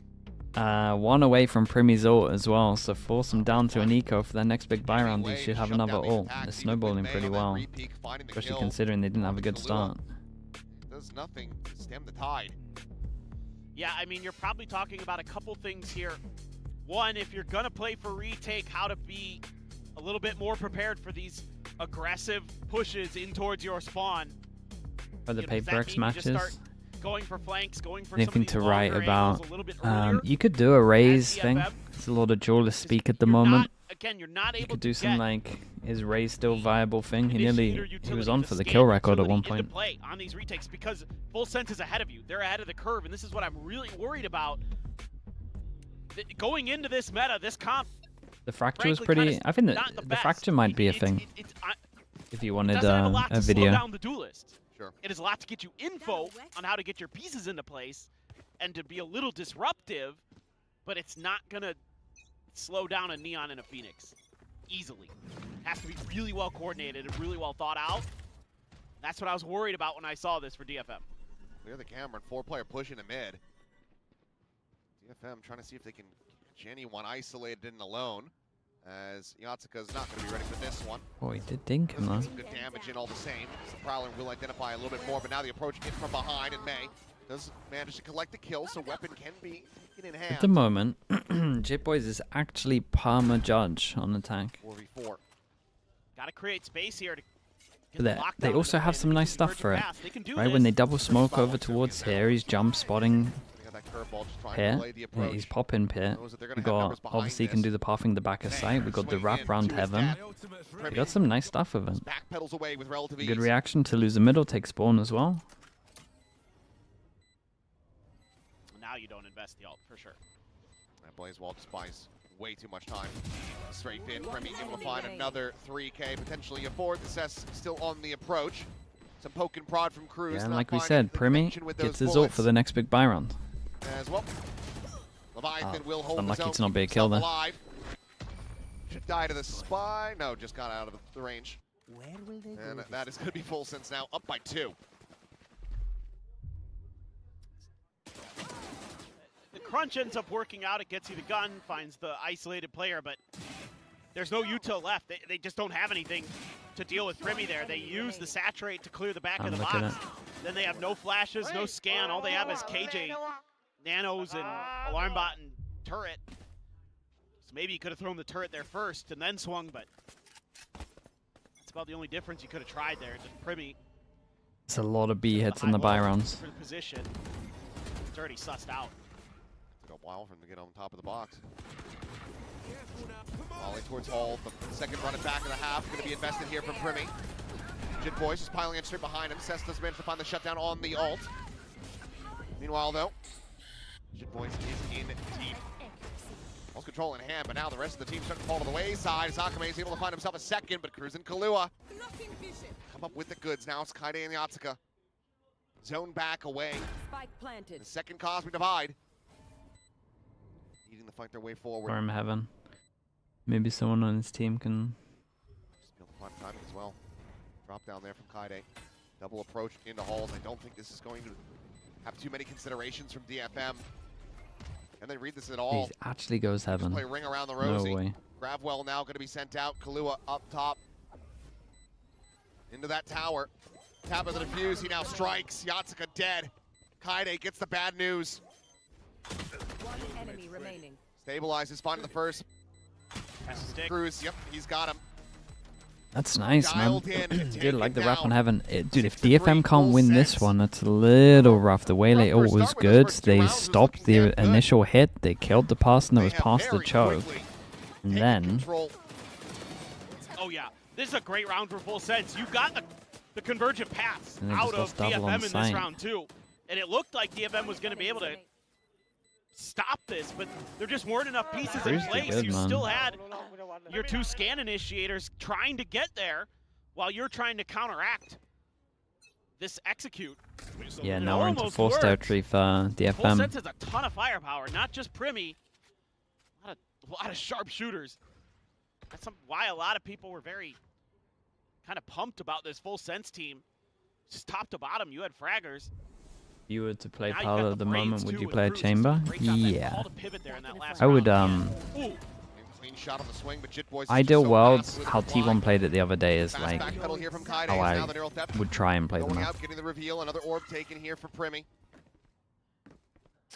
One away from Primi's ult as well, so force them down to an eco for their next big buy round. They should have another ult. They're snowballing pretty well, especially considering they didn't have a good start. Does nothing to stem the tide. Yeah, I mean, you're probably talking about a couple things here. One, if you're going to play for retake, how to be a little bit more prepared for these aggressive pushes in towards your spawn. For the You know, does that PaperX mean you matches, just start going for flanks, going for anything some to of these write longer about? angles a little bit earlier? You could do a raise DFM. thing. There's a lot of duelists speak at the You're moment. not, again, you're not You able could do to some get like, is raise still viable thing? He initiator was utility, on the for the scan kill record at utility one into point. play on these retakes because full sense is ahead of you. They're ahead of the curve, and this is what I'm really worried about. Going into this meta, this comp, The fracture was frankly, pretty. kinda I think that not the the best. fracture might be a thing. If you wanted doesn't have a lot a to slow video. down the duelist. Sure. It is a lot to get you info on how to get your pieces into place and to be a little disruptive, but it's not gonna slow down a Neon and a Phoenix easily. It has to be really well coordinated and really well thought out. That's what I was worried about when I saw this for DFM. Clear the camera and 4-player push into mid. DFM trying to see if they can catch anyone isolated and alone, as Yatsuka's not going to be ready for this one. Oh, he did dink him though. Some good damage in all the same. The Prowler will identify a little bit more, but now the approach in from behind, and May does manage to collect the kill, so weapon can be taken in hand. At the moment, Jitboys is actually Parma Judge on attack. 4v4. Got to create space here to But they also have some nice stuff for it. Right, when they double smoke over towards here, he's jump spotting here. Yeah, he's popping pit. We got, obviously, he can do the pathing the back of sight. We got the wrap round heaven. We got some nice stuff with it. Backpedals away with relative ease. Good reaction to lose the middle, take spawn as well. Now you don't invest the ult, for sure. That Blazewall just buys way too much time. Straight in, Premi able to find another 3K, potentially a fourth. The Cess still on the approach. Some poke and prod from Cruz. Yeah, and like we said, Primi gets his ult for the next big buy round. As well. Leviathan will hold unlucky his own, to not be a keep kill himself there. alive. Should die to the spy. No, just got out of the range. Where will they And go that is going to be full sense now, up by 2. The crunch ends up working out. It gets you the gun, finds the isolated player, but there's no util left. They just don't have anything to deal with Primi there. They use the saturate to clear the back of the look at box. it. Then they have no flashes, no scan. All they have is KJ, nanos, and alarm bot and turret. So maybe you could have thrown the turret there first and then swung, but that's about the only difference you could have tried there. Just Primi It's a lot of B hits in the buy rounds. For the position, it's already sussed out. Took a while for him to get on top of the box. Volley towards Hall. The second run it back in the half. Going to be invested here from Primi. Jit Boys is piling in straight behind him. Cestus managed to find the shutdown on the ult. Meanwhile, though, Jit Boys is in deep. Lost control in hand, but now the rest of the team starting to fall to the wayside. Zakame is able to find himself a second, but Cruz and Kahlua come up with the goods now. It's Kaide and Yatsuka. Zone back away. Spike planted. The second Cosmic Divide. Needing to fight their way forward. Storm Heaven. Maybe someone on his team can... Just be able to find timing as well. Drop down there from Kaide. Double approach into Halls. I don't think this is going to have too many considerations from DFM. And they read this at all. He actually goes Heaven. Play ring around the Rosie. No way. Gravwell now going to be sent out. Kahlua up top. Into that tower. Tap of the defuse. He now strikes. Yatsuka dead. Kaide gets the bad news. One enemy remaining. Stabilizes, finding the first. Cruz, yep, he's got him. That's nice, man. Dialed in, Dude, like the taken wrap on down. Heaven. Dude, if 6-3 DFM can't full win this sets. one, it's a little rough. The way they all Rough was first start with those good. first two They rounds was stopped looking the damn good. initial hit. They killed the person that They was have past the very choke. quickly And taken then... control. Oh yeah, this is a great round for full sense. You got the convergent paths And they out just of lost double on DFM in sight. this round too. And it looked like DFM was going to be able to stop this, but there just weren't enough pieces in Cruise did place. good, You man. still had your two scan initiators trying to get there while you're trying to counteract this execute. Yeah, It now we're into almost force worked. territory for Full DFM. Sense has a ton of firepower, not just Primi. A lot of sharp shooters. That's why a lot of people were very kind of pumped about this Full Sense team. Just top to bottom, you had fraggers. If you were to play Now you Paolo got at the the brains, moment, would too, you with play a Cruz. chamber? Great job. They Yeah. called a pivot there in that last I would, round. Ooh. Clean shot on the swing, but Jit Boys is Ideal just so world, fast with how the reply. T1 played it the other day is Fast like back pedal here from Kaide, how is I now the neural depth. would try and play them Going up. out, getting the reveal, another orb taken here for Primi.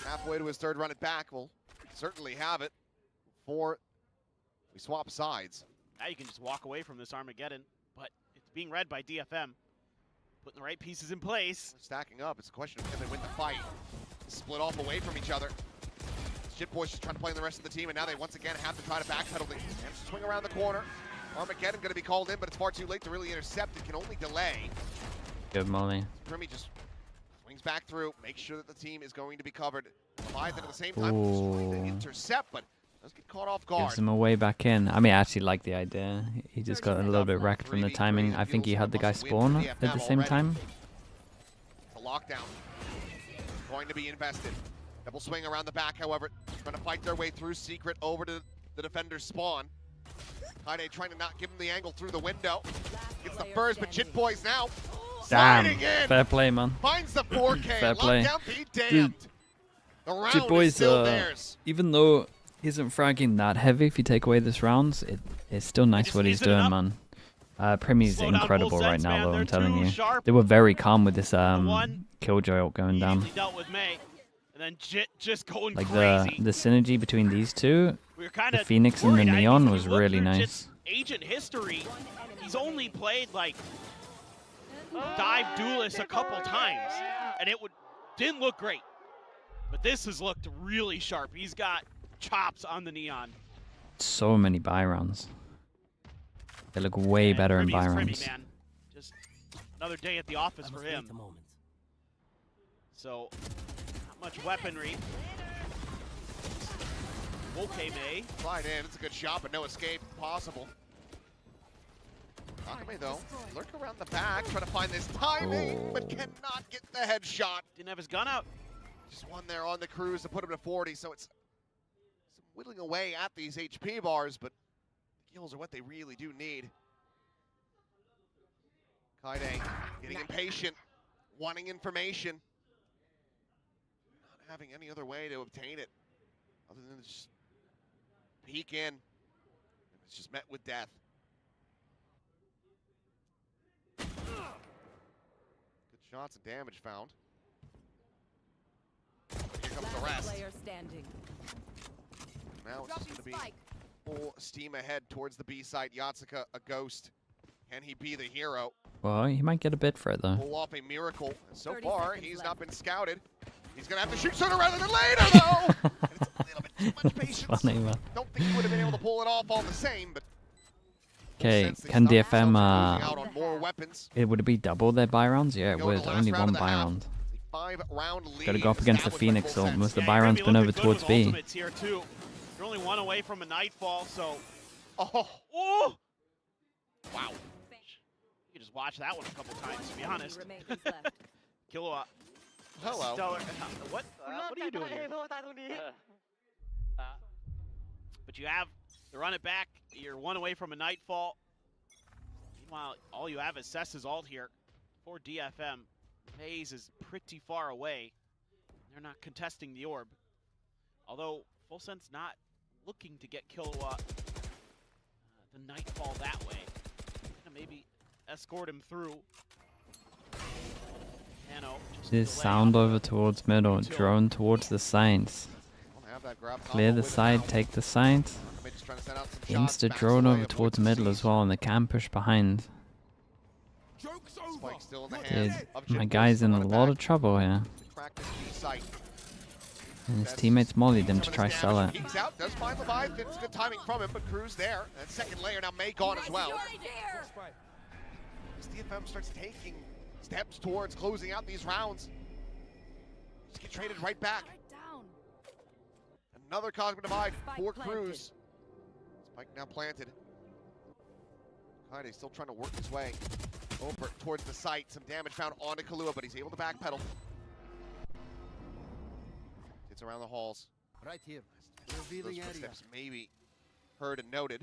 Halfway to his third run it back, we'll certainly have it for we swap sides. Now you can just walk away from this Armageddon, but it's being read by DFM. Putting the right pieces in place. Stacking up, it's a question of can they win the fight. Split off away from each other. Jit Boys just trying to play in the rest of the team, and now they once again have to try to backpedal. They swing around the corner. Armageddon going to be called in, but it's far too late to really intercept. It can only delay. Good Molly. Primi just swings back through, makes sure that the team is going to be covered. Leviathan at the same time trying to intercept, but does get caught off guard. Gives him a way back in. I mean, I actually like the idea. He just got a little bit wrecked from the timing. I think he had the guy spawn at the same time. It's a lockdown. Going to be invested. Double swing around the back, however, trying to fight their way through Secret over to the defender's spawn. Kaide trying to not give him the angle through the window. Gets the first, but Jit Boys now Damn. sliding in. Fair play, man. Finds the 4K. Fair play. Lockdown be damned. Dude, the round Jit is Boys, still theirs. even though he isn't fragging that heavy, if you take away this rounds, it's still nice what he's doing, man. Primi's Slow down incredible Full right Sense, now, man. though, They're I'm telling too you. sharp. They were very calm with this one Killjoy ult going down. Easily dealt with May. And then Jit just going Like crazy. the synergy between these two, We were the kinda Phoenix and the worried. I Neon mean, was if you look really through nice. Jit's agent history, he's only played like dive duelist a couple times, and it didn't look great. But this has looked really sharp. He's got chops on the Neon. So many buy rounds. They look way better in Primi buy is Primi, rounds. man. Just another day at the office for him. So, not much weaponry. Okay, May. Slide in, it's a good shot, but no escape possible. Nakame, though, lurk around the back, trying to find this timing, but cannot get the headshot. Didn't have his gun out. Just one there on the cruise to put him to 40, so it's whittling away at these HP bars, but the kills are what they really do need. Kaide getting impatient, wanting information, not having any other way to obtain it other than just peek in. It's just met with death. Good shots and damage found. Here comes the rest. Player standing. Now it's just going to be full steam ahead towards the B site. Yatsuka, a ghost. Can he be the hero? Well, he might get a bit for it though. Pull off a miracle. So far, he's not been scouted. He's gonna have to shoot sooner rather than later, though. And it's a little bit too much patience. Funny, man. Don't think he would have been able to pull it off all the same, but. Okay, can DFM Out on more weapons. would it be double their buy rounds? Yeah, it would. Only one buy round. 5-round lead. Gotta go up against the Phoenix ult. Most of the buy rounds been looking over good towards with B. ultimates here too. You're only one away from a nightfall, so. Oh. Wow. You can just watch that one a couple times, to be honest. Killua. Hello. Stellar. What are you doing here? But you have to run it back. You're one away from a nightfall. Meanwhile, all you have is Cess's ult here for DFM. Maze is pretty far away. They're not contesting the orb. Although, Full Send's not looking to get Killua the nightfall that way. Maybe escort him through. Nano, This sound over towards middle, drone towards the signs. Clear the side, take the signs. Insta drone over towards middle as well, and they can push behind. Dude, my guy's in a lot of trouble here. And his teammates mollied him to try sell it. Peeks out, does find Leviathan. It's good timing from him, but Cruz there. And second layer now May gone as well. As DFM starts taking steps towards closing out these rounds. Just get traded right back. Another Cosmic Divide for Cruz. Spike now planted. Kaide still trying to work his way over towards the site. Some damage found onto Killua, but he's able to backpedal. It's around the halls. Right here. Those footsteps maybe heard and noted.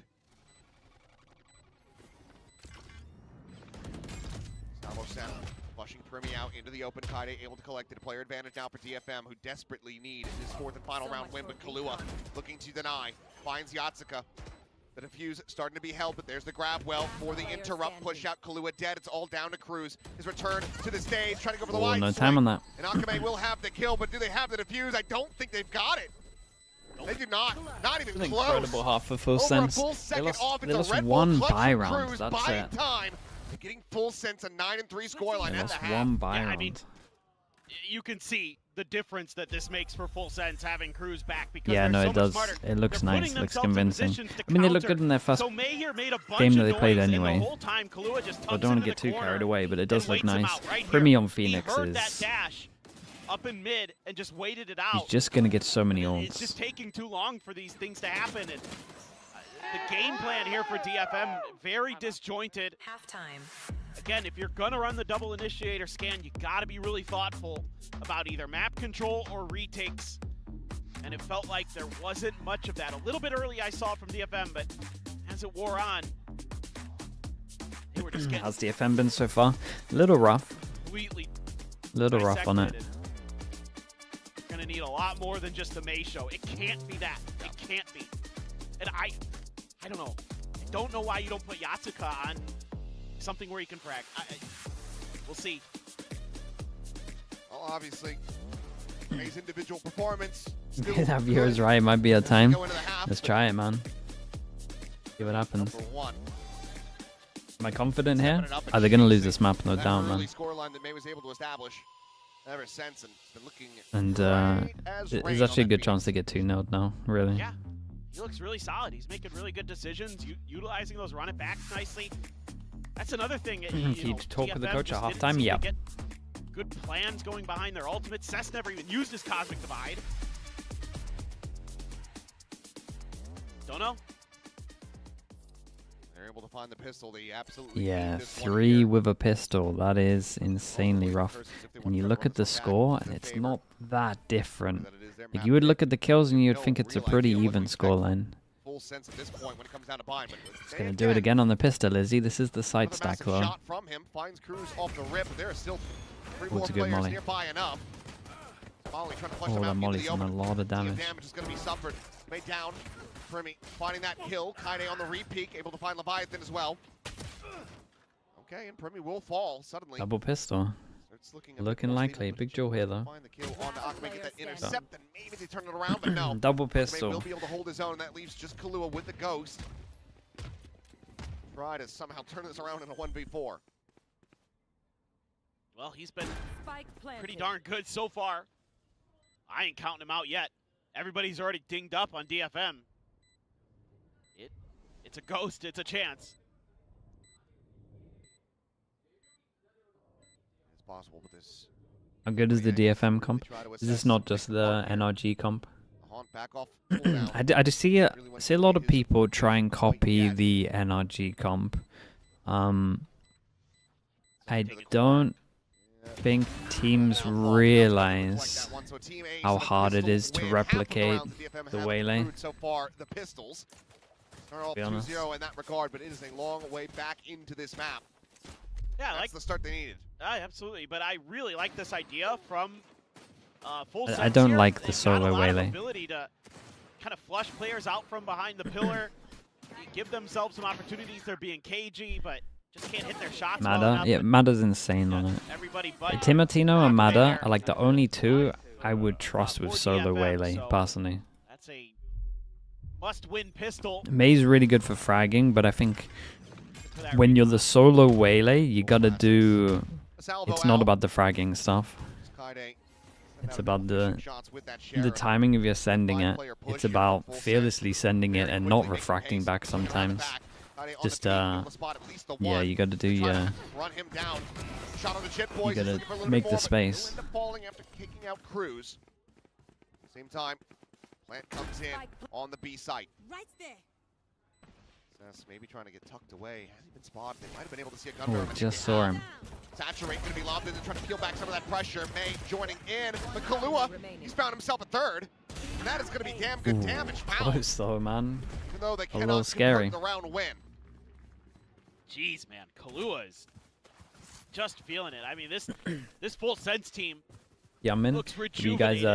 Salvo sound. Flushing Primi out into the open. Kaide able to collect it. Player advantage now for DFM, who desperately need this fourth and final round win, but Killua looking to deny. Finds Yatsuka. The defuse starting to be held, but there's the grab well for the interrupt. Push out, Killua dead. It's all down to Cruz. His return to the stage, trying to go for the wide No swing. time on that. And Akame will have the kill, but do they have the defuse? I don't think they've got it. They do not. Not even An close. incredible half for Full Over a Sense. full They second lost, off, they it's a lost Red Bull one clutch buy from round. Cruz, That's buying it. time. Getting Full Sense a 9-3 scoreline They at the lost half. one buy Yeah, round. I mean, you can see the difference that this makes for Full Sense having Cruz back, because Yeah, they're no, so it much does. smarter. It looks They're nice. putting Looks themselves in convincing. positions to I mean, they look counter. good in their first So May here made a bunch game that of they played noise, and anyway. the whole time Killua just I tugs don't want into to get the too corner carried away, but it does and look waits him nice. out right Primi here. on Phoenix He heard that is... dash up in mid and just waited it out. He's just going to get so many It's ults. just taking too long for these things to happen. And the game plan here for DFM, very disjointed. Halftime. Again, if you're gonna run the double initiator scan, you gotta be really thoughtful about either map control or retakes. And it felt like there wasn't much of that. A little bit early I saw it from DFM, but as it wore on, they were just getting How's DFM been so far? A little rough. completely Little rough on it. dissected. Gonna need a lot more than just the May show. It can't be that. It can't be. And I don't know. I don't know why you don't put Yatsuka on something where he can frag. We'll see. Well, obviously, May's individual performance. That viewer's right. It might be a time. Let's try it, man. See what happens. Am I confident here? Are they going to lose this map? No doubt, man. Scoreline that May was able to establish ever since, and been looking And there's actually a good chance to get 2-0 now, really. Yeah, he looks really solid. He's making really good decisions, utilizing those run it backs nicely. That's another thing. Can you talk with the DFM coach at just didn't halftime? seem to Yep. get good plans going behind their ultimate. Cess never even used his Cosmic Divide. Don't know. They're able to find the pistol. They absolutely Yeah, need this one 3 here. with a pistol. That is insanely rough. And you look at the score, and it's not that different. Like, you would look at the kills, and you'd think it's a pretty even scoreline. Full sense at this point when it comes down to bind, but He's going to do it again on the pistol, is he? This is the side another stack, massive though. shot from him finds Cruz off the rip, but there are still 3 Oh, more it's a good players molly. nearby enough. Molly trying to flush Oh, him that out into molly's the done a open. lot of damage. Damage is going to be suffered. Made down. Primi finding that kill. Kaide on the re-peek, able to find Leviathan as well. Okay, and Primi will fall suddenly. Double pistol. Starts Looking likely. Big Joe here, though. Find the kill onto Akame, get that intercept, and maybe they turn it around, but no. Double Akame pistol. will be able to hold his own, and that leaves just Killua with the ghost. try to somehow turn this around in a 1v4. Well, he's been Spike planted. pretty darn good so far. I ain't counting him out yet. Everybody's already dinged up on DFM. It's a ghost, it's a chance. It's possible with this. How good is the DFM comp? Is this not just the NRG comp? Back off. I just see a lot of people try and copy the NRG comp. I don't think teams realize how hard it is to replicate the Waylay. So far, the Pistols start off 2-0 in that regard, but it is a long way back into this map. Yeah, that's the start they needed. Absolutely, but I really like this idea from Full I don't here. like the They've solo got a lot of Waylay. ability to kind of flush players out from behind the pillar, give themselves some opportunities. They're being cagey, but just can't hit their shots. Mada, yeah, Mada's insane on it. Everybody but Timotino and Mada are like the only two I would trust with solo Waylay, personally. That's a must-win pistol. May's really good for fragging, but I think when you're the solo Waylay, you gotta do... It's not about the fragging stuff. It's about the timing of your sending it. It's about fearlessly sending it and not refracting back sometimes. Just, yeah, you gotta do your... You gotta make the space. Same time, Plant comes in on the B site. Right there. Maybe trying to get tucked away. Hasn't been spotted. They might have been able to see a gun. Oh, just saw him. Saturate going to be lobbed in and trying to peel back some of that pressure. May joining in, but Kalua, he's found himself a third. And that is going to be damn good damage. Close though, man. Even though they a little scary. The round win. Jeez, man, Kalua is just feeling it. I mean, this Full Sense team looks rejuvenated. You guys,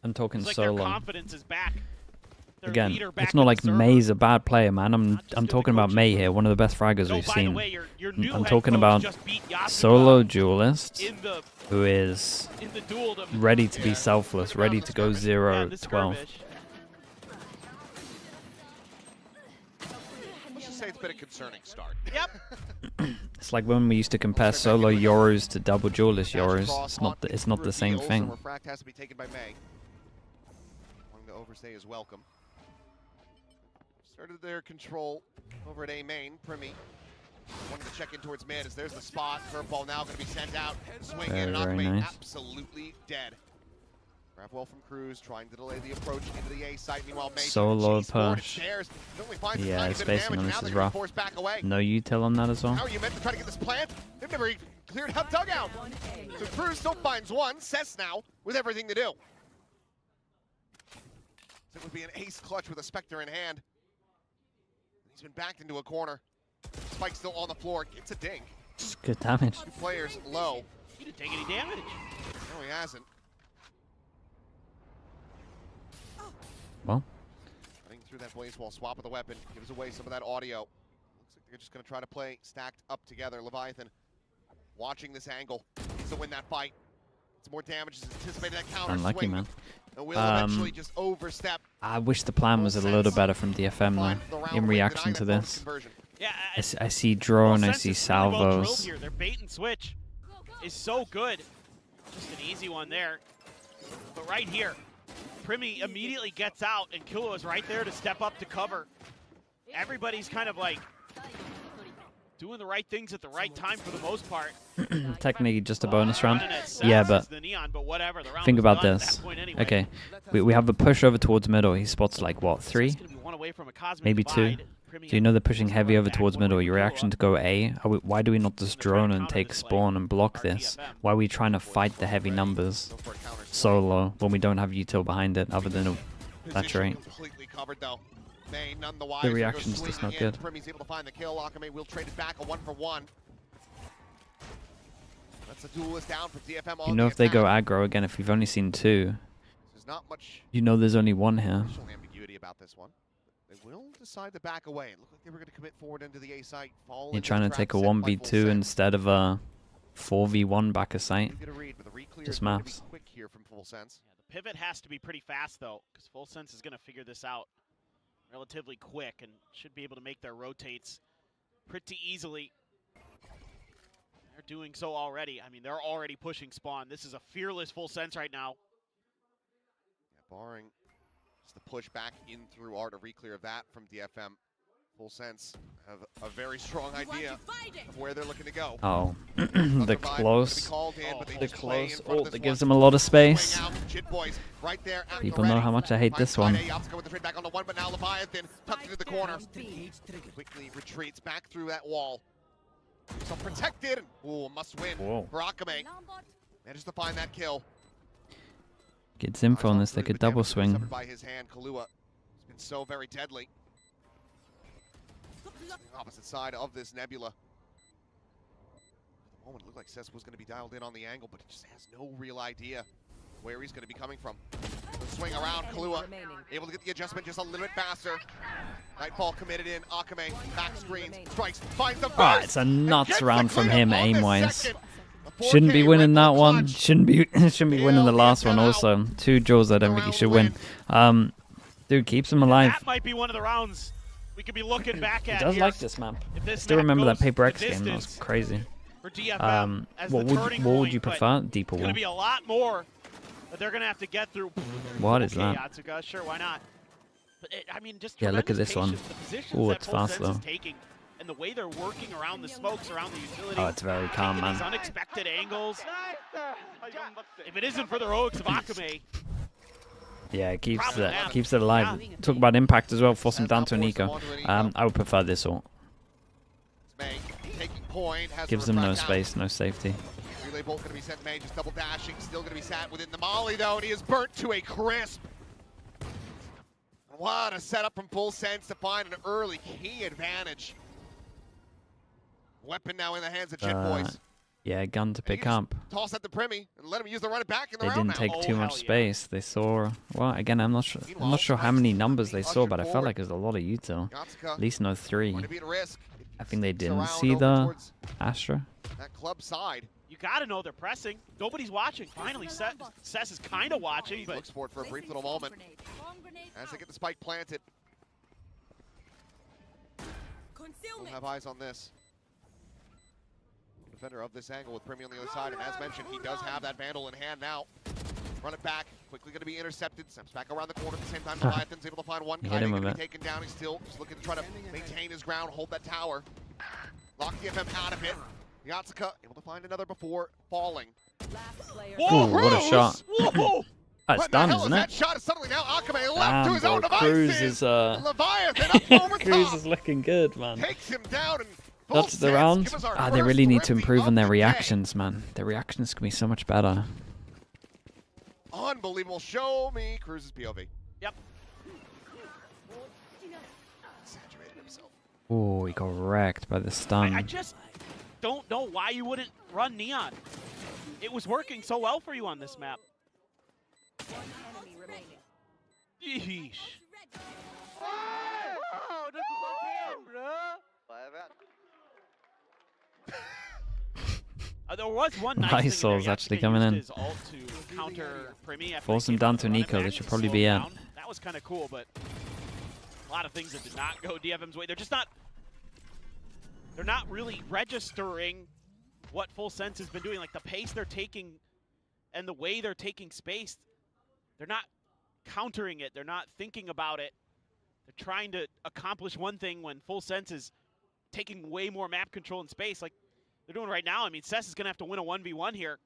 I'm talking it's like solo. Their confidence is back. Again, it's not like May's a bad player, man. I'm talking about May here, one of the best fraggers we've seen. I'm talking about solo duelist who is ready to be selfless, ready to go 0-12. Let's just say it's been a concerning start. Yep. It's like when we used to compare solo Euros to double duelist Euros. It's not the same thing. Refract has to be taken by May. Wanting to overstay is welcome. Started their control over at A main. Primi wanted to check in towards mid as there's the spot. Curveball now going to be sent out. Swing in and Akame nice. Absolutely dead. Grab well from Cruz, trying to delay the approach into the A site. Meanwhile, May solo push. Yeah, spacing on this is rough. No util on that as well. How are you meant to try to get this plant? They've never even cleared out dugout. So Cruz still finds one. Cess now with everything to do. So it would be an ace clutch with a Spectre in hand. He's been backed into a corner. Spike still on the floor. It's a ding. It's good damage. 2 players low. He didn't take any damage. No, he hasn't. Well. Running through that blaze wall, swap of the weapon, gives away some of that audio. Looks like they're just going to try to play stacked up together. Leviathan watching this angle. Needs to win that fight. It's more damage as anticipated. That counter Unlucky, swing. man. And will eventually just overstep. I wish the plan was a little better from DFM though, in reaction to this. Yeah, I see drone, I see salvos. Here. Their bait and switch is so good. Just an easy one there. But right here, Primi immediately gets out, and Kilo is right there to step up to cover. Everybody's kind of like doing the right things at the right time for the most part. Technically just a bonus round. Yeah, but think about this. Okay, we have a push over towards middle. He spots like, what, 3? Maybe 2. So you know they're pushing heavy over towards middle. Your reaction to go A, why do we not just drone and take spawn and block this? Why are we trying to fight the heavy numbers solo when we don't have util behind it other than a saturate? The reaction's just not good. Primi's able to find the kill. Akame will trade it back, a 1-for-1. That's a duelist down for DFM on You know if they go aggro again, if you've only seen 2, there's not much you know there's only 1 here. ambiguity about this one. They will decide to back away. It looked like they were going to commit forward into the A site. You're trying to take a 1v2 instead of a 4v1 back a site. Just maths. Quick here from Full Sense. Yeah, the pivot has to be pretty fast though, because Full Sense is going to figure this out relatively quick and should be able to make their rotates pretty easily. They're doing so already. I mean, they're already pushing spawn. This is a fearless Full Sense right now. Yeah, barring just the push back in through R to re-clear of that from DFM. Full Sense have a very strong idea of where they're looking to go. Oh, the close ult that gives them a lot of space. People know how much I hate this one. Quickly retreats back through that wall. So protected. Ooh, must win for Akame. Manages to find that kill. Gets info on this, they could double swing. By his hand, Kahlua has been so very deadly. Opposite side of this nebula. At the moment, it looked like Cess was going to be dialed in on the angle, but he just has no real idea where he's going to be coming from. The swing around, Kahlua able to get the adjustment just a little bit faster. Nightfall committed in, Akame, back screens, strikes, finds the Ah, it's a nuts round from him aim-wise. Shouldn't be winning that one. Shouldn't be winning the last one also. 2 jaws I don't think he should win. Dude, keeps him alive. That might be one of the rounds we could be looking back at. He does here. like this map. This Still map remember that goes Paper the X game, that was distance crazy. for DFM as what the would turning what would you point, prefer? but Deeper It's wall. going to be a lot more that they're going to have to get through. What is Okay, that? Yatsuka, sure, why not? But I mean, just Yeah, look at tremendous this one. patience, the positions Oh, that it's Full fast Sense though. is taking, and the way they're working around the smokes, around the utility. Oh, it's very calm, taking these man. unexpected angles. If it isn't for the rogues of Akame, Yeah, it keeps it alive. Talk about impact as well. Force him down to an eco. I would prefer this ult. Gives them no space, no safety. Relay bolt going to be sent to May, just double dashing, still going to be sat within the molly though, and he is burnt to a crisp. What a setup from Full Sense to find an early key advantage. Weapon now in the hands of Jit Boys. Yeah, gun to pick up. Toss at the Primi and let him use the run it back in the They round didn't now. take too much space. They saw, well, again, I'm not sure how many numbers they saw, but I felt like it was a lot of util. At least no 3. I think they didn't see the Astra. That club side. you got to know they're pressing. Nobody's watching. Finally, Cess is kind of watching, but looks for it for a brief little moment as they get the spike planted. We'll have eyes on this. Defender of this angle with Primi on the other side, and as mentioned, he does have that Vandal in hand now. Run it back, quickly going to be intercepted. Steps back around the corner at the same time. Leviathan's able to find one. Kaide going to be taken down. He's still just looking to try to maintain his ground, hold that tower. Lock DFM out of it. Yatsuka able to find another before falling. Whoa, what a shot. That's done, isn't it? That shot is suddenly now Akame left to his own Cruz devices. is Leviathan up over Cruz top. is looking good, man. Takes him down and That's the round. They really need to improve on their reactions, man. Their reactions can be so much better. Unbelievable. Show me Cruz's POV. Yep. Saturated himself. Oh, he got wrecked by the stun. I just don't know why you wouldn't run Neon. It was working so well for you on this map. Yeesh. There was one nice thing Nice actually coming in. his ult to counter Primi after Force he him came down up to an with eco. a They should back probably to be slow out. down. That was kind of cool, but a lot of things that did not go DFM's way. They're just not. They're not really registering what Full Sense has been doing. Like the pace they're taking and the way they're taking space. They're not countering it. They're not thinking about it. They're trying to accomplish one thing when Full Sense is taking way more map control and space like they're doing right now. I mean, Cess is going to have to win a 1v1 here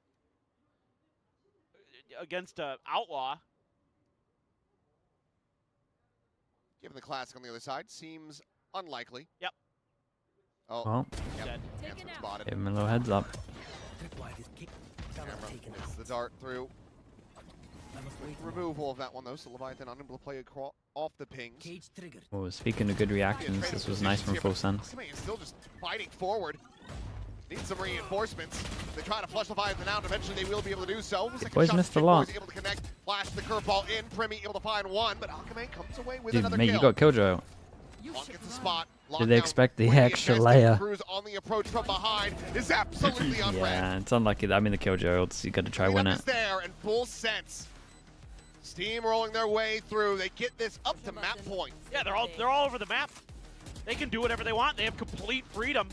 against Outlaw. Given the classic on the other side, seems unlikely. Yep. Oh, Well, yep. Hanson spotted. give him a little heads up. Camera hits the dart through. Removal of that one though, so Leviathan unable to play off the pings. Oh, speaking of good reactions, this was nice from Full Sense. Akame is still just fighting forward. Needs some reinforcements. They try to flush Leviathan out. Eventually, they will be able to do so. The boys missed a lot. Able to connect, flash the curveball in. Primi able to find one, but Akame comes away with Dude, another mate, kill. you got Killjoy. Long gets the spot. Did they expect the Really extra invested. layer? Cruz on the approach from behind is absolutely unread. Yeah, it's unlucky. I mean, the Killjoy ults, you got to try win Cleanup it. is there and Full Sense. Steam rolling their way through. They get this up to map point. Yeah, they're all over the map. They can do whatever they want. They have complete freedom.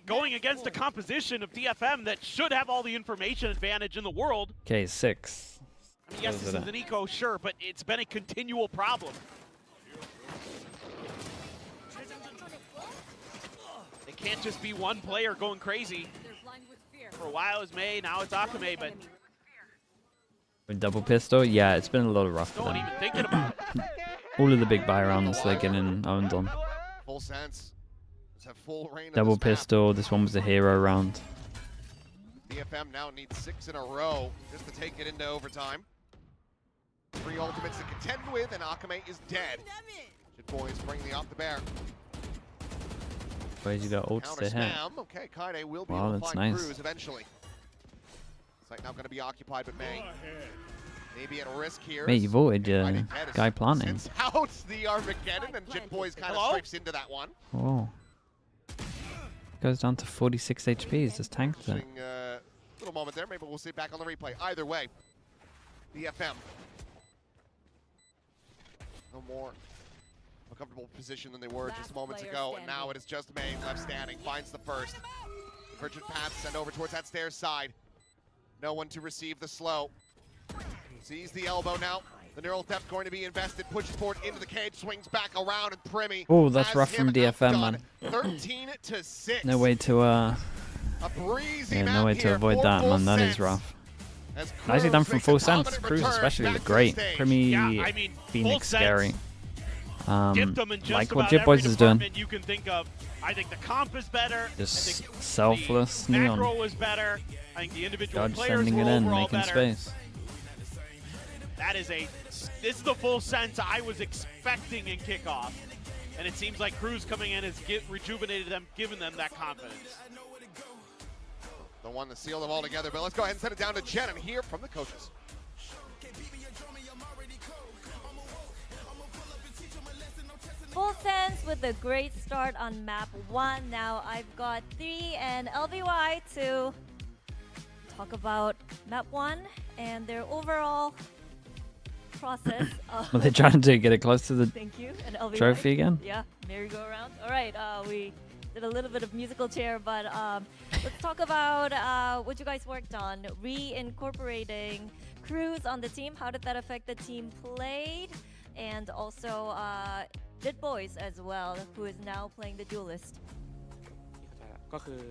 Going against a composition of DFM that should have all the information advantage in the world. Okay, 6. I mean, yes, this is an eco, sure, but it's been a continual problem. It can't just be one player going crazy. For a while it was May, now it's Akame, but With double pistol, yeah, it's been a little rough for no one them. even thinking about it. All of the big buy rounds they're getting owned on. Full sense. Have full reign of Double this map. pistol, this one was a hero round. DFM now needs 6 in a row just to take it into overtime. 3 ultimates to contend with, and Akame is dead. Shit boys bring the op to bear. Where's you got ults Counter to hit? spam. Okay, Kaide will be Wow, able to that's find nice. Cruz eventually. Site now going to be occupied with May. Maybe at risk here. Mate, you voted Inviting guy Pettis planting. sends out the Armageddon, and Jit Boys kind of strikes into that one. Oh. Goes down to 46 HP. He's just tanked it. Little moment there. Maybe we'll see it back on the replay. Either way, DFM. No more a comfortable position than they were just moments ago, and now it is just May left standing. Finds the first. Divergent path sent over towards that stairs side. No one to receive the slow. Sees the elbow now. The neural depth going to be invested. Pushes forward into the cage. Swings back around, and Primi. Oh, that's has rough him from DFM, outdone. man. 13-6. No way to A breezy no way map to here avoid for that, Full man. That is Sense. rough. As Nicely done from makes a Full Sense. dominant Cruz return especially back looked to the great. stage. Primi, Yeah, I mean, Phoenix, Full scary. Gift them in just Like what about Jit Boys every is doing. department you can think of. I think the comp is better. Just I think selfless the Neon. macro was better. I think the individual Judge players sending were it in, overall making better. space. This is the Full Sense I was expecting in kickoff. And it seems like Cruz coming in has rejuvenated them, given them that confidence. The one that sealed them all together, but let's go ahead and send it down to Jen and hear from the coaches. Full Sense with a great start on map 1. Now I've got 3 and LVY to talk about map 1 and their overall process. Well, they're trying to get it close to the Thank you. And LVY. trophy again. Yeah, merry-go-round. All right, we did a little bit of musical chair, but let's talk about what you guys worked on. Reincorporating Cruz on the team. How did that affect the team played? And also Jit Boys as well, who is now playing the duelist. ก็คือ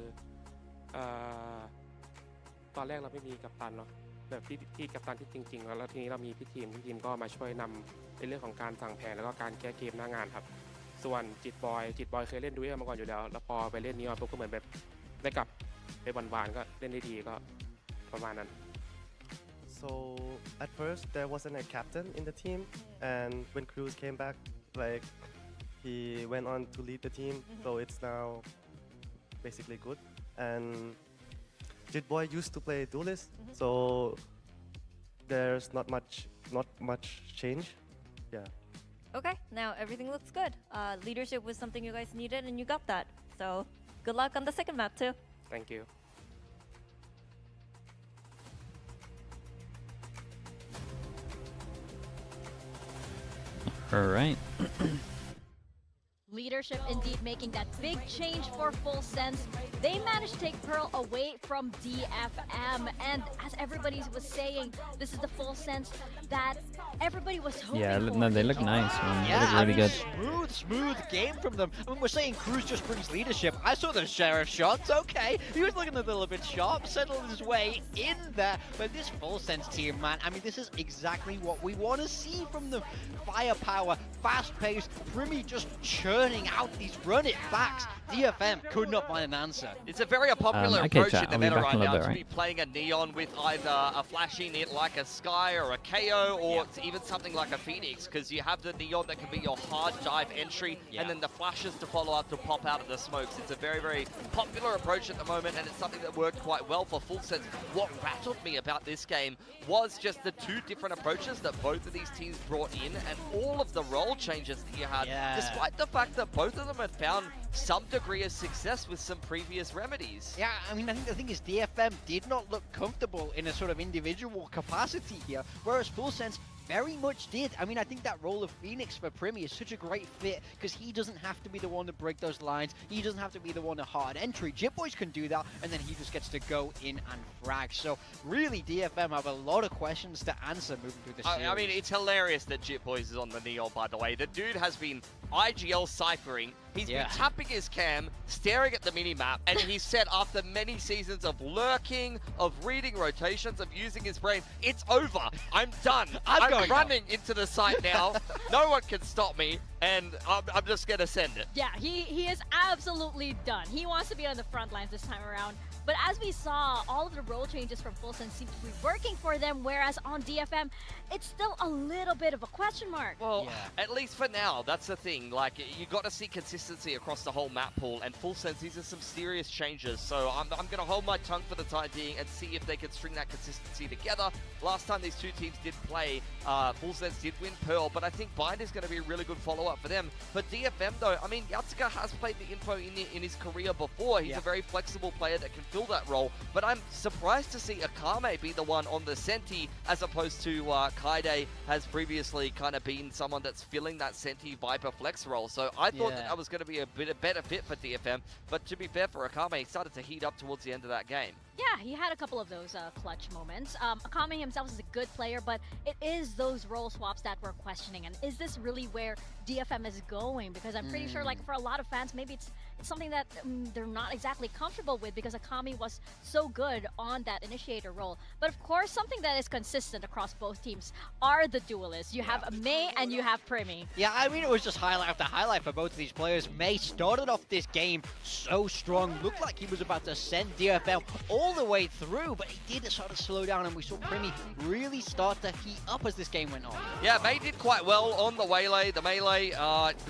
ตอนแรกเราไม่มีกัปตันเนาะแบบพี่กัปตันที่จริงๆแล้วทีนี้เรามีพี่ทีมก็มาช่วยนำในเรื่องของการสั่งแผนแล้วก็การแก้เกมหน้างานครับส่วนจิตบอยเคยเล่นดูเอมาก่อนอยู่แล้วแล้วพอไปเล่นนี้ปุ๊บก็เหมือนแบบได้กลับไปหวานๆก็เล่นได้ดีก็ประมาณนั้น So at first there wasn't a captain in the team, and when Cruz came back, like he went on to lead the team. So it's now basically good. And Jit Boy used to play duelist, so there's not much change. Yeah. Okay, now everything looks good. Leadership was something you guys needed, and you got that. So good luck on the second map too. Thank you. All right. Leadership indeed making that big change for Full Sense. They managed to take Pearl away from DFM, and as everybody was saying, this is the Full Sense that everybody was hoping Yeah, for. no, they look nice, man. They Yeah, look really good. Smooth game from them. I mean, we're saying Cruz just brings leadership. I saw the Sheriff shots, okay. He was looking a little bit sharp, settled his way in there. But this Full Sense team, man, I mean, this is exactly what we want to see from them. Firepower, fast-paced, Primi just churning out these run-it-backs. DFM could not find an answer. It's a very popular Okay, approach chat, in the I'll be meta back right in a now bit, to right? be playing a Neon with either a flashing it like a Sky or a KO, or even something like a Phoenix, because you have the Neon that can be your hard dive entry, and then the flashes to follow up to pop out of the smokes. It's a very, very popular approach at the moment, and it's something that worked quite well for Full Sense. What rattled me about this game was just the two different approaches that both of these teams brought in, and all of the role changes that you had, despite the fact that both of them had found some degree of success with some previous remedies. Yeah, I mean, I think the thing is DFM did not look comfortable in a sort of individual capacity here, whereas Full Sense very much did. I mean, I think that role of Phoenix for Primi is such a great fit because he doesn't have to be the one to break those lines. He doesn't have to be the one to hard entry. Jitboys can do that, and then he just gets to go in and frag. So really, DFM have a lot of questions to answer moving through the series. I mean, it's hilarious that Jitboys is on the Neon, by the way. The dude has been IGL ciphering. He's been tapping his cam, staring at the minimap, and he said after many seasons of lurking, of reading rotations, of using his brain, it's over. I'm done. I'm running into the site now. No one can stop me, and I'm just going to send it. Yeah, he is absolutely done. He wants to be on the front lines this time around. But as we saw, all of the role changes from Full Sense seem to be working for them, whereas on DFM, it's still a little bit of a question mark. Well, at least for now, that's the thing. Like, you got to see consistency across the whole map pool, and Full Sense, these are some serious changes. So I'm going to hold my tongue for the time being and see if they can string that consistency together. Last time these two teams did play, Full Sense did win Pearl, but I think Bind is going to be a really good follow-up for them. But DFM, though, I mean, Yatsuka has played the info in his career before. He's a very flexible player that can fill that role, but I'm surprised to see Akame be the one on the Senti as opposed to Kaide has previously kind of been someone that's filling that Senti Viper flex role. So I thought that was going to be a bit better fit for DFM, but to be fair for Akame, he started to heat up towards the end of that game. Yeah, he had a couple of those clutch moments. Akame himself is a good player, but it is those role swaps that we're questioning. And is this really where DFM is going? Because I'm pretty sure, like, for a lot of fans, maybe it's something that they're not exactly comfortable with because Akame was so good on that initiator role. But of course, something that is consistent across both teams are the duelists. You have Mei and you have Primi. Yeah, I mean, it was just highlight after highlight for both of these players. Mei started off this game so strong, looked like he was about to send DFM all the way through, but he did sort of slow down, and we saw Primi really start to heat up as this game went on. Yeah, Mei did quite well on the Waylay. The Melee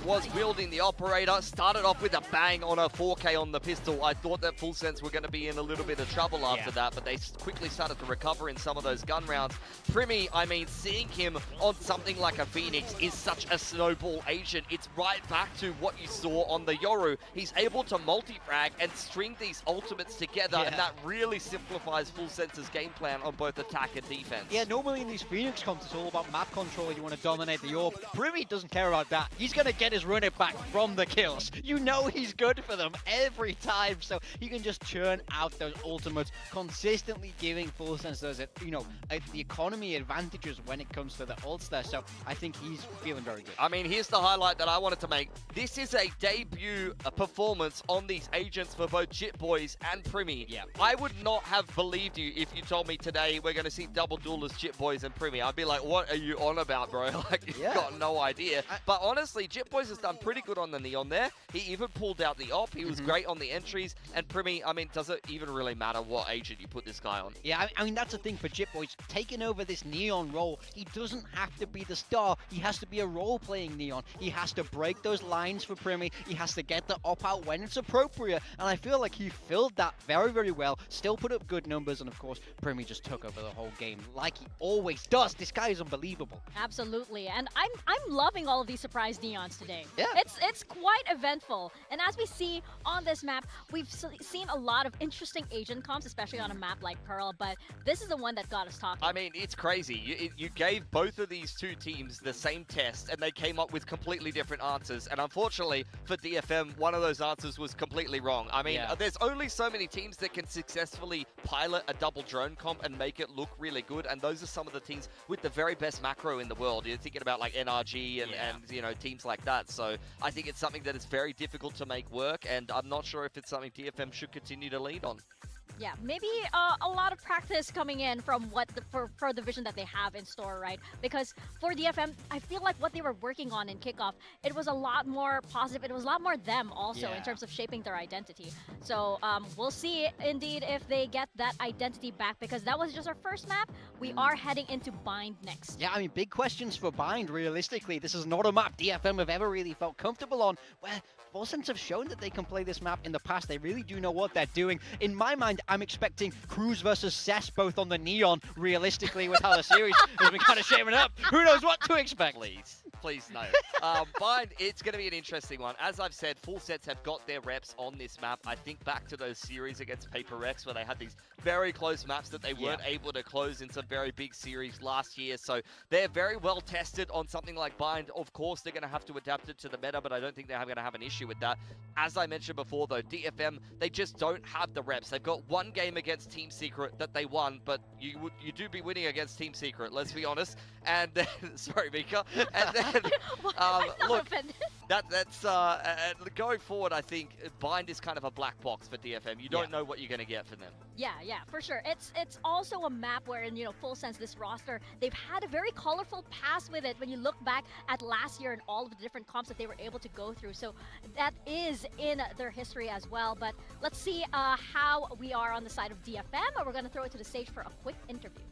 was wielding the operator, started off with a bang on a 4K on the pistol. I thought that Full Sense were going to be in a little bit of trouble after that, but they quickly started to recover in some of those gun rounds. Primi, I mean, seeing him on something like a Phoenix is such a snowball agent. It's right back to what you saw on the Yoru. He's able to multi-frag and string these ultimates together, and that really simplifies Full Sense's game plan on both attack and defense. Yeah, normally in these Phoenix comps, it's all about map control. You want to dominate the orb. Primi doesn't care about that. He's going to get his run it back from the kills. You know he's good for them every time, so he can just churn out those ultimates, consistently giving Full Sense those, you know, the economy advantages when it comes to the ults there. So I think he's feeling very good. I mean, here's the highlight that I wanted to make. This is a debut performance on these agents for both Jitboys and Primi. Yeah. I would not have believed you if you told me today we're going to see double duelists Jitboys and Primi. I'd be like, what are you on about, bro? Like, you've got no idea. But honestly, Jitboys has done pretty good on the Neon there. He even pulled out the op. He was great on the entries. And Primi, I mean, does it even really matter what agent you put this guy on? Yeah, I mean, that's the thing for Jitboys. Taking over this Neon role, he doesn't have to be the star. He has to be a role-playing Neon. He has to break those lines for Primi. He has to get the op out when it's appropriate. And I feel like he filled that very, very well. Still put up good numbers. And of course, Primi just took over the whole game like he always does. This guy is unbelievable. Absolutely. And I'm loving all of these surprise Neons today. Yeah. It's quite eventful. And as we see on this map, we've seen a lot of interesting agent comps, especially on a map like Pearl, but this is the one that got us talking. I mean, it's crazy. You gave both of these two teams the same test, and they came up with completely different answers. And unfortunately, for DFM, one of those answers was completely wrong. I mean, there's only so many teams that can successfully pilot a double drone comp and make it look really good, and those are some of the teams with the very best macro in the world. You're thinking about like NRG and you know, teams like that. So I think it's something that is very difficult to make work, and I'm not sure if it's something DFM should continue to lead on. Yeah, maybe a lot of practice coming in from what for the vision that they have in store, right? Because for DFM, I feel like what they were working on in kickoff, it was a lot more positive. It was a lot more them also in terms of shaping their identity. So we'll see indeed if they get that identity back, because that was just our first map. We are heading into Bind next. Yeah, I mean, big questions for Bind, realistically. This is not a map DFM have ever really felt comfortable on, where Full Sense have shown that they can play this map in the past. They really do know what they're doing. In my mind, I'm expecting Cruz versus Cess both on the Neon, realistically, with how the series has been kind of shaping up. Who knows what to expect? please no. Bind, it's going to be an interesting one. As I've said, Full Sets have got their reps on this map. I think back to those series against PRX where they had these very close maps that they weren't able to close in some very big series last year. So they're very well tested on something like Bind. Of course, they're going to have to adapt it to the meta, but I don't think they're going to have an issue with that. As I mentioned before, though, DFM, they just don't have the reps. They've got one game against Team Secret that they won, but you do be winning against Team Secret, let's be honest. And then, sorry, Mika. And then, look, that's going forward, I think Bind is kind of a black box for DFM. You don't know what you're going to get from them. Yeah, for sure. It's also a map where, in full sense, this roster, they've had a very colorful past with it when you look back at last year and all of the different comps that they were able to go through. So that is in their history as well. But let's see how we are on the side of DFM. We're going to throw it to the stage for a quick interview.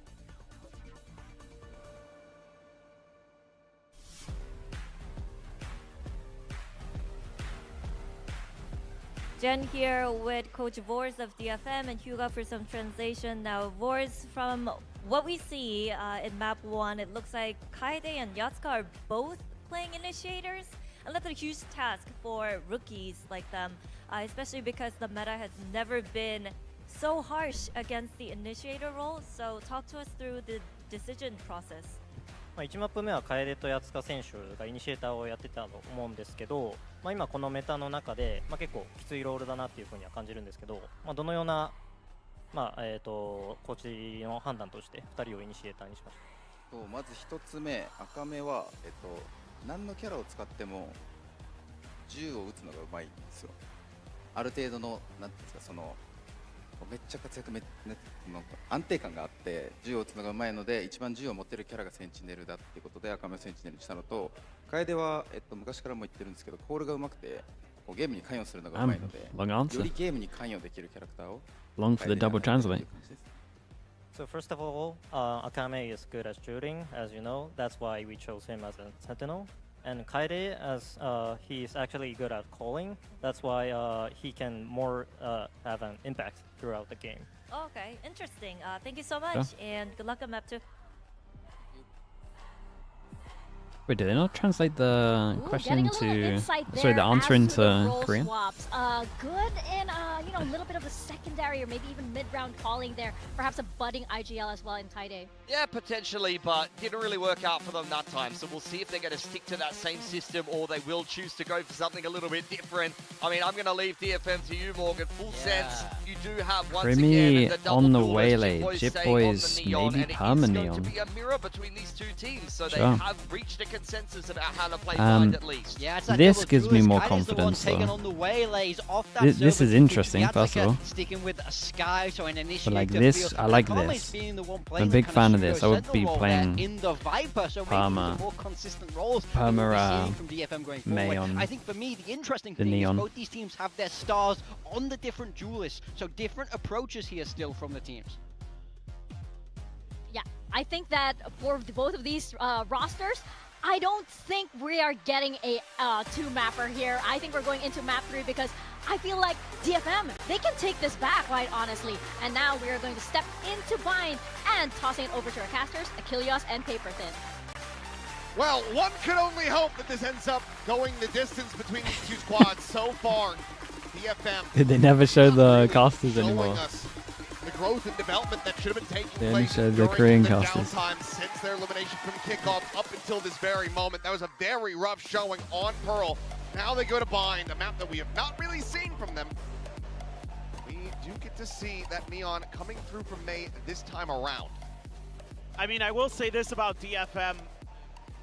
Jen here with Coach Vors of DFM and Hugo for some translation. Now, Vors, from what we see in map 1, it looks like Kaede and Yatsuka are both playing initiators. And that's a huge task for rookies like them, especially because the meta has never been so harsh against the initiator role. So talk to us through the decision process. 1マップ目は楓と八塚選手がイニシエーターをやってたと思うんですけど、今このメタの中で、結構きついロールだなっていうふうには感じるんですけど、どのような、コーチの判断として2人をイニシエーターにしました。まず1つ目、赤目は、何のキャラを使っても銃を撃つのがうまいんですよ。ある程度のなんていうんですか、めっちゃ活躍安定感があって銃を撃つのがうまいので一番銃を持ってるキャラがセンチネルだっていうことで赤目をセンチネルにしたのと、楓は、昔からも言ってるんですけどコールがうまくてゲームに関与するのがうまいのでよりゲームに関与できるキャラクターを Long for the double translate. So first of all, Akame is good at shooting, as you know. That's why we chose him as a sentinel. And Kaede, as he's actually good at calling, that's why he can more have an impact throughout the game. Okay, interesting. Thank you so much, and good luck on map 2. Wait, did they not translate the question into... Sorry, the answer the into Korean? Swaps. Good in, a little bit of a secondary or maybe even mid-round calling there. Perhaps a budding IGL as well in Kaede. Yeah, potentially, but didn't really work out for them that time. So we'll see if they're going to stick to that same system or they will choose to go for something a little bit different. I mean, I'm going to leave DFM to you, Morgan. Full sense, you do have once Creamy again the on the double waylay. Jip Boys maybe perma neon. neon. To be a mirror between these two teams, so they Sure. have reached a consensus about how to play Bind at least. Yeah, This gives me more confidence though. This is interesting, first of all. But like this, I like this. I'm a big fan of this. I would be playing Perma, May on I think for me, the interesting the thing neon. is both these teams have their stars on the different duelists, so different approaches here still from the teams. Yeah, I think that for both of these rosters, I don't think we are getting a two-mapper here. I think we're going into map 3 because I feel like DFM, they can take this back, quite honestly. And now we are going to step into Bind and tossing it over to our casters, Achilles and Paper Thin. Well, one could only hope that this ends up going the distance between these two squads so far. DFM. They never show the casters anymore. The growth and development that should have been taking They only place showed the during Korean the casters. downtime since their elimination from kickoff up until this very moment. That was a very rough showing on Pearl. Now they go to Bind, a map that we have not really seen from them. We do get to see that Neon coming through from May this time around. I mean, I will say this about DFM.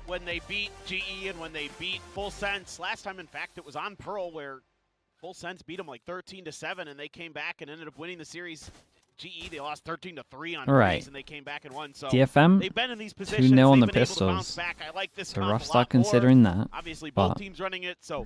When they beat GE and when they beat Full Sense, last time, in fact, it was on Pearl where Full Sense beat them like 13-7, and they came back and ended up winning the series. GE, they lost 13-3 on Breeze, and they came back and won. So DFM, they've been in these positions. 2-0 on the They've been able to bounce pistols. back. I like this It's a comp rough a lot start more. considering that. Obviously, but both teams running it, so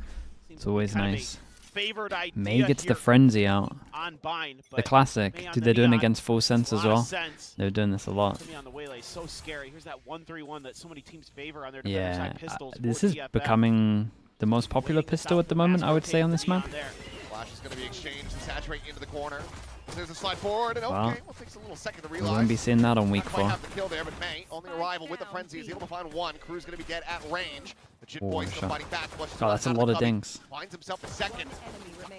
it's always kind of nice. a favored idea May gets the here frenzy out. on Bind, The but classic. May on Dude, the they're doing it neon, against Full Sense as a lot of well. sense. They're doing this a lot. Me on the waylay, so scary. Here's that 1-3-1 that so many teams favor on their defender Yeah, side pistols. this for is DFM. becoming the most popular pistol at the moment, I would say, on this map. Flash is going to be exchanged and saturating into the corner. There's a slide forward, and Wow. okay, well, it takes a little second to We realize. won't be seeing that on week Might 4. have the kill there, but May, on the arrival with the frenzy, is able to find one. Crew's going to be dead at range. Oh, shot. Oh, that's a lot of dinks. Finds himself a second.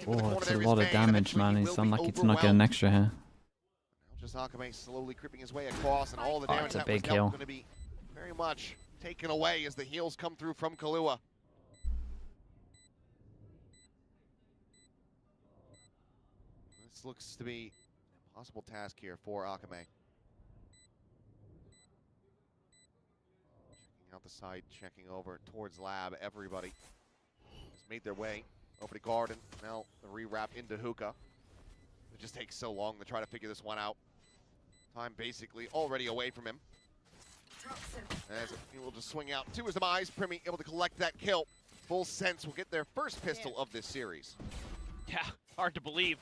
Oh, that's a lot of damage, man. He's unlucky to not get an extra here. Just Akame slowly creeping his way across, and all the damage it's a that big was dealt heal. going to be very much taken away as the heals come through from Kahlua. This looks to be an impossible task here for Akame. Checking out the side, checking over towards lab. Everybody has made their way over to garden. Now the rewrap into hookah. It just takes so long to try to figure this one out. Time basically already away from him. As he will just swing out to his demise. Primi able to collect that kill. Full Sense will get their first pistol of this series. Yeah, hard to believe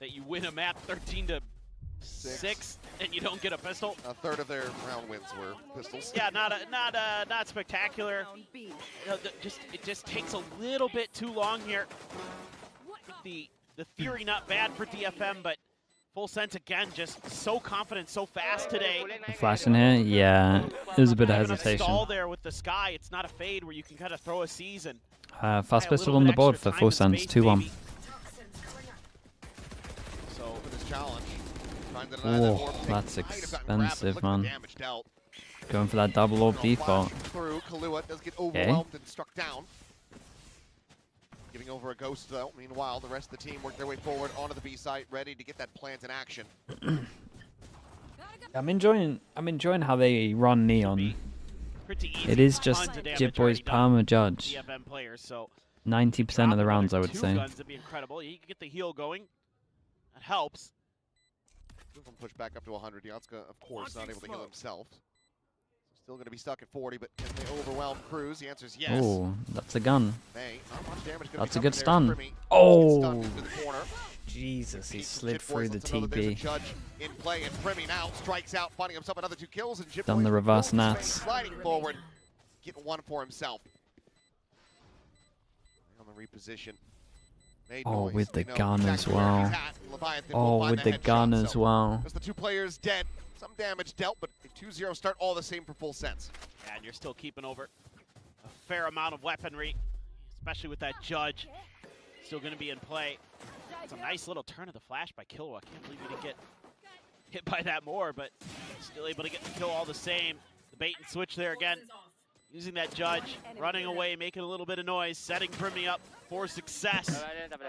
that you win a map 13-6 and you don't get a pistol. A third of their round wins were pistols. Yeah, not spectacular. You know, it just takes a little bit too long here. The theory not bad for DFM, but Full Sense again, just so confident, so fast today. Flash in here? Yeah, there's a bit of hesitation. Stall there with the Sky. It's not a fade where you can kind of throw a season. Fast pistol on the board for Full Sense, 2-1. So for this challenge, trying to deny that Oh, orb. that's expensive, man. Damage dealt. Going for that double orb default. Through, Kahlua does get Okay. overwhelmed and struck down. Giving over a ghost though. Meanwhile, the rest of the team work their way forward onto the B site, ready to get that plant in action. I'm enjoying how they run Neon. Pretty easy. It is just Tons of damage Jit Boy's already done Palmer Judge. DFM players, so 90% of the rounds, I would two say. guns, that'd be incredible. You can get the heal going. That helps. Move him push back up to 100. Yatska, of course, not able to heal himself. Still going to be stuck at 40, but can they overwhelm Cruz? The answer is yes. Oh, that's a gun. May. Not much damage gonna That's be a good coming there. stun. Primi gets Oh, stunned into the corner. Jesus, he Keeps slid Jit through Boys. the Let's know that there's a TP. Judge in play, and Primi now strikes out, finding himself another 2 kills, and Jit Done Boys the with reverse no nats. space, sliding forward, getting one for himself. On the reposition. Made Oh, noise. with the We know gun as exactly where well. he's at. Leviathan will Oh, find with the headshot, gun as so well. Just the 2 players dead. Some damage dealt, but a 2-0 start, all the same for Full Sense. Yeah, and you're still keeping over a fair amount of weaponry, especially with that Judge still going to be in play. It's a nice little turn of the flash by Killua. I can't believe he didn't get hit by that more, but still able to get the kill all the same. The bait and switch there again. Using that Judge, running away, making a little bit of noise, setting Primi up for success.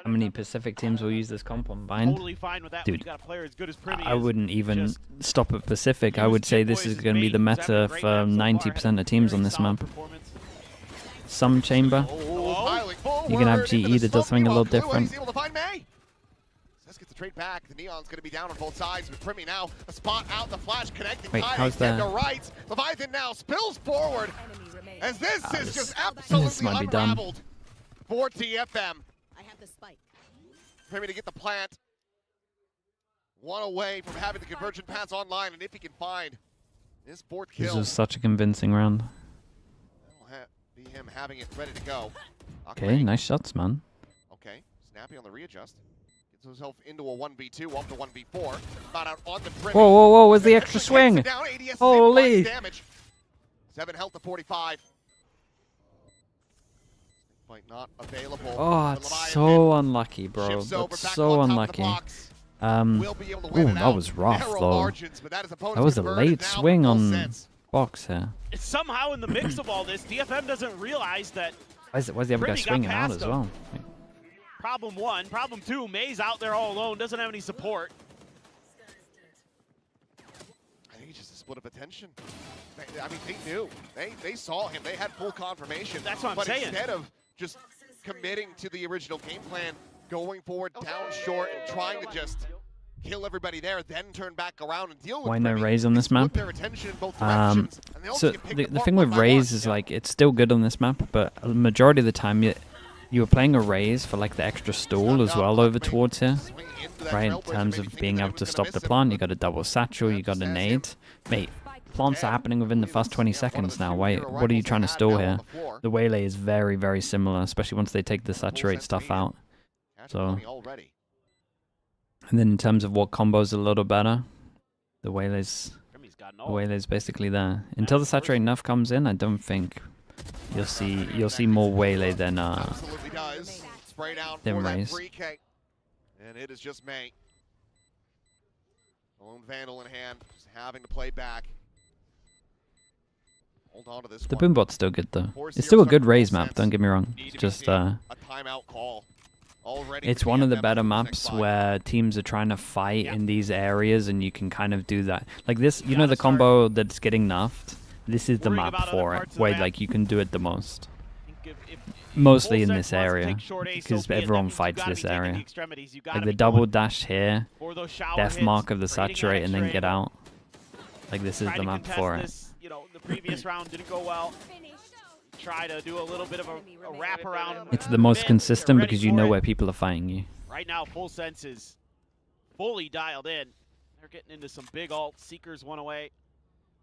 How many Pacific teams will use this comp combined? Totally fine with that when Dude, you got a player as good as Primi I is. wouldn't even Just stop at Pacific. I would say this is going to be the meta for 90% of teams on this map. Some chamber. You can have GE that does something a little different. He's able to find May. Let's get the trade back. The Neon's going to be down on both sides, but Primi now a spot out. The flash connecting. Wait, Kai how's that? to right. Leviathan now spills forward as this is this- just this absolutely might be done. unraveled for TFM. I have the spike. Primi to get the plant. One away from having the convergent pass online, and if he can find his 4th This kill, is such a convincing round. that'll be him having it ready to go. Okay, nice shots, man. Okay, Snappy on the readjust. Gets himself into a 1v2, off the 1v4. Spot out on the Primi. Whoa, whoa, whoa, where's the extra Gets swing? it down, ADS Holy! damage. 7 health to 45. Fight not available. Oh, for it's Leviathan. so unlucky, bro. Shifts over, That's back so on top of the unlucky. box. Ooh, Will be able to win it that out. was rough, Narrow though. margins, but that is opponent's That was a converted late now swing for Full on Sense. box here. It's somehow in the mix of all this, DFM doesn't realize that Why is the other guy Primi got swinging out past as him. well? problem 1. Problem 2, May's out there all alone, doesn't have any support. I think it's just a split of attention. I mean, they knew. They saw him. They had full confirmation. That's what I'm but saying. Instead of just committing to the original game plan, going forward down short and trying to just kill everybody there, then turn back around and deal with Why no Primi, Raze on they this split map? their attention in both directions, and they also So get picked the apart thing one with by Raze one. is like it's still good on this map, but a majority of the time you were playing a Raze for like the extra stall as well over towards here, right? In terms of being able to stop the plant, you got a double satchel, you got a nade. Mate, plants are happening within the first 20 seconds now. Why? What are you trying to stall here? The Waylay is very, very similar, especially once they take the saturate stuff out. So, and then in terms of what combos a little better, the Waylay's Waylay's basically there. Until the saturate enough comes in, I don't think you'll see more Waylay than Absolutely does. Spray down than for that Raze. 3K. And it is just May. A lone Vandal in hand, just having to play back. Hold on to this The one. Boombot's still good though. It's still a good Raze map, don't get me wrong. It's just a timeout call. Already it's one of the better maps where teams are trying to fight in these areas and you can kind of do that. Like this, you know the combo that's getting nerfed? This is the map for it, where like you can do it the most. Mostly in this area, because everyone fights this area. Like the double dash here, death mark of the saturate and then get out. Like this is the map for it. You know, the previous round didn't go well. Try to do a little bit of a wraparound. It's the most consistent because you know where people are fighting you. Right now, Full Sense is fully dialed in. They're getting into some big ult. Seekers one away.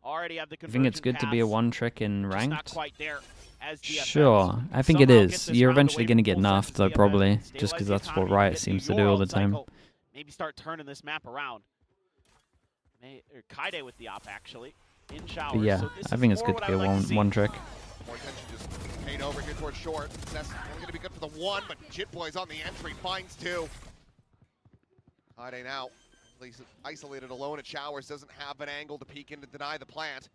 Already have the I think it's good to be a one trick in not ranked. quite there as DFM. Sure, I think it is. You're eventually going to get nerfed though, probably, just because that's what Riot seems to do all the time. Maybe start turning this map around. Kaide with the op actually in shower. But yeah, so this I think is it's more good to what be I a like see. one trick. More attention just paid over here towards short. That's only going to be good for the one, but Jitboy's on the entry, finds two. Kaide now, isolated alone at showers, doesn't have an angle to peek in to deny the plant.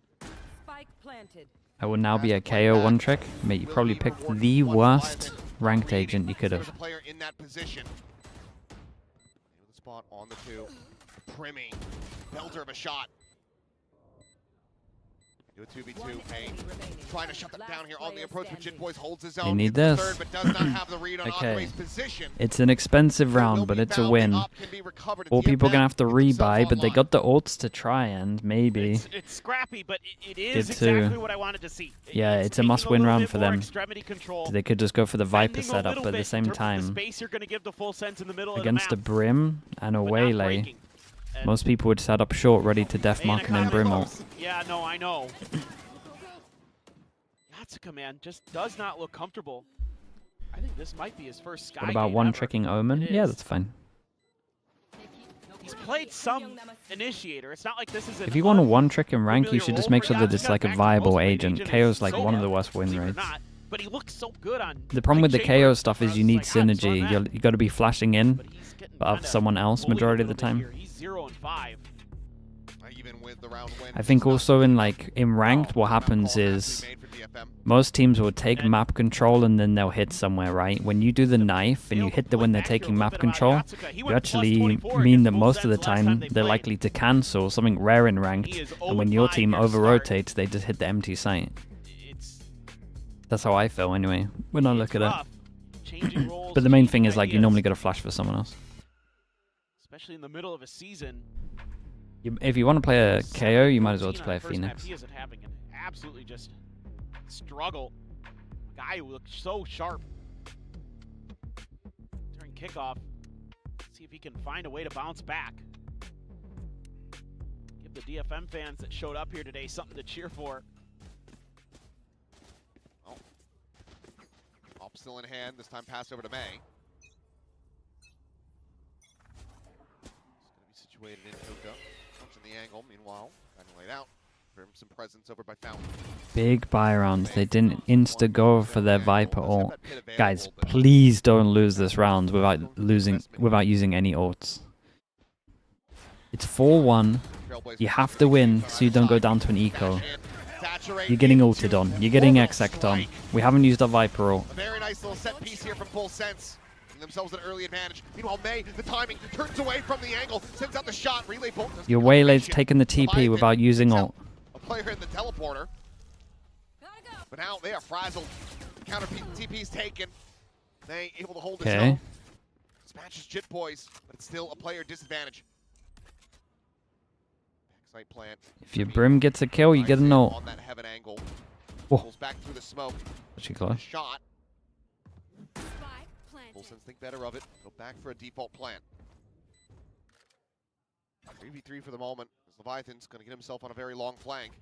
Spike planted. I would now be a KO one trick. Mate, you probably picked the worst ranked agent you could have. Player in that position. The spot on the two. Primmy, belter of a shot. Do a 2v2. Hey, trying to shut them down here on the approach, but Jitboys holds his own. You need Gets the this. third, but does not have the read on Okay. Andre's position. It's an expensive round, but it's a win. All people are going to have to rebuy, but they got the ults to try and maybe. It's scrappy, but it is Did too. exactly what I wanted to see. Yeah, it's a must-win round for them. They could just go for the Viper setup, but at the same time, Space you're going to give the Full Sense in the middle against a of the map. Brim and a Waylay, most people would set up short, ready to death mark and then Brim ult. Yeah, no, I know. Yatsuka, man, just does not look comfortable. I think this might be his first Sky What about game one ever. tricking Omen? It Yeah, is. that's fine. He's played some initiator. It's not like this is an If you want a one trick in rank, you should just make sure that it's like a viable agent. KO's like one of the worst win rates. but he looks so good on. The problem with the KO stuff is you need synergy. You got to be flashing in of someone else majority of the time. He's 0 and 5. Even with the round win. I think also in ranked, what happens is most teams will take map control and then they'll hit somewhere, right? When you do the knife and you hit when they're taking map control, you actually mean that most of the time they're likely to cancel, something rare in ranked, and when your team over-rotates, they just hit the empty site. That's how I feel anyway, when I look at it. But the main thing is like you normally got to flash for someone else. Especially in the middle of a season. If you want to play a KO, you might as well just play a Phoenix. He isn't having an absolutely just struggle. Guy who looks so sharp during kickoff. See if he can find a way to bounce back. Give the DFM fans that showed up here today something to cheer for. Oh. Op still in hand. This time pass over to May. It's going to be situated in Hookah. Watching the angle, meanwhile, kind of laid out. Some presence over by Fountain. Big buy rounds. They didn't insta-go for their Viper ult. Guys, please don't lose this round without using any ults. It's 4-1. You have to win so you don't go down to an eco. You're getting ulted on. You're getting exec on. We haven't used our Viper ult. A very nice little set piece here from Full Sense. Themselves an early advantage. Meanwhile, May, the timing, turns away from the angle, sends out the shot, relay bolt. Your Waylay's taking the TP without using ult. A player in the teleporter. But now they are frazzled. Counter TP's taken. They able to hold his own. Smashes Jitboys, but it's still a player disadvantage. Backside plant. If your Brim gets a kill, you get an ult. On that heaven angle. Whoa. Pulls back through the smoke. She close. Shot. Full Sense think better of it. Go back for a default plant. 3v3 for the moment. As Leviathan's going to get himself on a very long flank.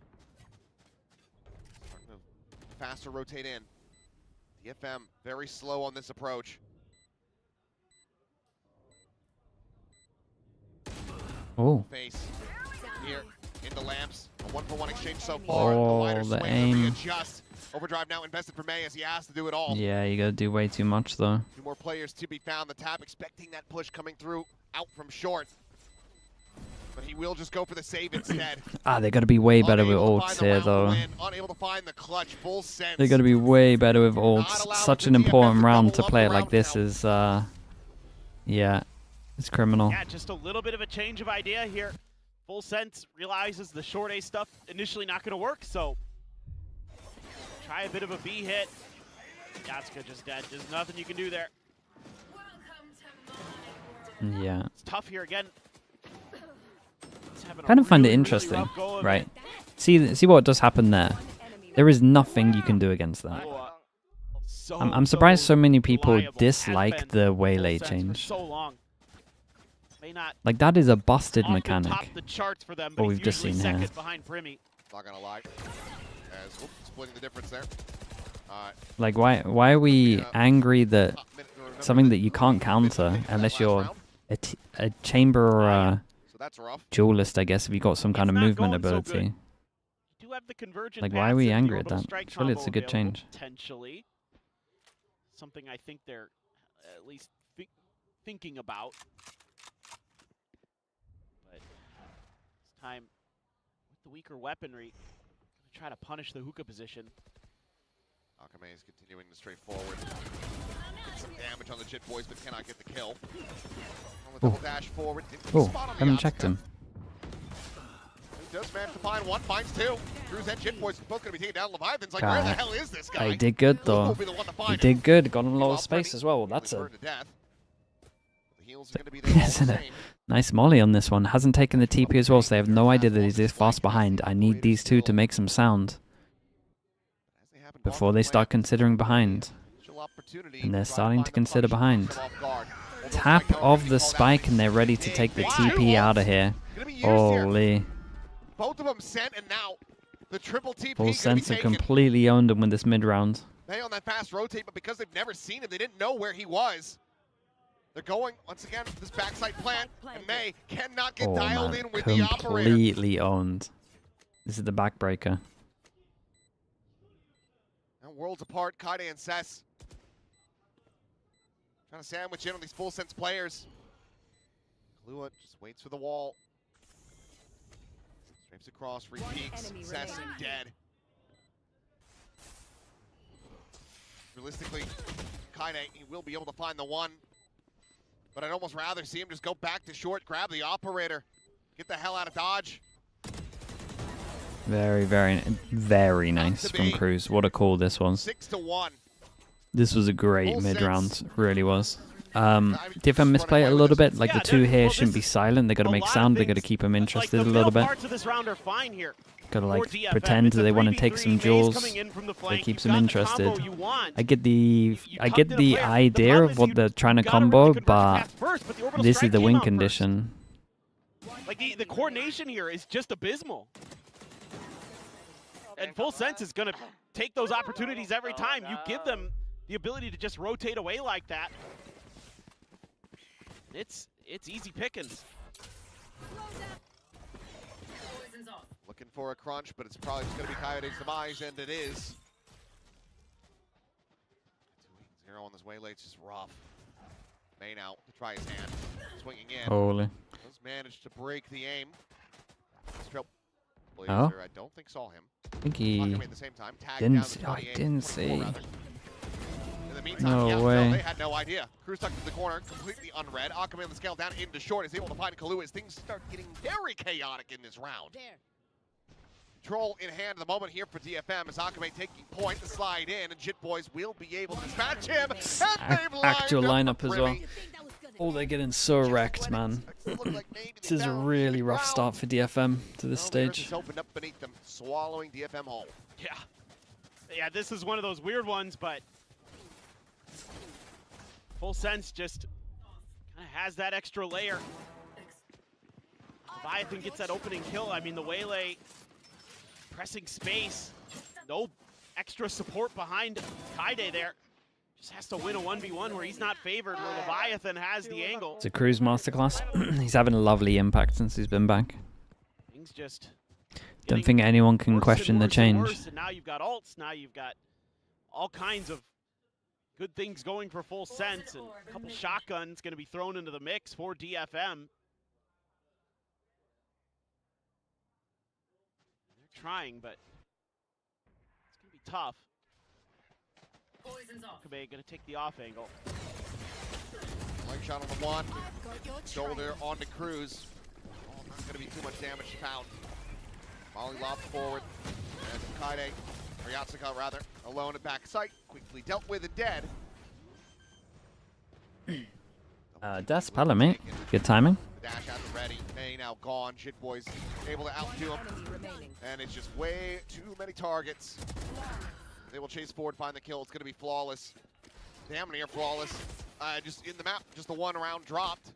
Starting to faster rotate in. DFM very slow on this approach. Oh. Face here. In the lamps, a 1-for-1 exchange so far. Oh, wider the swing, aim. readjust. Overdrive now invested for May as he has to do it all. Yeah, you gotta do way too much though. 2 more players to be found. The Tap expecting that push coming through out from short. But he will just go for the save instead. They gotta be way better with Unable to ults find the here round though. win, unable to find the clutch. Full sense. They gotta be way better with ults. allowed Such the an DFM important to round double to up play the it like round this count. is, yeah, it's criminal. Yeah, just a little bit of a change of idea here. Full Sense realizes the short A stuff initially not going to work, so try a bit of a B hit. Yatsuka just dead. There's nothing you can do there. Yeah. It's tough here again. Kind of find it interesting, right? See what does happen there. There is nothing you can do against that. I'm surprised so many people dislike the waylay change. Like, that is a busted mechanic. What we've just seen here. Not gonna lie. As splitting the difference there. Like, why are we angry that something that you can't counter unless you're a chamber or a duelist, I guess, if you got some kind of movement ability. Like, why are we angry at that? Surely it's a good change. Potentially. Something I think they're at least thinking about. But this time, with the weaker weaponry, try to punish the hookah position. Akame is continuing to stray forward. Get some damage on the Jit Boys, but cannot get the kill. Double dash forward. Oh, haven't checked him. He does manage to find one, finds two. Cruz and Jit Boys both going to be taking down. Leviathan's like, where the hell is this guy? He did good though. He did good. Got him a lot of space as well. That's a nice molly on this one. Hasn't taken the TP as well, so they have no idea that he's this fast behind. I need these two to make some sound before they start considering behind. And they're starting to consider behind. Tap of the spike and they're ready to take the TP out of here. Holy. Both of them sent, and now the triple TP Full Sense have completely owned him with this mid round. They on that fast rotate, but because they've never seen him, they didn't know where he was. They're going, once again, for this backside plant, and May cannot get dialed in with the operator. Completely owned. This is the backbreaker. Now worlds apart, Kaide and Cess. Trying to sandwich in on these Full Sense players. Kahlua just waits for the wall. Strafes across, repeats, Cess dead. Realistically, Kaide, he will be able to find the one. But I'd almost rather see him just go back to short, grab the operator, get the hell out of Dodge. Very, very, very nice from Cruz. What a call this was. 6-1. This was a great mid-round, really was. DFM misplay it a little bit. Like, the two here shouldn't be silent. They got to make sound. They got to keep them interested a little bit. Got to like pretend they want to take some duels. That keeps them interested. I get the idea of what they're trying to combo, but this is the win condition. Like the coordination here is just abysmal. And Full Sense is going to take those opportunities every time. You give them the ability to just rotate away like that. It's easy pickings. Looking for a crunch, but it's probably just going to be Coyote's demise, and it is. 2-0 on this waylay, it's just rough. May now to try his hand, swinging in. Holy. Does manage to break the aim. Oh. I don't think saw him. I think he didn't see. Oh, he didn't see. No way. They had no idea. Cruz tucked to the corner, completely unread. Akame on the scale down into short is able to find Kahlua as things start getting very chaotic in this round. Control in hand at the moment here for DFM as Akame taking point to slide in, and Jit Boys will be able to dispatch him. Actual lineup as well. Oh, they're getting so wrecked, man. This is a really rough start for DFM to this stage. Opened up beneath them, swallowing DFM whole. Yeah, this is one of those weird ones, but Full Sense just kind of has that extra layer. Leviathan gets that opening kill. I mean, the waylay pressing space. No extra support behind Kaide there. Just has to win a 1v1 where he's not favored, where Leviathan has the angle. It's a Cruz masterclass. He's having a lovely impact since he's been back. Things just Don't think anyone can question the change. Worse, and now you've got ults. Now you've got all kinds of good things going for Full Sense, and a couple shotguns going to be thrown into the mix for DFM. They're trying, but it's going to be tough. Kabe going to take the off angle. Leg shot on the one. Shoulder on to Cruz. Oh, not going to be too much damage to pound. Molly lobbed forward. And Kaide, or Yatsuka rather, alone at backside. Quickly dealt with and dead. Das Pala, mate. Good timing. The dash at the ready. May now gone. Shit Boys able to outdo him. And it's just way too many targets. They will chase forward, find the kill. It's going to be flawless. Damn near flawless. Just in the map, just the one round dropped.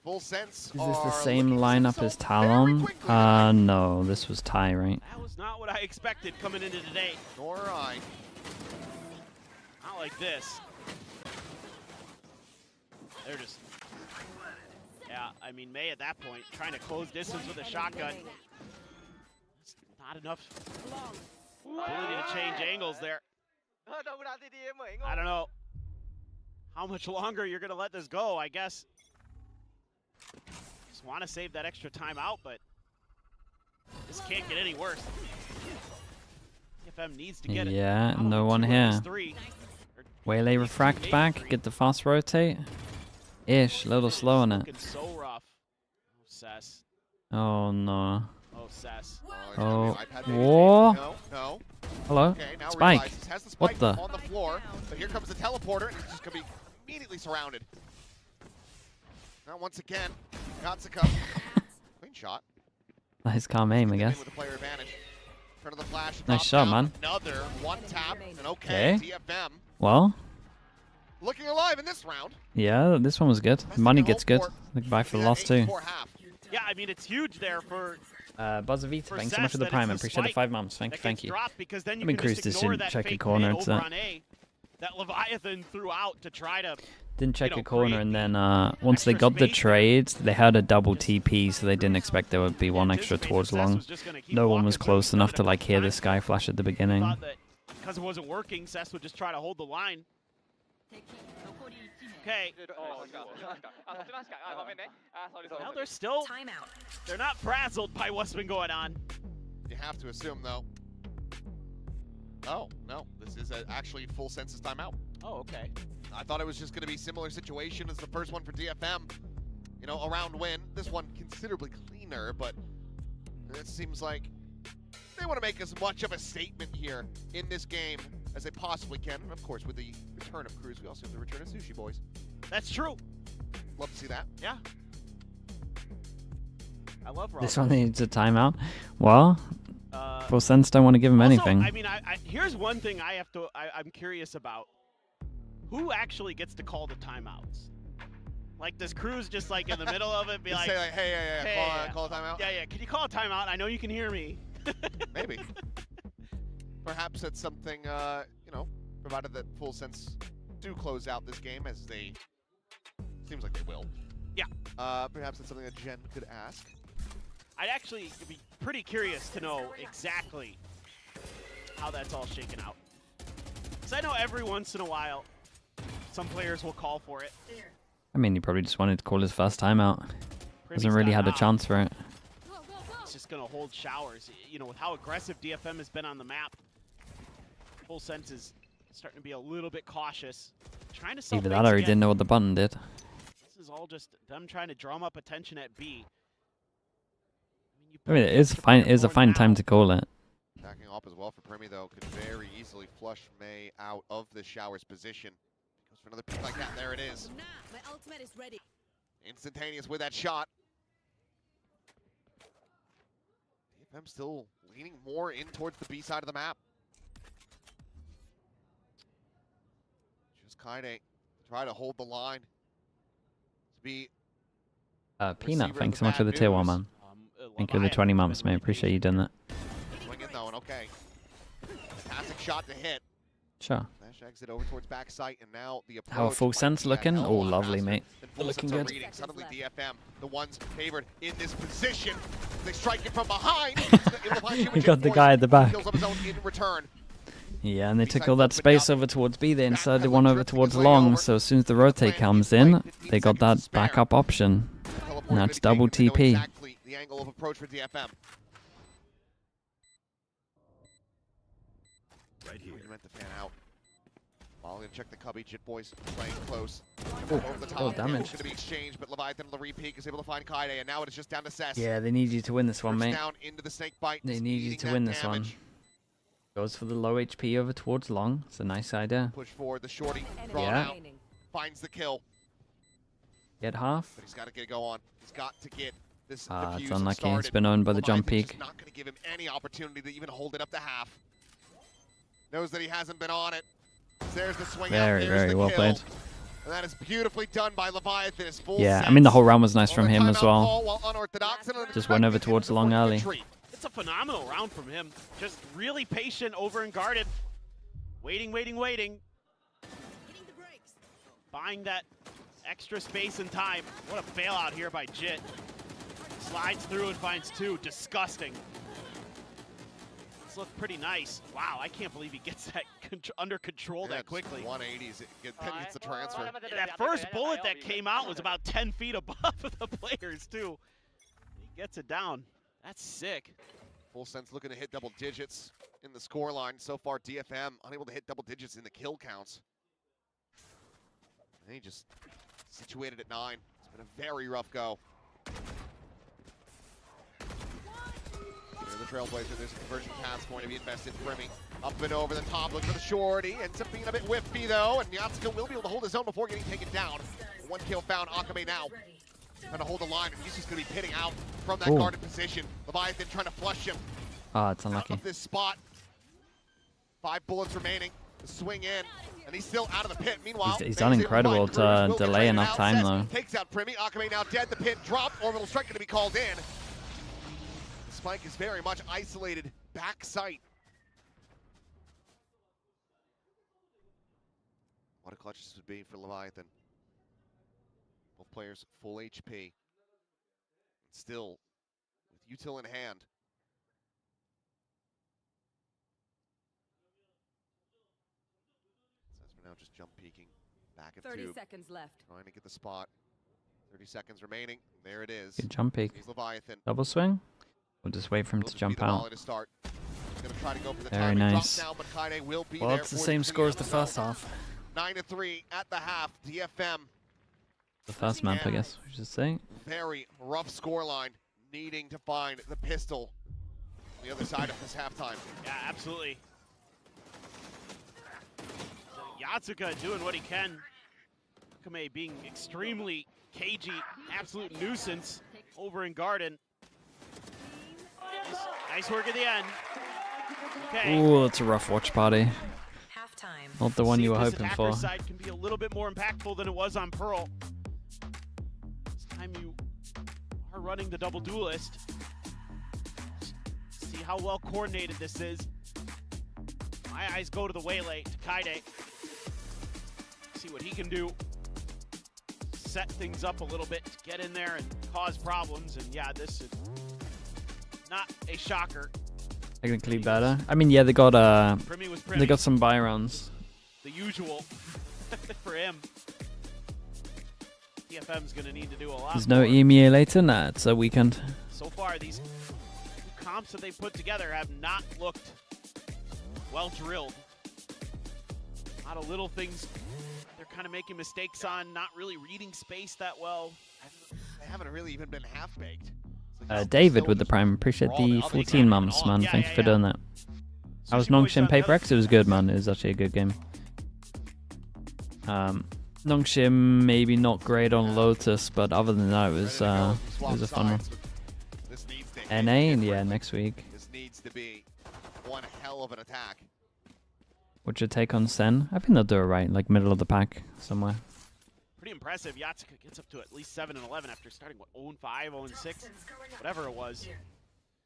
Full Sense. Is this the same lineup as Talon? No, this was Ty, right? That was not what I expected coming into today. Nor I. Not like this. They're just... Yeah, I mean, May at that point, trying to close distance with a shotgun. It's not enough ability to change angles there. I don't know how much longer you're going to let this go, I guess. Just want to save that extra time out, but this can't get any worse. DFM needs to get it. Yeah, no one here. Waylay refract back, get the fast rotate. Ish, a little slow on it. So rough. Oh, Sess. Oh no. Oh, Sess. Oh. Whoa. No. Hello? Okay, now Spike. realizes, has the What spike the? on the floor, but here comes the teleporter, and he's just going to be immediately surrounded. Now once again, Yatsuka. Clean shot. Nice calm aim, I guess. With the player advantage. Turn of the flash. Nice shot, man. Another one tap, and okay, DFM. Well. Looking alive in this round. Yeah, this one was good. Money gets good. Goodbye for the loss too. Yeah, I mean, it's huge there for... Buzzer Vita, thanks so much for the prime. I appreciate the 5 months. Thank you. Because then you I mean, can Cruz just ignore didn't that check a fake corner. man It's over on A that Leviathan threw out to try to... Didn't check a corner, and then once they got the trade, they had a double TP, so they didn't expect there would be one extra towards long. No one was close enough to like hear this guy flash at the beginning. Thought that because it wasn't working, Cess would just try to hold the line. Okay. Well, they're still... They're not frazzled by what's been going on. You have to assume, though. Oh, no. This is actually Full Sense's timeout. Oh, okay. I thought it was just going to be similar situation as the first one for DFM. You know, a round win. This one considerably cleaner, but it seems like they want to make as much of a statement here in this game as they possibly can. And of course, with the return of Cruz, we also have the return of Sushi Boys. That's true. Love to see that. Yeah. I love Rob. This one needs a timeout. Well, Full Sense don't want to give him anything. I mean, here's one thing I'm curious about. Who actually gets to call the timeouts? Like, does Cruz just like in the middle of it be just like, say like, hey, call a timeout? Yeah, can you call a timeout? I know you can hear me. Maybe. Perhaps that's something, you know, provided that Full Sense do close out this game, as they, seems like they will. Yeah. Perhaps it's something that Jen could ask. I'd actually be pretty curious to know exactly how that's all shaken out. Because I know every once in a while, some players will call for it. I mean, he probably just wanted to call his first timeout. Hasn't really had a chance for it. It's just going to hold showers. You know, with how aggressive DFM has been on the map, Full Sense is starting to be a little bit cautious. Trying to Either that or he didn't know what the button did. This is all just them trying to drum up attention at B. I mean, it is fine. It is a fine time to call it. Backing up as well for Premi, though, could very easily flush May out of the Showers position. Goes for another pick like that, and there it is. My ultimate is ready. Instantaneous with that shot. DFM still leaning more in towards the B side of the map. Just kind of try to hold the line. To be Peanut, thanks so much for the tier 1, man. Thank you for the 20 months, mate. Appreciate you doing that. Swing it though, and okay. Fantastic shot to hit. Sure. Flash exit over towards backside, and now the approach. How a Full Sense looking? Oh, lovely, mate. Looking good. Suddenly DFM, the ones favored in this position. They strike it from behind. He got the guy at the back. Kills of his own in return. Yeah, and they took all that space over towards B. They inserted one over towards long, so as soon as the rotate comes in, they got that backup option. And that's double TP. Exactly the angle of approach for DFM. Right here. Meant to fan out. Well, gonna check the cubby. Jit boys playing close. Oh, over the top. damage. Going to be exchanged, but Leviathan on the repeat is able to find Kaide, and now it is just down to Cess. Yeah, they need you to win this one, mate. Down into the snake bite. They need you to win this one. Goes for the low HP over towards long. It's a nice idea. Push forward, the shorty drawn out, finds the kill. Get half. But he's got to get a go on. He's got to get this It's unlucky. It's been owned by the jump peak. Not going to give him any opportunity to even hold it up to half. Knows that he hasn't been on it. There's the swing out. Very well played. And that is beautifully done by Leviathan. His full Yeah, I mean the whole round was nice from him as well. Unorthodox Just went over towards long early. It's a phenomenal round from him. Just really patient over and guarded. Waiting. Buying that extra space and time. What a bailout here by Jit. Slides through and finds two. Disgusting. This looked pretty nice. Wow, I can't believe he gets that under control that quickly. 180s, gets the transfer. That first bullet that came out was about 10 feet above the players, too. He gets it down. That's sick. Full Sense looking to hit double digits in the scoreline. So far, DFM unable to hit double digits in the kill counts. And he just situated at 9. It's been a very rough go. The Trailblazer, there's a conversion pass going to be invested. Brimmy up and over the top, looking for the shorty. Ends up being a bit whiffy though, and Yatsuka will be able to hold his own before getting taken down. One kill found. Akame now trying to hold the line, and he's just going to be pitting out from that guarded position. Leviathan trying to flush him. It's unlucky. Out of this spot. 5 bullets remaining. The swing in, and he's still out of the pit. Meanwhile, he's done incredible to delay enough time though. Takes out Primmy. Akame now dead. The pit dropped. Orbital strike going to be called in. Spike is very much isolated back sight. What a clutch this would be for Leviathan. Both players full HP. Still with util in hand. So we're now just jump peeking back at 30 seconds left. Trying to get the spot. 30 seconds remaining. There it is. Good jump peek. He's Leviathan. Double swing. We'll just wait for him to jump out. Very nice. Well, it's the same score as the first half. 9-3 at the half. DFM. The first map, I guess we should say. Very rough scoreline. Needing to find the pistol on the other side of this halftime. Yeah, absolutely. Yatsuka doing what he can. Akame being extremely cagey, absolute nuisance over in Garden. Nice work at the end. Okay. Ooh, it's a rough watch party. Halftime. Not the one you were hoping for. Side can be a little bit more impactful than it was on Pearl. This time you are running the double duelist. See how well coordinated this is. My eyes go to the Waylay, to Kaide. See what he can do. Set things up a little bit to get in there and cause problems. And yeah, this is not a shocker. Technically better. I mean, yeah, they got some buy rounds. The usual for him. DFM's gonna need to do a lot. There's no EMEA later. Nah, it's a weekend. So far, these comps that they put together have not looked well drilled. A lot of little things they're kind of making mistakes on, not really reading space that well. They haven't really even been half-baked. David with the prime. Appreciate the 14 months, man. Thank you for doing that. I was Nongshim PaperX. It was good, man. It was actually a good game. Nongshim maybe not great on Lotus, but other than that, it was a fun one. NA, yeah, next week. This needs to be one hell of an attack. What's your take on Sen? I think they'll do it right, like middle of the pack somewhere. Pretty impressive. Yatsuka gets up to at least 7-11 after starting, what, 0-5, 0-6, whatever it was.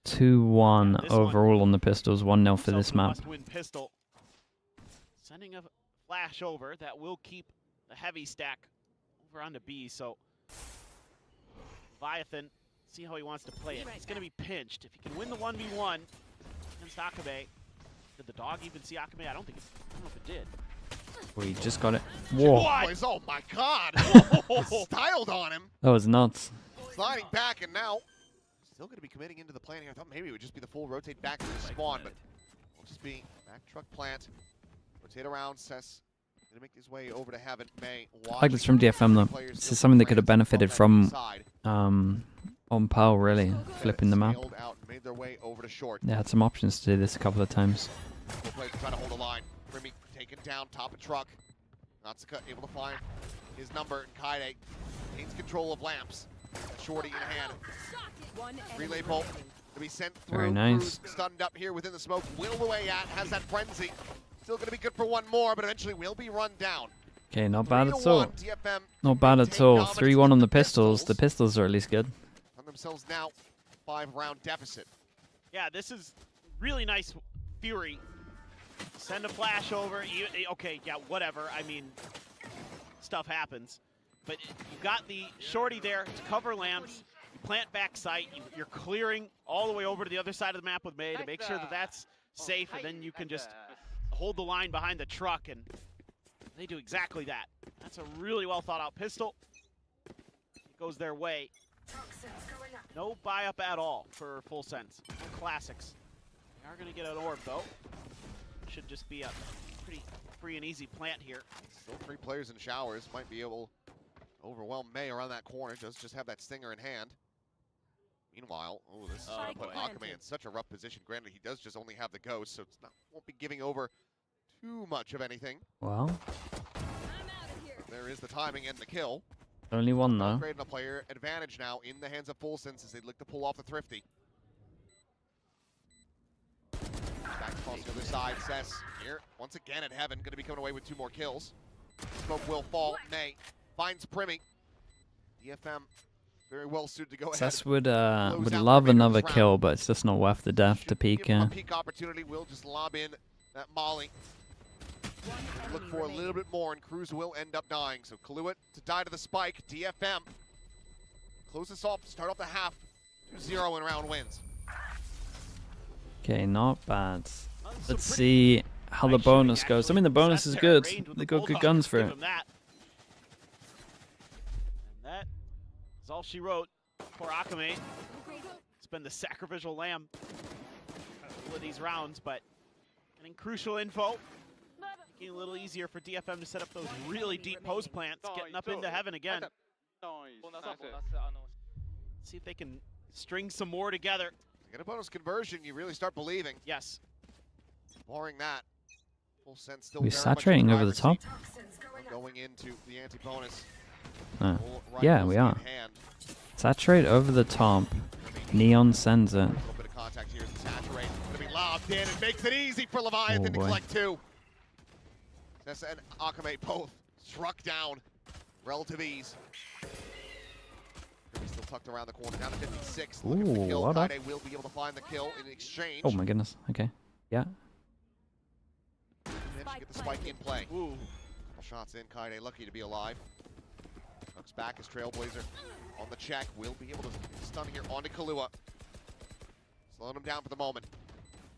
2-1 overall on the pistols, 1-0 for this map. Must-win pistol. Sending a flash over that will keep the heavy stack over onto B. So Leviathan See how he wants to play it. He's going to be pinched. If he can win the 1v1 against Akame. Did the dog even see Akame? I don't know if it did. Oh, he just got it. Whoa. Boys, oh my god! Styled on him. That was nuts. Sliding back, and now still going to be committing into the plan here. I thought maybe it would just be the full rotate back to the spawn, but it'll just be back truck plant. Rotate around, Cess. Gonna make his way over to Heaven. May I like this from DFM though. This is something that could have benefited from on Pearl, really, flipping the map. Made their way over to short. They had some options to do this a couple of times. Both players trying to hold the line. Remy taken down, top of truck. Natsuka able to find his number, and Kaide gains control of lamps. Shorty in hand. Relay bolt to be sent through. Very nice. Cruz stunned up here within the smoke. Will away at, has that frenzy. Still going to be good for one more, but eventually will be run down. Okay, not bad at all. DFM Not bad at all. 3-1 on the pistols. The pistols are at least good. On themselves now, 5-round deficit. Yeah, this is really nice Fury. Send a flash over. Okay, yeah, whatever. I mean, stuff happens. But you got the shorty there to cover lamps. You plant back sight. You're clearing all the way over to the other side of the map with May to make sure that that's safe, and then you can just hold the line behind the truck, and they do exactly that. That's a really well thought out pistol. It goes their way. No buy up at all for Full Sense. No classics. They are going to get an orb though. Should just be a pretty free and easy plant here. Still 3 players in showers. Might be able to overwhelm May around that corner. Does just have that stinger in hand. Meanwhile, this is going to put Akame in such a rough position. Granted, he does just only have the ghost, so it's not, won't be giving over too much of anything. Well, there is the timing and the kill. only one though. Upgrading a player advantage now in the hands of Full Sense as they look to pull off the Thrifty. Back across the other side, Cess here once again at Heaven, going to be coming away with 2 more kills. Smoke will fall. May finds Primmy. DFM very well suited to go ahead. Cess would love another kill, but it's just not worth the death to peek. A peak opportunity. Will just lob in that molly. Look for a little bit more, and Cruz will end up dying. So Kaluit to die to the spike. DFM close this off. Start off the half. 2-0 in round wins. Okay, not bad. Let's see how the bonus goes. I mean, the bonus is good. They got good guns for it. And that is all she wrote for Akame. It's been the sacrificial lamb of these rounds, but getting crucial info. Making it a little easier for DFM to set up those really deep post plants, getting up into Heaven again. See if they can string some more together. Get a bonus conversion, you really start believing. Yes. Barring that, Full Sense still We're very saturating much over the top. going into the anti-bonus. Yeah, we are. Saturate over the top. Neon sends it. A little bit of contact here as the saturate. Gonna be lobbed in and makes it easy for Leviathan to collect 2. Nessa and Akame both struck down. Relative ease. Still tucked around the corner, down to 56. Looking for the kill. What up? Kaide will be able to find the kill in exchange. Oh my goodness. Okay. Yeah. Get the spike in play. Couple shots in. Kaide lucky to be alive. Looks back as Trailblazer on the check. Will be able to stun here onto Kalua. Slowing him down for the moment.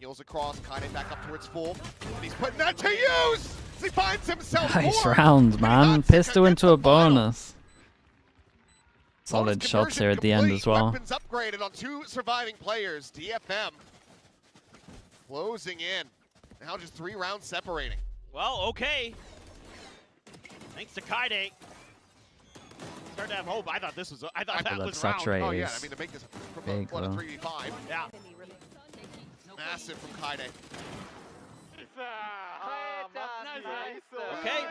Heals across. Kaide back up towards full. And he's putting that to use! He finds himself Nice more. rounds, man. Pistol into a bonus. Solid Bonus shots here at the end complete. as well. Weapons upgraded on 2 surviving players. DFM closing in. Now just 3 rounds separating. Well, okay. Thanks to Kaide. Starting to have hope. I thought this was. I thought that was round. Oh yeah, I mean to make this from a 3v5. Yeah. Massive from Kaide. Okay.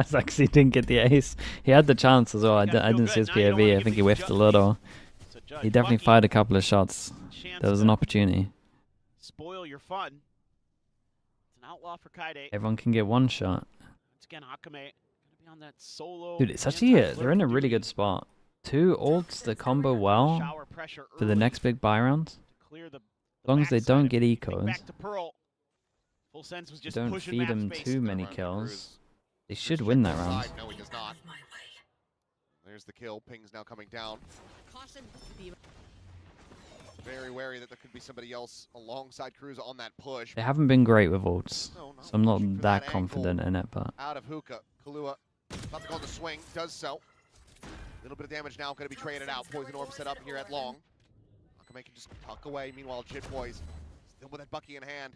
Zaxi didn't get the ace. He had the chance as well. I didn't see his POV. I think he whiffed a little. He definitely fired a couple of shots. There was an opportunity. Spoil your fun. It's an outlaw for Kaide. Everyone can get one shot. Once again, Akame gonna be on that solo. Dude, it's actually they're in a really good spot. 2 ults that combo well for the next big buy round. As long as they don't get ecos, Full Sense was just don't pushing feed them space. too many kills, they should win that round. No, he does not. There's the kill. Ping's now coming down. Very wary that there could be somebody else alongside Cruz on that push. They haven't been great with ults, so I'm not that confident in it, but... Out of hookah. Kalua about to go on the swing. Does so. A little bit of damage now. Going to be traded out. Poison Orb set up here at long. Akame can just tuck away. Meanwhile, Jit Boys still with that Bucky in hand.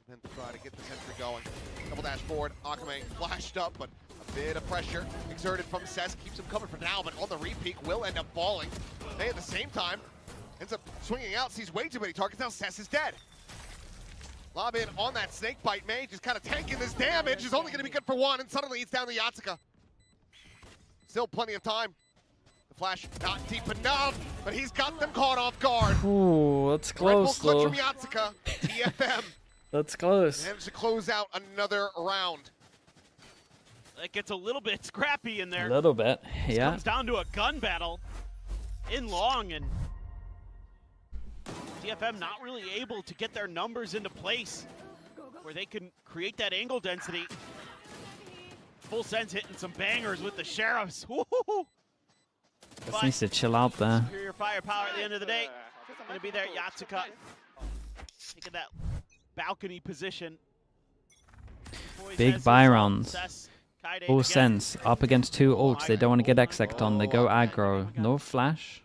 Then try to get the sentry going. Double dash forward. Akame flashed up, but a bit of pressure exerted from Cess. Keeps him covered for now, but on the repeat will end up falling. They at the same time ends up swinging out, sees way too many targets. Now Cess is dead. Lob in on that snake bite. May just kind of tanking this damage. Is only going to be good for one, and suddenly it's down to Yatsuka. Still plenty of time. The flash not deep enough, but he's got them caught off guard. Ooh, that's close though. From Yatsuka. DFM. That's close. Managed to close out another round. It gets a little bit scrappy in there. A little bit, This yeah. comes down to a gun battle in long, and DFM not really able to get their numbers into place where they can create that angle density. Full Sense hitting some bangers with the Sheriffs. Woo-hoo-hoo. Just needs to chill out there. Superior firepower at the end of the day. Gonna be there, Yatsuka. Taking that balcony position. Big buy rounds. Full Sense up against two ults. They don't want to get exec on. They go aggro. No flash.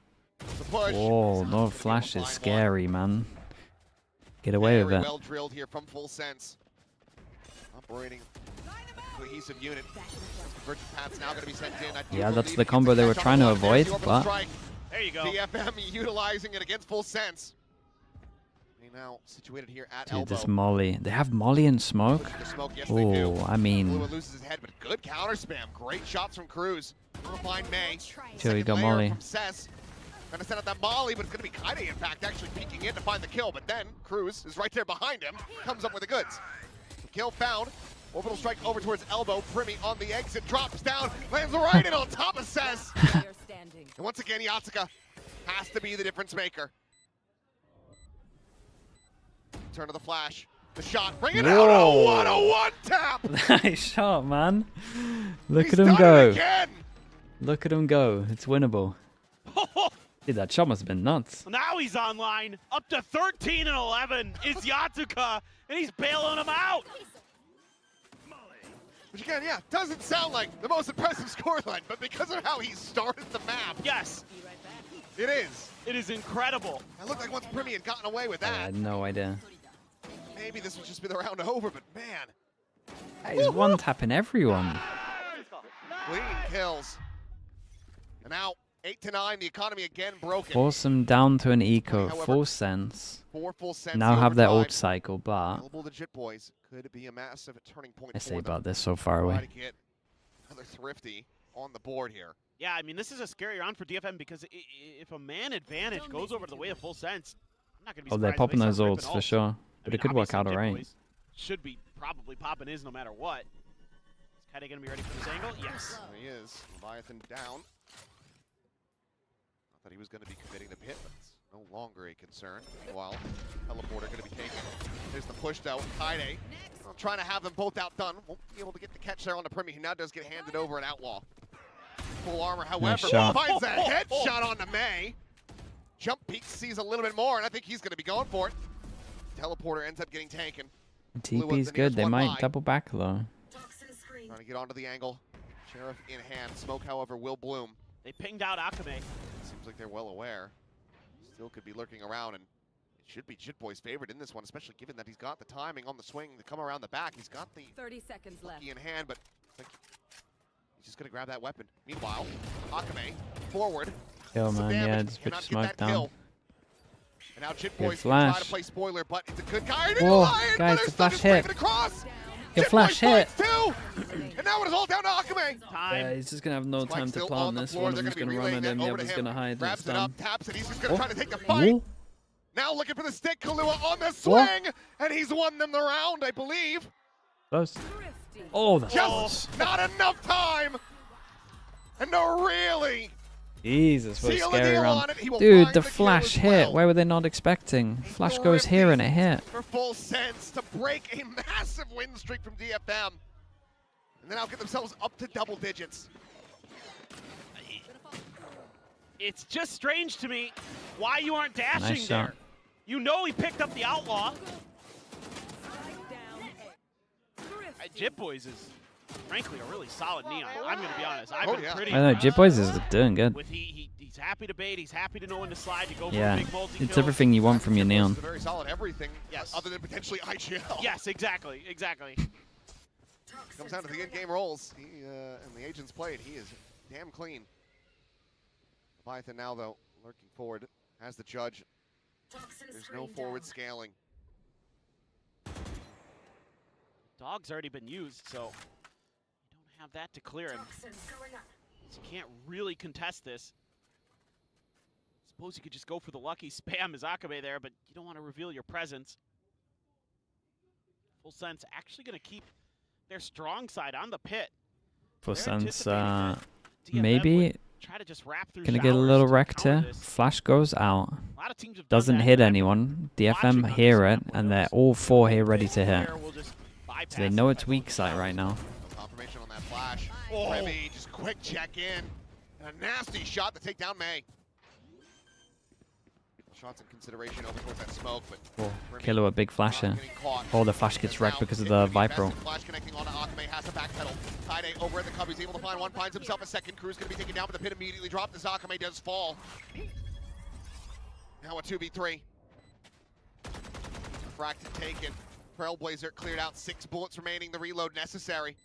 Oh, no flash is scary, man. Get away with it. Well drilled here from Full Sense. Operating a cohesive unit. Convergent paths now going to be sent in. Yeah, that's the combo they were trying to avoid, but... There you go. DFM utilizing it against Full Sense. They now situated here at Dude, elbow. this Molly. They have Molly and smoke? Oh, I mean... Lua loses his head, but good counter spam. Great shots from Cruz. Gonna find May. Sure, you got Molly. From Cess. Gonna send out that Molly, but it's gonna be Kaide, in fact, actually peeking in to find the kill. But then Cruz is right there behind him. Comes up with the goods. The kill found. Orbital strike over towards elbow. Primi on the exit, drops down, lands right in on top of Cess. And once again, Yatsuka has to be the difference maker. Turn of the flash. The shot. Bring it out. Oh, what a one-tap. Nice shot, man. Look at him go. Look at him go. It's winnable. Dude, that shot must have been nuts. Now he's online. Up to 13 and 11 is Yatsuka, and he's bailing him out. Which again, yeah, doesn't sound like the most impressive scoreline, but because of how he started the map. Yes. It is. It is incredible. It looked like once Primi had gotten away with I that. had no idea. Maybe this would just be the round over, but man. He's one-tapping everyone. Clean kills. And now, 8-9, the economy again broken. Force them down to an eco. Full Sense. Full Sense Now have their overdrive. ult cycle, but... Available to Jit Boys. Could be a massive turning point I for say them. about this so far Try away. to get another Thrifty on the board here. Yeah, I mean, this is a scary round for DFM because if a man advantage goes over to the way of Full Sense, I'm not going to be Oh, they're surprised if popping they those start ults ripping for ults. sure. But it could work out obviously, Jet alright. Boys should be probably popping his no matter what. Is Kaide going to be ready for this angle? Yes. There he is. Leviathan down. Not that he was going to be committing the pit, but it's no longer a concern. Meanwhile, teleporter going to be taken. There's the push though. Kaide trying to have them both outdone. Won't be able to get the catch there on the Primi, who now does get handed over an Outlaw. Full armor, however, shot. finds a headshot on the May. Jump peek, sees a little bit more, and I think he's going to be going for it. Teleporter ends up getting taken. TP's good. They might double back though. Trying to get onto the angle. Sheriff in hand. Smoke, however, will bloom. They pinged out Akame. Seems like they're well aware. Still could be lurking around, and it should be Jit Boy's favorite in this one, especially given that he's got the timing on the swing to come around the back. He's got the 30 seconds left. in hand, but it's like he's just gonna grab that weapon. Meanwhile, Akame forward. Kill, Some man. Yeah, damage, just put cannot get smoke that down. kill. And now Jit Good Boy's gonna try flash. to play spoiler, but it's a good guy. Whoa, guys, the flash hit. Your flash hit. And now it is all down to Akame. Yeah, he's just gonna have no Spike time to still plan on the this. floor. One of They're them's gonna be gonna run at relaying him, that the over to other's him. gonna hide. Grabs It's it done. up, taps it. He's just gonna try to take the Ooh. fight. Now looking for the stick. Kalua on the swing, and he's won them the round, I believe. Close. Oh, that's close. Just not enough time. And no, really. Jesus, what a Seal the scary deal round. on it. He will Dude, find the the kill flash as hit. well. Where were they not expecting? Flash goes here and it hit. For Full Sense to break a massive win streak from DFM. And then now get themselves up to double digits. It's just strange to me why you aren't dashing Nice there. shot. You know he picked up the Outlaw. Jit Boys is, frankly, a really solid Neon. I'm going to be honest. I've been pretty I know, Jit Boys is doing good. with he's happy to bait. He's happy to know when to slide to go Yeah, for a big multi-kill. it's everything you want from your Neon. Very solid everything, Yes. other than potentially IGL. Yes, exactly, exactly. Comes down to the in-game rolls. He and the agents played. He is damn clean. Leviathan now, though, lurking forward, has the judge. There's no forward scaling. Dog's already been used, so you don't have that to clear him. So you can't really contest this. Suppose you could just go for the lucky spam as Akame there, but you don't want to reveal your presence. Full Sense actually going to keep their strong side on the pit. For They're sense, anticipating that DFM maybe would try to just wrap through gonna get a showers little to wrecked counter here. this. Flash goes out. A lot of teams have done Doesn't that, hit and anyone. DFM watching on hear this it, and they're all four here ready to hit. We'll just bypass So they know it's weak side right now. Confirmation on that flash. Oh. Remy, just quick check in. And a nasty shot to take down May. Shots in consideration over towards that smoke, but Oh, Remy Killer a big flash here. getting caught. Oh, the flash gets wrecked because of the Vipro. Flash connecting onto Akame, has to backpedal. Kaide over at the cub, he's able to find one, finds himself a second. Crew's gonna be taken down, but the pit immediately dropped as Akame does fall. Now a 2v3. Fracted taken. Trailblazer cleared out, 6 bullets remaining, the reload necessary.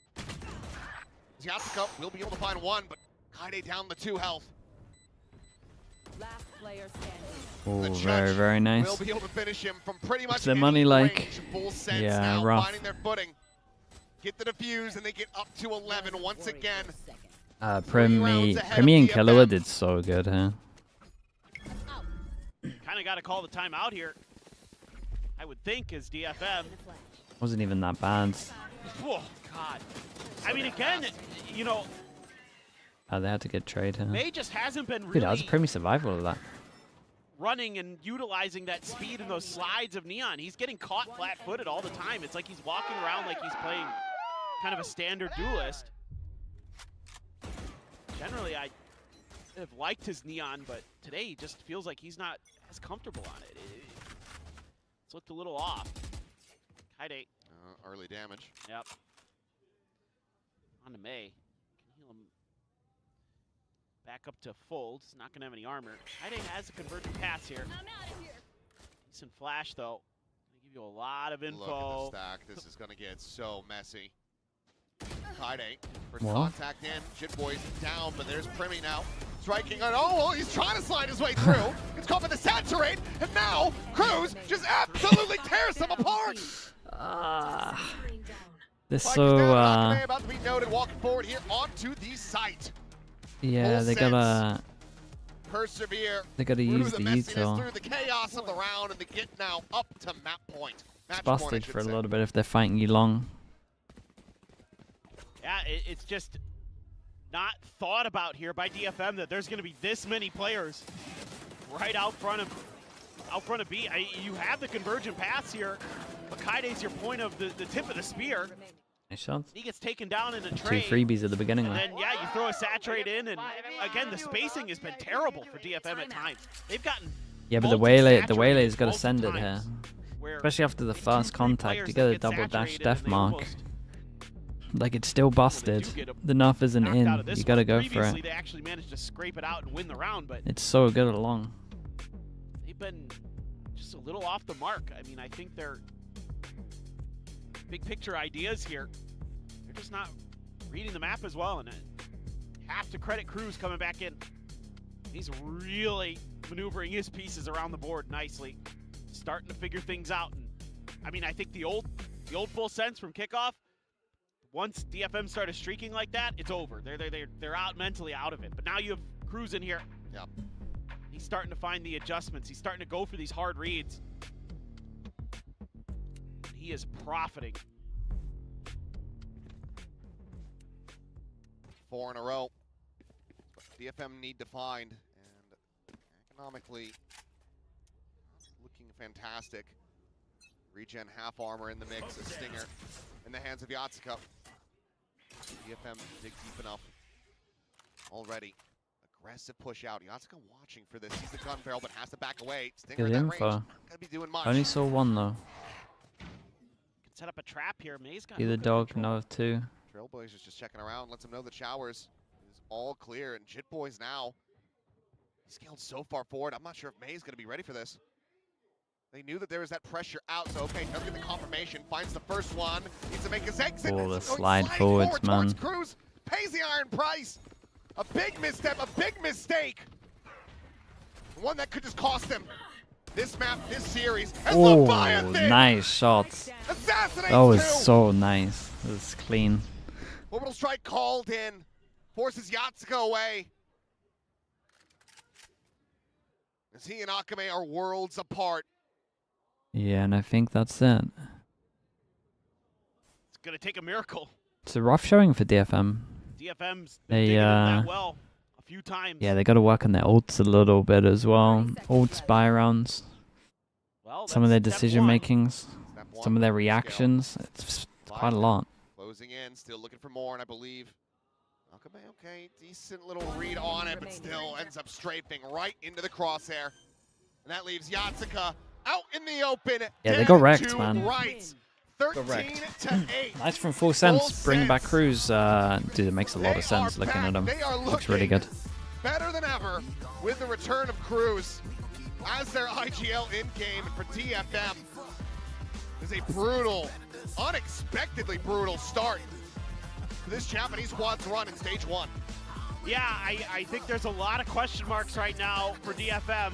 Yasuka will be able to find one, but Kaide down the 2 health. Last player standing. Oh, The very, judge very will nice. be able to finish him from pretty much What's the any money like? range. Full sense Yeah, now, rough. finding their footing. Get the defuse, and they get up to 11 once again. Primi ahead and of Killer DFM. did so good here. Kind of got to call the timeout here. I would think as DFM. Wasn't even that bad. Oh, God. I mean, again, you know, They had to get trade here. May just hasn't been Dude, that was a really Primi survival of that. running and utilizing that speed and those slides of Neon. He's getting caught flat-footed all the time. It's like he's walking around like he's playing kind of a standard duelist. Generally, I have liked his Neon, but today he just feels like he's not as comfortable on it. It's looked a little off. Kaide. Early damage. Yep. On to May. Can heal him back up to full. He's not going to have any armor. Kaide has a convergent pass here. Decent flash, though. Gonna give you a lot of info. Look at the stack. This is going to get so messy. Kaide for What? contact in. Jit Boys down, but there's Primi now. Striking on. Oh, he's trying to slide his way through. It's caught by the saturate, and now Cruz just absolutely tears them apart. They're Spike is so, down, Akame about to be noted, walking forward here onto the site. yeah, Full they sense. gotta Persevere. They gotta through use the the messiness, util. through the chaos of the round, and they get now up to map point. Match It's point, I busted should for a say. little bit if they're fighting you long. Yeah, it's just not thought about here by DFM that there's going to be this many players right out front of B. You have the convergent pass here, but Kaide's your point of the tip of the spear. Nice shots. He gets taken down in a 2 trade. freebies at the beginning And there. then, yeah, you throw a saturate in, and again, the spacing has been terrible for DFM at times. They've gotten Yeah, but the Waylay's multi-saturated got to multiple send it here. times, where Especially after the two, first three contact, players you that get a get double dash saturated death and they mark. almost Like, it's still busted. get The nerf isn't knocked out of in. this You gotta one. go for Previously, it. they actually managed to scrape it out and win the round, but It's so good at long. they've been just a little off the mark. I mean, I think they're big picture ideas here. They're just not reading the map as well, and have to credit Cruz coming back in. He's really maneuvering his pieces around the board nicely, starting to figure things out. And I mean, I think the old full sense from kickoff. Once DFM started streaking like that, it's over. They're out mentally out of it. But now you have Cruz in here. Yep. He's starting to find the adjustments. He's starting to go for these hard reads. He is profiting. 4 in a row. DFM need to find, and economically looking fantastic. Regen half armor in the mix, a stinger in the hands of Yatsuka. DFM dig deep enough already. Aggressive push out. Yatsuka watching for this. Sees the gun barrel, but has to back away. Stinger Good in that range. info. Not gonna be doing much. Only saw one though. Can set up a trap here. Maze got Either hookah dog, control. no two. Trailblazers just checking around. Lets them know the showers is all clear. And Jit Boys now. He scaled so far forward. I'm not sure if May's gonna be ready for this. They knew that there was that pressure out, so okay, does get the confirmation, finds the first one, needs to make his exit. Oh, the He's going slide sliding forwards, forward man. towards Cruz, pays the iron price. A big misstep, a big mistake. One that could just cost him this map, this series. And Oh, Leviathan nice shots. assassinates That was two. so nice. It was clean. Orbital strike called in, forces Yatsuka away. As he and Akame are worlds apart. Yeah, and I think that's it. It's going to take a miracle. It's a rough showing for DFM. DFM's been They digging in that well a few times. yeah, they got to work on their ults a little bit as well. Ults, buy rounds. Well, Some of their that's step decision one. makings, Step one, some of their scale. reactions. It's quite a lot. Closing in, still looking for more, and I believe Akame, okay, decent little read on it, but still ends up strafing right into the crosshair. And that leaves Yatsuka out in the open. Yeah, they got dead wrecked, to man. Rights. 13 to 8. Nice from Full Sense. Full Bring back Sense. Cruz. Dude, it makes a lot of sense looking at him. They are Looks really good. better than ever with the return of Cruz as their IGL in-game. And for DFM, is a brutal, unexpectedly brutal start to this Japanese squad's run in stage 1. Yeah, I think there's a lot of question marks right now for DFM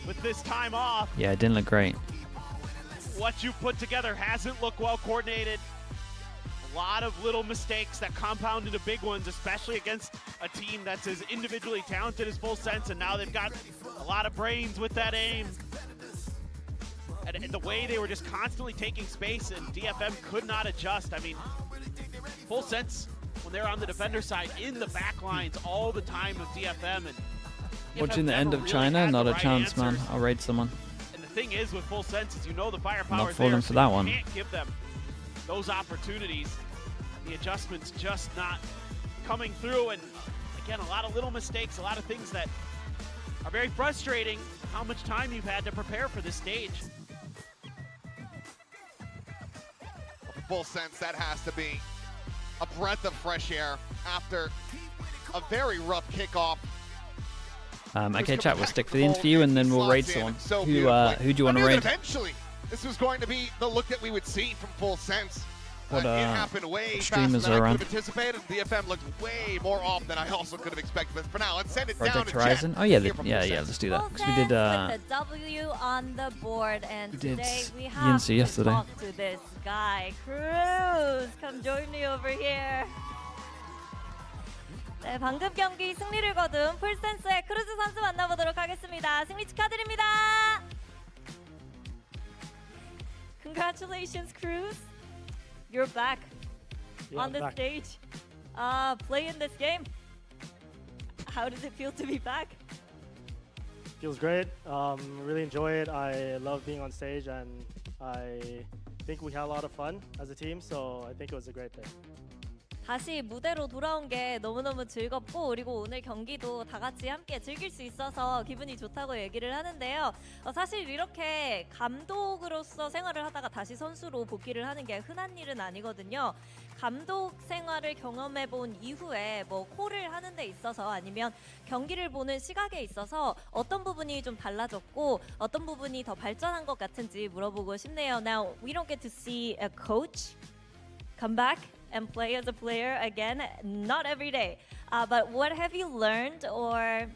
with this time off. Yeah, it didn't look great. What you put together hasn't looked well coordinated. A lot of little mistakes that compound into big ones, especially against a team that's as individually talented as Full Sense, and now they've got a lot of brains with that aim. And the way they were just constantly taking space, and DFM could not adjust. I mean, Full Sense, when they're on the defender side, in the back lines all the time with DFM. And Watching DFM the end never of really China, had not the a right chance, man. answers. I'll raid someone. And the thing is with Full Sense is, you know, the firepower Not is falling there, for so that you one. can't give them those opportunities. The adjustments just not coming through, and again, a lot of little mistakes, a lot of things that are very frustrating. How much time you've had to prepare for this stage. Full Sense, that has to be a breath of fresh air after a very rough kickoff. Okay, chat. We'll stick for the interview and then we'll raid someone. So Who do you want I to knew that raid? eventually, this was going to be the look that we would see from Full Sense. What, It happened way faster streamers than are I around? could have anticipated. DFM looked way more off than I also could have expected. But for now, let's send it down Project to Horizon. Jet. Oh yeah, Hear from Full yeah. Sense. Let's do that. Full 'Cause we did. Sense with the W on the board, and We did today we Yinsu have to yesterday. talk to this guy, Cruz. Come join me over here. 네, 방금 경기 승리를 거둔 풀센스의 크루즈 선수 만나보도록 하겠습니다. 승리 축하드립니다. Congratulations, Cruz. You're back on the stage, playing this game. How does it feel to be back? Feels great. Really enjoy it. I love being on stage, and I think we had a lot of fun as a team. So I think it was a great day. 다시 무대로 돌아온 게 너무너무 즐겁고, 그리고 오늘 경기도 다 같이 함께 즐길 수 있어서 기분이 좋다고 얘기를 하는데요. 사실 이렇게 감독으로서 생활을 하다가 다시 선수로 복귀를 하는 게 흔한 일은 아니거든요. 감독 생활을 경험해 본 이후에 뭐 콜을 하는 데 있어서 아니면 경기를 보는 시각에 있어서 어떤 부분이 좀 달라졌고 어떤 부분이 더 발전한 것 같은지 물어보고 싶네요. Now, we don't get to see a coach come back and play as a player again, not every day. But what have you learned, or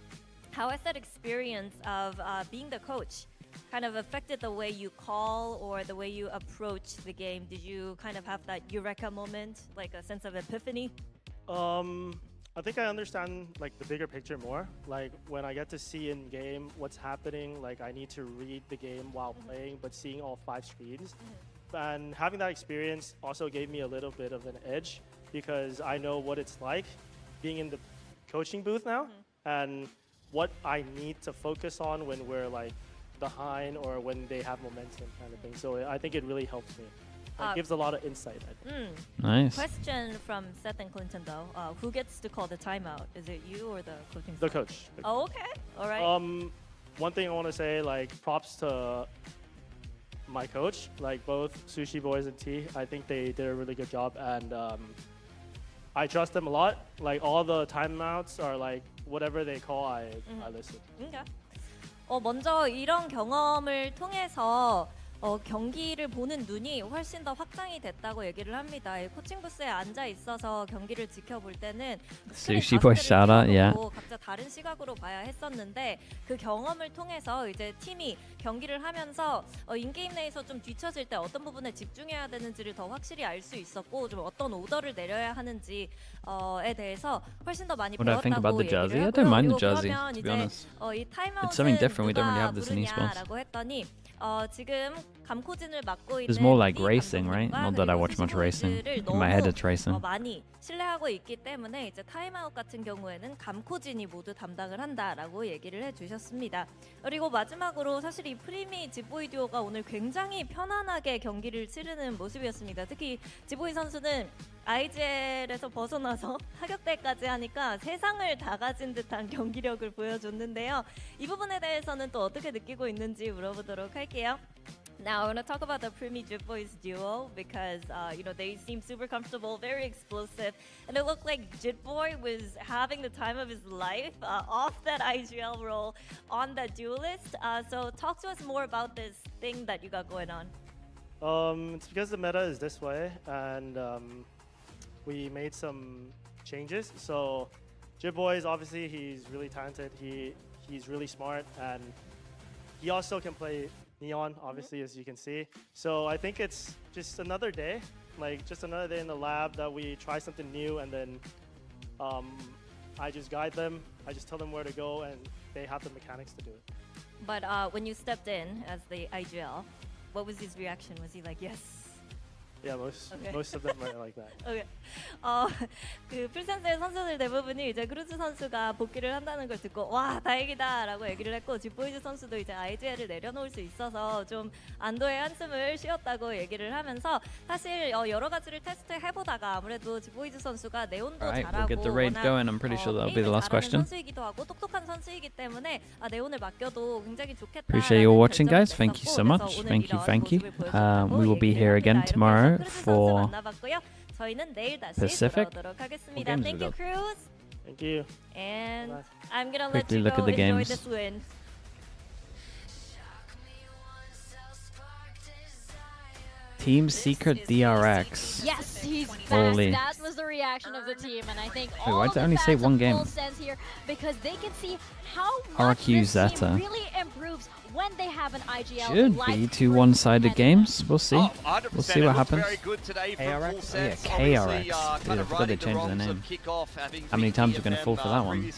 how has that experience of being the coach kind of affected the way you call or the way you approach the game? Did you kind of have that eureka moment, like a sense of epiphany? I think I understand like the bigger picture more. Like when I get to see in game what's happening, like I need to read the game while playing, but seeing all 5 screens. And having that experience also gave me a little bit of an edge because I know what it's like being in the coaching booth now and what I need to focus on when we're like behind or when they have momentum kind of thing. So I think it really helps me. It gives a lot of insight, I think. Nice. Question from Seth and Clinton though. Who gets to call the timeout? Is it you or the coaching The staff? coach. Oh, okay. All right. One thing I want to say, like, props to my coach, like both Sushi Boys and T. I think they did a really good job, and I trust them a lot. Like, all the timeouts are like whatever they call, I listen. Okay. 먼저 이런 경험을 통해서 경기를 보는 눈이 훨씬 더 확장이 됐다고 얘기를 합니다. 이 코칭 부스에 앉아 있어서 경기를 지켜볼 때는 Sushi boy shout out, yeah. 각자 다른 시각으로 봐야 했었는데 그 경험을 통해서 이제 팀이 경기를 하면서 인게임 내에서 좀 뒤처질 때 어떤 부분에 집중해야 되는지를 더 확실히 알 수 있었고 좀 어떤 오더를 내려야 하는지에 대해서 훨씬 더 많이 What do I think about 배웠다고 the jersey? 얘기를 I don't 하고요. mind the 그리고 jersey, 그러면 to be 이제 honest. 이 It's something 타임아웃은 different. We don't really 누가 have this in esports. 부르냐라고 했더니 지금 감코진을 맡고 있는 It's more like 리 racing, right? 감독님과 Not that I 그리고 watch much racing. 수시보이들을 In my head, 너무 it's racing. 많이 신뢰하고 있기 때문에 이제 타임아웃 같은 경우에는 감코진이 모두 담당을 한다라고 얘기를 해주셨습니다. 그리고 마지막으로 사실 이 프리미 지보이 듀오가 오늘 굉장히 편안하게 경기를 치르는 모습이었습니다. 특히 지보이 선수는 IGL에서 벗어나서 타격대까지 하니까 세상을 다 가진 듯한 경기력을 보여줬는데요. 이 부분에 대해서는 또 어떻게 느끼고 있는지 물어보도록 할게요. Now I want to talk about the Primi Jit Boys duo because you know they seem super comfortable, very explosive, and it looked like Jit Boy was having the time of his life off that IGL role on that duelist. So talk to us more about this thing that you got going on. It's because the meta is this way, and we made some changes. So Jit Boy is obviously he's really talented. He's really smart, and he also can play Neon, obviously, as you can see. So I think it's just another day, like just another day in the lab that we try something new, and then I just guide them. I just tell them where to go, and they have the mechanics to do it. But when you stepped in as the IGL, what was his reaction? Was he like, yes? Yeah, most of them are like that. Okay. 그 풀센스의 선수들 대부분이 이제 크루즈 선수가 복귀를 한다는 걸 듣고 와 다행이다라고 얘기를 했고 지보이즈 선수도 이제 IGL을 내려놓을 수 있어서 좀 안도의 한숨을 쉬었다고 얘기를 하면서 사실 여러 가지를 테스트 해보다가 아무래도 지보이즈 선수가 네온도 Alright, 잘하고 we'll get the raid going. I'm pretty sure that'll be the last question. 선수이기도 하고 똑똑한 선수이기 때문에 네온을 맡겨도 굉장히 좋겠다. Appreciate you all watching, guys. Thank you so much. Thank you, thank you. We will be here again tomorrow for Pacific. Thank you, Cruz. Thank you. And I'm gonna let Quickly you look go at the enjoy games. this win. Team Secret DRX. Yes, he's back. Holy. That was the reaction of the team, and I think Wait, all why of did I the only say fans one have game? full sense here because they can see how much RQ this team Zeta. really improves when they have an IGL. Should be 2 one-sided games. We'll see. We'll see what happens. KRX? Oh, yeah, KRX. Dude, I forgot they changed the name. How many times we're going to fall for that one?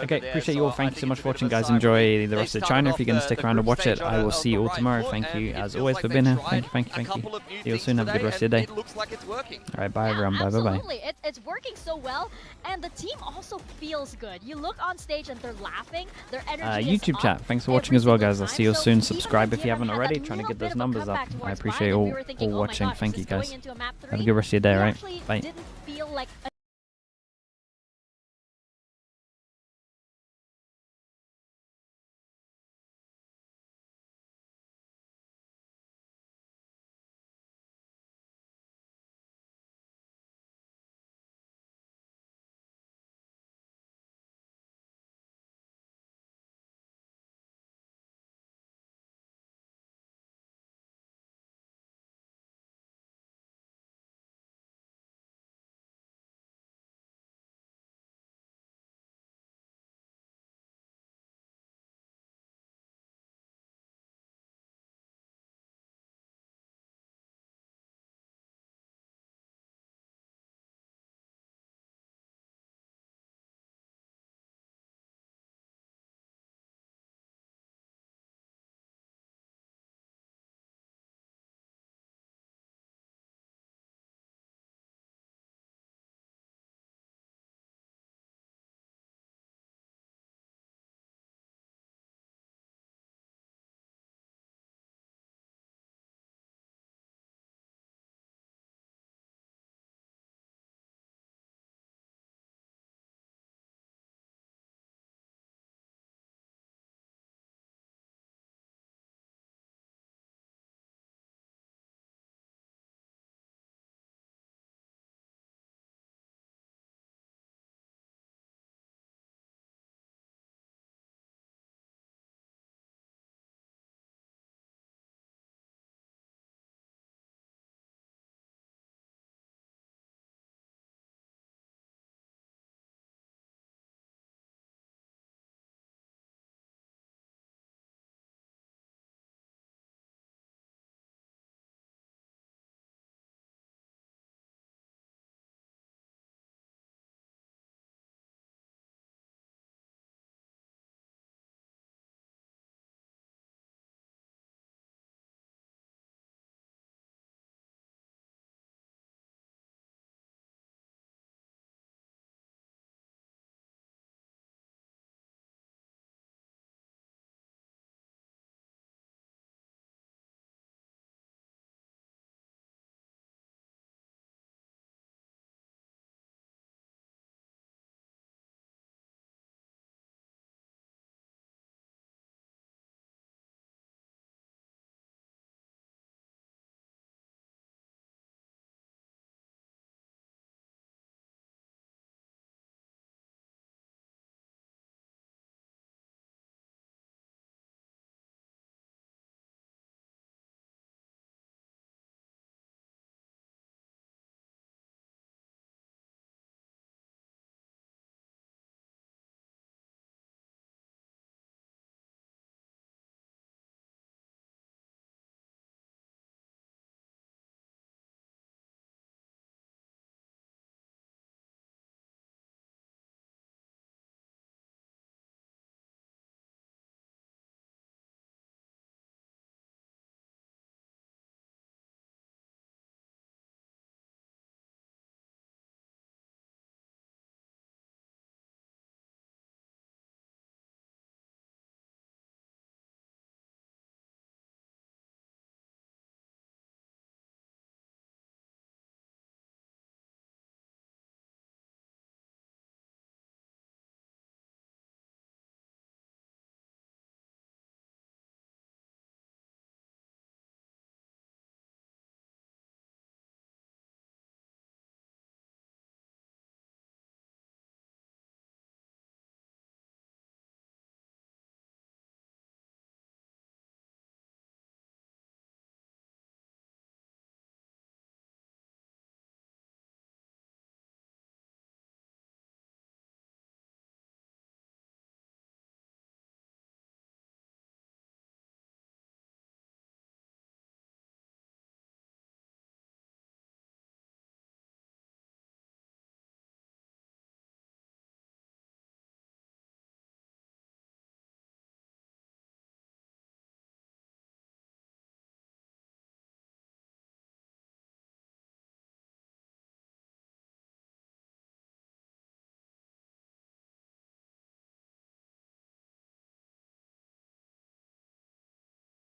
Okay, appreciate you all. Thank you so much for watching, guys. Enjoy the rest of China. If you're going to stick around and watch it, I will see you all tomorrow. Thank you, as always, for being here. Thank you. See you soon. Have a good rest of your day. Alright, bye, everyone. Bye, bye, bye. Absolutely, it's working so well, and the team also feels good. You look on stage and they're laughing, their energy is YouTube up chat. Thanks for watching as well, guys. I'll see you soon. Subscribe if you haven't already. Trying to get those numbers up. I appreciate all watching. Thank you, guys. Have a good rest of your day, alright? Bye. Didn't feel like